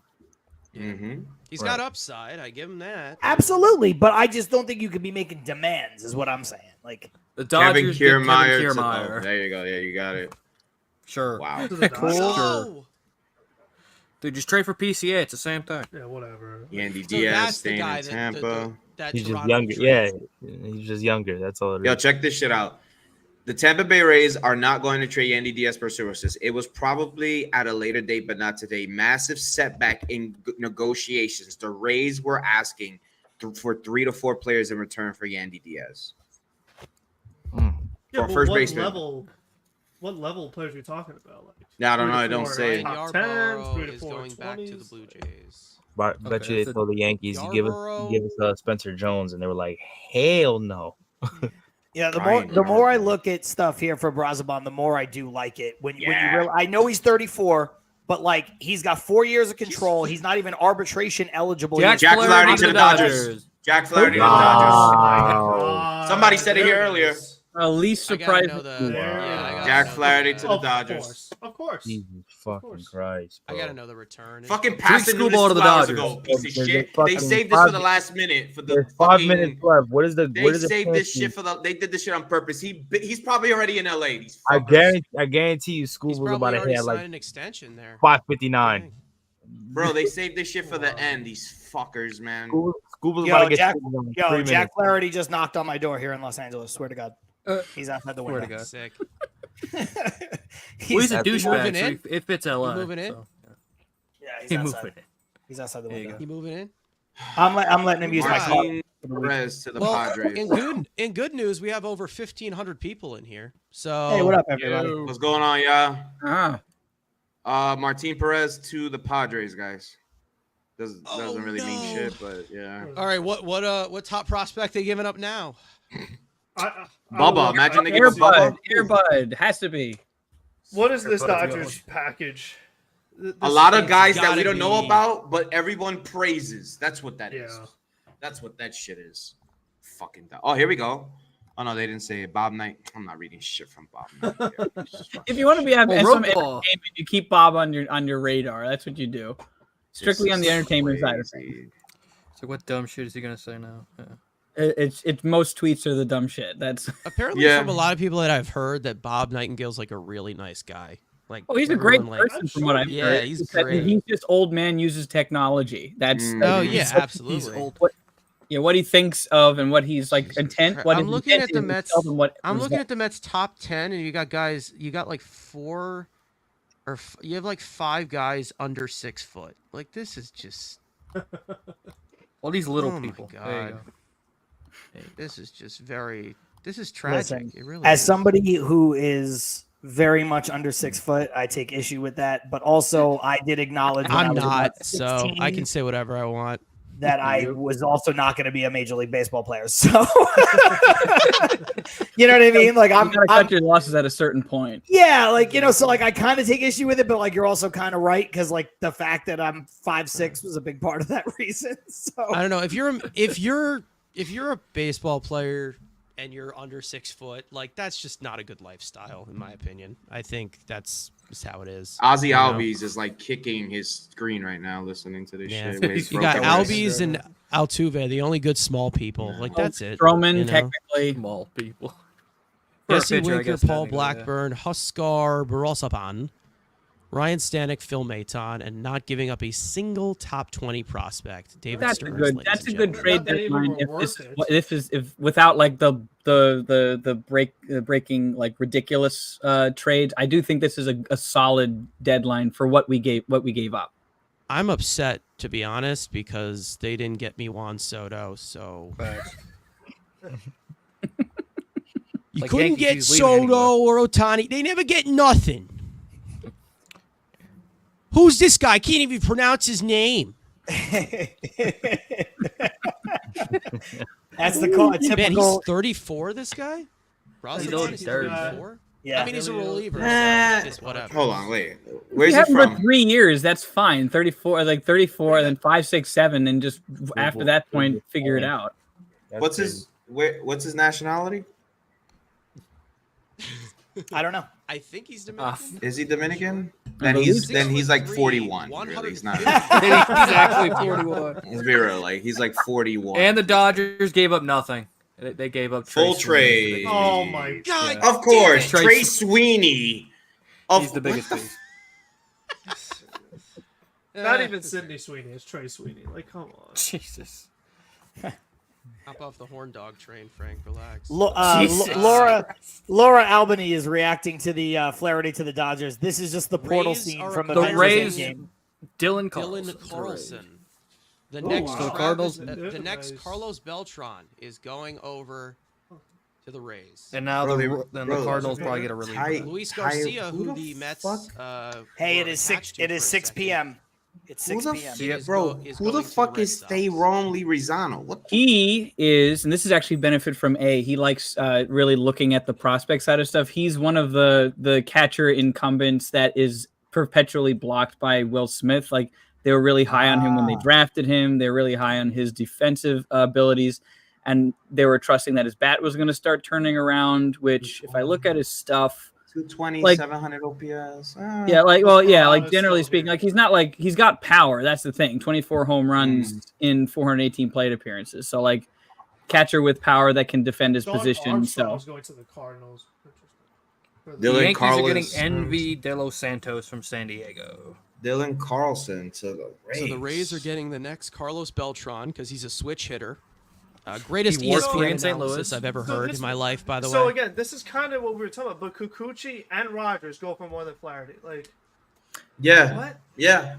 Speaker 1: He's got upside. I give him that.
Speaker 4: Absolutely, but I just don't think you could be making demands, is what I'm saying. Like
Speaker 3: The
Speaker 8: Kevin
Speaker 3: Dodgers get Kevin
Speaker 8: Kiermaier.
Speaker 3: Kiermaier.
Speaker 8: There you go. Yeah, you got it.
Speaker 3: Sure.
Speaker 8: Wow.
Speaker 3: Cool. Sure.
Speaker 1: No!
Speaker 3: Dude, just trade for PCA. It's the same thing.
Speaker 2: Yeah, whatever.
Speaker 8: Yandy
Speaker 1: So
Speaker 8: Diaz
Speaker 1: that's the
Speaker 8: staying
Speaker 1: guy
Speaker 8: in
Speaker 1: that
Speaker 8: Tampa.
Speaker 1: that
Speaker 9: He's just
Speaker 1: Toronto
Speaker 9: younger.
Speaker 1: trades.
Speaker 9: Yeah, he's just younger. That's all it is.
Speaker 8: Yo, check this shit out. The Tampa Bay Rays are not going to trade Yandy Diaz per services. It was probably at a later date, but not today. Massive setback in negotiations. The Rays were asking for 3 to 4 players in return for Yandy Diaz.
Speaker 2: Yeah,
Speaker 8: For
Speaker 2: but
Speaker 8: first
Speaker 2: what
Speaker 8: baseman.
Speaker 2: What level players are you talking about? Like,
Speaker 8: Yeah, I don't
Speaker 2: 3
Speaker 8: know.
Speaker 2: to
Speaker 8: I don't
Speaker 2: 4,
Speaker 8: say.
Speaker 2: top
Speaker 1: Yarborough
Speaker 2: 10, 3 to
Speaker 1: is
Speaker 2: 4,
Speaker 1: going back to the
Speaker 2: 20s.
Speaker 1: Blue Jays.
Speaker 9: But bet
Speaker 3: Okay,
Speaker 9: you they
Speaker 3: so
Speaker 9: told the Yankees you give
Speaker 1: Yarborough-
Speaker 9: us Spencer Jones, and they were like, hell no.
Speaker 4: yeah, the
Speaker 8: Brian
Speaker 4: more I
Speaker 8: Yarborough.
Speaker 4: look at stuff here for Braziban, the more I do like it. When you
Speaker 8: Yeah.
Speaker 4: really, I know he's 34, but like he's got 4 years of control. He's not even arbitration eligible.
Speaker 3: Jack
Speaker 8: Jack
Speaker 3: Flaherty
Speaker 8: Flaherty
Speaker 3: to
Speaker 8: to the
Speaker 3: the
Speaker 8: Dodgers.
Speaker 3: Dodgers.
Speaker 8: Jack Flaherty to the
Speaker 9: Wow.
Speaker 8: Dodgers.
Speaker 2: God,
Speaker 8: Somebody said it
Speaker 2: there
Speaker 8: here earlier.
Speaker 2: is.
Speaker 6: Least
Speaker 1: I gotta know
Speaker 6: surprising.
Speaker 1: the.
Speaker 2: Wow.
Speaker 1: Yeah, I gotta
Speaker 8: Jack
Speaker 1: know the-
Speaker 8: Flaherty to the
Speaker 2: Of
Speaker 8: Dodgers.
Speaker 2: course, of course.
Speaker 9: Jesus fucking
Speaker 2: course.
Speaker 9: Christ.
Speaker 1: I
Speaker 9: bro.
Speaker 1: gotta know the return.
Speaker 8: Fucking passed it
Speaker 3: screwball to the
Speaker 8: 2 hours
Speaker 3: Dodgers.
Speaker 8: ago. Piece of
Speaker 9: There's a
Speaker 8: shit. They
Speaker 9: fucking
Speaker 8: saved this for the last minute for the
Speaker 9: There's 5
Speaker 8: fucking
Speaker 9: minutes left. What is the?
Speaker 8: They
Speaker 9: What is the
Speaker 8: saved this
Speaker 9: penalty?
Speaker 8: shit for the. They did this shit on purpose. He's probably already in LA. These
Speaker 9: I
Speaker 8: fuckers.
Speaker 9: guarantee you, School
Speaker 1: He's
Speaker 9: was
Speaker 1: probably
Speaker 9: about to
Speaker 1: already
Speaker 9: hit
Speaker 1: signed
Speaker 9: like
Speaker 1: an extension there.
Speaker 9: 5:59.
Speaker 8: Bro, they saved this shit for the end. These fuckers, man.
Speaker 9: School was
Speaker 4: Yo,
Speaker 9: about to get
Speaker 4: Jack-
Speaker 9: schooled in
Speaker 4: Yo,
Speaker 9: 3
Speaker 4: Jack
Speaker 9: minutes.
Speaker 4: Flaherty just knocked on my door here in Los Angeles. Swear to God,
Speaker 3: Uh,
Speaker 4: he's outside the
Speaker 3: swear to
Speaker 4: window.
Speaker 3: God.
Speaker 1: Sick.
Speaker 3: Well, he's a
Speaker 9: Happy
Speaker 3: douchebag,
Speaker 1: moving
Speaker 3: so
Speaker 1: in?
Speaker 3: it fits LA.
Speaker 1: You moving in?
Speaker 3: so, yeah.
Speaker 4: Yeah, he's
Speaker 3: He
Speaker 4: outside.
Speaker 3: moving in.
Speaker 4: He's outside the
Speaker 3: There you
Speaker 4: window.
Speaker 1: You moving in?
Speaker 4: I'm letting him use my car.
Speaker 8: Martin Perez to the Padres.
Speaker 1: In good news, we have over 1,500 people in here. So
Speaker 4: Hey, what up, everybody?
Speaker 8: What's going on, y'all?
Speaker 6: Ah,
Speaker 8: Martin Perez to the Padres, guys. Doesn't really mean shit, but yeah.
Speaker 1: All right, what top prospect they giving up now?
Speaker 8: Bubba, imagine they give us
Speaker 6: Airbud,
Speaker 8: Bubba.
Speaker 6: Airbud has to be.
Speaker 2: What is this
Speaker 3: Airbud's
Speaker 2: Dodgers package?
Speaker 8: A lot of guys that
Speaker 1: gotta
Speaker 8: we don't know
Speaker 1: be-
Speaker 8: about, but everyone praises. That's what that is.
Speaker 2: Yeah.
Speaker 8: That's what that shit is. Fucking. Oh, here we go. Oh no, they didn't say it. Bob Knight. I'm not reading shit from Bob Knight.
Speaker 6: If you want to be having
Speaker 3: Well,
Speaker 6: some
Speaker 3: road ball.
Speaker 6: entertainment, you keep Bob on your radar. That's what you do. Strictly on the entertainment side of things.
Speaker 3: So what dumb shit is he gonna say now? Yeah.
Speaker 6: It's most tweets are the dumb shit. That's
Speaker 1: Apparently,
Speaker 8: Yeah.
Speaker 1: from a lot of people that I've heard, that Bob Nightingale's like a really nice guy. Like,
Speaker 6: oh, he's a great
Speaker 1: everyone, like-
Speaker 6: person from what I've
Speaker 1: Yeah,
Speaker 6: heard.
Speaker 1: he's
Speaker 6: It's that
Speaker 1: great.
Speaker 6: He's just old man uses technology. That's
Speaker 1: Oh yeah,
Speaker 3: He's
Speaker 1: absolutely.
Speaker 3: old.
Speaker 6: what he thinks of and what he's like
Speaker 1: Jesus
Speaker 6: intent.
Speaker 1: Christ.
Speaker 6: What
Speaker 1: I'm
Speaker 6: his
Speaker 1: looking
Speaker 6: intent
Speaker 1: at the
Speaker 6: is
Speaker 1: Mets-
Speaker 6: himself and what
Speaker 1: I'm
Speaker 6: his-
Speaker 1: looking at the Mets top 10, and you got guys. You got like four, or you have like 5 guys under 6 foot. Like this is just.
Speaker 3: All these little
Speaker 1: Oh my
Speaker 3: people. There
Speaker 1: God.
Speaker 3: you go.
Speaker 1: This is just very. This is tragic.
Speaker 4: Listen,
Speaker 1: it really.
Speaker 4: As
Speaker 1: is.
Speaker 4: somebody who is very much under 6 foot, I take issue with that. But also, I did acknowledge when I
Speaker 1: I'm
Speaker 4: was
Speaker 1: not,
Speaker 4: about
Speaker 1: so I
Speaker 4: 16
Speaker 1: can say whatever I want.
Speaker 4: that I was also not going to be a Major League Baseball player. So, you know what I mean? Like
Speaker 6: You gotta
Speaker 4: I'm
Speaker 6: cut your losses at a certain point.
Speaker 4: yeah, like so like I kind of take issue with it, but like you're also kind of right because like the fact that I'm 5'6" was a big part of that reason. So
Speaker 1: I don't know if you're a baseball player and you're under 6 foot, like that's just not a good lifestyle, in my opinion. I think that's just how it is.
Speaker 8: Ozzy
Speaker 1: You know?
Speaker 8: Albies is like kicking his screen right now, listening to this
Speaker 1: Yeah.
Speaker 8: shit. with his
Speaker 1: You got
Speaker 8: broken wrist.
Speaker 1: Albies and Altuve, the only good small people. Like that's it.
Speaker 6: Stroman,
Speaker 1: you know?
Speaker 6: technically.
Speaker 3: Small people. For a
Speaker 1: Jesse
Speaker 3: pitcher, I
Speaker 1: Winker,
Speaker 3: guess,
Speaker 1: Paul
Speaker 3: technically, yeah.
Speaker 1: Blackburn, Huskar Barosapan, Ryan Stanek, Phil Maton, and not giving up a single top 20 prospect. David
Speaker 6: That's
Speaker 1: Stearns,
Speaker 6: a good.
Speaker 1: ladies
Speaker 6: That's a
Speaker 1: and
Speaker 6: good
Speaker 1: gentlemen.
Speaker 6: trade
Speaker 2: Not that even
Speaker 6: deadline.
Speaker 2: were
Speaker 6: If
Speaker 2: worth
Speaker 6: this,
Speaker 2: it.
Speaker 6: if without like the breaking like ridiculous trades, I do think this is a solid deadline for what we gave up.
Speaker 1: I'm upset, to be honest, because they didn't get me Juan Soto, so you
Speaker 3: Like
Speaker 1: couldn't
Speaker 3: Yankees,
Speaker 1: get
Speaker 3: he's leaving
Speaker 1: Soto or Otani. They never get nothing. Who's this guy? I can't even pronounce his name.
Speaker 4: That's the call.
Speaker 1: Man,
Speaker 4: Typical.
Speaker 1: he's 34, this guy?
Speaker 3: He's
Speaker 1: Ross,
Speaker 3: only
Speaker 1: he's
Speaker 3: 30.
Speaker 1: 34?
Speaker 4: Yeah.
Speaker 1: I mean, he's a reliever,
Speaker 8: Eh,
Speaker 1: so it's whatever.
Speaker 8: Hold on, wait.
Speaker 6: You
Speaker 8: Where's he
Speaker 6: have him for
Speaker 8: from?
Speaker 6: 3 years. That's fine. 34, and then 5, 6, 7, and just after that point, figure it out.
Speaker 8: What's his nationality?
Speaker 4: I don't know.
Speaker 1: I think he's Dominican.
Speaker 8: Is he Dominican?
Speaker 6: I
Speaker 8: Then he's like
Speaker 1: 6'3",
Speaker 8: 41. Really, he's not.
Speaker 3: exactly 41.
Speaker 8: Let's be real. Like he's like 41.
Speaker 3: And the Dodgers gave up nothing. They gave up
Speaker 8: Full
Speaker 3: Trey Sweeney
Speaker 8: trade.
Speaker 3: for the-
Speaker 2: Oh my god.
Speaker 8: Of course,
Speaker 3: Trey
Speaker 8: Trey Sweeney.
Speaker 3: He's the biggest
Speaker 8: what
Speaker 3: piece.
Speaker 2: Not even Sidney Sweeney. It's Trey Sweeney. Like, come on.
Speaker 3: Jesus.
Speaker 1: Hop off the horn dog train, Frank. Relax.
Speaker 3: Jesus.
Speaker 4: Laura Albany is reacting to the Flaherty to the Dodgers. This is just the portal
Speaker 1: Rays
Speaker 4: scene
Speaker 1: are
Speaker 4: from
Speaker 1: a
Speaker 3: The
Speaker 4: Avengers
Speaker 3: Rays,
Speaker 4: Endgame.
Speaker 3: Dylan
Speaker 1: Dylan
Speaker 3: Carlson.
Speaker 1: Carlson. The
Speaker 2: Oh,
Speaker 1: next
Speaker 2: wow.
Speaker 3: So Cardinals-
Speaker 1: the next
Speaker 2: Nice.
Speaker 1: Carlos Beltran is going over to the Rays.
Speaker 3: And now
Speaker 8: Bro,
Speaker 3: the
Speaker 8: bro,
Speaker 3: Cardinals probably get a reliever.
Speaker 8: Ty-
Speaker 1: Luis
Speaker 8: Ty-
Speaker 1: Garcia,
Speaker 8: who
Speaker 1: who
Speaker 8: the
Speaker 1: the Mets.
Speaker 8: fuck?
Speaker 4: Hey, it
Speaker 1: were
Speaker 4: is 6.
Speaker 1: attached to
Speaker 4: It
Speaker 1: for
Speaker 4: is
Speaker 1: a
Speaker 4: 6
Speaker 1: second.
Speaker 4: p.m. It's 6
Speaker 8: Who
Speaker 4: p.m.
Speaker 8: the
Speaker 1: is
Speaker 8: bro?
Speaker 1: is
Speaker 8: Who the
Speaker 1: going to
Speaker 8: fuck
Speaker 1: Red
Speaker 8: is
Speaker 1: Sox.
Speaker 8: Ron Lee Rizano? What?
Speaker 6: He is, and this is actually benefit from A. He likes really looking at the prospect side of stuff. He's one of the catcher incumbents that is perpetually blocked by Will Smith. Like they were really high on him when they drafted him. They're really high on his defensive abilities, and they were trusting that his bat was going to start turning around. Which, if I look at his stuff.
Speaker 8: 220,
Speaker 6: Like-
Speaker 8: 700 OPS.
Speaker 6: Yeah, like
Speaker 2: it's
Speaker 6: generally
Speaker 2: still
Speaker 6: speaking,
Speaker 2: here.
Speaker 6: like he's got power. That's the thing. 24 home runs in 418 plate appearances. So like catcher with power that can defend his
Speaker 2: Dawn
Speaker 6: position.
Speaker 2: Armstrong's
Speaker 6: So
Speaker 2: going to the Cardinals.
Speaker 8: Dylan
Speaker 3: The Yankees are
Speaker 8: Carlos-
Speaker 3: getting Envy De Los Santos from San Diego.
Speaker 8: Dylan Carlson to the Rays.
Speaker 1: So the Rays are getting the next Carlos Beltran because he's a switch hitter. Greatest
Speaker 3: He wore
Speaker 1: ESPN
Speaker 3: three in St.
Speaker 1: analysis
Speaker 3: Louis.
Speaker 1: I've ever
Speaker 2: So
Speaker 1: heard
Speaker 2: this-
Speaker 1: in my life, by the
Speaker 2: So
Speaker 1: way.
Speaker 2: again, this is kind of what we were talking about, but Kikuchi and Rogers go for more than Flaherty. Like,
Speaker 8: Yeah,
Speaker 2: what?
Speaker 8: yeah.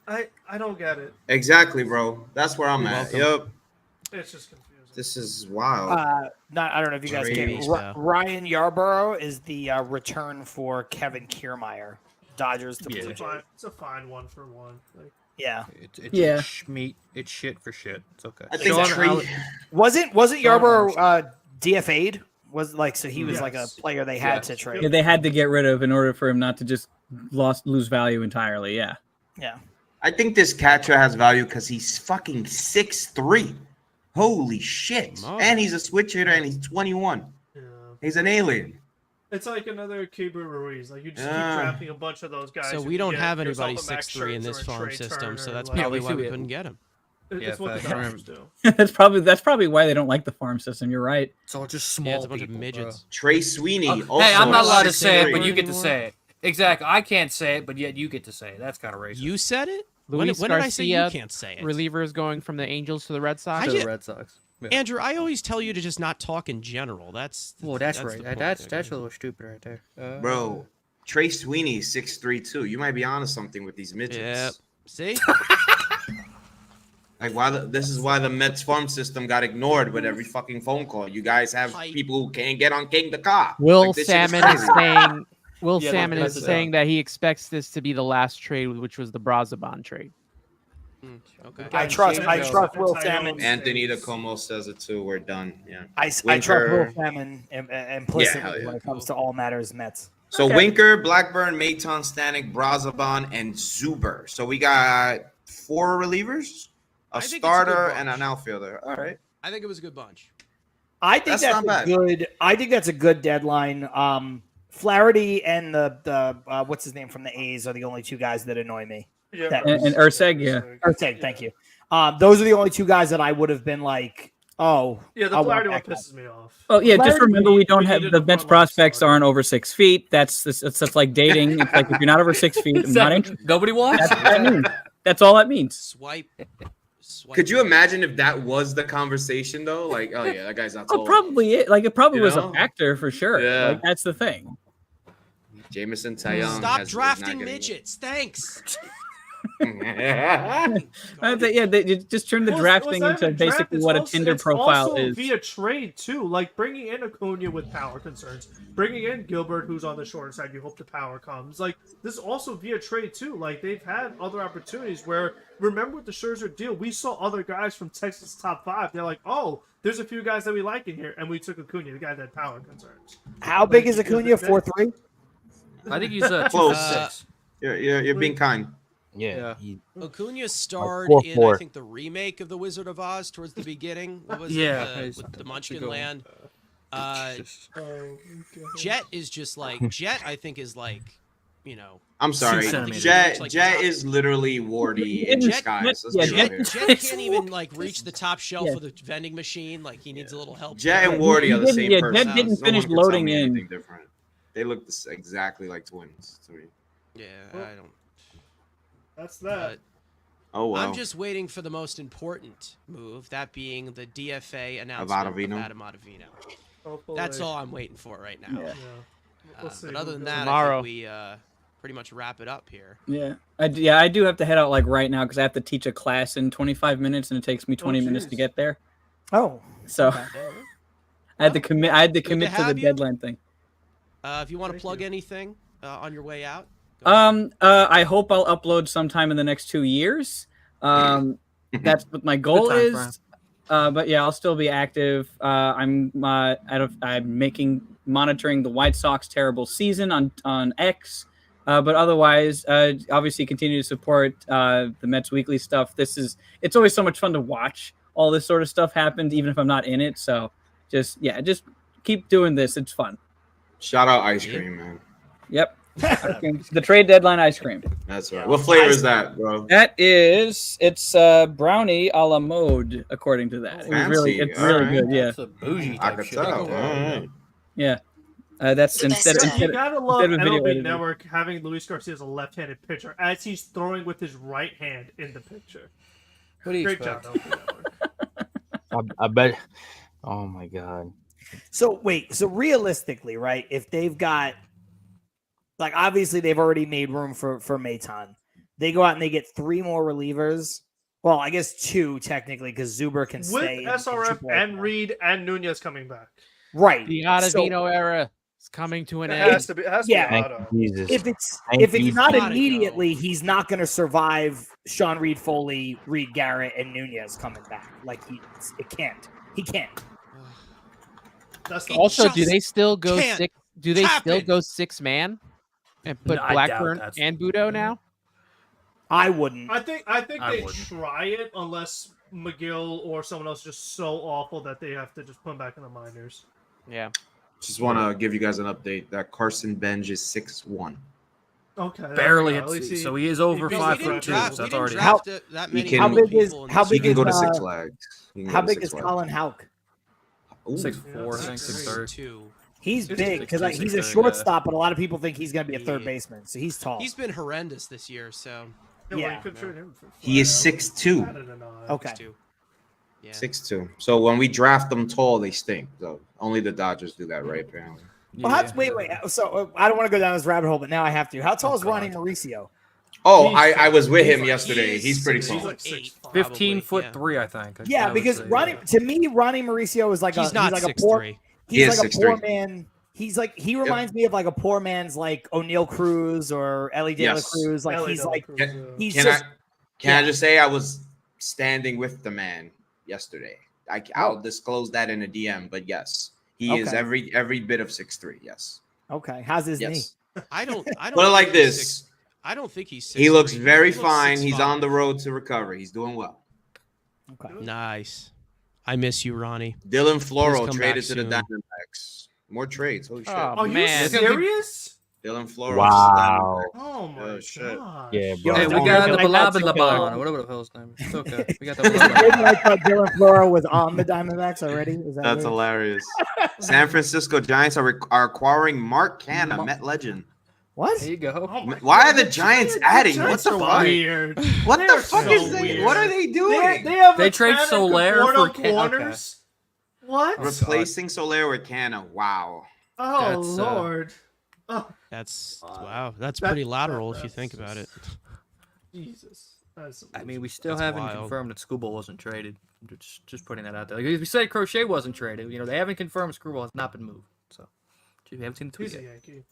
Speaker 2: I don't get it.
Speaker 8: Exactly, bro. That's where I'm
Speaker 1: You're
Speaker 8: at.
Speaker 1: welcome.
Speaker 8: Yep.
Speaker 2: It's just confusing.
Speaker 8: This is wild.
Speaker 4: I don't know if you guys get
Speaker 1: Trades,
Speaker 4: it.
Speaker 1: pal.
Speaker 4: Ryan Yarborough is the return for Kevin Kiermaier. Dodgers to Blue Jays.
Speaker 2: It's a fine 1-for-1. Like,
Speaker 4: Yeah.
Speaker 3: It's
Speaker 6: Yeah.
Speaker 3: Schmeat. It's shit for shit. It's okay.
Speaker 8: I think
Speaker 3: Sean
Speaker 8: Trey-
Speaker 3: Allen-
Speaker 4: Wasn't Yarborough DFA'd? Was like so he was like a
Speaker 2: Yes.
Speaker 4: player they had
Speaker 3: Yes.
Speaker 4: to trade.
Speaker 6: yeah, they had to get rid of in order for him not to just lose value entirely. Yeah.
Speaker 4: Yeah.
Speaker 8: I think this catcher has value because he's fucking 6'3". Holy shit.
Speaker 1: Come on.
Speaker 8: And he's a switch hitter and he's 21.
Speaker 2: yeah.
Speaker 8: He's an alien.
Speaker 2: It's like another Keeper Ruiz. Like, you just
Speaker 8: Yeah.
Speaker 2: keep drafting a bunch of those guys.
Speaker 1: So
Speaker 2: who
Speaker 1: we
Speaker 2: can
Speaker 1: don't
Speaker 2: get
Speaker 1: have
Speaker 2: yourself
Speaker 1: anybody
Speaker 2: a Max
Speaker 1: 6'3" in
Speaker 2: Scherzer
Speaker 1: this
Speaker 2: and
Speaker 1: farm
Speaker 2: Trey
Speaker 1: system,
Speaker 2: Turner,
Speaker 1: so that's
Speaker 2: like-
Speaker 1: probably
Speaker 3: we
Speaker 1: why we
Speaker 3: see it.
Speaker 1: couldn't get him.
Speaker 2: It's
Speaker 3: Yeah,
Speaker 2: what the
Speaker 3: facts.
Speaker 2: Dodgers do.
Speaker 6: that's probably why they don't like the farm system. You're right.
Speaker 3: It's all just small
Speaker 1: Yeah, it's a bunch of
Speaker 3: people,
Speaker 1: midgets.
Speaker 8: Trey Sweeney.
Speaker 3: bro.
Speaker 8: Also
Speaker 3: Hey, I'm not allowed to
Speaker 8: 6'3".
Speaker 3: say it, but you get to
Speaker 1: anymore?
Speaker 3: say it. Exactly. I can't say it, but yet you get to say it. That's kind of racist.
Speaker 1: You said it? When
Speaker 5: Luis
Speaker 1: did I say you
Speaker 5: Garcia,
Speaker 1: can't say it?
Speaker 5: Relievers going from the Angels to the Red Sox.
Speaker 1: I
Speaker 3: to
Speaker 1: ju-
Speaker 3: the Red Sox. Yeah.
Speaker 1: Andrew, I always tell you to just not talk in general. That's
Speaker 3: Well, that's
Speaker 1: the
Speaker 3: right.
Speaker 1: point.
Speaker 3: That's a little stupid right there.
Speaker 8: Bro, Trey Sweeney is 6'3" too. You might be onto something with these midgets.
Speaker 1: Yep. See?
Speaker 8: Like this is why the Mets farm system got ignored with every fucking phone call. You guys have
Speaker 1: Hype.
Speaker 8: people who can't get on King the car.
Speaker 5: Will
Speaker 8: Like, this shit is
Speaker 5: Salmon is
Speaker 8: crazy.
Speaker 5: saying. Will
Speaker 3: Yeah,
Speaker 5: Salmon
Speaker 3: that's
Speaker 5: is
Speaker 3: it.
Speaker 5: saying that he expects this to be the last trade, which was the Brazaban trade.
Speaker 1: Okay.
Speaker 4: I trust
Speaker 2: James
Speaker 4: Will
Speaker 2: Jones.
Speaker 4: Salmon.
Speaker 8: Anthony DeComo says it too. We're done. Yeah.
Speaker 4: I trust
Speaker 8: Winker.
Speaker 4: Will Salmon implicitly
Speaker 8: hell yeah.
Speaker 4: when it comes to all matters Mets.
Speaker 8: So Winker, Blackburn, Maton, Stanek, Brazaban, and Zuber. So we got 4 relievers,
Speaker 1: I
Speaker 8: a
Speaker 1: think it's a good
Speaker 8: starter,
Speaker 1: bunch.
Speaker 8: and an outfielder. All right.
Speaker 1: I think it was a good bunch.
Speaker 4: I think
Speaker 8: That's
Speaker 4: that's,
Speaker 8: not
Speaker 4: a
Speaker 8: bad.
Speaker 4: good. I think that's a good deadline. Flaherty and the what's his name from the A's are the only two guys that annoy me.
Speaker 2: Yeah,
Speaker 4: That-
Speaker 6: And Urseg, yeah.
Speaker 4: Thank you. Those are the only two guys that I would have been like, Oh,
Speaker 2: Yeah, the
Speaker 4: I want
Speaker 2: Flaherty one
Speaker 4: that guy.
Speaker 2: pisses me off.
Speaker 6: Oh yeah, just
Speaker 4: Flaherty,
Speaker 6: remember we don't
Speaker 2: we
Speaker 6: have
Speaker 2: needed
Speaker 6: the
Speaker 2: a
Speaker 6: Mets
Speaker 2: front line
Speaker 6: prospects
Speaker 2: starter.
Speaker 6: aren't over 6 feet. That's like dating. It's like if you're not over 6 feet, I'm not interested.
Speaker 3: Nobody wants.
Speaker 6: That's what that means. That's all that means.
Speaker 1: Swipe.
Speaker 8: Could you imagine if that was the conversation though? Like, oh yeah, that guy's not
Speaker 6: Oh,
Speaker 8: tall.
Speaker 6: probably it. Like it probably
Speaker 8: You
Speaker 6: was
Speaker 8: know?
Speaker 6: a factor for sure.
Speaker 8: Yeah.
Speaker 6: Like that's the thing.
Speaker 8: Jameson Taillon.
Speaker 1: Stop
Speaker 8: is
Speaker 1: drafting
Speaker 8: not getting
Speaker 1: midgets. Thanks.
Speaker 6: Yeah, they just turn the
Speaker 2: Well,
Speaker 6: drafting
Speaker 2: it's not
Speaker 6: into
Speaker 2: even draft,
Speaker 6: basically
Speaker 2: it's
Speaker 6: what a
Speaker 2: also-
Speaker 6: Tinder
Speaker 2: it's
Speaker 6: profile
Speaker 2: also
Speaker 6: is.
Speaker 2: via trade too, like bringing in Acuna with power concerns, bringing in Gilbert who's on the shorter side. You hope the power comes. Like this is also via trade too. Like they've had other opportunities where remember with the Scherzer deal, we saw other guys from Texas top 5. They're like, oh, there's a few guys that we like in here, and we took Acuna, the guy that had power concerns.
Speaker 4: How big is Acuna? 4'3"?
Speaker 3: I think he's
Speaker 8: Close.
Speaker 3: 2'6".
Speaker 8: You're being kind.
Speaker 9: Yeah.
Speaker 1: Acuna starred
Speaker 9: 4'4".
Speaker 1: in, I think, the remake of The Wizard of Oz towards the beginning. What was
Speaker 3: Yeah.
Speaker 1: it? With the Munchkin
Speaker 3: good one.
Speaker 1: Land.
Speaker 2: Oh,
Speaker 1: Jet is just like Jet. I think is like, you know,
Speaker 8: I'm sorry.
Speaker 3: 2 centimeters.
Speaker 8: Jet
Speaker 1: Like
Speaker 8: Jet
Speaker 1: top-
Speaker 8: is literally Wardy in
Speaker 1: Jet-
Speaker 8: disguise. Let's
Speaker 6: yeah,
Speaker 8: be real here.
Speaker 1: Jet can't even like reach the top shelf
Speaker 6: Yeah.
Speaker 1: of the vending machine. Like he needs a little help.
Speaker 8: Jet and
Speaker 1: there.
Speaker 8: Wardy are the
Speaker 6: Jet
Speaker 8: same
Speaker 6: didn't
Speaker 8: person.
Speaker 6: finish
Speaker 8: No one can
Speaker 6: loading
Speaker 8: tell me
Speaker 6: in.
Speaker 8: anything different. They look exactly like twins to me.
Speaker 1: Yeah, I don't.
Speaker 2: that's that.
Speaker 1: But
Speaker 8: Oh wow.
Speaker 1: I'm just waiting for the most important move, that being the DFA announcement of
Speaker 8: Ottavino?
Speaker 1: Adam Ottavino.
Speaker 2: Hopefully.
Speaker 1: That's all I'm waiting for right now.
Speaker 6: Yeah.
Speaker 2: Yeah. We'll see
Speaker 1: But
Speaker 2: who
Speaker 1: other than
Speaker 2: goes.
Speaker 1: that, I
Speaker 5: Tomorrow.
Speaker 1: think we pretty much wrap it up here.
Speaker 6: Yeah, I do have to head out like right now because I have to teach a class in 25 minutes and it takes me 20 minutes to
Speaker 2: jeez.
Speaker 6: get there.
Speaker 4: Oh,
Speaker 6: So
Speaker 1: Okay.
Speaker 6: I had to commit. I had to
Speaker 1: Good to
Speaker 6: commit to the
Speaker 1: have you.
Speaker 6: deadline thing.
Speaker 1: If you want to
Speaker 2: Thank
Speaker 1: plug
Speaker 2: you.
Speaker 1: anything on your way out, go ahead.
Speaker 6: I hope I'll upload sometime in the next 2 years. That's what my goal
Speaker 3: Good time
Speaker 6: is. But yeah, I'll still be active. I'm monitoring the White Sox terrible season on X. But otherwise, obviously continue to support the Mets weekly stuff. It's always so much fun to watch all this sort of stuff happen, even if I'm not in it. So just keep doing this. It's fun.
Speaker 8: Shout out ice cream, man.
Speaker 6: Yep. The trade deadline ice cream.
Speaker 8: That's right. What flavor is that, bro?
Speaker 6: It's brownie a la mode, according to that. It's really
Speaker 8: Fancy.
Speaker 6: really
Speaker 8: All
Speaker 6: good. Yeah.
Speaker 3: That's a bougie
Speaker 8: I
Speaker 3: type
Speaker 8: could
Speaker 3: shit.
Speaker 8: tell. All right.
Speaker 6: Yeah. That's
Speaker 10: The best
Speaker 6: instead
Speaker 10: time.
Speaker 2: You
Speaker 6: of
Speaker 2: gotta love
Speaker 6: instead of video
Speaker 2: MLB
Speaker 6: editing.
Speaker 2: Network having Luis Garcia as a left-handed pitcher as he's throwing with his right hand in the picture.
Speaker 3: What do you
Speaker 2: Great
Speaker 3: expect?
Speaker 2: job, MLB Network.
Speaker 9: I bet. Oh my god.
Speaker 4: so wait. So realistically, right? If they've got, like, obviously they've already made room for Maton. They go out and they get 3 more relievers. Well, I guess 2 technically because Zuber can
Speaker 2: With
Speaker 4: stay. in
Speaker 2: SRF
Speaker 4: AAA.
Speaker 2: and Reed and Nunez coming back.
Speaker 4: Right.
Speaker 5: The
Speaker 4: So
Speaker 5: Ottavino era is coming to an
Speaker 2: It
Speaker 5: end.
Speaker 2: has to be. It has to
Speaker 4: Yeah.
Speaker 2: be
Speaker 9: Thank
Speaker 2: auto.
Speaker 9: you, Jesus.
Speaker 4: if it's
Speaker 9: Thank
Speaker 4: if it's
Speaker 9: you.
Speaker 4: not
Speaker 1: Gotta go.
Speaker 4: immediately, he's not going to survive Sean Reed Foley, Reed Garrett, and Nunez coming back. Like it can't. He can't.
Speaker 2: That's the
Speaker 5: Also, do
Speaker 1: just
Speaker 5: they still go
Speaker 1: can't
Speaker 5: 6? Do they still
Speaker 1: happen.
Speaker 5: go 6-man and put
Speaker 3: No, I doubt
Speaker 5: Blackburn
Speaker 3: that's-
Speaker 5: and Budo now?
Speaker 4: I wouldn't.
Speaker 2: I think
Speaker 3: I
Speaker 2: they
Speaker 3: wouldn't.
Speaker 2: try it unless McGill or someone else is just so awful that they have to just put him back in the minors.
Speaker 5: Yeah.
Speaker 8: Just want to give you guys an update that Carson Benj is 6'1".
Speaker 2: Okay. there we
Speaker 3: Barely
Speaker 2: go.
Speaker 3: hits
Speaker 2: At least
Speaker 3: the,
Speaker 2: he-
Speaker 3: so he is over
Speaker 2: he-
Speaker 1: We
Speaker 3: 5'2".
Speaker 1: didn't
Speaker 3: So
Speaker 1: draft,
Speaker 3: that's
Speaker 1: we
Speaker 3: already.
Speaker 1: didn't draft that many
Speaker 8: can-
Speaker 4: How big is
Speaker 1: people in
Speaker 4: how
Speaker 1: this
Speaker 8: He
Speaker 4: big
Speaker 8: can
Speaker 4: is
Speaker 8: go to Six
Speaker 4: uh,
Speaker 8: Flags. He can
Speaker 4: how
Speaker 8: go to
Speaker 4: big
Speaker 8: Six
Speaker 4: is
Speaker 8: Flags.
Speaker 4: Colin Houck?
Speaker 8: Ooh.
Speaker 3: 6'4", I think 6'3".
Speaker 1: 6'2".
Speaker 4: He's
Speaker 2: It's
Speaker 4: big because he's a
Speaker 3: 6'2",
Speaker 4: shortstop, but a lot of people think he's going to be a third
Speaker 1: Yeah.
Speaker 4: baseman. So he's tall.
Speaker 1: He's been horrendous this year, so
Speaker 2: Yeah, well,
Speaker 4: Yeah.
Speaker 2: you could trade him for
Speaker 8: He is
Speaker 2: Flacco.
Speaker 8: 6'2".
Speaker 2: Added an eye.
Speaker 4: Okay.
Speaker 1: 6'2". Yeah.
Speaker 8: 6'2". So when we draft them tall, they stink. So only the Dodgers do that, right? Apparently.
Speaker 4: Well, wait. So I don't want to go down this rabbit hole, but now I have to. How tall is Ronnie Mauricio?
Speaker 8: Oh,
Speaker 2: He's-
Speaker 8: I was with him
Speaker 2: he's-
Speaker 8: yesterday. He's pretty
Speaker 1: he's
Speaker 8: tall.
Speaker 2: like
Speaker 1: 6'8",
Speaker 3: 15'3", I think.
Speaker 4: Yeah,
Speaker 3: I would
Speaker 4: because
Speaker 3: say,
Speaker 4: to me, Ronnie Mauricio is like
Speaker 1: He's not
Speaker 4: he's like a poor
Speaker 1: 6'3".
Speaker 8: He
Speaker 4: he's
Speaker 8: is
Speaker 4: like a poor
Speaker 8: 6'3".
Speaker 4: man. He reminds me of like a poor man's like O'Neal Cruz or Ellie De La
Speaker 8: Yes.
Speaker 4: Cruz. Like
Speaker 2: Ellie
Speaker 4: he's
Speaker 2: De La
Speaker 4: like
Speaker 2: Cruz, yeah.
Speaker 4: he's
Speaker 8: Can
Speaker 4: just
Speaker 8: I just say I was standing with the man yesterday? I'll disclose that in a DM, but yes, he is
Speaker 4: Okay.
Speaker 8: every bit of 6'3". Yes.
Speaker 4: okay. How's his knee?
Speaker 8: Yes.
Speaker 1: I don't
Speaker 8: Put it
Speaker 1: think
Speaker 8: like
Speaker 1: he's
Speaker 8: this.
Speaker 1: 6'. I don't think he's 6'3".
Speaker 8: He looks very
Speaker 1: He looks
Speaker 8: fine. He's
Speaker 1: 6'5".
Speaker 8: on the road to recovery. He's doing well.
Speaker 4: Okay.
Speaker 1: Nice. I miss you, Ronnie.
Speaker 8: Dylan
Speaker 1: Please
Speaker 8: Floro
Speaker 1: come
Speaker 8: traded
Speaker 1: back
Speaker 8: to the
Speaker 1: soon.
Speaker 8: Diamondbacks. More trades. Holy shit.
Speaker 5: Oh,
Speaker 2: Are you
Speaker 5: man.
Speaker 2: serious?
Speaker 8: Dylan Floro.
Speaker 9: Wow.
Speaker 2: Oh my
Speaker 8: Oh, shit.
Speaker 2: gosh.
Speaker 9: Yeah,
Speaker 4: Yo,
Speaker 9: bro.
Speaker 3: Hey,
Speaker 4: it's
Speaker 3: we
Speaker 4: only
Speaker 3: got the
Speaker 4: like that's a
Speaker 3: Balabalaban,
Speaker 4: killer.
Speaker 3: or whatever the hell's name is. It's okay. We got the
Speaker 4: Even
Speaker 3: Balabalaban.
Speaker 4: I thought Dylan Floro was on the Diamondbacks already. Is that
Speaker 8: That's
Speaker 4: weird?
Speaker 8: hilarious. San Francisco Giants are acquiring Mark Canha, Met legend.
Speaker 4: What?
Speaker 3: There you go.
Speaker 2: Oh my
Speaker 8: Why
Speaker 2: God,
Speaker 8: are the Giants adding? What
Speaker 2: Giants
Speaker 8: the
Speaker 2: are
Speaker 8: fuck?
Speaker 2: Weird.
Speaker 8: What
Speaker 2: They
Speaker 8: the
Speaker 2: are
Speaker 8: fuck
Speaker 2: so
Speaker 8: is they?
Speaker 2: weird.
Speaker 8: What are they doing?
Speaker 2: They have
Speaker 3: They
Speaker 2: a
Speaker 3: trade
Speaker 2: Canha
Speaker 3: Soler
Speaker 2: Conforto
Speaker 3: for Can-
Speaker 2: corners. What?
Speaker 8: Replacing Soler with Canha. Wow.
Speaker 2: Oh
Speaker 3: That's,
Speaker 2: Lord. Oh
Speaker 1: That's wow. That's
Speaker 2: That-
Speaker 1: pretty lateral
Speaker 2: that-
Speaker 1: if you think
Speaker 2: that's
Speaker 1: about it.
Speaker 2: Jesus. That's
Speaker 3: I mean, we still
Speaker 1: That's
Speaker 3: haven't
Speaker 1: wild.
Speaker 3: confirmed that Screwball wasn't traded. Just putting that out there. Like, if we say Crochet wasn't traded, they haven't confirmed Screwball has not been moved. So, we haven't seen the tweet
Speaker 2: he's a
Speaker 3: yet.
Speaker 2: Yankee.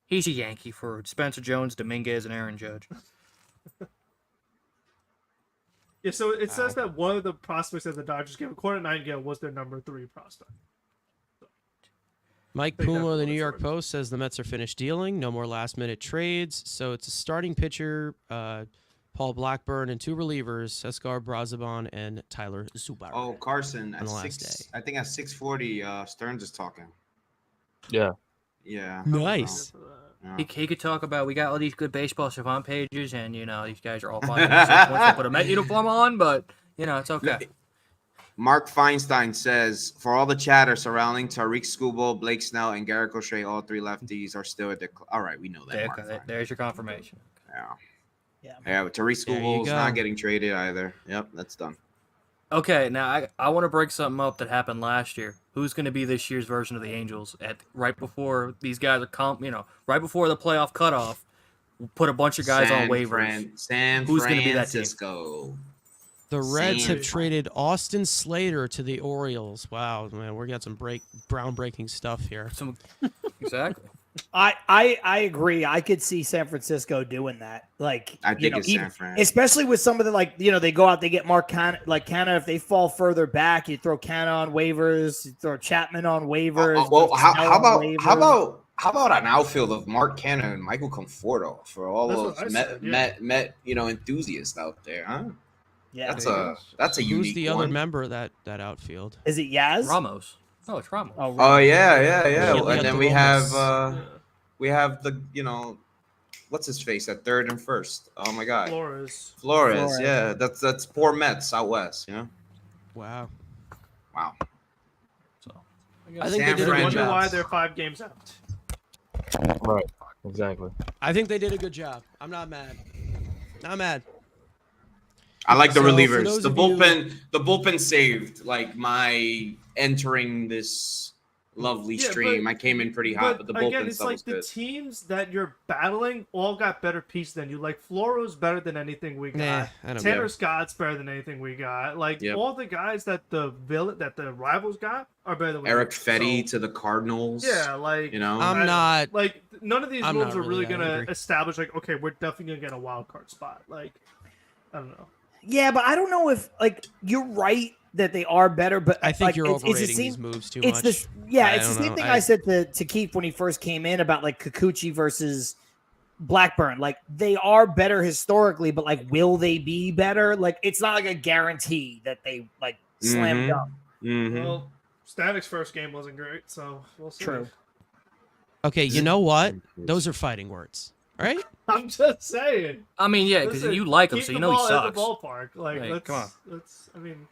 Speaker 3: He's a Yankee for Spencer Jones, Dominguez, and Aaron Judge.
Speaker 2: Yeah, so it says that one of the prospects that the Dodgers gave, Corey Nightingale, was their number 3 prospect.
Speaker 1: Mike
Speaker 2: Think
Speaker 1: Puma
Speaker 2: that's
Speaker 1: of the
Speaker 2: what
Speaker 1: New
Speaker 2: it's
Speaker 1: York
Speaker 2: worth.
Speaker 1: Post says the Mets are finished dealing. No more last-minute trades. So it's a starting pitcher, Paul Blackburn, and 2 relievers, Escar Brazabon and Tyler Zubar.
Speaker 8: Oh, Carson
Speaker 1: On
Speaker 8: at
Speaker 1: the last
Speaker 8: 6.
Speaker 1: day.
Speaker 8: I think at 6:40. Stearns is talking.
Speaker 9: Yeah.
Speaker 8: Yeah.
Speaker 1: Nice.
Speaker 8: Yeah.
Speaker 3: He could talk about we got all these good baseball savant pages, and these guys are all fine. Once they put a Met uniform on, but it's okay.
Speaker 8: Mark Feinstein says, for all the chatter surrounding Tariq Skubal, Blake Snell, and Garrett Crochet, all 3 lefties are still at the All right, we know that.
Speaker 3: Okay,
Speaker 8: Mark Feinstein.
Speaker 3: there's your confirmation.
Speaker 8: Yeah, but Tariq
Speaker 1: There you
Speaker 8: Skubal is
Speaker 1: go.
Speaker 8: not getting traded either. Yep, that's done.
Speaker 3: Okay, now I want to break something up that happened last year. Who's going to be this year's version of the Angels right before these guys are right before the playoff cutoff? Put a bunch of guys on waivers. Who's going to be that team?
Speaker 8: Francisco.
Speaker 1: The Reds
Speaker 8: San
Speaker 1: have traded Austin Slater to the Orioles. Wow, man, we got some groundbreaking stuff here.
Speaker 3: Exactly.
Speaker 4: I agree. I could see San Francisco doing that. Like,
Speaker 8: I think it's San Fran.
Speaker 4: especially with some of the they go out, they get Mark Canha. Like Canha, if they fall further back, you throw Canha on waivers, you throw Chapman on waivers.
Speaker 8: Well,
Speaker 4: throw
Speaker 8: how
Speaker 4: Snell on
Speaker 8: about
Speaker 4: waivers.
Speaker 8: how about an outfield of Mark Canha and Michael Conforto for all
Speaker 2: That's
Speaker 8: those
Speaker 2: what I said, yeah.
Speaker 8: Met enthusiasts out there, huh?
Speaker 4: Yeah,
Speaker 8: That's a unique
Speaker 1: Who's the
Speaker 8: one.
Speaker 1: other member of that outfield?
Speaker 4: is it Yaz?
Speaker 3: Ramos. Oh, it's Ramos.
Speaker 8: Oh yeah.
Speaker 1: Yeah,
Speaker 8: And
Speaker 1: we
Speaker 8: then
Speaker 1: got
Speaker 8: we
Speaker 1: the
Speaker 8: have
Speaker 1: Ramos.
Speaker 8: we have the what's his face at third and first. Oh my God,
Speaker 2: Flores.
Speaker 8: Flores. Yeah, that's poor Mets out west.
Speaker 1: Wow.
Speaker 8: Wow.
Speaker 1: I think
Speaker 8: San
Speaker 1: they did a
Speaker 8: Fran
Speaker 1: good
Speaker 2: Wonder
Speaker 1: job.
Speaker 2: why they're 5 games out.
Speaker 9: Right. Exactly.
Speaker 1: I think they did a good job. I'm not mad. Not mad.
Speaker 8: I like the
Speaker 1: So, for
Speaker 8: relievers.
Speaker 1: those
Speaker 8: The
Speaker 1: of you-
Speaker 8: bullpen saved like my entering this lovely
Speaker 2: Yeah,
Speaker 8: stream. I came in pretty hot, but the
Speaker 2: again,
Speaker 8: bullpen
Speaker 2: it's
Speaker 8: stuff
Speaker 2: like
Speaker 8: was
Speaker 2: the
Speaker 8: good.
Speaker 2: teams that you're battling all got better pieces than you. Like Floro's better than anything we got.
Speaker 1: Nah, I don't
Speaker 2: Tanner
Speaker 1: care.
Speaker 2: Scott's better than anything we got. Like
Speaker 8: Yep.
Speaker 2: all the guys that the rivals got are better than we
Speaker 8: Eric
Speaker 2: got.
Speaker 8: Fetty
Speaker 2: So,
Speaker 8: to the Cardinals.
Speaker 2: yeah, like
Speaker 1: I'm not.
Speaker 2: like none of these
Speaker 1: I'm
Speaker 2: moves
Speaker 1: not
Speaker 2: are
Speaker 1: really
Speaker 2: really
Speaker 1: that
Speaker 2: gonna
Speaker 1: angry.
Speaker 2: establish like okay, we're definitely gonna get a wild card spot. Like I don't know.
Speaker 4: Yeah, but I don't know if you're right that they are better, but
Speaker 1: I think you're
Speaker 4: it's the
Speaker 1: overrating
Speaker 4: same-
Speaker 1: these moves too
Speaker 4: It's
Speaker 1: much.
Speaker 4: this, yeah.
Speaker 1: I
Speaker 4: It's the
Speaker 1: don't
Speaker 4: same
Speaker 1: know.
Speaker 4: thing I said to Keef when he first came in about Kikuchi versus Blackburn. Like they are better historically, but will they be better? Like it's not like a guarantee that they slam
Speaker 8: Mhm.
Speaker 4: dunk.
Speaker 8: Mm-hmm.
Speaker 2: Well, Static's first game wasn't great, so we'll see.
Speaker 4: True.
Speaker 1: Okay, you know what? Those are fighting words, right?
Speaker 2: I'm just saying.
Speaker 3: I mean, yeah, because
Speaker 2: Listen,
Speaker 3: you like him,
Speaker 2: keep
Speaker 3: so
Speaker 2: the
Speaker 3: you know he
Speaker 2: ball at
Speaker 3: sucks.
Speaker 2: the ballpark. Like,
Speaker 3: Like, come on.
Speaker 2: let's. I mean,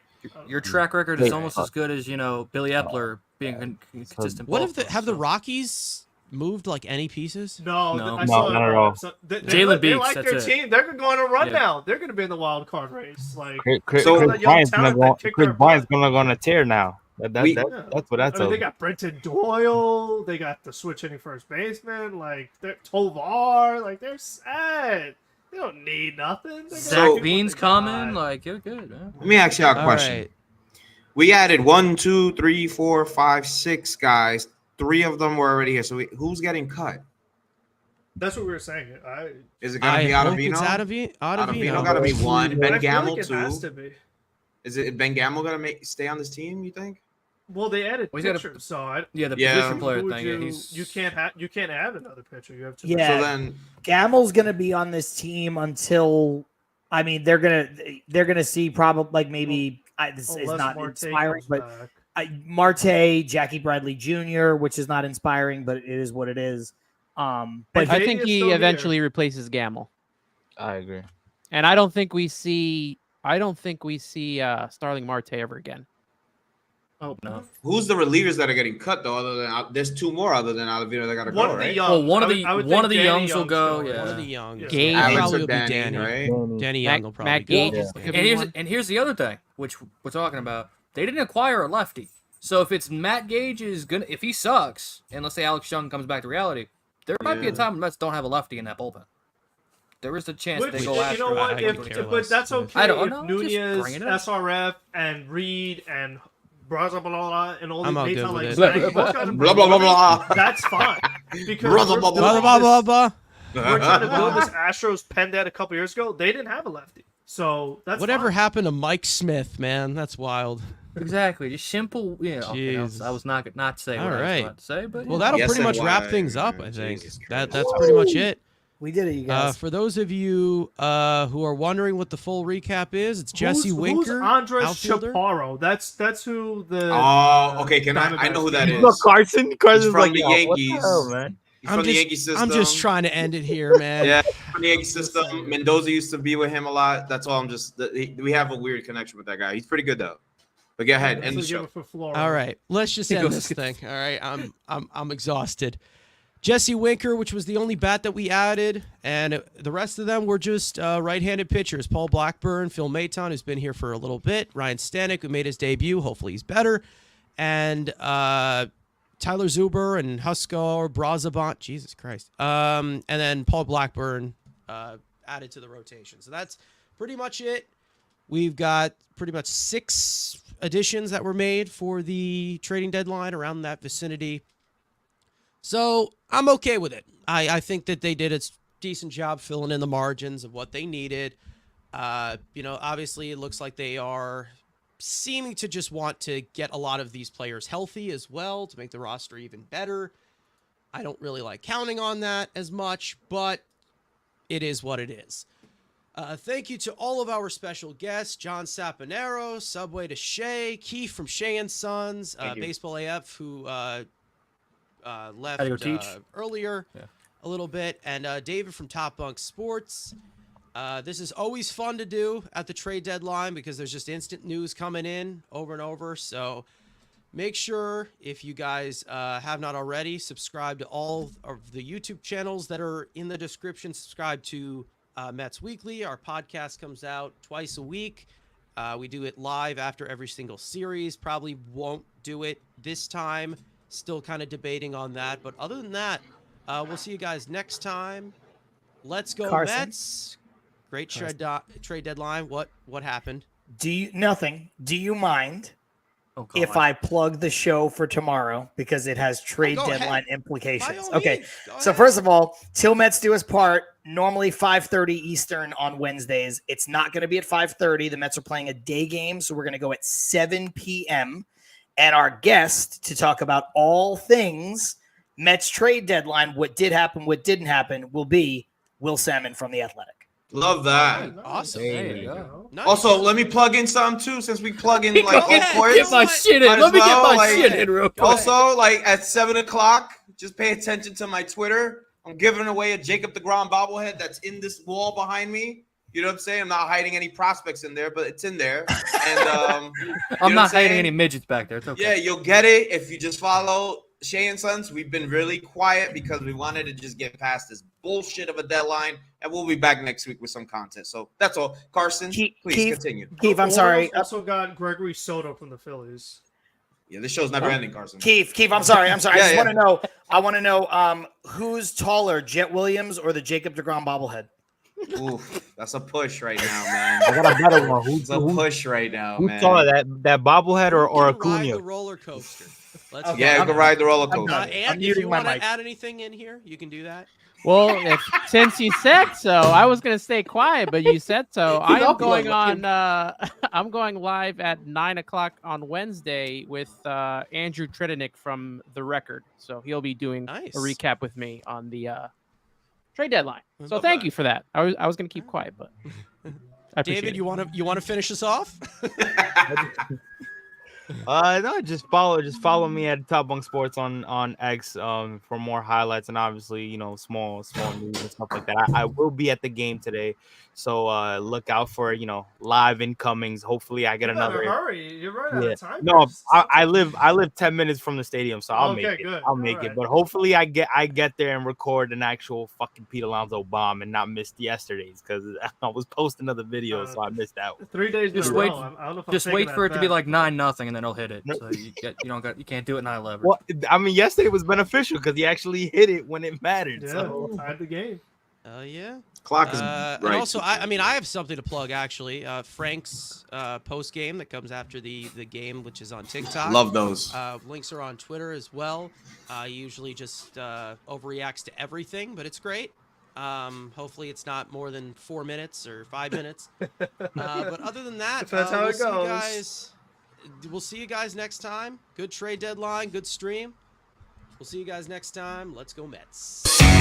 Speaker 3: Your track record is
Speaker 9: Hey,
Speaker 3: almost as good as Billy Epler being consistent.
Speaker 1: What
Speaker 3: ball
Speaker 1: if have the Rockies moved any pieces?
Speaker 2: no,
Speaker 3: No.
Speaker 2: I
Speaker 9: No,
Speaker 2: saw
Speaker 9: not at all.
Speaker 3: Jalen
Speaker 2: they
Speaker 3: Beeks,
Speaker 2: like
Speaker 3: that's
Speaker 2: their
Speaker 3: it.
Speaker 2: team. They're going to go on a run
Speaker 3: Yeah.
Speaker 2: now. They're going to be in the wild card race. Like,
Speaker 9: Chris
Speaker 8: So-
Speaker 2: that young
Speaker 9: Bryant's gonna
Speaker 2: talent
Speaker 9: go.
Speaker 2: that kicked
Speaker 9: Chris
Speaker 2: their
Speaker 9: Bryant's
Speaker 2: butt.
Speaker 9: gonna go on a tear now. That's what
Speaker 2: I
Speaker 9: that's
Speaker 2: mean,
Speaker 9: all.
Speaker 2: they got Brenton Doyle. They got the switch hitting first baseman. Like, they're Tovar. Like, they're set. They don't need nothing. They're gonna
Speaker 3: Zach
Speaker 2: get what
Speaker 3: Bean's
Speaker 2: they
Speaker 3: coming?
Speaker 2: got.
Speaker 3: Like, you're good, man.
Speaker 8: Let me ask you a
Speaker 1: All
Speaker 8: question.
Speaker 1: right.
Speaker 8: We added 1, 2, 3, 4, 5, 6 guys. 3 of them were already here. So who's getting cut?
Speaker 2: That's what we were saying.
Speaker 8: Is it gonna
Speaker 1: I
Speaker 8: be
Speaker 1: hope
Speaker 8: Ottavino?
Speaker 1: it's Ottavino.
Speaker 8: Ottavino got to be one. Ben
Speaker 2: I feel
Speaker 8: Gamel
Speaker 2: like it has
Speaker 8: too.
Speaker 2: to be.
Speaker 8: Is it Ben Gamel gonna stay on this team? You think?
Speaker 2: Well, they added
Speaker 3: Well, he's got a-
Speaker 2: pitchers, so I.
Speaker 3: Yeah, the
Speaker 8: Yeah.
Speaker 3: position player
Speaker 2: who would
Speaker 3: thing.
Speaker 2: You,
Speaker 3: Yeah, he's
Speaker 2: you can't add another pitcher. You have to.
Speaker 4: Yeah.
Speaker 8: So then,
Speaker 4: Gamel's gonna be on this team until, I mean, they're gonna see probably maybe this is
Speaker 2: Unless
Speaker 4: not
Speaker 2: Marte
Speaker 4: inspiring,
Speaker 2: comes
Speaker 4: but
Speaker 2: back.
Speaker 4: Marte, Jackie Bradley Jr., which is not inspiring, but it is what it is. But
Speaker 5: I
Speaker 2: Baty
Speaker 5: think
Speaker 2: is
Speaker 5: he
Speaker 2: still here.
Speaker 5: eventually replaces Gamble,
Speaker 9: I agree.
Speaker 5: and I don't think we see Starling Marte ever again.
Speaker 3: Oh no.
Speaker 8: Who's the relievers that are getting cut though? Other than there's two more other than Oliveira that got to
Speaker 2: One
Speaker 8: go,
Speaker 2: of the
Speaker 8: right?
Speaker 2: young.
Speaker 3: Well, one of
Speaker 2: I
Speaker 3: the
Speaker 2: would
Speaker 3: one of the
Speaker 2: think Danny
Speaker 3: youngs will go.
Speaker 2: going.
Speaker 3: Yeah.
Speaker 1: One of the young.
Speaker 2: Yeah.
Speaker 5: Gage
Speaker 8: Alex
Speaker 5: probably
Speaker 8: or
Speaker 5: will be
Speaker 8: Danny,
Speaker 5: Danny.
Speaker 8: right?
Speaker 1: Danny Young will probably
Speaker 5: Matt
Speaker 1: go.
Speaker 5: Gage
Speaker 9: Yeah.
Speaker 5: could be one.
Speaker 3: And here's the other thing, which we're talking about. They didn't acquire a lefty, so if it's Matt Gage if he sucks, and let's say Alex Young comes back to reality, there might be a
Speaker 8: Yeah.
Speaker 3: time when Mets don't have a lefty in that bullpen. There is a chance
Speaker 2: Which,
Speaker 3: they go
Speaker 2: you
Speaker 3: after.
Speaker 2: know what?
Speaker 1: I could care
Speaker 2: But
Speaker 1: less.
Speaker 2: that's okay.
Speaker 3: I don't
Speaker 2: if
Speaker 3: know, just
Speaker 2: Nunez,
Speaker 3: bring it up.
Speaker 2: SRF, and Reed, and Braza and all
Speaker 1: I'm
Speaker 2: these
Speaker 1: all
Speaker 2: mates
Speaker 1: good
Speaker 2: are
Speaker 1: with
Speaker 2: like
Speaker 1: it.
Speaker 2: saying, those guys are
Speaker 8: Blah blah blah blah.
Speaker 2: That's fine. Because
Speaker 8: Blah, blah,
Speaker 2: we're
Speaker 8: blah,
Speaker 1: Blah,
Speaker 2: building
Speaker 1: blah, blah,
Speaker 2: this-
Speaker 1: blah.
Speaker 2: we're trying to build this Astros pen that a couple years ago. They didn't have a lefty. So that's
Speaker 1: Whatever
Speaker 2: fine.
Speaker 1: happened to Mike Smith, man? That's wild.
Speaker 3: Exactly, just simple. Okay,
Speaker 1: Jeez.
Speaker 3: I was not say
Speaker 1: All
Speaker 3: what I was
Speaker 1: right.
Speaker 3: about to say, but
Speaker 1: Well,
Speaker 3: yeah.
Speaker 1: that'll
Speaker 8: Yes,
Speaker 1: pretty
Speaker 8: and
Speaker 1: much wrap
Speaker 8: why,
Speaker 1: things up,
Speaker 8: man.
Speaker 1: I think.
Speaker 8: Jesus Christ.
Speaker 1: That's pretty much it.
Speaker 4: we did it, you guys.
Speaker 1: For those of you who are wondering what the full recap is, it's Jesse
Speaker 2: Who's
Speaker 1: Winker,
Speaker 2: Andres
Speaker 1: outfielder.
Speaker 2: Chaparro? That's who the.
Speaker 8: Oh, okay. I know who that is.
Speaker 9: Look, Carson. Carson's
Speaker 8: He's from
Speaker 9: like,
Speaker 8: the
Speaker 9: yo, what the
Speaker 8: Yankees.
Speaker 9: hell, man?
Speaker 8: He's from the Yankee system.
Speaker 1: I'm just trying to end it here, man.
Speaker 8: Yeah, from the Yankee system. Mendoza used to be with him a lot. That's all. We have a weird connection with that guy. He's pretty good though. But go ahead, end the show.
Speaker 2: For Florida.
Speaker 1: All right, let's just end this thing. All right, I'm exhausted. Jesse Winker, which was the only bat that we added, and the rest of them were just right-handed pitchers. Paul Blackburn, Phil Maton, who's been here for a little bit, Ryan Stanek, who made his debut. Hopefully he's better, and Tyler Zuber and Huskar Brazabont. Jesus Christ. And then Paul Blackburn added to the rotation. So that's pretty much it. We've got pretty much 6 additions that were made for the trading deadline around that vicinity. So I'm okay with it. I think that they did a decent job filling in the margins of what they needed. Obviously it looks like they are seeming to just want to get a lot of these players healthy as well to make the roster even better. I don't really like counting on that as much, but it is what it is. Thank you to all of our special guests, John Saponaro, Subway to Shea, Keef from Shea Sons, Baseball AF, who left
Speaker 3: Had to go teach.
Speaker 1: earlier a little bit, and David from Bunk Sports. This is always fun to do at the trade deadline because there's just instant news coming in over and over. So make sure, if you guys have not already, subscribe to all of the YouTube channels that are in the description. Subscribe to Mets Weekly. Our podcast comes out twice a week. We do it live after every single series. Probably won't do it this time. Still kind of debating on that. But other than that, we'll see you guys next time. Let's go
Speaker 4: Carson.
Speaker 1: Mets. Great trade deadline. What happened?
Speaker 4: Nothing. Do you mind
Speaker 3: Oh, God.
Speaker 4: if I plug the show for tomorrow because it has trade
Speaker 1: go
Speaker 4: deadline
Speaker 1: ahead. By
Speaker 4: implications?
Speaker 1: all
Speaker 4: Okay.
Speaker 1: means, go
Speaker 4: So
Speaker 1: ahead.
Speaker 4: first of all, till Mets do his part, normally 5:30 Eastern on Wednesdays. It's not going to be at 5:30. The Mets are playing a day game, so we're going to go at 7 p.m. And our guest to talk about all things Mets trade deadline, what did happen, what didn't happen, will be Will Salmon from The Athletic.
Speaker 8: Love that.
Speaker 1: Awesome.
Speaker 3: There you go.
Speaker 1: Nice.
Speaker 8: Also, let me plug in something too, since we plug in like
Speaker 1: Go
Speaker 8: all
Speaker 1: ahead.
Speaker 8: sports.
Speaker 3: Get my shit in.
Speaker 8: Might
Speaker 3: Let
Speaker 8: as
Speaker 3: me get
Speaker 8: well,
Speaker 3: my
Speaker 8: like-
Speaker 3: shit in real quick.
Speaker 8: Also, like at 7:00, just pay attention to my Twitter. I'm giving away a Jacob DeGrom bobblehead that's in this wall behind me. You know what I'm saying? I'm not hiding any prospects in there, but it's in there. And you know
Speaker 3: I'm
Speaker 8: what
Speaker 3: not hiding
Speaker 8: saying?
Speaker 3: any midgets back there. It's okay.
Speaker 8: Yeah, you'll get it if you just follow Shea Sons. We've been really quiet because we wanted to just get past this bullshit of a deadline, and we'll be back next week with some content. So that's all. Carson, please continue.
Speaker 4: Keith, I'm sorry.
Speaker 2: Also got Gregory Soto from the Phillies.
Speaker 8: Yeah, this show's never ending, Carson.
Speaker 4: Keith, I'm sorry.
Speaker 8: Yeah,
Speaker 4: I just want to know who's taller, Jet Williams or the Jacob DeGrom bobblehead?
Speaker 8: Oof, that's a push right now, man.
Speaker 9: I got a better one.
Speaker 8: It's a push right now,
Speaker 9: Who
Speaker 8: man.
Speaker 9: saw that bobblehead or
Speaker 1: You can ride
Speaker 9: Acuna?
Speaker 1: the roller coaster. Let's
Speaker 4: Okay.
Speaker 8: Yeah, you can ride the roller coaster.
Speaker 4: I'm
Speaker 1: and if
Speaker 4: muting
Speaker 1: you
Speaker 4: my
Speaker 1: want to
Speaker 4: mic.
Speaker 1: add anything in here, you can do that.
Speaker 5: Well, since you said so, I was gonna stay quiet, but you said so. I am going on. I'm going live at 9:00 on Wednesday with Andrew Tredenick from The Record. So he'll be doing
Speaker 1: Nice.
Speaker 5: a recap with me on the trade deadline. So
Speaker 1: Love
Speaker 5: thank
Speaker 1: that.
Speaker 5: you for that. I was gonna keep quiet, but I appreciate
Speaker 1: David,
Speaker 5: it.
Speaker 1: you want to finish us off?
Speaker 9: No, just follow me at Top Bunk Sports on X for more highlights and obviously, you know, small news and stuff like that. I will be at the game today, so look out for, you know, live incomings. Hopefully I get
Speaker 2: You better
Speaker 9: another.
Speaker 2: hurry. You're right out
Speaker 9: Yeah.
Speaker 2: of time.
Speaker 9: No,
Speaker 2: Chris.
Speaker 9: I live 10 minutes from the stadium, so I'll make
Speaker 2: Okay,
Speaker 9: it.
Speaker 2: good.
Speaker 9: I'll make
Speaker 2: All
Speaker 9: it.
Speaker 2: right.
Speaker 9: But hopefully I get there and record an actual fucking Pete Alonso bomb and not miss yesterday's because I was posting other videos, so I missed that one.
Speaker 2: 3 days
Speaker 3: Just
Speaker 2: in a
Speaker 3: wait.
Speaker 2: row. I don't know if I'm
Speaker 3: Just
Speaker 2: taking
Speaker 3: wait
Speaker 2: that
Speaker 3: for it to be
Speaker 2: back.
Speaker 3: like 9-0, and then he'll hit it.
Speaker 9: No.
Speaker 3: So you can't do it 9-11.
Speaker 9: Well, I mean, yesterday was beneficial because he actually hit it when it mattered.
Speaker 2: Yeah,
Speaker 9: So
Speaker 2: tied the game.
Speaker 1: Yeah.
Speaker 8: Clock is
Speaker 1: And
Speaker 8: right.
Speaker 1: also, I mean, I have something to plug actually. Frank's post game that comes after the game, which is on TikTok.
Speaker 8: Love those.
Speaker 1: Links are on Twitter as well. He usually just overreacts to everything, but it's great. Hopefully, it's not more than 4 minutes or 5 minutes. But other than that,
Speaker 2: That's how it
Speaker 1: goes.
Speaker 2: goes.
Speaker 1: We'll see you guys next time. Good trade deadline, good stream. We'll see you guys next time. Let's go Mets.